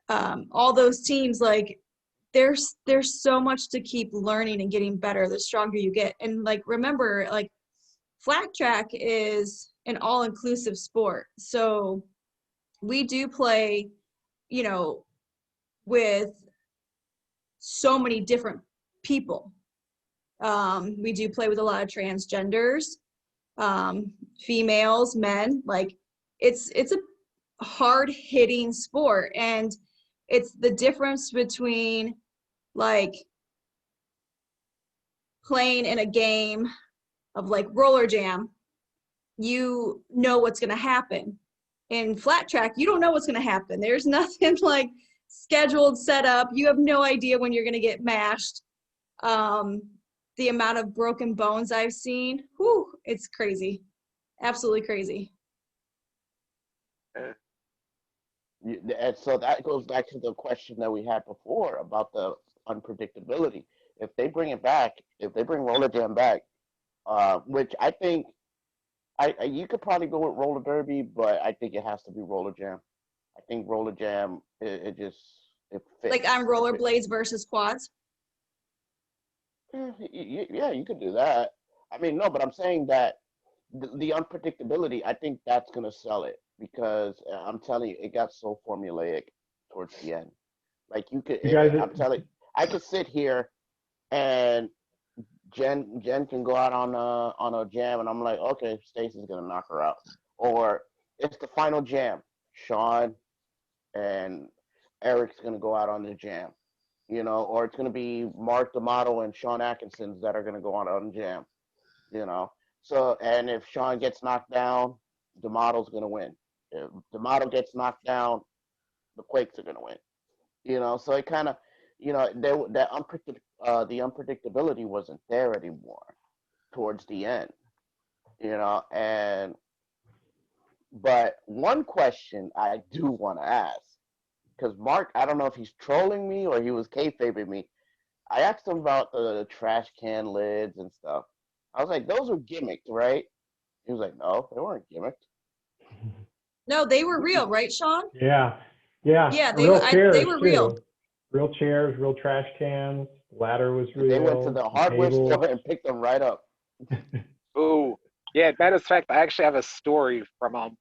all those teams, like, there's so much to keep learning and getting better the stronger you get. And like, remember, like, flat track is an all-inclusive sport. So we do play, with so many different people. We do play with a lot of transgenders, females, men. Like, it's a hard-hitting sport, and it's the difference between like playing in a game of like Rollerjam. You know what's going to happen. In flat track, you don't know what's going to happen. There's nothing like scheduled, set up. You have no idea when you're going to get mashed. The amount of broken bones I've seen, it's crazy. Absolutely crazy. And so that goes back to the question that we had before about the unpredictability. If they bring Rollerjam back, which I think you could probably go with roller derby, but I think it has to be Rollerjam. I think Rollerjam it fits. Like on rollerblades versus quads. Yeah, you could do that. I mean, no, but I'm saying that the unpredictability, I think that's gonna sell it because I'm telling you, it got so formulaic towards the end. Like I'm telling you, I could sit here and Jen can go out on a jam, and I'm like, okay, Stacy's gonna knock her out, or it's the final jam, Shawn and Eric's gonna go out on the jam, or it's gonna be Mark D'Amato and Sean Atkinson's that are gonna go out on the jam, So, and if Shawn gets knocked down, D'Amato's gonna win. If D'Amato gets knocked down, the Quakes are gonna win. So it kind of you know, the unpredictability wasn't there anymore towards the end, you know. But one question I do want to ask, because Mark, I don't know if he's trolling me or he was kayfabing me. I asked him about the trash can lids and stuff. I was like, those were gimmicked, right? He was like, no, they weren't gimmicked. No, they were real, right, Shawn? Yeah. Yeah, Real chairs they were too. real. Real chairs, real trash cans. Ladder was real. They went to the hardware store and picked them right up. Oh, yeah. Matter of fact, I actually have a story from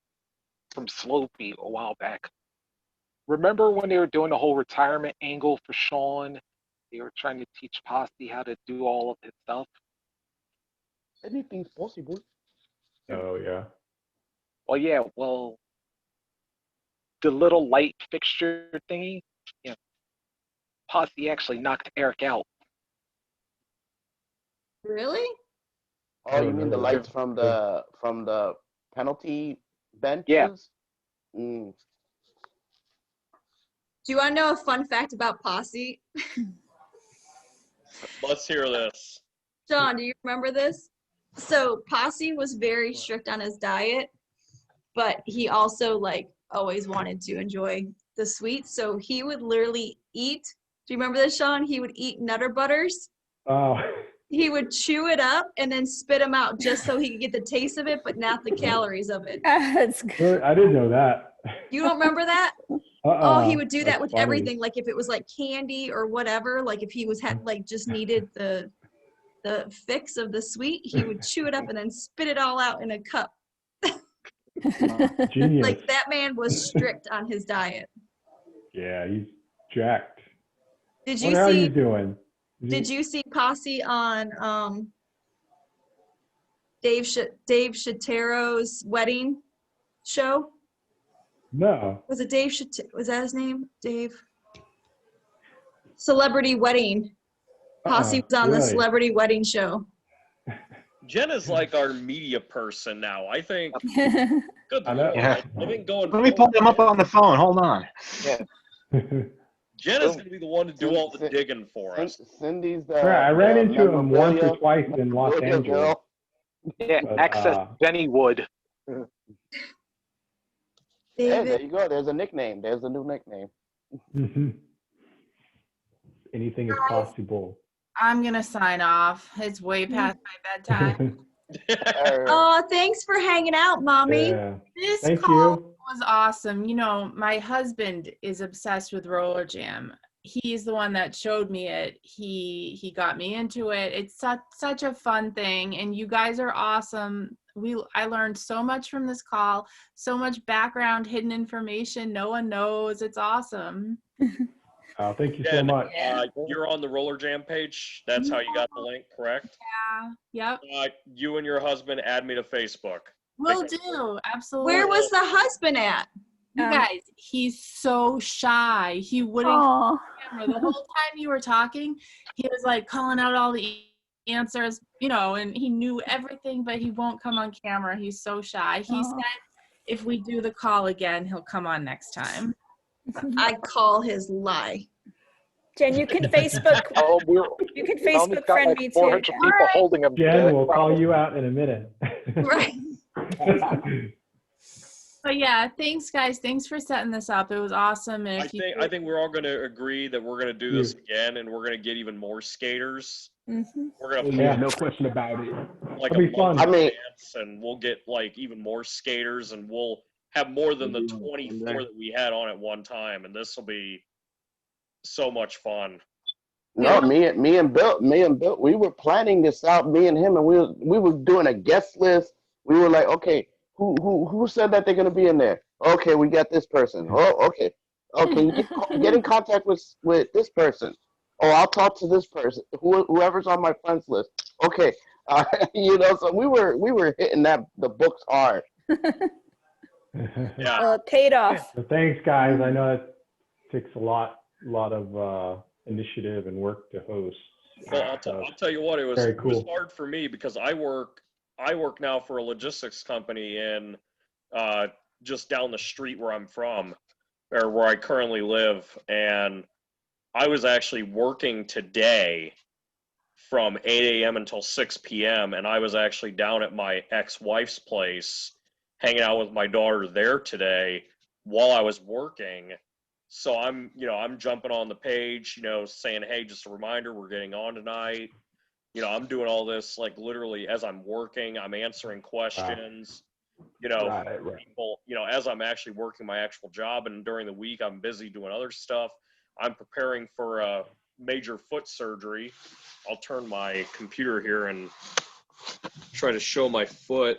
Slopey a while back. Remember when they were doing the whole retirement angle for Shawn? They were trying to teach Posse how to do all of his stuff. Anything's possible. Oh yeah. Well, yeah. Well, the little light fixture thingy, yeah. Posse actually knocked Eric out. Really? Oh, you mean the lights from the penalty benches? Yeah. Mm. Do you want to know a fun fact about Posse? Let's hear this. Shawn, do you remember this? So Posse was very strict on his diet, but he also like always wanted to enjoy the sweets. So he would literally eat. Do you remember this, Shawn? He would eat Nutter Butters. Oh. He would chew it up and then spit them out just so he could get the taste of it, but not the calories of it. That's good. I didn't know that. You don't remember that? Oh, he would do that with everything. Like if it was like candy or whatever, like if he was just needed the fix of the sweet, he would chew it up and then spit it all out in a cup. Genius. Like that man was strict on his diet. Yeah, he's jacked. Did you What are see? you doing? Did you see Posse on Dave Shatero's wedding show? No. Was it Dave? Was that his name? Dave. Celebrity Wedding. Posse was on the really? Celebrity Wedding show. Jen is like our media person now. I think. Good Lord. Yeah. I think going Let me pull them up on the phone. Hold on. Yeah. Jen is going to be the one to do all the digging for us. Cindy's I ran into him once or twice in Los Angeles. Yeah, But, access Benny Wood. Hey, there you go. There's a nickname. There's a new nickname. Anything is possible. I'm gonna sign off. It's way past my bedtime. Oh, thanks for hanging out, Mommy. Yeah. This Thank call you. was awesome. You know, my husband is obsessed with Rollerjam. He's the one that showed me it. He got me into it. It's such a fun thing, and you guys are awesome. I learned so much from this call, so much background, hidden information no one knows. It's awesome. Oh, thank you so Jen, much. you're on the Rollerjam page. That's how you got the link, correct? Yeah. Yep. You and your husband add me to Facebook. Will do. Absolutely. Where was the husband at? You guys, he's so shy. He wouldn't come on camera. The whole time you were talking, he was like calling out all the answers, you know, and he knew everything, but he won't come on camera. He's so shy. He said if we do the call again, he'll come on next time. I call his lie. Jen, you can Facebook. You can Facebook friend me too. 400 people holding him. Jen will call you out in a minute. Right. But yeah, thanks guys. Thanks for setting this up. It was awesome. And I think we're all going to agree that we're going to do this again, and we're going to get even more skaters. We're going to no question about it. like That'll a be fun. month in advance, and we'll get like even more skaters, and we'll have more than the 24 that we had on at one time, and this will be so much fun. No, me and Bill, we were planning this out, me and him, and we were doing a guest list. We were like, okay, who said that they're gonna be in there? Okay, we got this person. Oh, okay. Okay, get in contact with this person. Oh, I'll talk to this person. Whoever's on my friends list. Okay, you know, so we were hitting the books hard. Yeah. It paid off. So thanks, guys. I know it takes a lot of initiative and work to host. Well, I'll tell you what, it was Very cool. hard for me because I work now for a logistics company in just down the street where I'm from, or where I currently live, and I was actually working today from 8 a.m. until 6 p.m. and I was actually down at my ex-wife's place hanging out with my daughter there today while I was working. So I'm jumping on the page, saying, hey, just a reminder, we're getting on tonight. I'm doing all this like literally as I'm working, I'm answering questions, Right. people, as I'm actually working my actual job, and during the week I'm busy doing other stuff. I'm preparing for a major foot surgery. I'll turn my computer here and try to show my foot.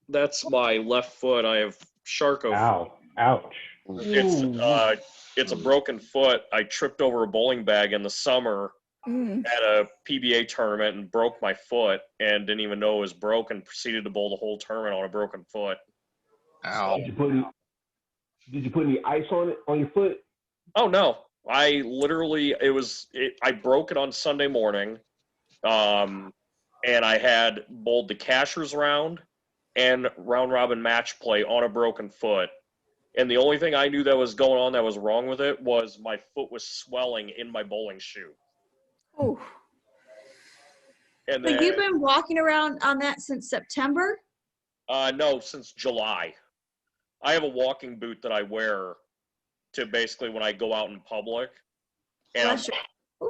That's my left foot. I have Charcot. Ow. Ouch. It's a broken foot. I tripped over a bowling bag in the summer at a PBA tournament and broke my foot and didn't even know it was broken. Proceeded to bowl the whole tournament on a broken foot. Ow. Did you put any ice on your foot? Oh no. I literally, I broke it on Sunday morning. And I had bowled the Cashers round and round robin match play on a broken foot. And the only thing I knew that was going on that was wrong with it was my foot was swelling in my bowling shoe. Oh. And So then, you've been walking around on that since September? No, since July. I have a walking boot that I wear to basically when I go out in public. And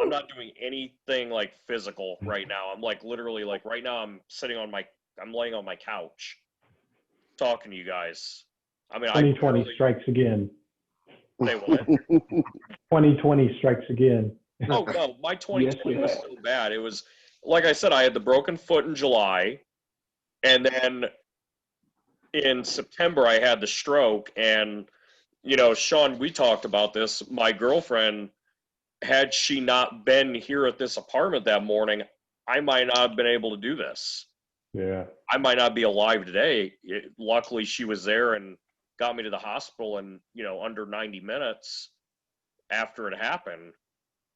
I'm not doing anything like physical right now. I'm like literally like right now I'm laying on my couch talking to you guys. I mean, 2020 strikes again. Say what? 2020 strikes again. Oh no, my 2020 was so bad. It was like I said, I had the broken foot in July, and then in September I had the stroke. And Shawn, we talked about this. My girlfriend, had she not been here at this apartment that morning, I might not have been able to do this. Yeah. I might not be alive today. Luckily, she was there and got me to the hospital in, under 90 minutes after it happened.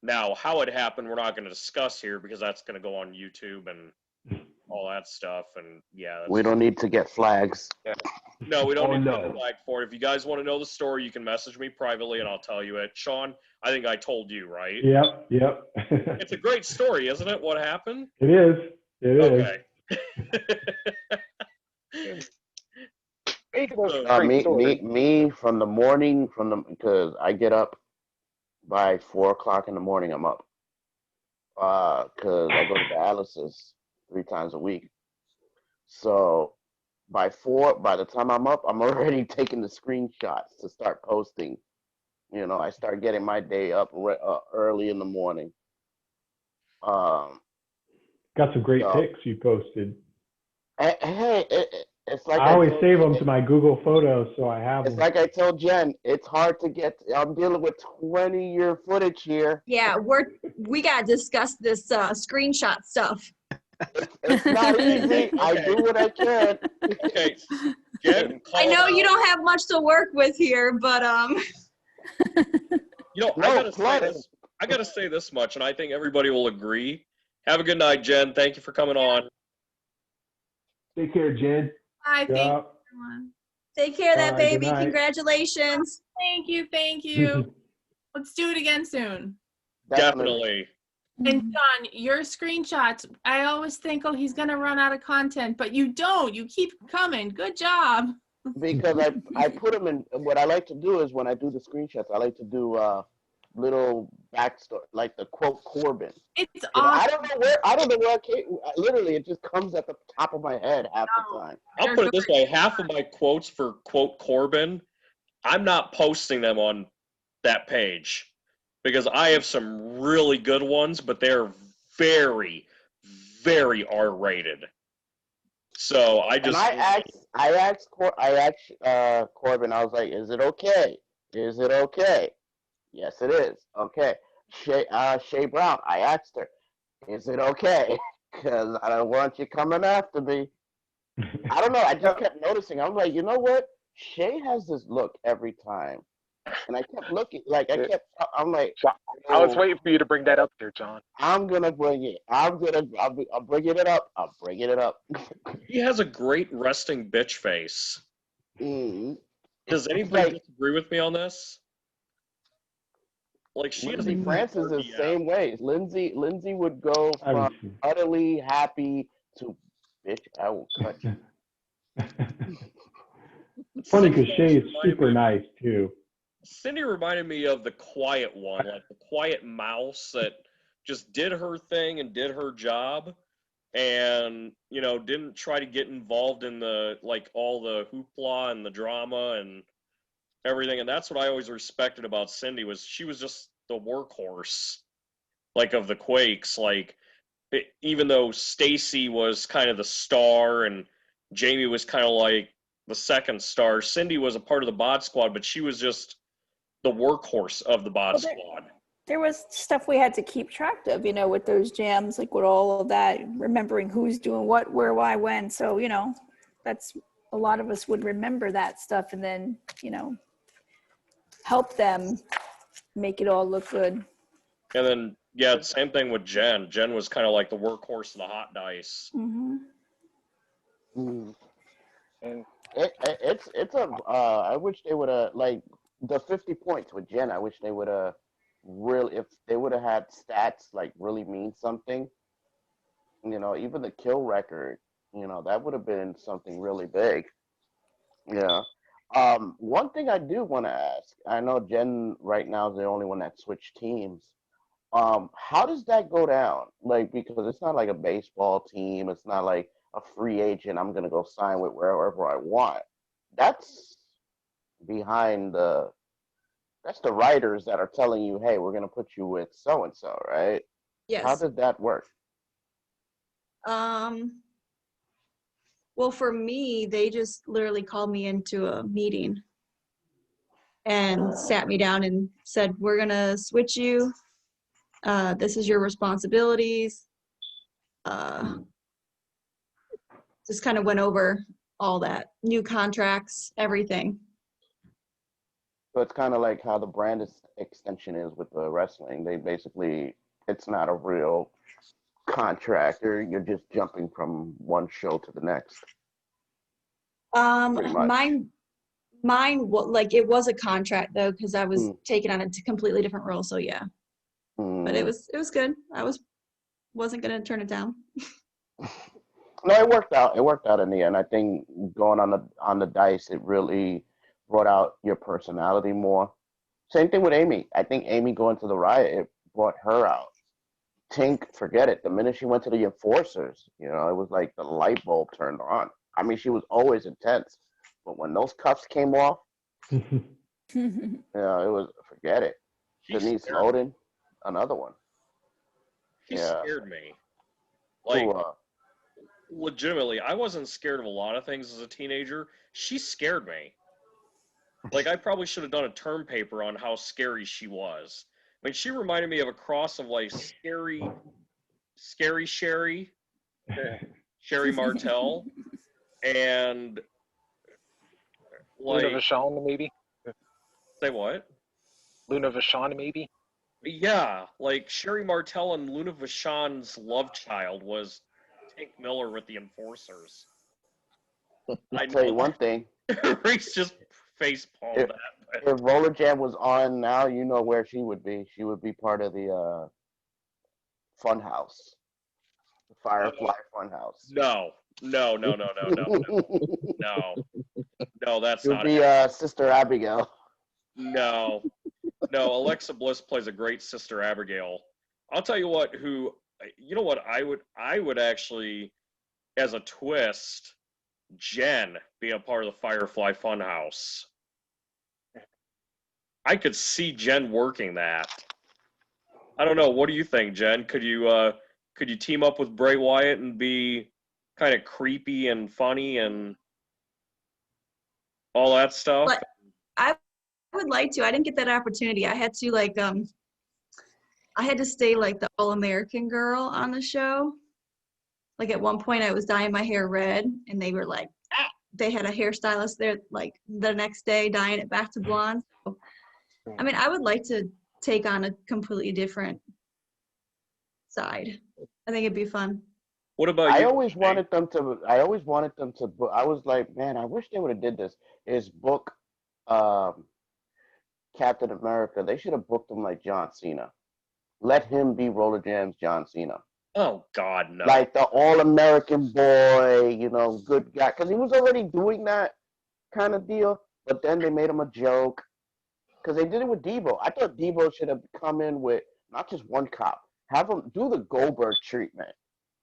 Now, how it happened, we're not going to discuss here because that's going to go on YouTube and all that stuff. And yeah. We don't need to get flags. No, we don't need to get a flag for it. If you guys want to know the story, you can message me privately and I'll tell you it. Shawn, I think I told you, right? Yep. It's a great story, isn't it? What happened? It is. Okay. Me from the morning, because I get up by 4 o'clock in the morning. I'm up because I go to dialysis 3 times a week. So by the time I'm up, I'm already taking the screenshots to start posting. I start getting my day up early in the morning. Got some great pics you posted. Hey, it's like I always save them to my Google Photos, so I have them. It's like I told Jen, it's hard to get. I'm dealing with 20-year footage here. Yeah, we gotta discuss this screenshot stuff. It's not easy. I do what I can. Okay. Jen, I know you don't have much to work with here, but I gotta say this much, and I think everybody will agree. Have a good night, Jen. Thank you for coming on. Take care, Jen. Hi, thank you, everyone. Take care of that Bye, baby. good night. Congratulations. Thank you. Let's do it again soon. Definitely. And John, your screenshots, I always think, oh, he's gonna run out of content, but you don't. You keep coming. Good job. Because I put them in. What I like to do is when I do the screenshots, I like to do little backstory, like the quote Corbin. It's awesome. I don't know where I came. Literally, it just comes at the top of my head half the time. I'll put it this way: half of my quotes for quote Corbin, I'm not posting them on that page because I have some really good ones, but they're very, very R-rated. So I just I asked Corbin. I was like, "Is it okay? Is it okay?" Yes, it is. Okay. Shay Brown. I asked her, "Is it okay?" Because I don't want you coming after me. I don't know. I just kept noticing. I'm like, you know what? Shay has this look every time, and I kept looking. I'm like, I was waiting for you to bring that up there, John. I'm gonna bring it. I'm bringing it up. I'm bringing it up. He has a great resting bitch face. Mm-hmm. Does anybody disagree with me on this? Like she Lindsay doesn't Francis is the same way. Lindsay would go from utterly happy to bitch, I will cut you. It's funny because Shay is super nice too. Cyndi reminded me of the quiet one, like the quiet mouse that just did her thing and did her job, and didn't try to get involved in the all the hoopla and the drama and everything. And that's what I always respected about Cyndi, was she was just the workhorse, of the Quakes. Even though Stacy was kind of the star and Jamie was kind of like the second star, Cyndi was a part of the bod squad, but she was just the workhorse of the bod squad. There was stuff we had to keep track of, with those jams, with all of that, remembering who's doing what, where, why, when. So, that's a lot of us would remember that stuff and then, help them make it all look good. And then, yeah, same thing with Jen. Jen was kind of like the workhorse of the hot dice. Mm-hmm. And it's a I wish they would have the 50 points with Jen. I wish they would have if they would have had stats really mean something. Even the kill record, that would have been something really big. Yeah. One thing I do want to ask, I know Jen right now is the only one that switched teams. How does that go down? Because it's not like a baseball team. It's not like a free agent. I'm going to go sign with wherever I want. That's that's the writers that are telling you, hey, we're going to put you with so-and-so, right? Yes. How did that work? Well, for me, they just literally called me into a meeting and sat me down and said, we're going to switch you. This is your responsibilities. Just kind of went over all that. New contracts, everything. So it's kind of like how the brand extension is with the wrestling. They basically, it's not a real contract. You're just jumping from one show to the next. Mine, it was a contract though, because I was taking on a completely different role. So yeah, but it was good. I wasn't gonna turn it down. No, it worked out. It worked out in the end. I think going on the dice, it really brought out your personality more. Same thing with Amy. I think Amy going to the Riot, it brought her out. Tink, forget it. The minute she went to the Enforcers, it was like the light bulb turned on. I mean, she was always intense, but when those cuffs came off, it was, forget it. Denise Loden, another one. She scared me. Legitimately, I wasn't scared of a lot of things as a teenager. She scared me. I probably should have done a term paper on how scary she was. I mean, she reminded me of a cross of scary Sherry, Sherry Martell, and Luna Vachon, maybe. Say what? Luna Vachon, maybe. Yeah, Sherry Martell and Luna Vachon's love child was Tink Miller with the Enforcers. I'll tell you one thing. Reese just face palmed that. If Rollerjam was on now, you know where she would be. She would be part of the Funhouse, the Firefly Funhouse. No, that's She'll not be it. Sister Abigail. No, Alexa Bliss plays a great Sister Abigail. I'll tell you what. I would actually, as a twist, Jen be a part of the Firefly Funhouse. I could see Jen working that. I don't know. What do you think, Jen? Could you team up with Bray Wyatt and be kind of creepy and funny and all that stuff? But I would like to. I didn't get that opportunity. I had to I had to stay the All-American girl on the show. At one point I was dyeing my hair red and they were they had a hairstylist there the next day dyeing it back to blonde. So, I mean, I would like to take on a completely different side. I think it'd be fun. What about you? I always wanted them to. I was like, man, I wish they would have did this. Is book Captain America, they should have booked him like John Cena. Let him be Rollerjam's John Cena. Oh God, no. Like the all-American boy, you know, good guy. Because he was already doing that kind of deal, but then they made him a joke. Because they did it with Debo. I thought Debo should have come in with not just one cop. Have him do the Goldberg treatment.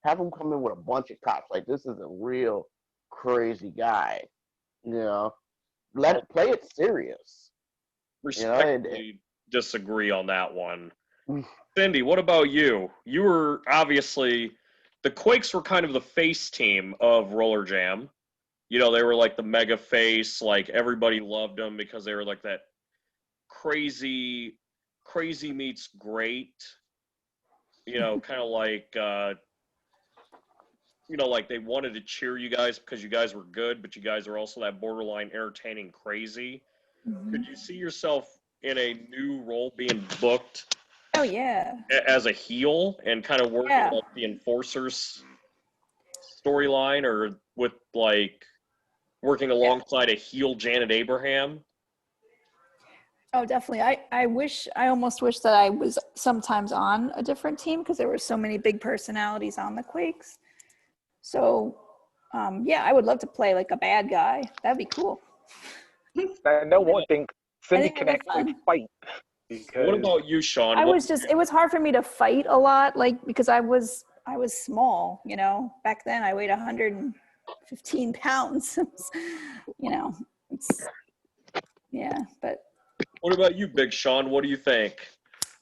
Have him come in with a bunch of cops. Like, this is a real crazy guy. You know? Play it serious. Respectfully disagree on that one. Cyndi, what about you? You were obviously, the Quakes were kind of the face team of Rollerjam. You know, they were like the mega face, like everybody loved them because they were like that crazy meets great, you know, kind of like, you know, like they wanted to cheer you guys because you guys were good, but you guys are also that borderline entertaining crazy. Could you see yourself in a new role being booked? Oh yeah. As a heel and kind of working like the Enforcers storyline, or with like working alongside a heel Janet Abraham? Oh, definitely. I almost wish that I was sometimes on a different team because there were so many big personalities on the Quakes. So, yeah, I would love to play like a bad guy. That'd be cool. I know one thing, Cyndi can actually fight. What about you, Shawn? It was hard for me to fight a lot, like, because I was small, you know. Back then I weighed 115 pounds. You know, but. What about you, Big Shawn? What do you think?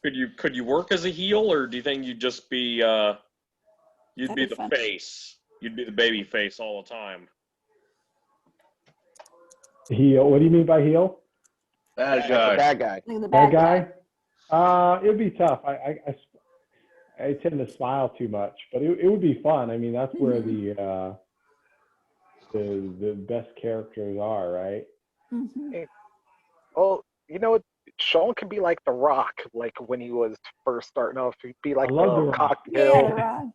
Could you work as a heel, or do you think you'd just be you'd be the face? You'd be the baby face all the time. Heel? What do you mean by heel? Bad guy. Bad guy. Bad guy? It'd be tough. I tend to smile too much, but it would be fun. I mean, that's where the best characters are, right? Well, you know, Shawn could be like The Rock, like when he was first starting off. He'd be like the cocktail.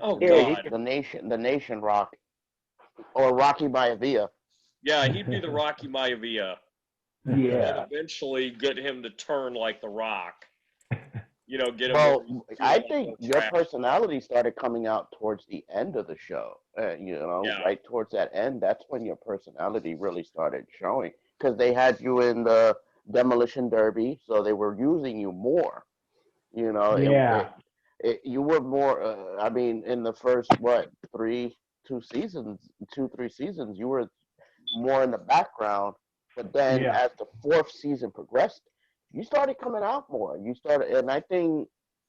Oh Yeah, God. The Nation Rock, or Rocky Maivia. Yeah, he'd be the Rocky Maivia. Yeah. And eventually get him to turn like The Rock. You know, get him. Well, I think your personality started coming out towards the end of the show. You know, right towards that end, that's when your personality really started showing. Because they had you in the Demolition Derby, so they were using you more. You know, yeah. You were more. I mean, in the first 3 seasons, you were more in the background. But then, as the 4th season progressed, you started coming out more. You started, and I think,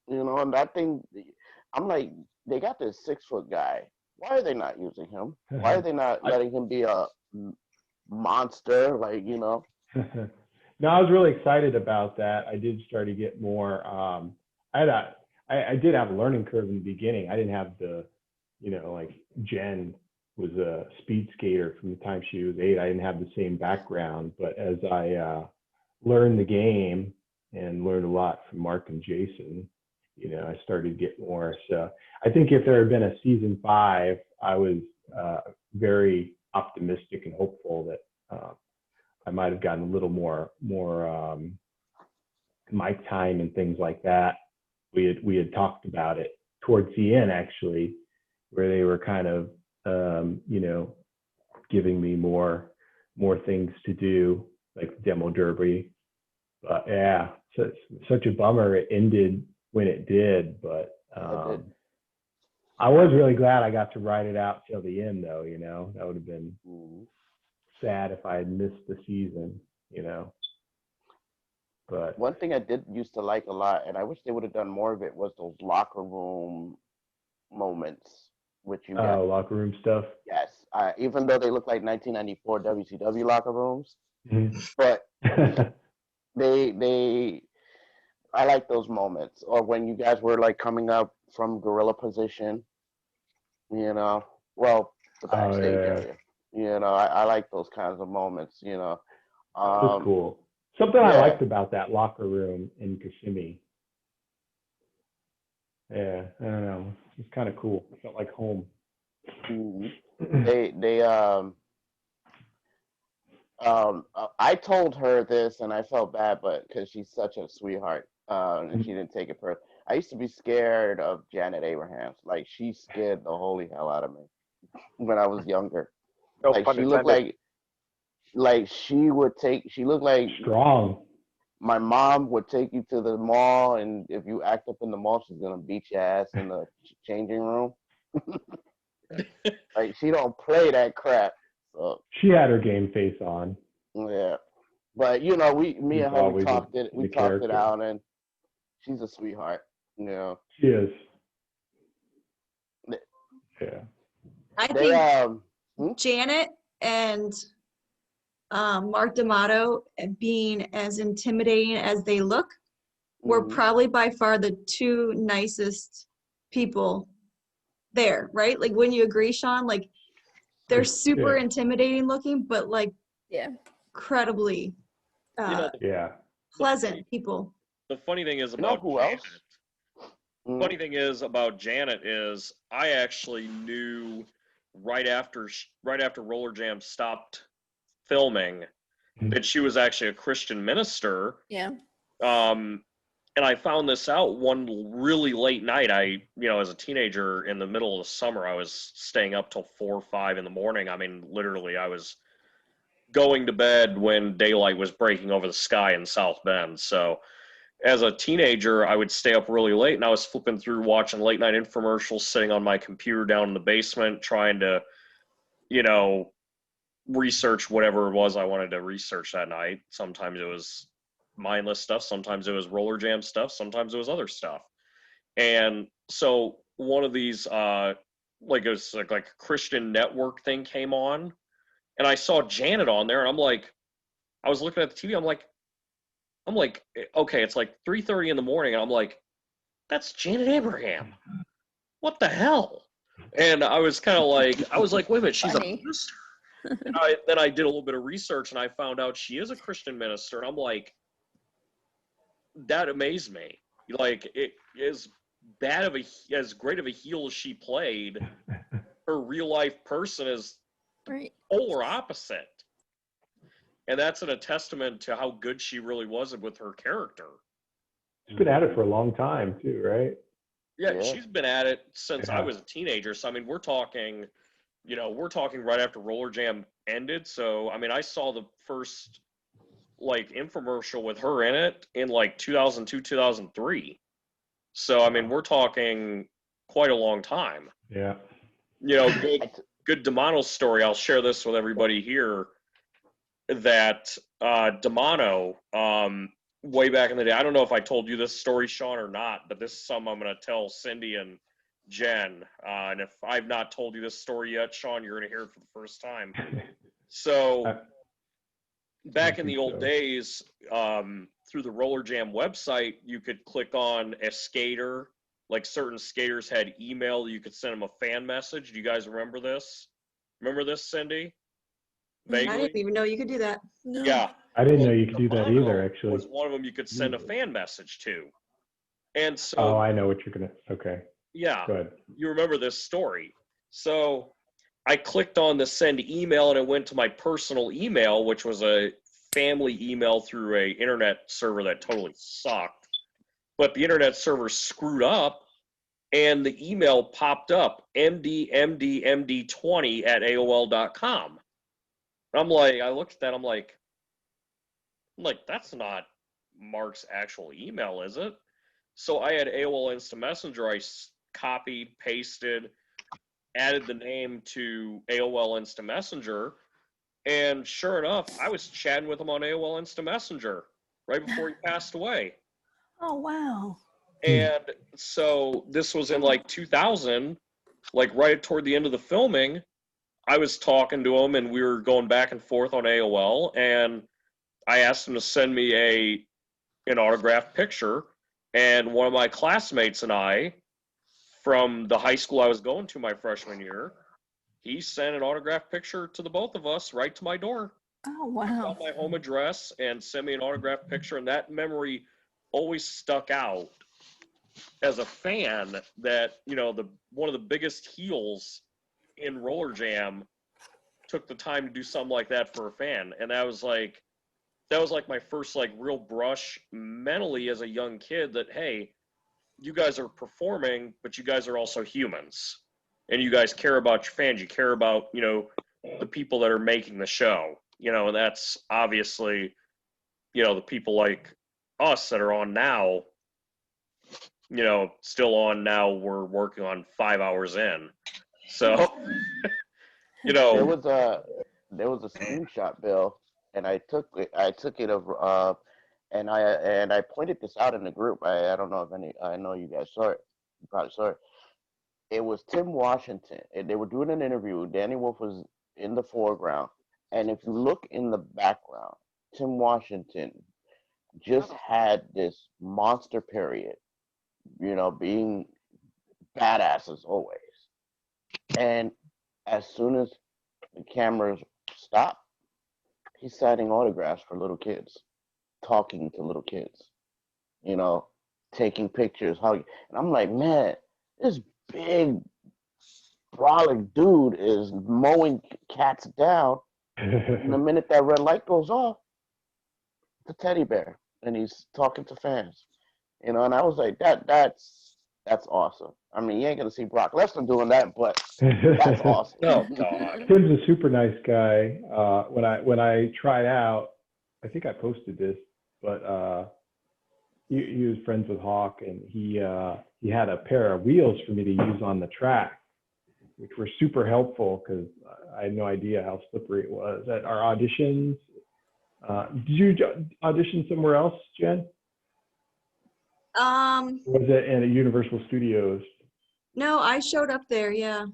you know, I'm like, they got this 6-foot guy. Why are they not using him? Why are they not letting him be a monster, like, you know? No, I was really excited about that. I did start to get more. I did have a learning curve in the beginning. I didn't have the, you know, like Jen was a speed skater from the time she was 8. I didn't have the same background, but as I learned the game and learned a lot from Mark and Jason, you know, I started to get more. So I think if there had been a season 5, I was very optimistic and hopeful that I might have gotten a little more mic time and things like that. We had talked about it towards the end, actually, where they were kind of you know, giving me more things to do, like demo derby. But yeah, so it's such a bummer it ended when it did. But I was really glad I got to ride it out till the end, though. You know, that would have been sad if I had missed the season. You know. But one thing I did used to like a lot, and I wish they would have done more of it, was those locker room moments, which you got. Locker room stuff. Yes, even though they look like 1994 WCW locker rooms, but I like those moments. Or when you guys were like coming up from gorilla position, you know, the backstage area. You know, I like those kinds of moments. You know, that was cool. Something I liked about that locker room in Kissimmee. Yeah, I don't know. It's kind of cool. It felt like home. They I told her this, and I felt bad, but because she's such a sweetheart, and she didn't take it personally. I used to be scared of Janet Abrahams. Like she scared the holy hell out of me when I was younger. No Like pun she looked intended. like she would take. She looked like Strong. my mom would take you to the mall, and if you act up in the mall, she's gonna beat your ass in the changing room. Like she don't play that crap. So She had her game face on. yeah, but you know, me She's and her always we the talked it character. out, and she's a sweetheart. You know. She is. They- Yeah. I They think Janet and Mark D'Amato being as intimidating as they look were probably by far the two nicest people there, right? Like, wouldn't you agree, Shawn? Like, they're super Yeah. intimidating looking, but like, incredibly pleasant people. The funny thing is You know about who Janet. else? Funny thing is about Janet is I actually knew right after Rollerjam stopped filming that she was actually a Christian minister. Yeah. And I found this out one really late night. As a teenager in the middle of the summer, I was staying up till 4 or 5 in the morning. I mean, literally, I was going to bed when daylight was breaking over the sky in South Bend. So as a teenager, I would stay up really late, and I was flipping through watching late night infomercials, sitting on my computer down in the basement, trying to, research whatever it was I wanted to research that night. Sometimes it was mindless stuff, sometimes it was Rollerjam stuff, sometimes it was other stuff. And so one of these, it was like a Christian network thing came on, and I saw Janet on there, and I was looking at the TV, I'm like, okay, it's like 3:30 in the morning, and I'm like, that's Janet Abraham. What the hell? And I was kind of like, wait a minute, she's a minister. And then I did a little bit of research, and I found out she is a Christian minister, and I'm like, that amazed me. Like, it is as great of a heel as she played, her real life person is polar opposite. And that's a testament to how good she really was with her character. She's been at it for a long time too, right? Yeah, she's been at it since I was a teenager. So I mean, we're talking right after Rollerjam ended. So I mean, I saw the first infomercial with her in it in 2002, 2003. So I mean, we're talking quite a long time. Yeah. Good D'Amato story. I'll share this with everybody here. That D'Amato, way back in the day, I don't know if I told you this story, Shawn, or not, but this is something I'm going to tell Cyndi and Jen. And if I've not told you this story yet, Shawn, you're going to hear it for the first time. So back in the old days, through the Rollerjam website, you could click on a skater. Like certain skaters had email. You could send them a fan message. Do you guys remember this? Remember this, Cyndi? Vaguely? I didn't even know you could do that. No. Yeah. I didn't know you could do that either, actually. Was one of them you could send a fan message to. And so. Oh, I know what you're going to. Okay. Yeah. Good. You remember this story. So I clicked on the send email, and it went to my personal email, which was a family email through a internet server that totally sucked. But the internet server screwed up, and the email popped up, mdmdmd20@aol.com. I'm like, I looked at that, I'm like, that's not Mark's actual email, is it? So I had AOL Instant Messenger. I copied, pasted, added the name to AOL Instant Messenger, and sure enough, I was chatting with him on AOL Instant Messenger right before he passed away. Oh, wow. And so this was in 2000, right toward the end of the filming. I was talking to him, and we were going back and forth on AOL, and I asked him to send me an autographed picture, and one of my classmates and I, from the high school I was going to my freshman year, he sent an autographed picture to the both of us right to my door. Oh, wow. Got my home address and sent me an autographed picture, and that memory always stuck out as a fan that, one of the biggest heels in Rollerjam took the time to do something like that for a fan, and that was like my first like real brush mentally as a young kid that, hey, you guys are performing, but you guys are also humans, and you guys care about your fans. You care about, you know, the people that are making the show, you know, and that's obviously, you know, the people like us that are on now, you know, still on now. We're working on 5 hours in, so you know, there was a screenshot, Bill, and I took it of and I pointed this out in the group. I don't know if I know you guys saw it. You probably saw it. It was Tim Washington, and they were doing an interview. Danny Wolf was in the foreground, and if you look in the background, Tim Washington just had this monster period, you know, being badass as always. And as soon as the cameras stopped, he's signing autographs for little kids, talking to little kids, you know, taking pictures, hugging. And I'm like, man, this big, brolic dude is mowing cats down. And the minute that red light goes off, the teddy bear, and he's talking to fans, you know. And I was like, that's awesome. I mean, you ain't gonna see Brock Lesnar doing that, but that's awesome. Oh God. Tim's a super nice guy. When I tried out, I think I posted this, but he was friends with Hawk, and he had a pair of wheels for me to use on the track, which were super helpful because I had no idea how slippery it was at our auditions. Did you audition somewhere else, Jen? Or was it in a Universal Studios? No, I showed up there, yeah.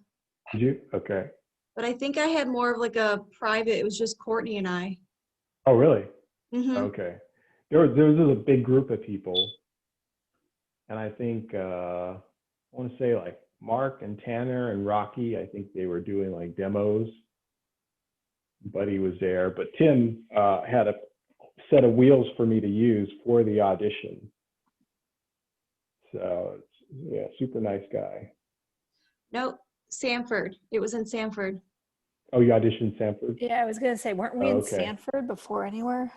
Did you? Okay. But I think I had more of like a private, it was just Courtney and I. Oh, really? Mm-hmm. Okay. There was a big group of people, and I think I want to say like Mark and Tanner and Rocky. I think they were doing like demos. Buddy was there, but Tim had a set of wheels for me to use for the audition. So yeah, super nice guy. Nope, Sanford. It was in Sanford. Oh, you auditioned Sanford? Yeah, I was gonna say, weren't we in Sanford before anywhere?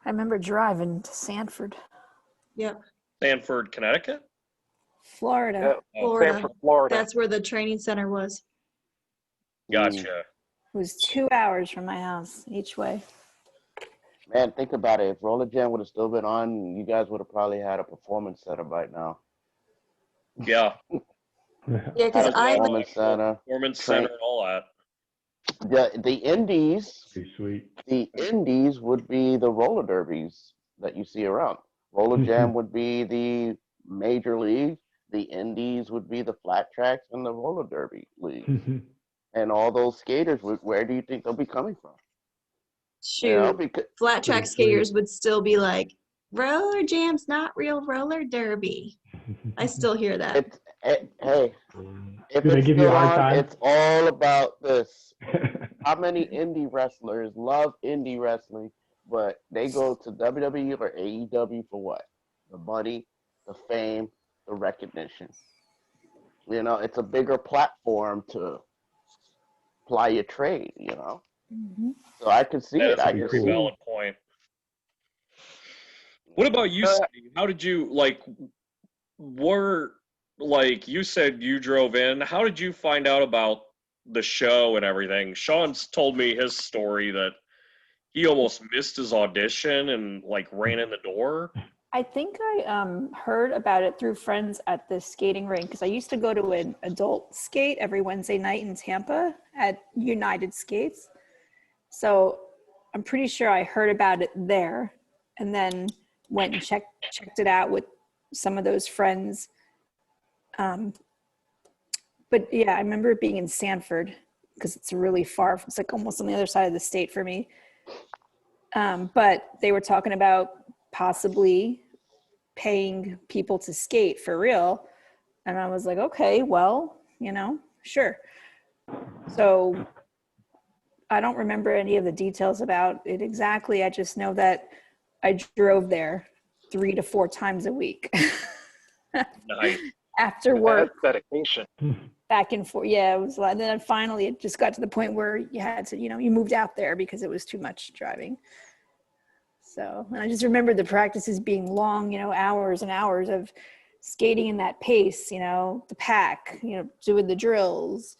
I remember driving to Sanford. Yep. Sanford, Connecticut? Florida. Florida. Sanford, Florida. That's where the training center was. Gotcha. It was 2 hours from my house each way. Man, think about it. If Rollerjam would have still been on, you guys would have probably had a performance center right now. Yeah. Yeah, because performance center, and all that. The indies. Pretty sweet. The indies would be the roller derbies that you see around. Rollerjam would be the major league. The indies would be the flat tracks and the roller derby leagues. And all those skaters, where do you think they'll be coming from? Shoot, you know, because, flat track skaters would still be like, roller jam's not real roller derby. I still hear that. Hey, if Do they it's give you a still hard on, time? it's all about this. How many indie wrestlers love indie wrestling, but they go to WWE or AEW for what? The money, the fame, the recognition. You know, it's a bigger platform to ply your trade, you know? So I can see it. That's I a can very see valid point. What about you, Cindy? How did you, like, like, you said you drove in. How did you find out about the show and everything? Sean's told me his story that he almost missed his audition and, like, ran in the door. I think I heard about it through friends at the skating rink because I used to go to an adult skate every Wednesday night in Tampa at United Skates. So I'm pretty sure I heard about it there and then went and checked it out with some of those friends. But yeah, I remember it being in Sanford because it's really far. It's like almost on the other side of the state for me. But they were talking about possibly paying people to skate for real. And I was like, okay, well, you know, sure. So I don't remember any of the details about it exactly. I just know that I drove there 3 to 4 times a week. Nice. After work. That's dedication. back and forth. Yeah, it was a lot. And then finally it just got to the point where you had to, you moved out there because it was too much driving. So, and I just remember the practices being long, hours and hours of skating in that pace, the pack, doing the drills.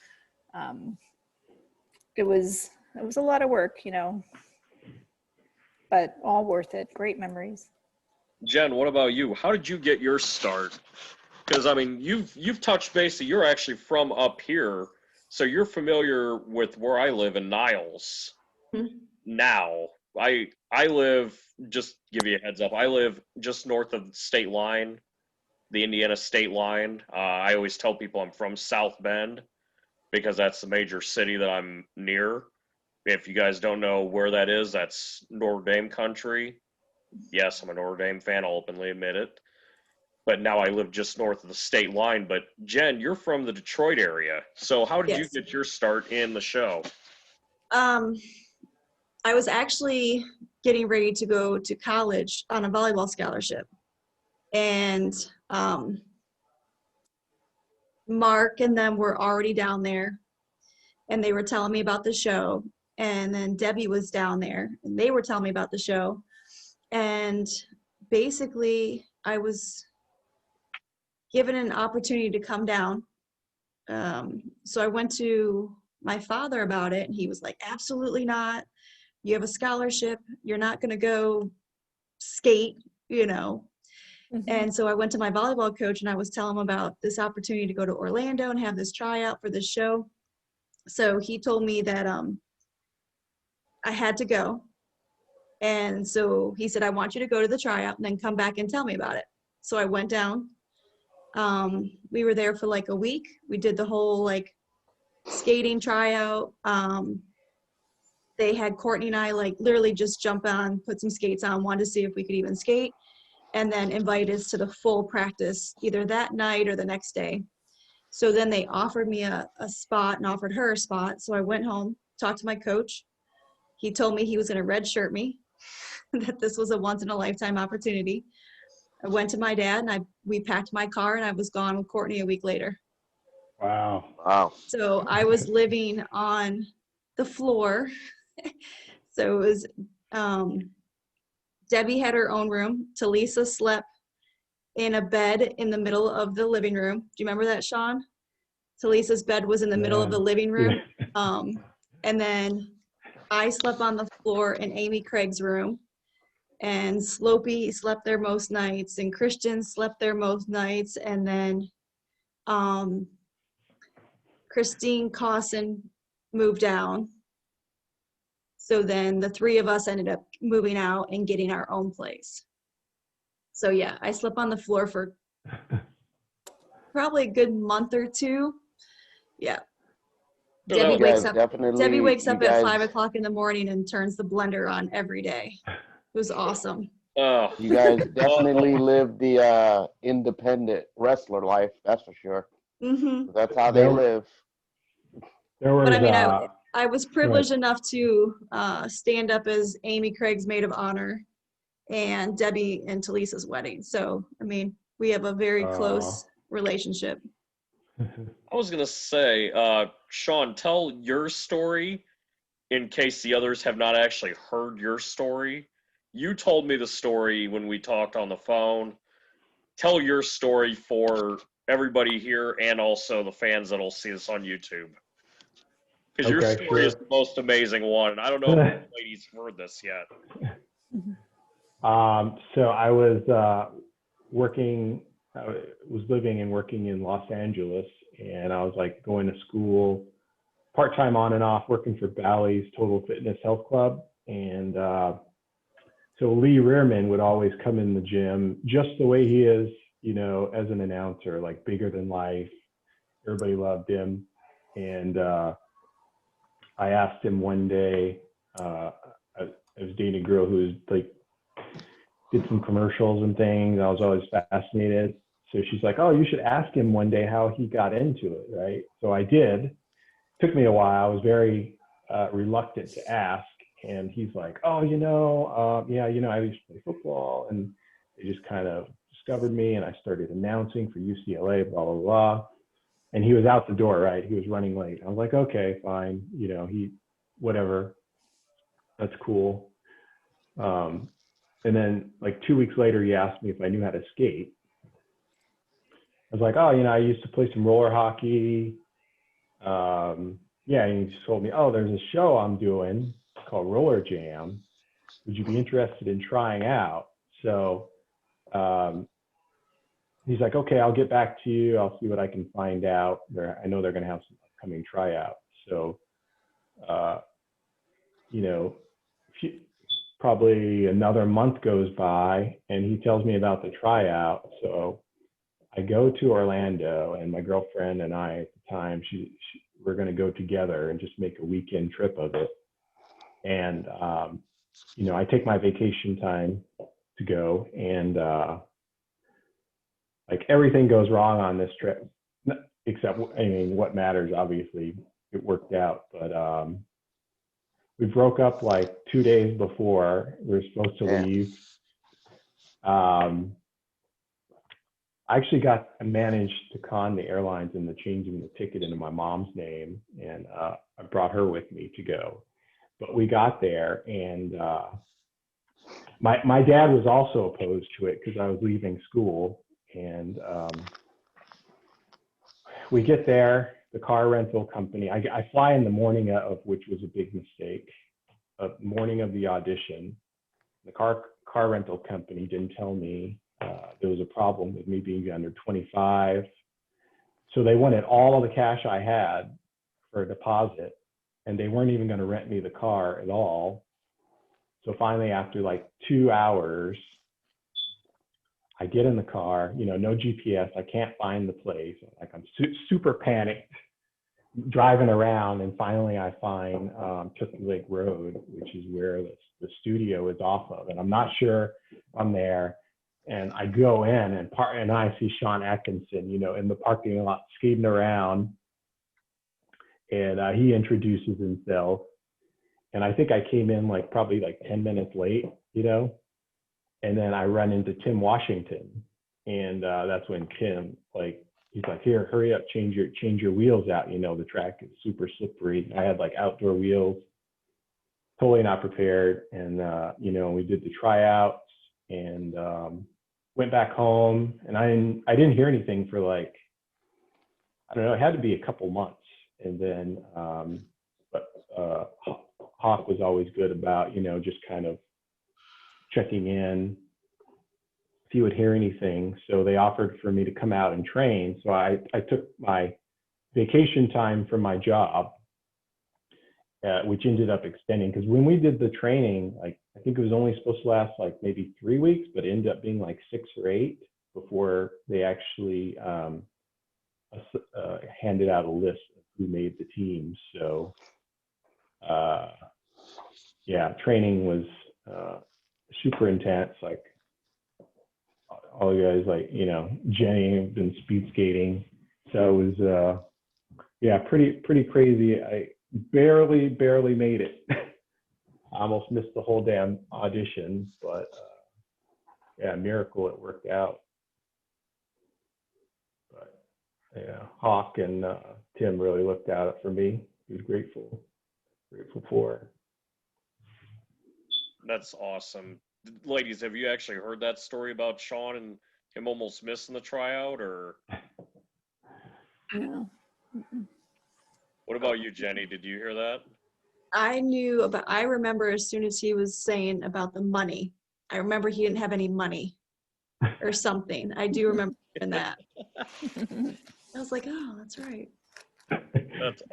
It was a lot of work, but all worth it. Great memories. Jen, what about you? How did you get your start? Because I mean, you've touched base. You're actually from up here, so you're familiar with where I live in Niles. Mm-hmm. Now, I live, just give you a heads up, I live just north of the state line, the Indiana state line. I always tell people I'm from South Bend because that's the major city that I'm near. If you guys don't know where that is, that's Notre Dame country. Yes, I'm a Notre Dame fan, I'll openly admit it. But now I live just north of the state line. But Jen, you're from the Detroit area. So how did you get your start in the show? I was actually getting ready to go to college on a volleyball scholarship. And Mark and them were already down there. And they were telling me about the show. And then Debbie was down there. And they were telling me about the show. And basically, I was given an opportunity to come down. So I went to my father about it, and he was like, absolutely not. You have a scholarship. You're not going to go skate, Mm-hmm. And so I went to my volleyball coach, and I was telling him about this opportunity to go to Orlando and have this tryout for this show. So he told me that I had to go. And so he said, I want you to go to the tryout and then come back and tell me about it. So I went down. We were there for like a week. We did the whole like skating tryout. They had Courtney and I like literally just jump on, put some skates on, wanted to see if we could even skate, and then invite us to the full practice either that night or the next day. So then they offered me a spot and offered her a spot. So I went home, talked to my coach. He told me he was going to redshirt me, that this was a once in a lifetime opportunity. I went to my dad and we packed my car, and I was gone with Courtney a week later. Wow. So I was living on the floor. So it was, Debbie had her own room. Talisa slept in a bed in the middle of the living room. Do you remember that, Shawn? Talisa's bed was in the middle of the living room. And then I slept on the floor in Amy Craig's room, and Slopey slept there most nights, and Christian slept there most nights, and then Christine Cawson moved down. So then the three of us ended up moving out and getting our own place. So yeah, I slept on the floor for probably a good month or two. Yeah. Debbie wakes up at 5 o'clock in the morning and turns the blender on every day. It was awesome. You guys definitely lived the independent wrestler life, that's for sure. Mm-hmm. That's how they live. But I mean, I was privileged enough to stand up as Amy Craig's maid of honor and Debbie and Talisa's wedding. So, I mean, we have a very close relationship. I was going to say, Shawn, tell your story in case the others have not actually heard your story. You told me the story when we talked on the phone. Tell your story for everybody here and also the fans that'll see this on YouTube. Because your story is the most amazing one. I don't know if the ladies have heard this yet. So I was living and working in Los Angeles, and I was like going to school part-time on and off, working for Bally's Total Fitness Health Club. And so Lee Rearman would always come in the gym just the way he is, as an announcer, like bigger than life. Everybody loved him. And I asked him one day, I was dating a girl who was like, did some commercials and things. I was always fascinated. So she's like, oh, you should ask him one day how he got into it, right? So I did. Took me a while. I was very reluctant to ask. And he's like, oh, I used to play football. And they just kind of discovered me, and I started announcing for UCLA, blah, blah, blah. and he was out the door, right? He was running late. I was like, okay, fine. Whatever. That's cool. And then like 2 weeks later, he asked me if I knew how to skate. I was like, oh, I used to play some roller hockey. Yeah, and he just told me, oh, there's a show I'm doing called Rollerjam. Would you be interested in trying out? So he's like, okay, I'll get back to you. I'll see what I can find out. I know they're going to have some upcoming tryouts. So, probably another month goes by and he tells me about the tryout. So I go to Orlando, and my girlfriend and I at the time, we're going to go together and just make a weekend trip of it. And, I take my vacation time to go, and like everything goes wrong on this trip, except, what matters, obviously, it worked out. But we broke up like 2 days before we were supposed to leave. I actually managed to con the airlines into changing the ticket into my mom's name, and I brought her with me to go. But we got there, and my dad was also opposed to it because I was leaving school. And we get there, the car rental company, I fly in the morning of, which was a big mistake, morning of the audition. The car rental company didn't tell me there was a problem with me being under 25. So they wanted all of the cash I had for a deposit, and they weren't even going to rent me the car at all. So finally, after like 2 hours, I get in the car, no GPS. I can't find the place. Like I'm super panicked, driving around, and finally I find Turkey Lake Road, which is where the studio is off of. And I'm not sure I'm there. And I go in, and I see Shawn Atkinson, in the parking lot skating around. And he introduces himself. And I think I came in probably 10 minutes late, and then I run into Tim Washington. And that's when Tim, he's like, here, hurry up, change your wheels out. The track is super slippery. I had outdoor wheels, totally not prepared. And, we did the tryouts, and went back home, and I didn't hear anything for I don't know, it had to be a couple months. And then, but Hawk was always good about, just kind of checking in, if he would hear anything. So they offered for me to come out and train. So I took my vacation time from my job, which ended up extending, because when we did the training, I think it was only supposed to last maybe 3 weeks, but it ended up being 6 or 8 before they actually handed out a list of who made the team. So training was super intense. All the guys, Jenny have been speed skating, so it was pretty crazy. I barely made it. I almost missed the whole damn audition, but miracle it worked out. But Hawk and Tim really looked out for me. He was grateful for it. That's awesome. Ladies, have you actually heard that story about Shawn and him almost missing the tryout, or? No. What about you, Jenny? Did you hear that? I remember as soon as he was saying about the money. I remember he didn't have any money or something. I do remember hearing that. I was like, oh, that's right.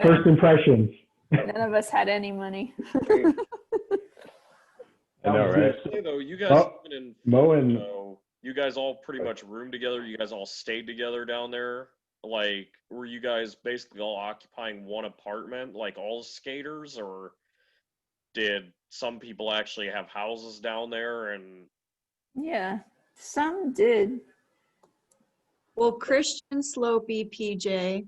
First impressions. None of us had any money. I know, right? Hey, though, you guys living in Mo and you guys all pretty much roomed together. You guys all stayed together down there. Were you guys basically all occupying one apartment, all skaters, or did some people actually have houses down there? And Yeah, some did. Well, Christian, Slopey, PJ,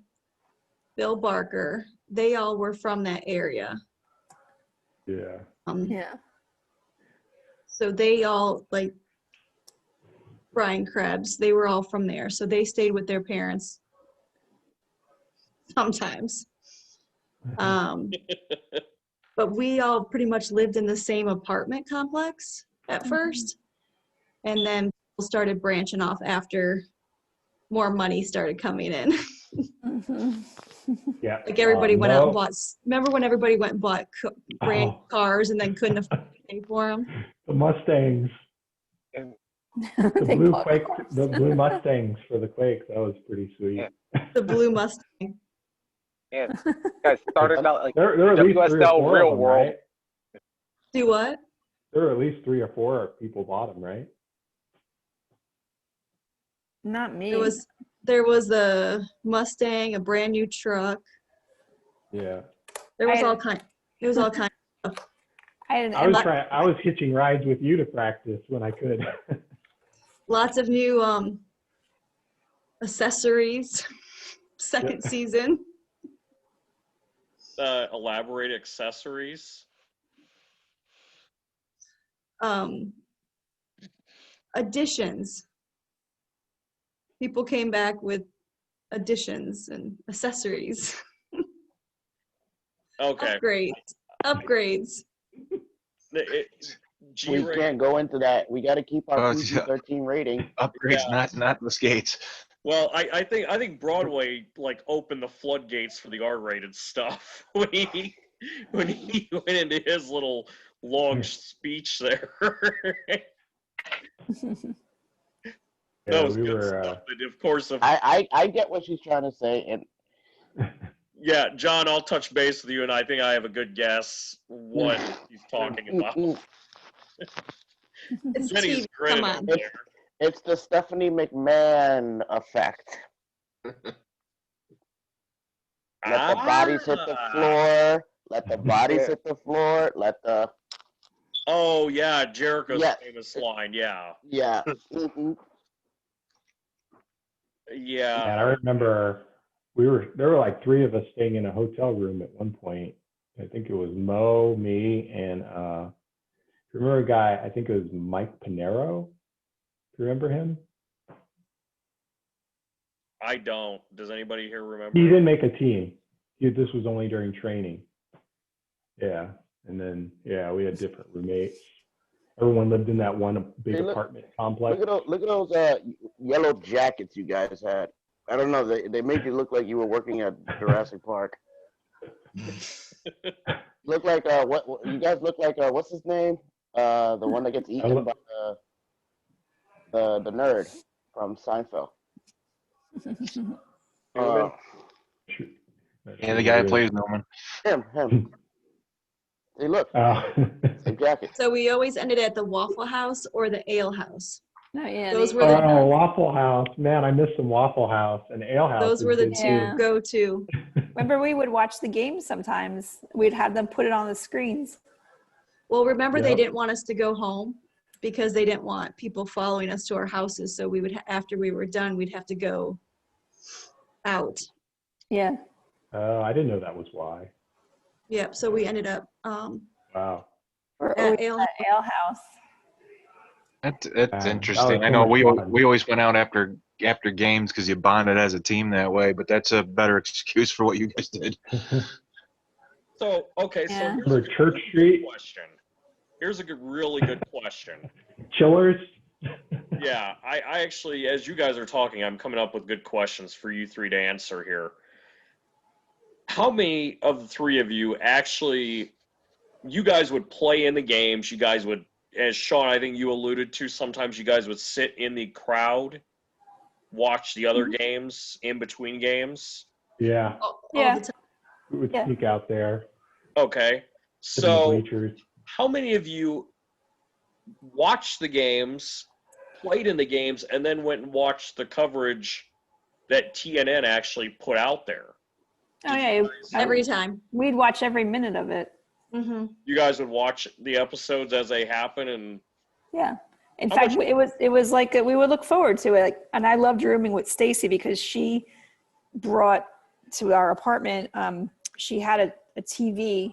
Bill Barker, they all were from that area. Yeah. Yeah. So they all, Brian Krebs, they were all from there. So they stayed with their parents. sometimes. But we all pretty much lived in the same apartment complex at first. And then people started branching off after more money started coming in. Yeah. Like everybody went out and No. bought, remember when everybody went and bought brand cars and then couldn't afford to pay for them? The Mustangs. The They blue bought Quake, cars. the blue Mustangs for the Quake. That was pretty sweet. The blue Mustang. Yeah, guys started out like There are at least 3 or 4 WSL Real of them, World. right? Do what? There were at least 3 or 4 people bought them, right? Not me. There was a Mustang, a brand new truck. Yeah. There was all kind of stuff. I was hitching rides with you to practice when I could. Lots of new accessories. Second season. Elaborate accessories. Additions. People came back with additions and accessories. Okay. Upgrades. We can't go into that. We got to keep our PG-13 rating. Upgrades, not the skates. Well, I think Broadway like opened the floodgates for the R-rated stuff when he went into his little long speech there. That was good stuff. And of course, I get what she's trying to say, and yeah, John, I'll touch base with you, and I think I have a good guess what he's talking about. Jenny's grinning up there. It's the Stephanie McMahon effect. Let the bodies hit the floor. Let the bodies hit the floor. Let the. Oh yeah, Jericho's famous line. Yeah. Yeah. Yeah. And I remember there were like 3 of us staying in a hotel room at one point. I think it was Mo, me, and remember a guy, I think it was Mike Pinero. Do you remember him? I don't. Does anybody here remember? He didn't make a team. This was only during training. Yeah. And then, we had different roommates. Everyone lived in that one big apartment complex. Look at those yellow jackets you guys had. I don't know. They made you look like you were working at Jurassic Park. Look like what you guys look like? What's his name? The one that gets eaten by the nerd from Seinfeld. Yeah, the guy who plays Norman. Him. Hey, look. Same jacket. So we always ended at the Waffle House or the Ale House. Oh yeah. Those were the Waffle House. Man, I miss some Waffle House and Ale House. Those were the good two go-to. Remember, we would watch the games sometimes. We'd have them put it on the screens. Well, remember they didn't want us to go home because they didn't want people following us to our houses. So we would, after we were done, we'd have to go out. Yeah. Oh, I didn't know that was why. Yep. So we ended up wow. at Ale House. That's interesting. I know we always went out after games because you bonded as a team that way, but that's a better excuse for what you guys did. So okay, so here's For Church Street. Question. Here's a really good question. Chillers. Yeah, I actually, as you guys are talking, I'm coming up with good questions for you 3 to answer here. How many of the 3 of you actually, you guys would play in the games? You guys would, as Shawn, I think you alluded to, sometimes you guys would sit in the crowd, watch the other games in between games. Yeah. all the time. We would sneak out there. Okay. Sit in the So bleachers. how many of you watched the games, played in the games, and then went and watched the coverage that TNN actually put out there? Oh yeah. Every time. We'd watch every minute of it. Mm-hmm. You guys would watch the episodes as they happen, and Yeah. In fact, it was like we would look forward to it. And I loved rooming with Stacy because she brought to our apartment. She had a TV,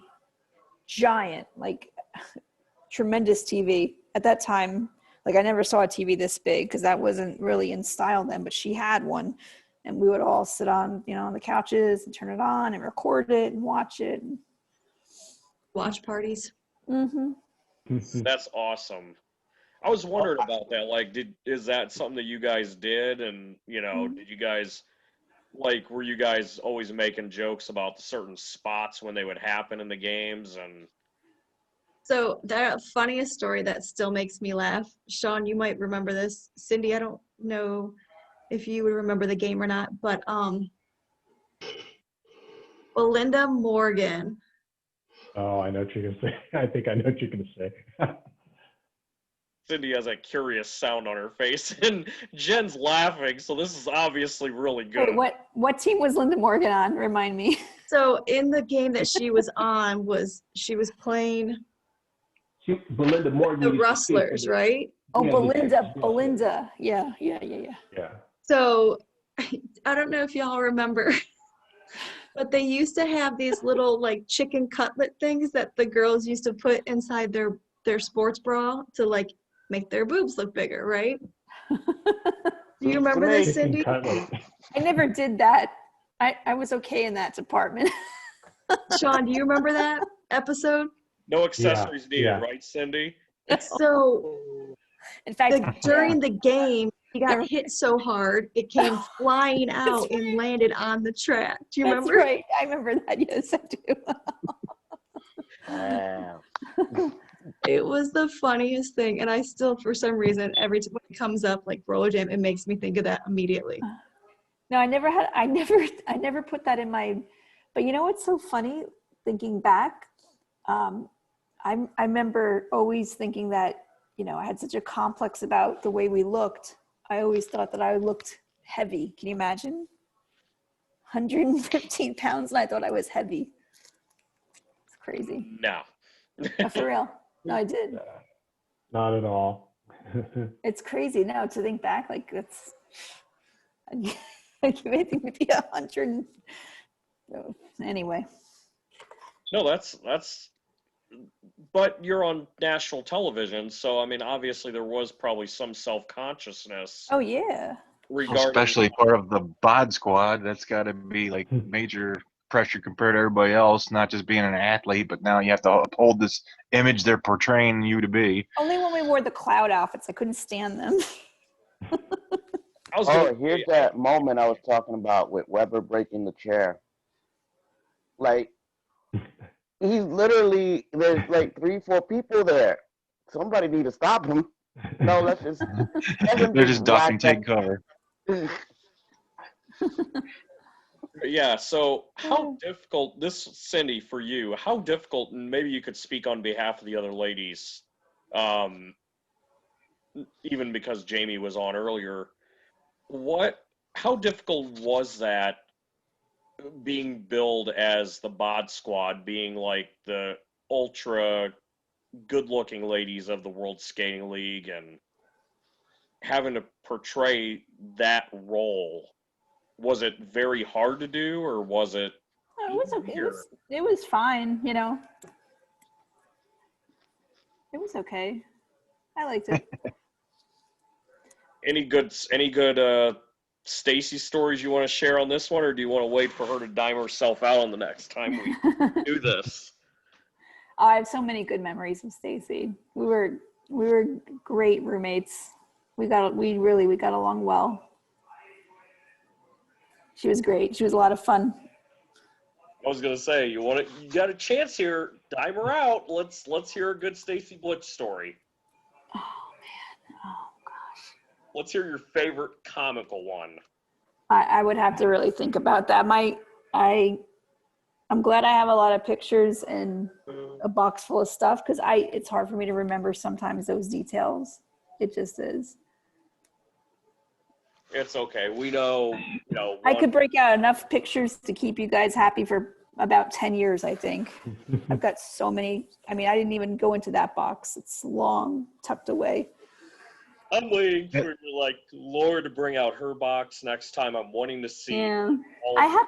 giant, like tremendous TV at that time. Like I never saw a TV this big because that wasn't really in style then. But she had one, and we would all sit on, on the couches and turn it on and record it and watch it. Watch parties. Mm-hmm. That's awesome. I was wondering about that. Like, is that something that you guys did? And, did you guys, were you guys always making jokes about the certain spots when they would happen in the games? And So the funniest story that still makes me laugh, Shawn, you might remember this. Cyndi, I don't know if you would remember the game or not, but Belinda Morgan. Oh, I know what you're going to say. I think I know what you're going to say. Cyndi has a curious sound on her face, and Jen's laughing, so this is obviously really good. Wait, what team was Linda Morgan on? Remind me. So in the game that she was on, she was playing Belinda Morgan. The Rustlers, right? Oh, Yeah, Belinda. Yeah. Yeah. So I don't know if y'all remember, but they used to have these little chicken cutlet things that the girls used to put inside their sports bra to make their boobs look bigger, right? Do you remember this, Cyndi? I never did that. I was okay in that department. Shawn, do you remember that episode? No accessories needed, right, Cyndi? So, in fact, during the game, he got hit so hard, it came flying out and landed on the track. Do you remember? That's right. I remember that. Yes, I do. Wow. It was the funniest thing, and I still, for some reason, every time it comes up Rollerjam, it makes me think of that immediately. No, I never put that in my. But you know what's so funny? Thinking back, I remember always thinking that I had such a complex about the way we looked. I always thought that I looked heavy. Can you imagine? 115 pounds, and I thought I was heavy. It's crazy. No. Oh, for real. No, I did. Not at all. It's crazy now to think back. That's. I think maybe 100. Anyway. No, that's. But you're on national television, so I mean, obviously there was probably some self-consciousness. Oh yeah. Especially part of the bod squad, that's got to be major pressure compared to everybody else. Not just being an athlete, but now you have to uphold this image they're portraying you to be. Only when we wore the cloud outfits, I couldn't stand them. Here's that moment I was talking about with Weber breaking the chair. He's literally, there's 3-4 people there. Somebody need to stop him. No, let's just. They're just duck and take cover. Yeah, so how difficult, Cyndi, for you, how difficult, and maybe you could speak on behalf of the other ladies, even because Jaime was on earlier, how difficult was that being billed as the bod squad, being the ultra good-looking ladies of the World Skating League and having to portray that role? Was it very hard to do, or was it? No, it was okay. It was fine. It was okay. I liked it. Any good Stacy stories you want to share on this one, or do you want to wait for her to dime herself out on the next time we do this? I have so many good memories with Stacy. We were great roommates. We got along well. She was great. She was a lot of fun. I was gonna say, you got a chance here. Dime her out. Let's hear a good Stacy Butch story. Oh man. Oh gosh. Let's hear your favorite comical one. I would have to really think about that. I'm glad I have a lot of pictures and a box full of stuff, because it's hard for me to remember sometimes those details. It just is. It's okay. We know, I could break out enough pictures to keep you guys happy for about 10 years, I think. I've got so many. I mean, I didn't even go into that box. It's long, tucked away. I'm waiting for Laura to bring out her box next time. I'm wanting to see. Yeah. I have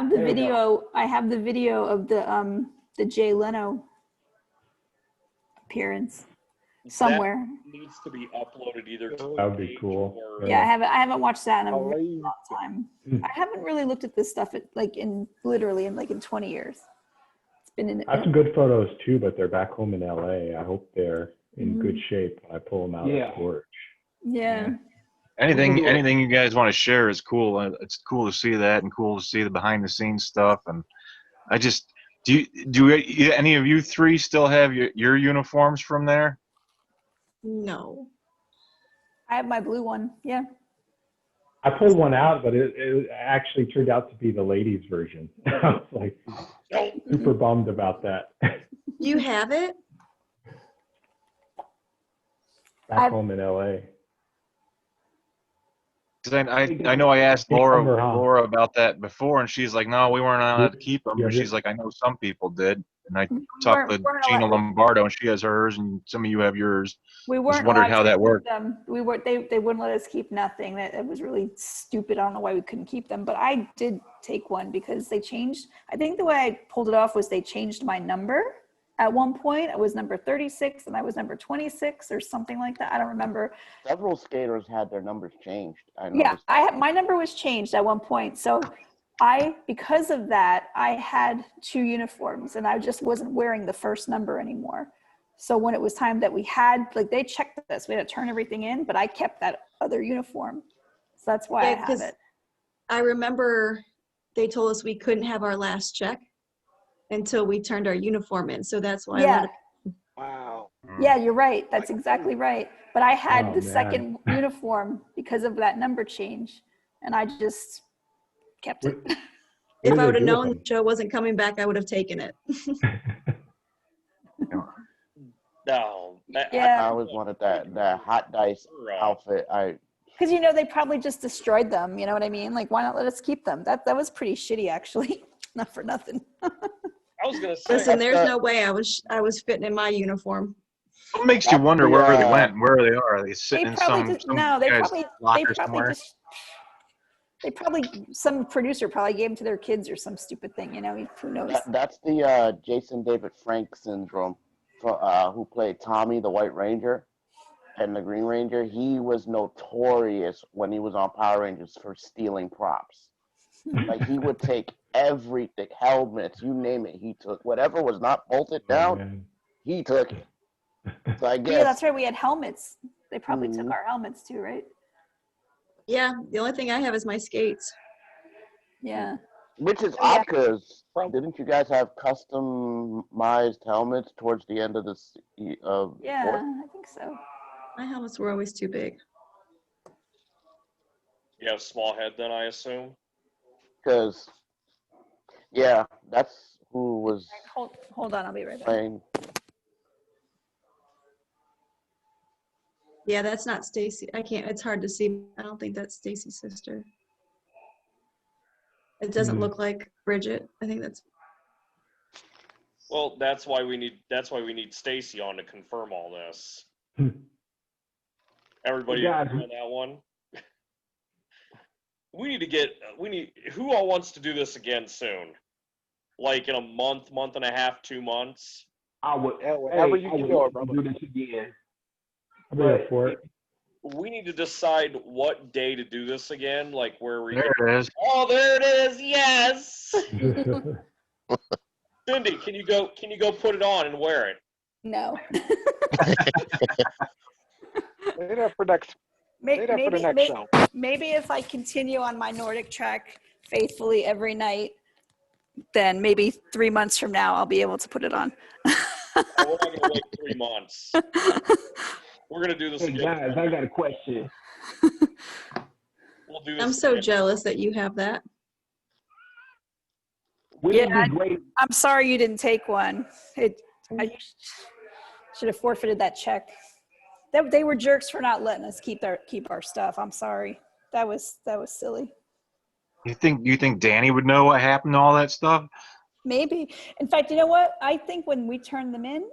the video. I have the video of the Jay Leno appearance. somewhere. That needs to be uploaded either to That would be cool. or Yeah, I haven't watched that in a Oh, really long time. I haven't really looked at this stuff literally in 20 years. It's been in. I have some good photos too, but they're back home in LA. I hope they're in good shape when I pull them out of storage. Yeah. Anything you guys want to share is cool. It's cool to see that and cool to see the behind the scenes stuff. And I just do any of you three still have your uniforms from there? No. I have my blue one. Yeah. I pulled one out, but it actually turned out to be the ladies' version. I was like super bummed about that. You have it? Back home in LA. Because I know I asked Laura about that before, and she's like, no, we weren't allowed to keep them. But she's like, I know some people did. And I talked to Gina Lombardo, and she has hers, and some of you have yours. We weren't Just wondered how that worked. Them. We were they wouldn't let us keep nothing. It was really stupid. I don't know why we couldn't keep them, but I did take one because they changed. I think the way I pulled it off was they changed my number. At one point, I was number 36 and I was number 26 or something like that. I don't remember. Several skaters had their numbers changed. Yeah, my number was changed at one point. So because of that, I had 2 uniforms and I just wasn't wearing the first number anymore. So when it was time that we had, they checked this, we had to turn everything in, but I kept that other uniform. So that's why I have it. I remember they told us we couldn't have our last check until we turned our uniform in. So that's why. Yeah. Wow. Yeah, you're right. That's exactly right. But I had the second uniform because of that number change, and I just kept it. If I would have known the show wasn't coming back, I would have taken it. No. I always wanted that hot dice outfit. Because they probably just destroyed them. You know what I mean? Why not let us keep them? That was pretty shitty, actually. Not for nothing. I was gonna say. Listen, there's no way I was fitting in my uniform. What makes you wonder where they went, where they are? Are they sitting in some guy's locker somewhere? Some producer probably gave them to their kids or some stupid thing. Who knows? That's the Jason David Frank syndrome. Who played Tommy the White Ranger and the Green Ranger. He was notorious when he was on Power Rangers for stealing props. He would take everything, helmets, you name it, he took. Whatever was not bolted down, he took it. So I guess. Yeah, that's right. We had helmets. They probably took our helmets too, right? Yeah, the only thing I have is my skates. Yeah. Which is odd because didn't you guys have customized helmets towards the end of the Yeah, sport? I think so. My helmets were always too big. You have a small head then, I assume? Because, yeah, that's who was Hold on, I'll be right back. playing. Yeah, that's not Stacy. I can't. It's hard to see. I don't think that's Stacy's sister. It doesn't look like Bridget. I think that's. Well, that's why we need Stacy on to confirm all this. Everybody agree on that one? Who all wants to do this again soon? In a month and a half, 2 months? I would. Whenever you can do it, brother. Do this again. I'm ready for it. We need to decide what day to do this again, where we. There it is. Oh, there it is! Yes. Cindy, can you go put it on and wear it? No. Later for next. Later for the next show. Maybe if I continue on my Nordic track faithfully every night, then maybe 3 months from now I'll be able to put it on. We're not going to wait 3 months. We're going to do this again. Guys, I got a question. We'll do this I'm so again. jealous that you have that. Yeah, I'm sorry you didn't take one. I should have forfeited that check. They were jerks for not letting us keep our stuff. I'm sorry. That was silly. You think Danny would know what happened to all that stuff? Maybe. In fact, you know what? I think when we turned them in,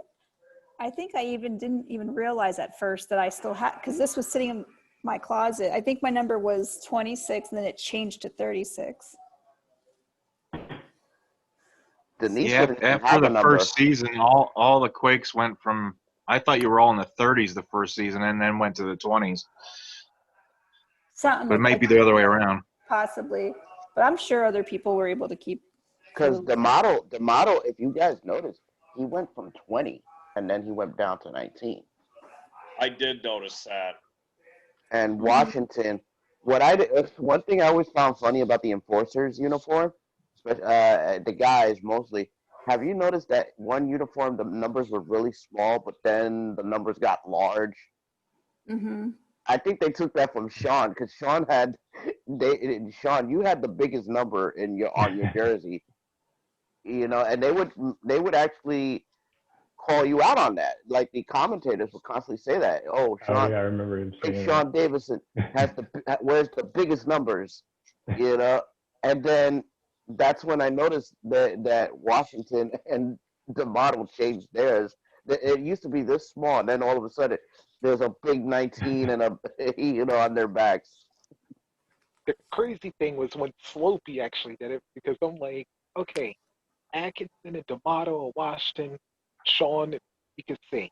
I think I didn't even realize at first that I still had, because this was sitting in my closet. I think my number was 26 and then it changed to 36. Denise Yeah, after the first season, all the Quakes went from I thought you were all in the 30s the first season and then went to the 20s. Something But it might like be the other way around. possibly, but I'm sure other people were able to keep. Because the model, if you guys noticed, he went from 20 and then he went down to 19. I did notice that. And Washington, one thing I always found funny about the Enforcers uniform, the guys mostly. Have you noticed that one uniform, the numbers were really small, but then the numbers got large? Mm-hmm. I think they took that from Shawn, because Shawn, you had the biggest number on your jersey, and they would actually call you out on that. Like the commentators would constantly say that. Oh, Shawn, yeah, I remember him saying Shawn Davidson wears the biggest numbers, and then that's when I noticed that Washington and the model changed theirs. It used to be this small, and then all of a sudden there's a big 19 and on their backs. The crazy thing was when Slopey actually did it, because I'm like, okay, Atkinson and D'Amato, Washington, Shawn, you could say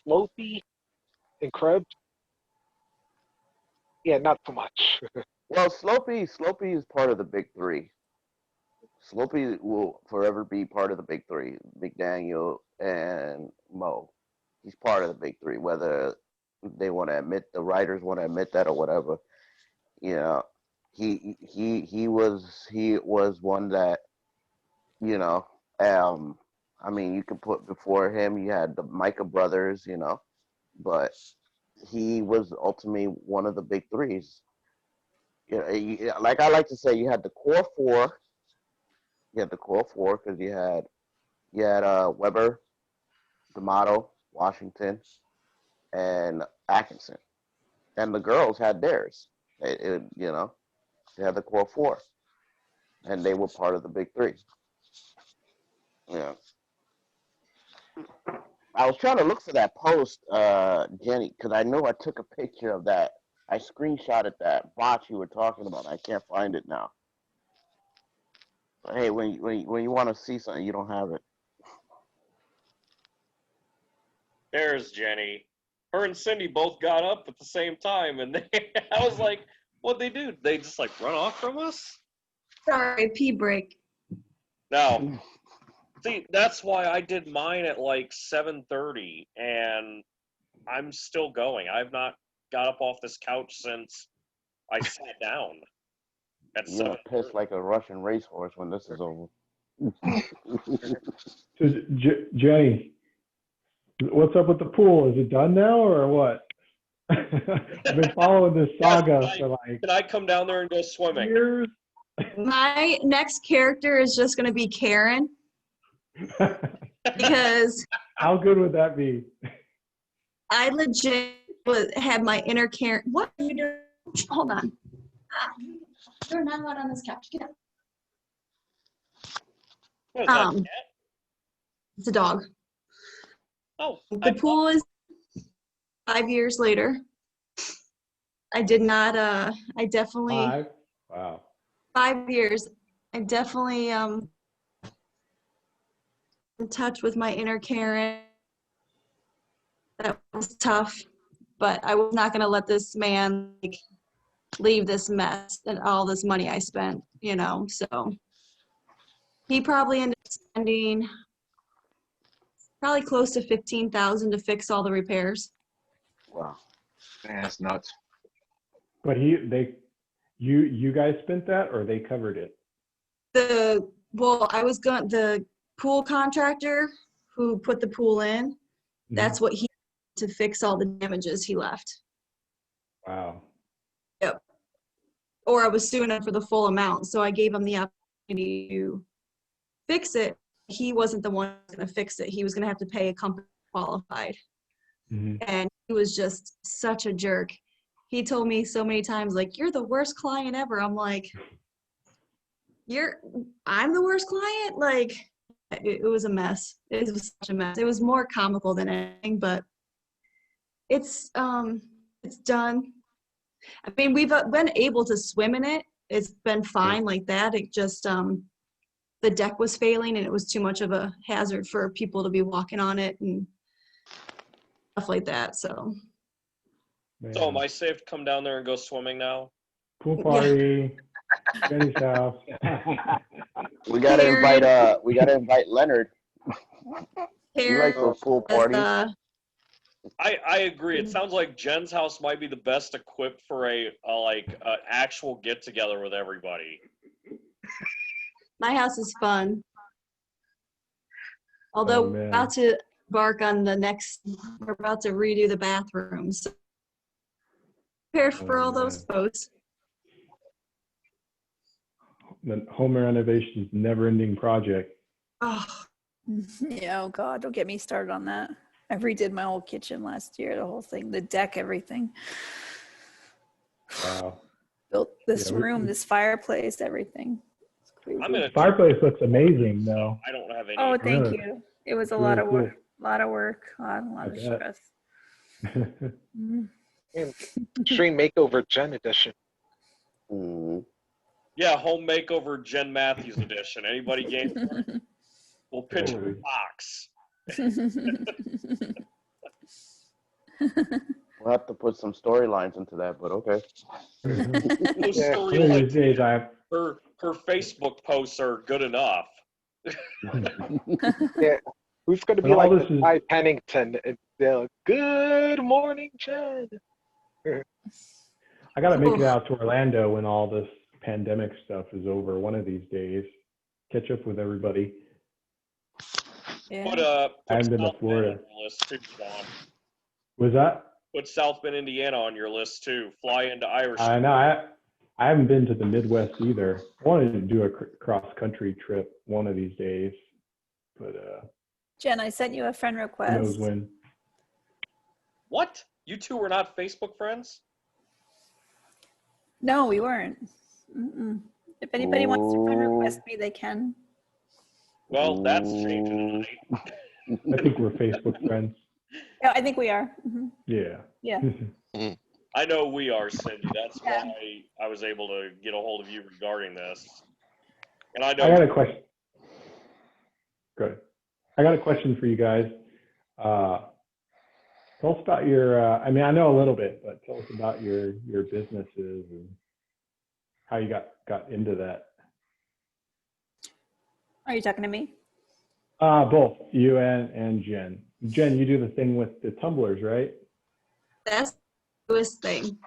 Slopey and Krebs. Yeah, not so much. Well, Slopey is part of the big three. Slopey will forever be part of the big three. McDaniel and Mo. He's part of the big three, whether they want to admit, the writers want to admit that or whatever. He was one that, I mean, you could put before him, you had the Micah brothers, but he was ultimately one of the big threes. Like I like to say, you had the core four. You had the core four because you had Weber, D'Amato, Washington, and Atkinson, and the girls had theirs. They had the core four, and they were part of the big three. Yeah. I was trying to look for that post, Jenny, because I know I took a picture of that. I screenshotted that bot you were talking about. I can't find it now. But hey, when you want to see something, you don't have it. There's Jenny. Her and Cyndi both got up at the same time, and I was like, what'd they do? They just like run off from us? Sorry, pee break. No. See, that's why I did mine at like 7:30, and I'm still going. I've not got up off this couch since I sat down at You're 7:30. gonna piss like a Russian racehorse when this is over. So, Jenny, what's up with the pool? Is it done now or what? I've been following this saga for like. Can I come down there and go swimming? Years. My next character is just going to be Karen. Because how good would that be? I legit had my inner Karen. What are you doing? Hold on. You're not allowed on this couch. Get up. What is that, cat? It's a dog. Oh. The pool is 5 years later. I did not. I definitely. 5? Wow. 5 years. I definitely in touch with my inner Karen. That was tough, but I was not going to let this man leave this mess and all this money I spent, so he probably ended up spending probably close to $15,000 to fix all the repairs. Wow. Man, that's nuts. But you guys spent that, or they covered it? The pool contractor who put the pool in, that's what he did to fix all the damages he left. Wow. Yep. Or I was suing him for the full amount, so I gave him the opportunity to fix it. He wasn't the one who was going to fix it. He was going to have to pay a company qualified. And he was just such a jerk. He told me so many times, like, you're the worst client ever. I'm like, I'm the worst client? Like, it was a mess. It was such a mess. It was more comical than anything, but it's done. I mean, we've been able to swim in it. It's been fine like that. It just, the deck was failing and it was too much of a hazard for people to be walking on it. And stuff like that. So So am I safe to come down there and go swimming now? Pool party, Jenny's house. We gotta invite Leonard. He Here likes those pool parties. I agree. It sounds like Jen's house might be the best equipped for a actual get together with everybody. my house is fun. Although we're about to embark on we're about to redo the bathrooms. So prepare for all those posts. The home renovation is a never-ending project. Oh. Yeah, oh God, don't get me started on that. I redid my whole kitchen last year, the whole thing, the deck, everything. Wow. Built this room, this fireplace, everything. It's crazy. The fireplace looks amazing, though. I don't have any. Oh, thank Really? you. It was a It's lot really of work. A lot of work. A lot of bet. stress. Extreme Makeover Gen Edition. Yeah, home makeover Jen Matthews edition. Anybody game for it? We'll pitch a box. We'll have to put some storylines into that, but okay. Those One storylines, of these days, her Facebook posts are good enough. Yeah. Who's going to be But all like this the is- Ty Pennington? Good morning, Jen. I got to make it out to Orlando when all this pandemic stuff is over one of these days. Catch up with everybody. Yeah. Put I haven't been to South Bend Florida. on your list too, Sean. Was that? Put South Bend, Indiana on your list too. Fly into Irish. I know. I haven't been to the Midwest either. I wanted to do a cross-country trip one of these days, but Jen, I sent you a friend who request. knows when. What? You two were not Facebook friends? No, we weren't. Mm-mm. If anybody wants to friend request me, they can. Well, that's changing tonight. I think we're Facebook friends. Yeah, I think we are. Mhm. Yeah. Yeah. I know we are, Cyndi. That's why I was able to get a hold of you regarding this. And I know. I got a question. Good. I got a question for you guys. Tell us about your, I mean, I know a little bit, but tell us about your businesses and how you got into that. Are you talking to me? Both you and Jen. Jen, you do the thing with the tumblers, right? That's the newest thing.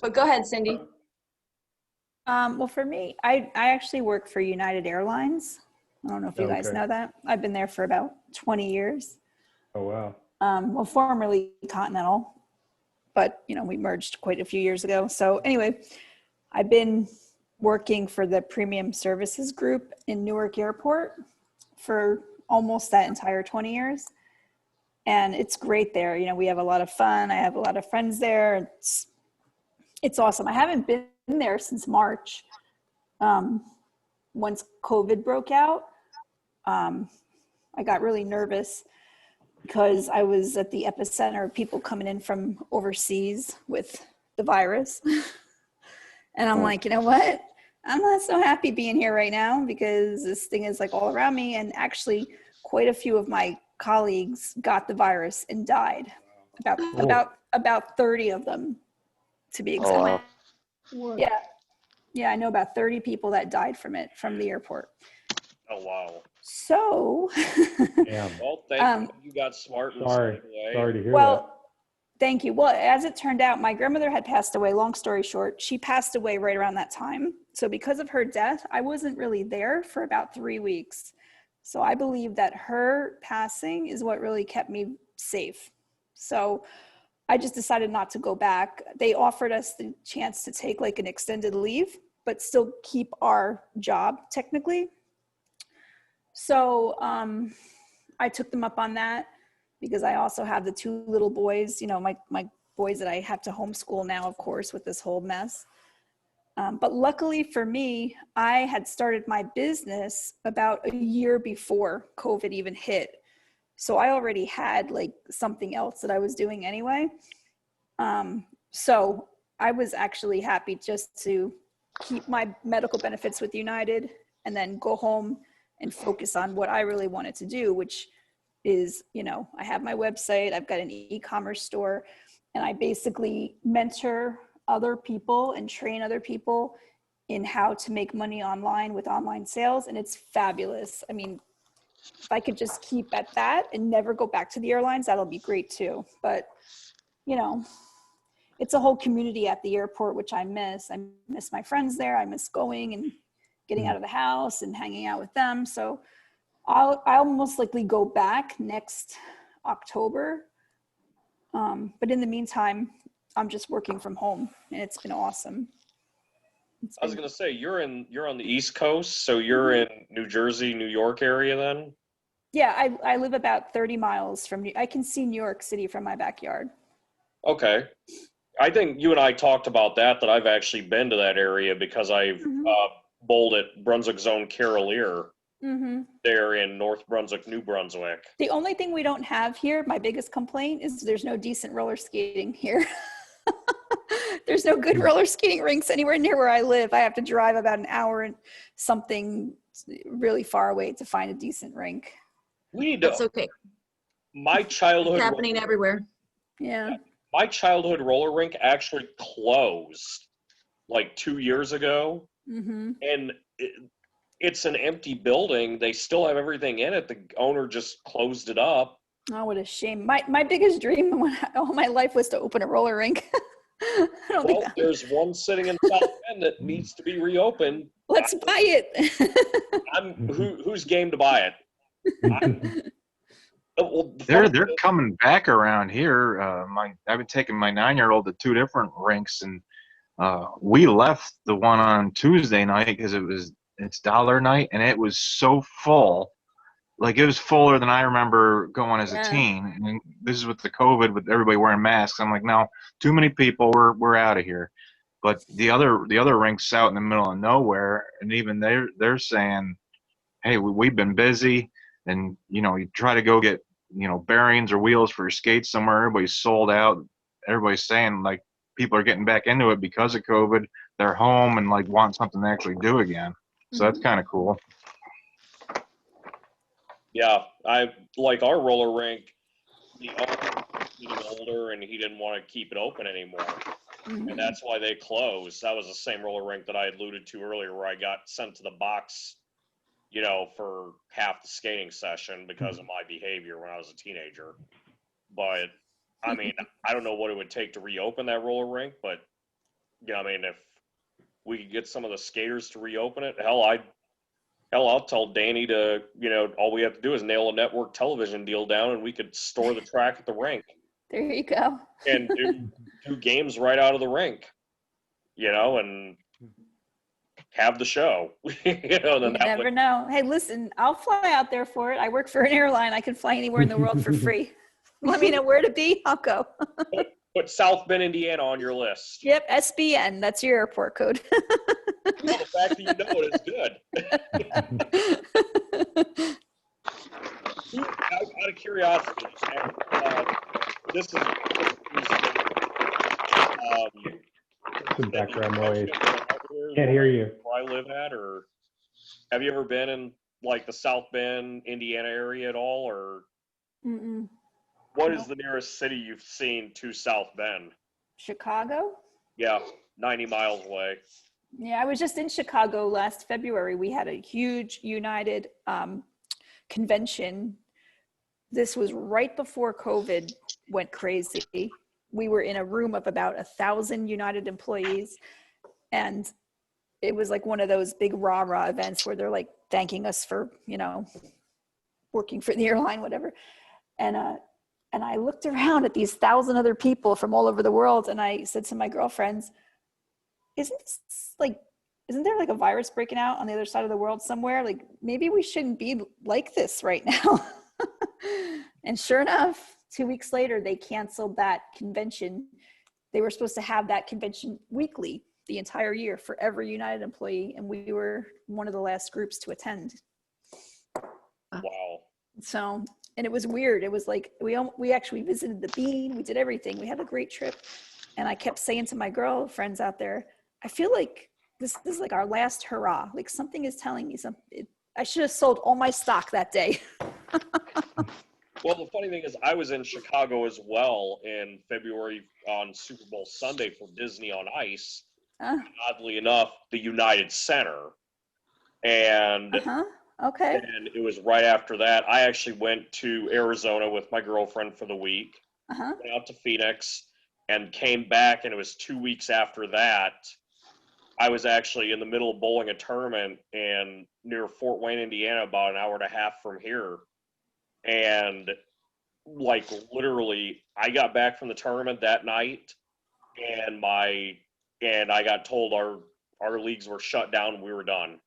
But go ahead, Cyndi. Well, for me, I actually work for United Airlines. I don't know if you guys Okay. know that. I've been there for about 20 years. Oh, wow. Well, formerly Continental, but we merged quite a few years ago. So anyway, I've been working for the Premium Services Group in Newark Airport for almost that entire 20 years. And it's great there. We have a lot of fun. I have a lot of friends there. It's awesome. I haven't been there since March. Once COVID broke out, I got really nervous because I was at the epicenter of people coming in from overseas with the virus. And I'm like, you know what? I'm not so happy being here right now because this thing is like all around me. And actually quite a few of my colleagues got the virus and died. About 30 of them, to be exact. Yeah, I know about 30 people that died from it from the airport. Oh, wow. So, Well, thank you got smart and Sorry to hear well, thank you. Well, as it turned out, my grandmother had passed away. Long story short, she passed away right around that time. So because of her death, I wasn't really there for about 3 weeks. So I believe that her passing is what really kept me safe. So I just decided not to go back. They offered us the chance to take like an extended leave, but still keep our job technically. So I took them up on that because I also have the 2 little boys, my boys that I have to homeschool now, of course, with this whole mess. But luckily for me, I had started my business about a year before COVID even hit. So I already had like something else that I was doing anyway. So I was actually happy just to keep my medical benefits with United and then go home and focus on what I really wanted to do, which is, you know, I have my website, I've got an e-commerce store, and I basically mentor other people and train other people in how to make money online with online sales. And it's fabulous. I mean, if I could just keep at that and never go back to the airlines, that'll be great too. But, you know, it's a whole community at the airport, which I miss. I miss my friends there. I miss going and getting out of the house and hanging out with them. So I'll most likely go back next October. But in the meantime, I'm just working from home, and it's been awesome. I was gonna say you're on the East Coast, so you're in New Jersey, New York area then? Yeah, I live about 30 miles from, I can see New York City from my backyard. Okay. I think you and I talked about that I've actually been to that area because I've bowled at Brunswick Zone Carolier there in North Brunswick, New Brunswick. The only thing we don't have here, my biggest complaint, is there's no decent roller skating here. There's no good roller skating rinks anywhere near where I live. I have to drive about an hour and something really far away to find a decent rink. That's okay. My childhood It's happening everywhere. Yeah. My childhood roller rink actually closed like 2 years ago, and it's an empty building. They still have everything in it. The owner just closed it up. Oh, what a shame. My biggest dream all my life was to open a roller rink. I don't think there's one sitting in South Bend that needs to be reopened. Let's buy it. Who's game to buy it? They're coming back around here. I've been taking my 9-year-old to 2 different rinks, and we left the one on Tuesday night because it's dollar night, and it was so full. Like, it was fuller than I remember going as a teen. And this is with the COVID, with everybody wearing masks. I'm like, no, too many people. We're out of here. But the other rinks out in the middle of nowhere, and even they're saying, hey, we've been busy, and you try to go get bearings or wheels for your skates somewhere. Everybody's sold out. Everybody's saying like people are getting back into it because of COVID. They're home and like want something to actually do again. So that's kind of cool. Yeah, I like our roller rink. The owner was getting older, and he didn't want to keep it open anymore, and that's why they closed. That was the same roller rink that I alluded to earlier, where I got sent to the box, for half the skating session because of my behavior when I was a teenager. But I mean, I don't know what it would take to reopen that roller rink, but if we could get some of the skaters to reopen it, I'll tell Danny to, all we have to do is nail a network television deal down, and we could store the track at the rink. There you go. And do games right out of the rink, and have the show. You never know. Hey, listen, I'll fly out there for it. I work for an airline. I can fly anywhere in the world for free. Let me know where to be. I'll go. Put South Bend, Indiana on your list. Yep, SBN. That's your airport code. Well, the fact that you know it is good. Out of curiosity, this is some background noise. Can't hear you. Where I live at, or have you ever been in like the South Bend, Indiana area at all, or what is the nearest city you've seen to South Bend? Chicago? Yeah, 90 miles away. Yeah, I was just in Chicago last February. We had a huge United convention. This was right before COVID went crazy. We were in a room of about 1,000 United employees, and it was like one of those big rah-rah events where they're like thanking us for, working for the airline, whatever. And I looked around at these 1,000 other people from all over the world, and I said to my girlfriends, isn't there like a virus breaking out on the other side of the world somewhere? Like, maybe we shouldn't be like this right now. And sure enough, 2 weeks later, they canceled that convention. They were supposed to have that convention weekly the entire year for every United employee, and we were one of the last groups to attend. Wow. So, and it was weird. It was like, we actually visited the Bean. We did everything. We had a great trip. And I kept saying to my girlfriends out there, I feel like this is like our last hurrah. Like, something is telling me something. I should have sold all my stock that day. Well, the funny thing is, I was in Chicago as well in February on Super Bowl Sunday for Disney on Ice. Oddly enough, the United Center. And Okay. and it was right after that. I actually went to Arizona with my girlfriend for the week. Went out to Phoenix and came back, and it was 2 weeks after that. I was actually in the middle of bowling a tournament and near Fort Wayne, Indiana, about an hour and a half from here. And like literally, I got back from the tournament that night, and I got told our leagues were shut down. We were done.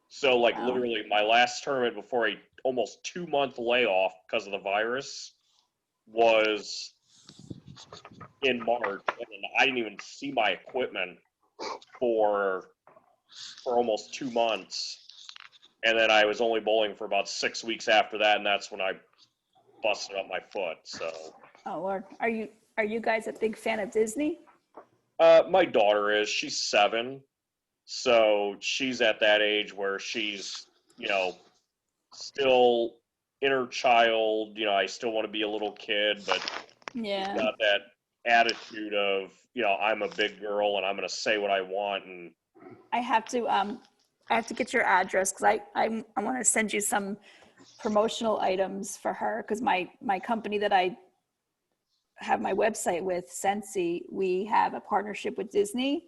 So like literally, my last tournament before a almost 2-month layoff because of the virus was in March, and I didn't even see my equipment for almost 2 months. And then I was only bowling for about 6 weeks after that, and that's when I busted up my foot. So. Oh Lord, are you guys a big fan of Disney? My daughter is. She's 7, so she's at that age where she's, still inner child. I still want to be a little kid, but Yeah. she's got that attitude of, I'm a big girl and I'm going to say what I want. And I have to get your address because I want to send you some promotional items for her because my company that I have my website with, Sensi, we have a partnership with Disney,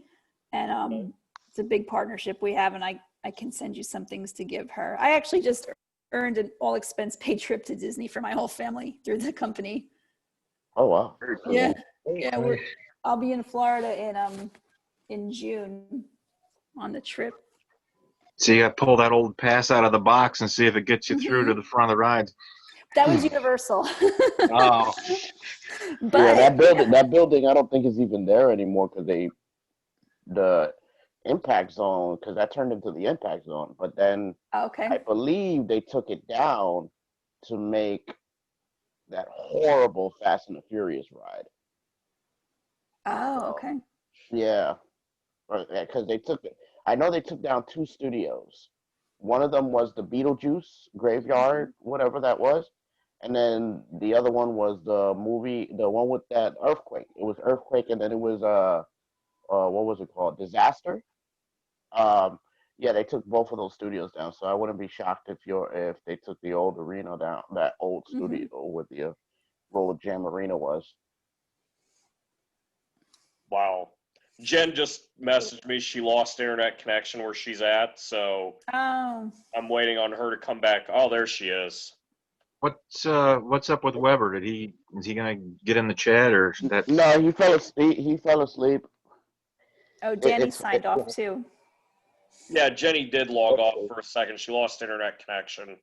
and it's a big partnership we have, and I can send you some things to give her. I actually just earned an all expense paid trip to Disney for my whole family through the company. Oh wow. Yeah. Yeah, I'll be in Florida in June on the trip. So you got to pull that old pass out of the box and see if it gets you through to the front of the ride. That was Universal. Oh. But yeah, that building, I don't think is even there anymore because the impact zone, because that turned into the impact zone. But then I believe they took it down to make that horrible Fast and the Furious ride. Oh, okay. Yeah, because I know they took down 2 studios. One of them was the Beetlejuice graveyard, whatever that was. And then the other one was the one with that earthquake. It was Earthquake, and then it was what was it called? Disaster. Yeah, they took both of those studios down. So I wouldn't be shocked if they took the old arena down, that old studio where the Rollerjam arena was. Wow. Jen just messaged me. She lost internet connection where she's at, so I'm waiting on her to come back. Oh, there she is. What's up with Weber? Is he gonna get in the chat or that? No, he fell asleep. He fell asleep. Oh, Danny signed off too. Yeah, Jenny did log off for a second. She lost internet connection.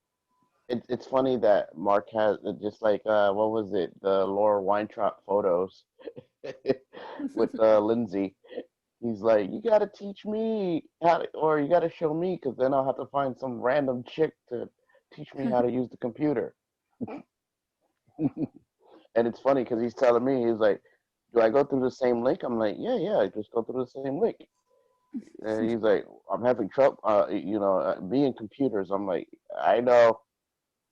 It's funny that Mark has just like what was it, the Laura Weintraub photos with Lindsay. He's like, you gotta teach me or you gotta show me, because then I'll have to find some random chick to teach me how to use the computer. And it's funny because he's telling me, he's like, do I go through the same link? I'm like, yeah, I just go through the same link. And he's like, I'm having trouble, being computers. I'm like, I know.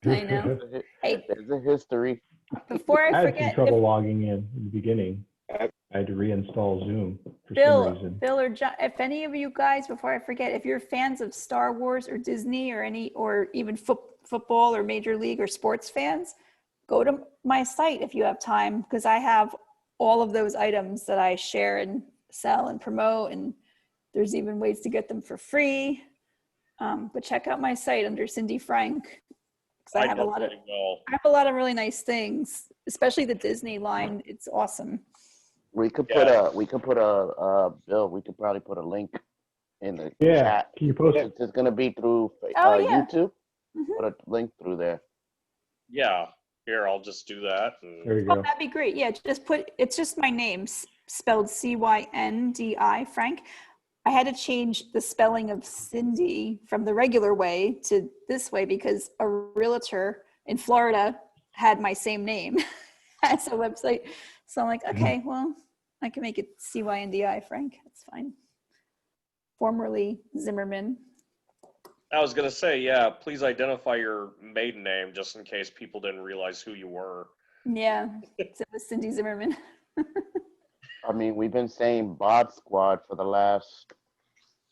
Hey, there's a history. Before I had forget, some trouble logging in the beginning. I had to reinstall Zoom for some reason. Bill or John, if any of you guys, before I forget, if you're fans of Star Wars or Disney or even football or Major League or sports fans, go to my site if you have time, because I have all of those items that I share and sell and promote, and there's even ways to get them for free. But check out my site under Cyndi Frank, because I have a lot of really nice things, especially the Disney line. It's awesome. We could put Bill, we could probably put a link in the chat. Can you post it? It's going to be through YouTube. Put a link through there. Yeah. Here, I'll just do that. There you go. Oh, that'd be great. Yeah, it's just my name, spelled Cyndi, Frank. I had to change the spelling of Cyndi from the regular way to this way because a realtor in Florida had my same name as a website. So I'm like, okay, well, I can make it Cyndi, Frank. That's fine. Formerly Zimmerman. I was gonna say, yeah. Please identify your maiden name, just in case people didn't realize who you were. Yeah, except with Cyndi Zimmerman. I mean, we've been saying Bod Squad for the last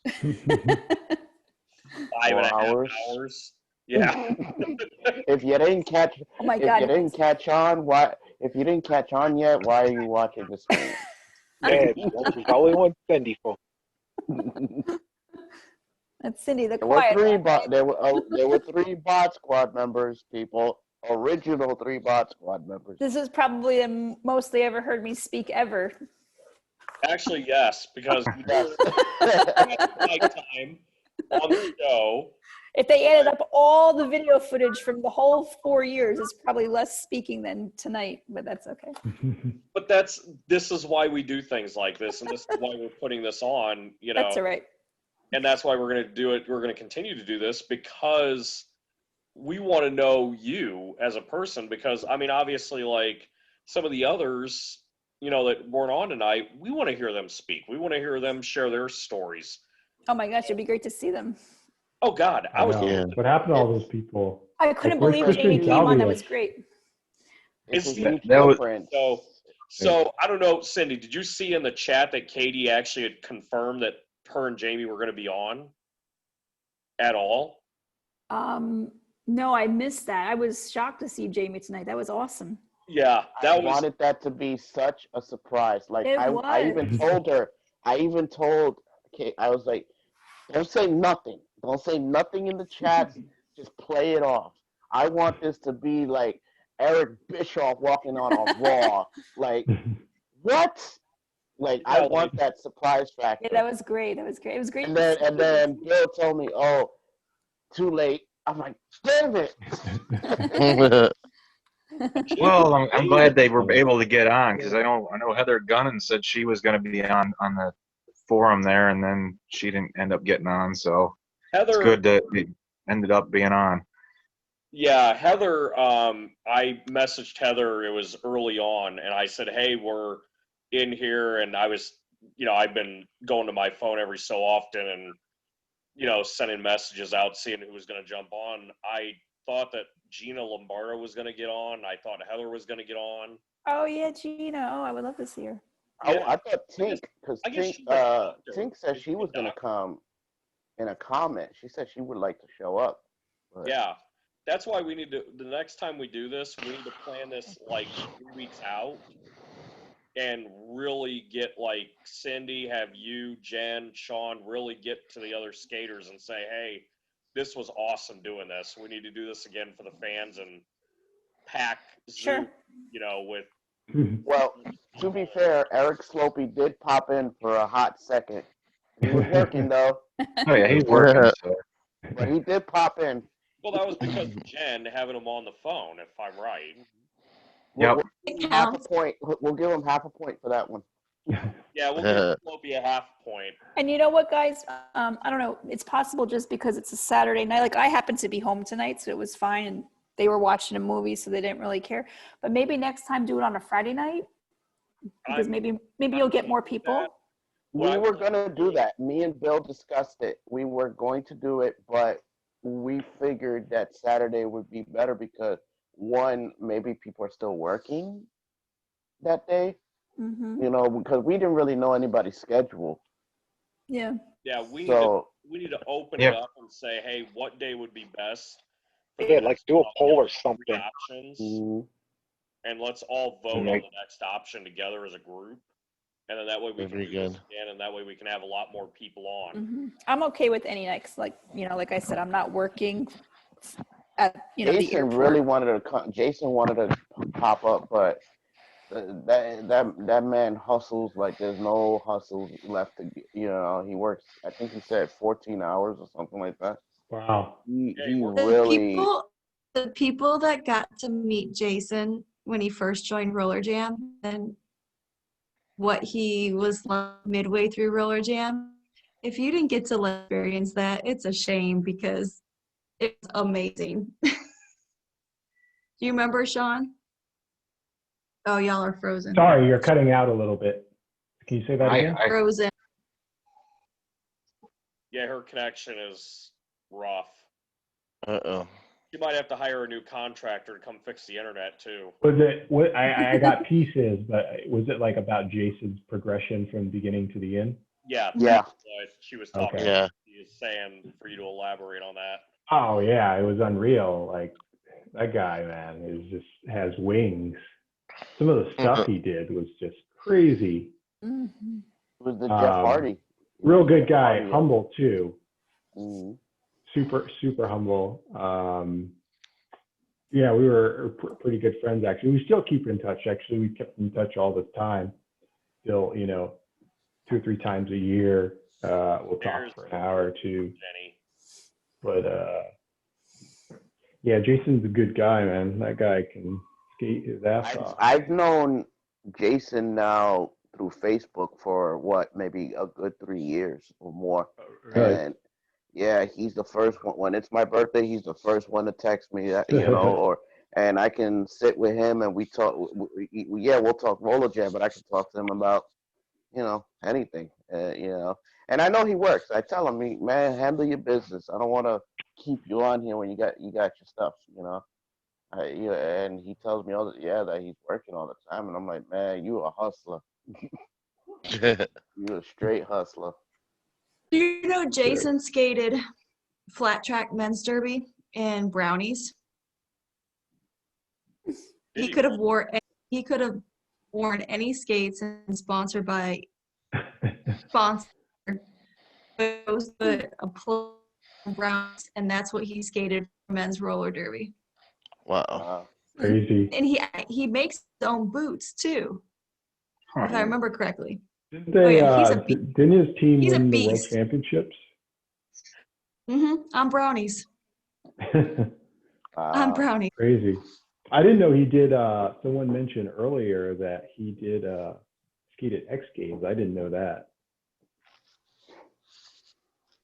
5.5 hours. Yeah. If you didn't catch, Oh my if God. you didn't catch on, why? If you didn't catch on yet, why are you watching the screen? Yeah, there's only one Cindy for. That's Cyndi, the There were quiet three. one. There were 3 Bod Squad members. People, original 3 Bod Squad members. This is probably the most they ever heard me speak ever. Actually, yes, because we do time on the show. If they added up all the video footage from the whole 4 years, it's probably less speaking than tonight, but that's okay. But this is why we do things like this, and this is why we're putting this on. You know, That's all right. and that's why we're going to do it. We're going to continue to do this because we want to know you as a person. Because I mean, obviously, like some of the others, you know, that weren't on tonight, we want to hear them speak. We want to hear them share their stories. Oh my gosh, it'd be great to see them. Oh God, I know. What happened to all those people? I couldn't Like, believe where's Jamie Christian came on. That Salvia? was great. It's that was, so I don't know, Cyndi, did you see in the chat that Katie actually had confirmed that her and Jamie were going to be on at all? No, I missed that. I was shocked to see Jamie tonight. That was awesome. Yeah, I wanted that to be such a surprise. Like It I even was. told her. I even told Kate. I was like, "Don't say nothing. Don't say nothing in the chat. Just play it off. I want this to be like Eric Bischoff walking on a Raw. Like what? Like I want that surprise factor." Yeah, that was great. That was great. It was great. And then Bill told me, "Oh, too late." I'm like, "Damn it!" Well, I'm glad they were able to get on because I know Heather Gunnan said she was going to be on the forum there, and then she didn't end up getting on. So it's Heather- good that it ended up being on. Yeah, Heather, I messaged Heather, it was early on, and I said, hey, we're in here, and I was, you know, I've been going to my phone every so often and, you know, sending messages out, seeing who was going to jump on. I thought that Gina Lombardo was going to get on. I thought Heather was going to get on. Oh yeah, Gina. Oh, I would love to see her. I thought Tink, because I guess Tink, she's a doctor. Tink said she was going to come in a comment. She said she would like to show up. But Yeah, that's why we need to, the next time we do this, we need to plan this like 3 weeks out and really get like Cyndi, have you, Jen, Shawn, really get to the other skaters and say, hey, this was awesome doing this. We need to do this again for the fans and pack Zoom, you know, with. Well, to be fair, Eric Slopey did pop in for a hot second. He was working though. Oh yeah, he's working. So. But he did pop in. Well, that was because of Jen having him on the phone, if I'm right. Yep. We'll give him half a point. We'll give him half a point for that one. Yeah, we'll give Slopey a half point. And you know what, guys? I don't know. It's possible just because it's a Saturday night. Like I happened to be home tonight, so it was fine. And they were watching a movie, so they didn't really care. But maybe next time do it on a Friday night, because maybe you'll get more people. We were going to do that. Me and Bill discussed it. We were going to do it, but we figured that Saturday would be better because, one, maybe people are still working that day. Mm-hmm. You know, because we didn't really know anybody's schedule. Yeah. Yeah, we So- need to open Yeah. it up and say, hey, what day would be best? Yeah, like do a poll or something. Options, Mhm. and let's all vote on the next option together as a group, and then that way we can do this again, and that way we can have a lot more people on. Mm-hmm. I'm okay with any next, like like I said, I'm not working at the Jason airport. really wanted to come. Jason wanted to pop up, but that man hustles like there's no hustle left to get. You know, he works. I think he said 14 hours or something like that. Wow. He The really. the people that got to meet Jason when he first joined Rollerjam and what he was like midway through Rollerjam, if you didn't get to experience that, it's a shame because it's amazing. Do you remember, Shawn? Oh, y'all are frozen. Sorry, you're cutting out a little bit. Can you say that again? Frozen. Yeah, her connection is rough. Uh-oh. You might have to hire a new contractor to come fix the internet too. Was it? What I got pieces, but was it like about Jason's progression from beginning to the end? Yeah. Yeah. That's what she was talking Okay. Yeah. about. She was saying for you to elaborate on that. Oh yeah, it was unreal. Like that guy, man, is just has wings. Some of the stuff he did was just crazy. Mm-hmm. It was the Jeff Hardy. Real good guy, Hardy, yeah. humble too. Mhm. Super humble. Yeah, we were pretty good friends actually. We still keep in touch. Actually, we kept in touch all the time. Still, 2 or 3 times a year, we'll talk for an hour or two. Jenny. But yeah, Jason's a good guy, man. That guy can skate his ass off. I've known Jason now through Facebook for maybe a good 3 years or more. Really? And yeah, he's the first one. When it's my birthday, he's the first one to text me, and I can sit with him and we talk. We'll talk Rollerjam, but I can talk to him about, anything, And I know he works. I tell him, man, handle your business. I don't want to keep you on here when you got your stuff, and he tells me that he's working all the time, and I'm like, man, you a hustler. You a straight hustler. Do you know Jason skated flat track men's derby and brownies? He could have worn any skates and sponsored by those a brownies, and that's what he skated for men's roller derby. Wow. Crazy. And he makes his own boots too, if I remember correctly. Didn't they? Didn't his team he's a win the World beast. Championships? I'm brownies. I'm brownie. Crazy. I didn't know he did. Someone mentioned earlier that he did skate at X Games. I didn't know that.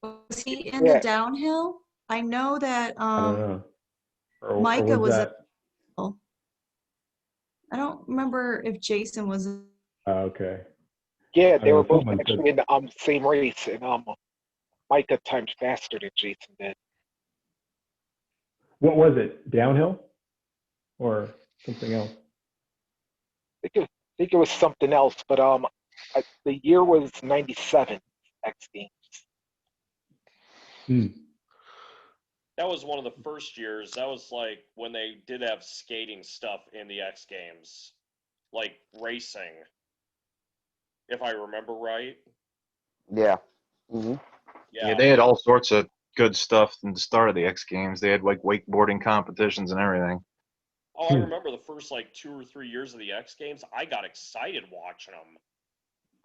Was he in the downhill? I know that I don't know. Micah was that? I don't remember if Jason was. Okay. Yeah, they were both someone actually in the same race, and Micah timed faster than Jason did. What was it? Downhill, or something else? I think it was something else, but the year was '97 X Games. That was one of the first years. That was like when they did have skating stuff in the X Games, like racing, if I remember right. Yeah. Mm-hmm. Yeah, they had all sorts of good stuff in the start of the X Games. They had like wakeboarding competitions and everything. Oh, I remember the first like 2 or 3 years of the X Games. I got excited watching them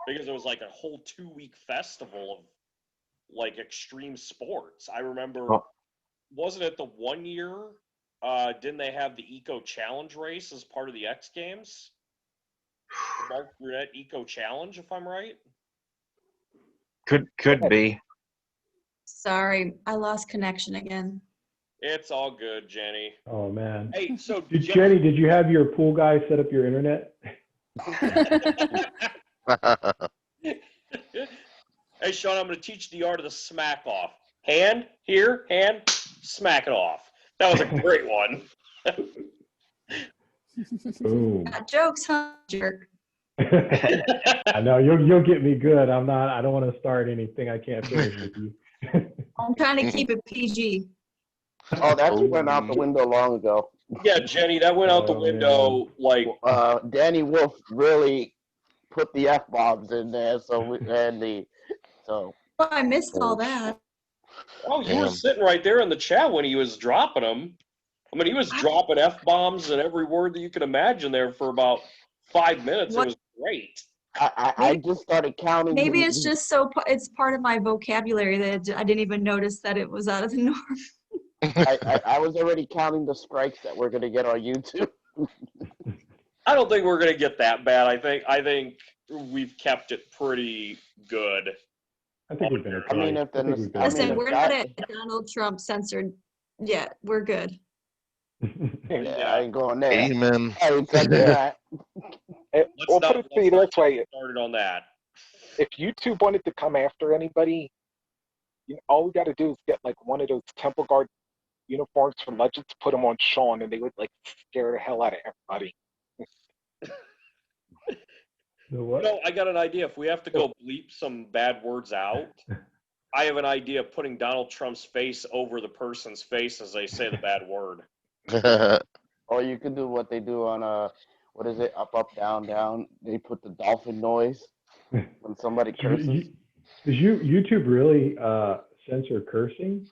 because it was like a whole 2-week festival of like extreme sports. I remember, wasn't it the one year? Didn't they have the Eco Challenge race as part of the X Games? The Mark Brunette Eco Challenge, if I'm right. Could be. Sorry, I lost connection again. It's all good, Jenny. Oh man. Hey, so Jenny, did you have your pool guy set up your internet? Hey, Sean, I'm going to teach the art of the smack off. Hand, here, hand, smack it off. That was a great one. Boom. Got jokes, huh, jerk? I know you'll get me good. I don't want to start anything I can't finish with you. I'm trying to keep it PG. Oh, that went out the window long ago. Yeah, Jenny, that went out the window. Like Danny Wolf really put the F-bombs in there, so. Oh, I missed all that. Oh, you were sitting right there in the chat when he was dropping them. I mean, he was dropping F-bombs and every word that you could imagine there for about 5 minutes. It was great. I just started counting. Maybe it's just it's part of my vocabulary that I didn't even notice that it was out of the norm. I was already counting the strikes that we're going to get on YouTube. I don't think we're going to get that bad. I think we've kept it pretty good. I think we've been okay. I mean, Listen, we're not at Donald Trump censored yet. We're good. Yeah, I ain't going there. Amen. I ain't touching that. We'll put it to you this way. Started on that. If YouTube wanted to come after anybody, all we got to do is get like one of those Temple Guard uniforms from Legends, put them on Shawn, and they would like scare the hell out of everybody. I got an idea. If we have to go bleep some bad words out, I have an idea of putting Donald Trump's face over the person's face as they say the bad word. Or you could do what they do on what is it? Up, up, down, down. They put the dolphin noise when somebody curses. Does YouTube really censor cursing?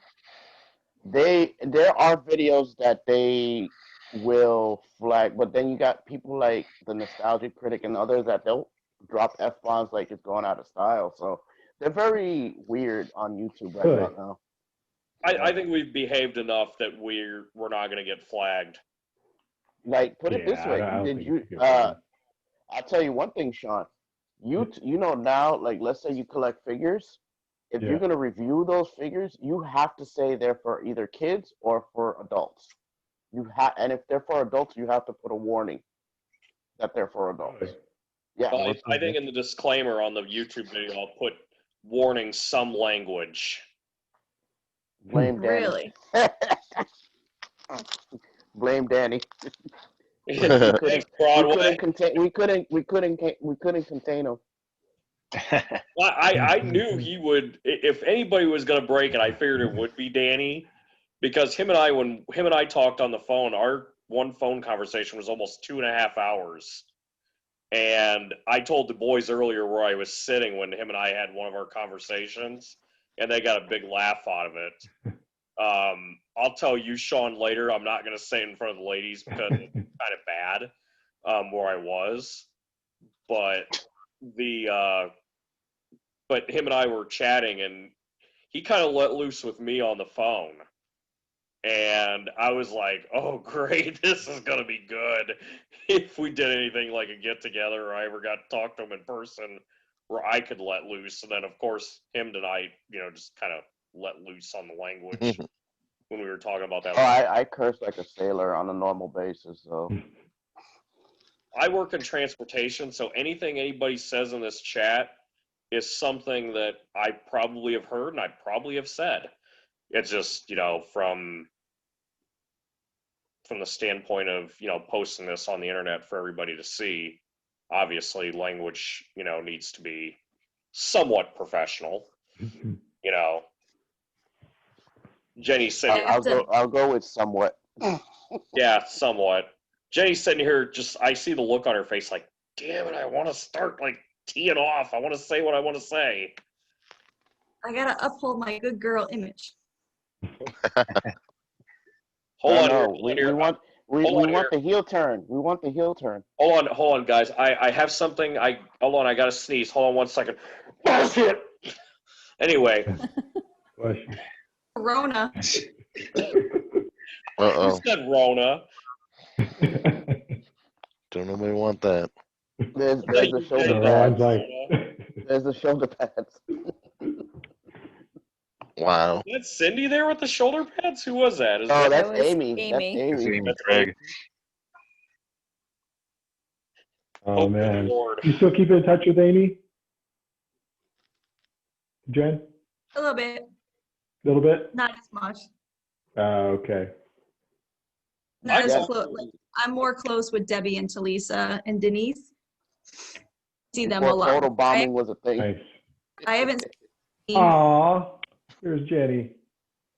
There are videos that they will flag, but then you got people like the Nostalgic Critic and others that they'll drop F-bombs like it's going out of style. So they're very weird on YouTube right about now. I think we've behaved enough that we're not going to get flagged. Like, put it this way, I'll tell you one thing, Shawn. You know now, like, let's say you collect figures. If you're going to review those figures, you have to say they're for either kids or for adults. And if they're for adults, you have to put a warning that they're for adults. Yeah. Well, I think in the disclaimer on the YouTube video, I'll put warning some language. Blame Danny. Really? Blame Danny. Thanks, Broadway. We couldn't contain him. I knew he would. If anybody was going to break it, I figured it would be Danny, because when him and I talked on the phone, our one phone conversation was almost 2.5 hours. And I told the boys earlier where I was sitting when him and I had one of our conversations, and they got a big laugh out of it. I'll tell you, Shawn, later. I'm not going to say it in front of the ladies because it's kind of bad where I was. But but him and I were chatting, and he kind of let loose with me on the phone. And I was like, oh, great, this is going to be good. If we did anything like a get-together or I ever got to talk to him in person where I could let loose. And then, of course, him tonight, just kind of let loose on the language when we were talking about that. I curse like a sailor on a normal basis, so. I work in transportation, so anything anybody says in this chat is something that I probably have heard and I probably have said. It's just, from the standpoint of, posting this on the internet for everybody to see, obviously language, needs to be somewhat professional, Jenny said, I'll go with somewhat. Yeah, somewhat. Jenny's sitting here, I see the look on her face like, damn it, I want to start teeing off. I want to say what I want to say. I gotta uphold my good girl image. Hold on. We want the heel turn. We want the heel turn. Hold on, guys. I have something. Hold on. I gotta sneeze. Hold on 1 second. Oh shit. Anyway. Corona. Who said Rona? Don't nobody want that. There's the shoulder pads. There's the shoulder pads. Wow. Is that Cyndi there with the shoulder pads? Who was that? That's Amy. That's Amy. That's Craig. Oh, man. You still keep in touch with Amy? Jen? A little bit. A little bit? Not as much. Okay. Not as close. I'm more close with Debbie and Talisa and Denise. See them a lot. Photo bombing was a thing. Nice. I haven't seen. Aw, there's Jenny.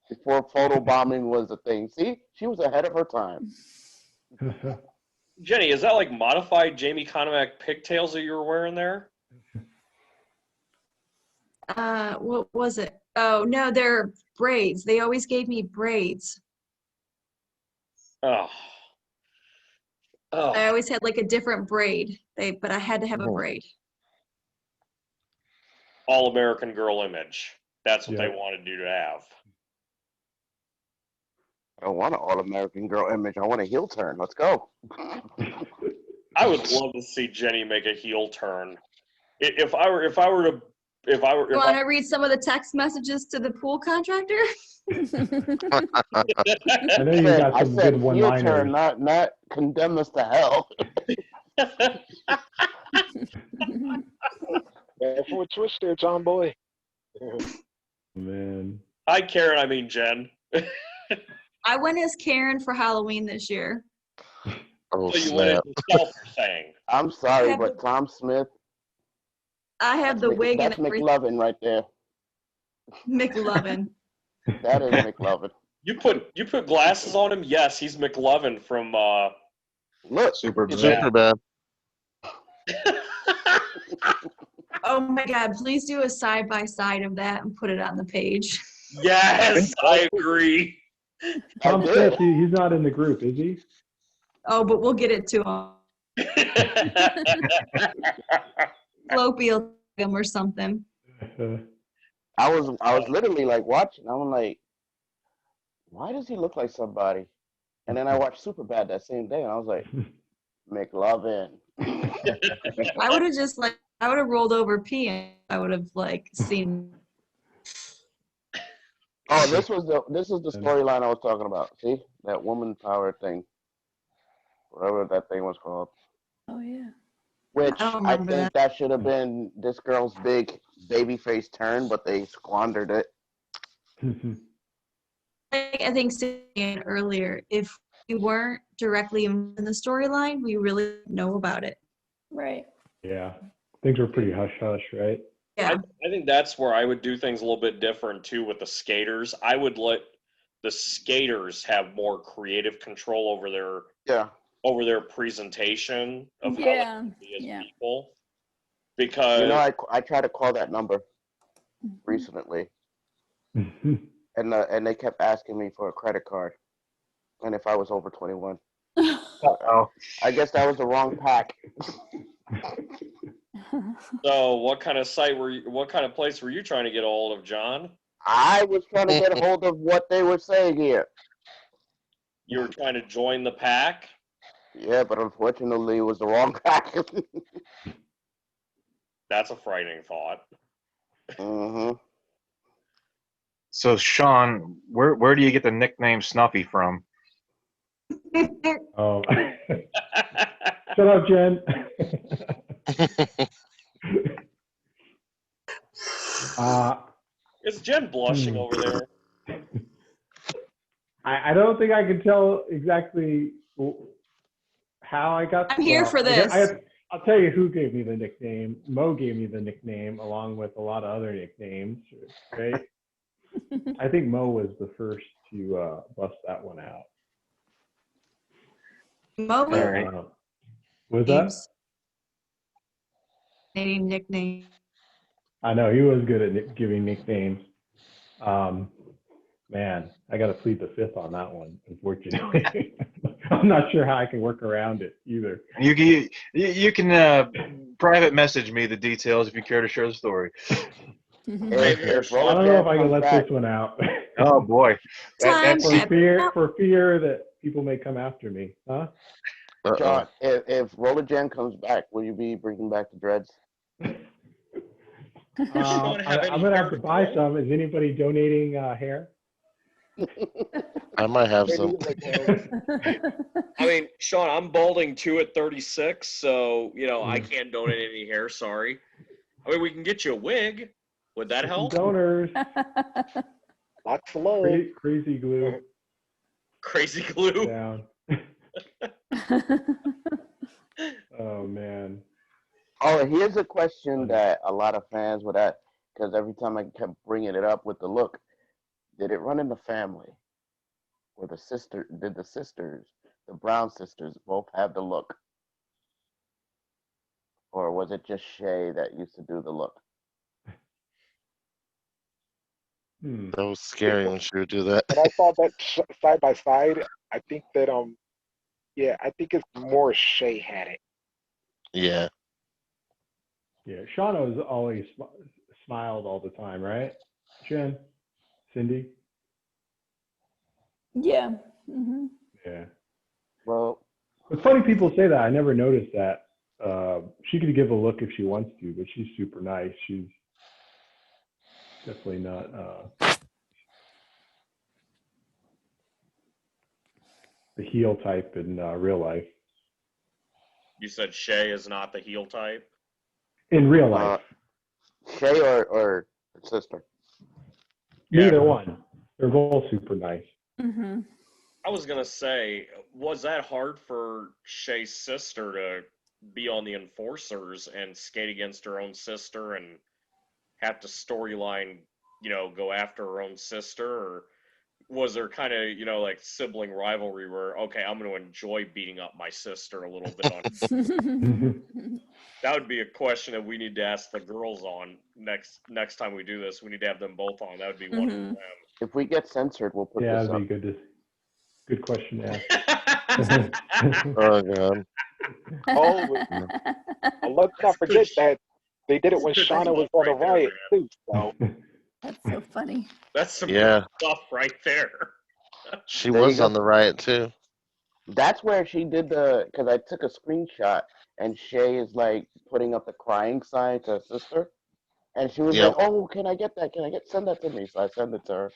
Before photo bombing was a thing. See, she was ahead of her time. Jenny, is that modified Jaime Conemac pigtails that you were wearing there? What was it? Oh no, they're braids. They always gave me braids. Oh. I always had a different braid. But I had to have a braid. All American girl image. That's what they wanted you to have. I don't want an all-American girl image. I want a heel turn. Let's go. I would love to see Jenny make a heel turn. If I were You want to read some of the text messages to the pool contractor? I know you got some good one-liners. Heel turn, not condemn us to hell. Careful with twist there, John Boy. Man. Hi, Karen. I mean, Jen. I went as Karen for Halloween this year. Oh, So you went as yourself, you're saying. I'm sorry, but Tom Smith. I have the wig and That's everything. McLovin right there. McLovin. That is McLovin. You put glasses on him? Yes, he's McLovin from Look, Superbad. Oh my God! Please do a side by side of that and put it on the page. Yes, I agree. Tom Smith, he's not in the group, is he? Oh, but we'll get it to him. Slopey will tag him or something. I was literally like watching. I'm like, why does he look like somebody? And then I watched Superbad that same day, and I was like, McLovin. I would have rolled over P and I would have seen. Oh, this is the storyline I was talking about. See, that woman power thing, whatever that thing was called. Oh yeah. Which I don't I remember think that should have been this girl's big babyface turn, but they squandered it. I think saying earlier, if we weren't directly in the storyline, we really didn't know about it. Right. Yeah. Things were pretty hush-hush, right? Yeah. I think that's where I would do things a little bit different too with the skaters. I would let the skaters have more creative control over their presentation of how they can be as people. Because I tried to call that number recently, and they kept asking me for a credit card, and if I was over 21. Uh-oh. I guess that was the wrong pack. So what kind of place were you trying to get a hold of, John? I was trying to get a hold of what they were saying here. You were trying to join the pack? Yeah, but unfortunately it was the wrong pack. That's a frightening thought. Mm-hmm. So Sean, where do you get the nickname Snuffy from? Oh. Shut up, Jen. Is Jen blushing over there? I don't think I can tell exactly how I got. I'm here for this. I'll tell you who gave me the nickname. Mo gave me the nickname along with a lot of other nicknames, right? I think Mo was the first to bust that one out. Mo was that? Nickname. I know he was good at giving nicknames. Man, I got to plead the fifth on that one. Unfortunately, I'm not sure how I can work around it either. You can private message me the details if you care to share the story. I don't know if I can let this one out. Oh boy, that's for fear that people may come after me, huh? John, if Rollerjam comes back, will you be bringing back the dreads? I'm gonna have to buy some. Is anybody donating hair? I might have some. I mean, Sean, I'm balding too at 36, so I can't donate any hair. Sorry. I mean, we can get you a wig. Would that help? Donors. Lots of love. Crazy glue. Crazy glue. Down. Oh man. Oh, here's a question that a lot of fans would ask, because every time I kept bringing it up with the look, did it run in the family? Or did the sisters, the Brown sisters, both have the look? Or was it just Shay that used to do the look? That was scary when she would do that. When I saw that side by side, I think that I think it's more Shay had it. Yeah. Yeah, Shauna's always smiled all the time, right? Jen, Cyndi. Yeah. Mm-hmm. Yeah. Well, it's funny people say that. I never noticed that. She could give a look if she wants to, but she's super nice. She's definitely not. The heel type in real life. You said Shay is not the heel type? In real life. Shay or her sister? neither one. They're both super nice. Mm-hmm. I was gonna say, was that hard for Shay's sister to be on the Enforcers and skate against her own sister and have to storyline, go after her own sister? Or was there kind of, like sibling rivalry where, okay, I'm going to enjoy beating up my sister a little bit on That would be a question that we need to ask the girls on next time we do this. We need to have them both on. That would be one for them. If we get censored, we'll put Yeah, this that'd up. be good question to ask. Oh god. Oh, let's not forget that they did it when Shauna was on the riot too. So That's so funny. That's some Yeah. good stuff right there. She There you was go. on the riot too. That's where she did because I took a screenshot and Shay is like putting up the crying sign to her sister. And she was Yep. like, oh, can I get that? Send that to me? So I sent it to her.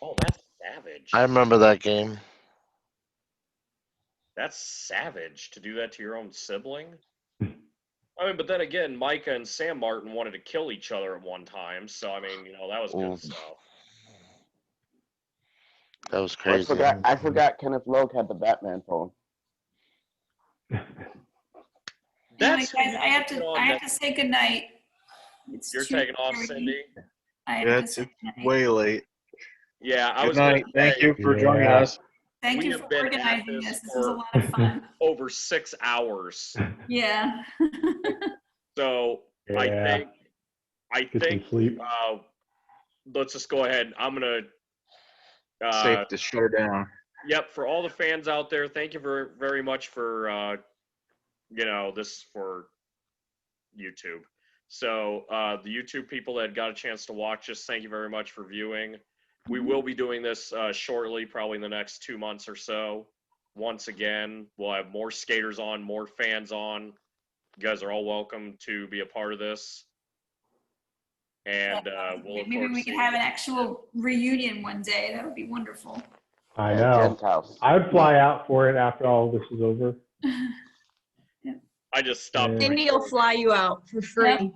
Oh, that's savage. I remember that game. That's savage to do that to your own sibling. I mean, but then again, Micah and Sam Martin wanted to kill each other at one time. So, I mean, that was good stuff. That was I crazy. forgot Kenneth Logue had the Batman phone. Anyway, guys, I have to say goodnight. You're taking off, Cyndi? It's way late. Yeah, I Good was gonna night. Thank say, you for joining us. Thank we you have for been at organizing this. This was a for lot of fun. over 6 hours. Yeah. So I Yeah. Get some think sleep. let's just go ahead. I'm gonna Safe to shut her down. Yep, for all the fans out there, thank you very much for this for YouTube. So the YouTube people that got a chance to watch this, thank you very much for viewing. We will be doing this shortly, probably in the next 2 months or so. Once again, we'll have more skaters on, more fans on. You guys are all welcome to be a part of this. And we'll look Maybe forward to we could seeing have you. an actual reunion one day. That would be wonderful. I At know. Jen's house. I'd fly out for it after all this is over. I just stopped. Yeah. Cindy will fly you out for free.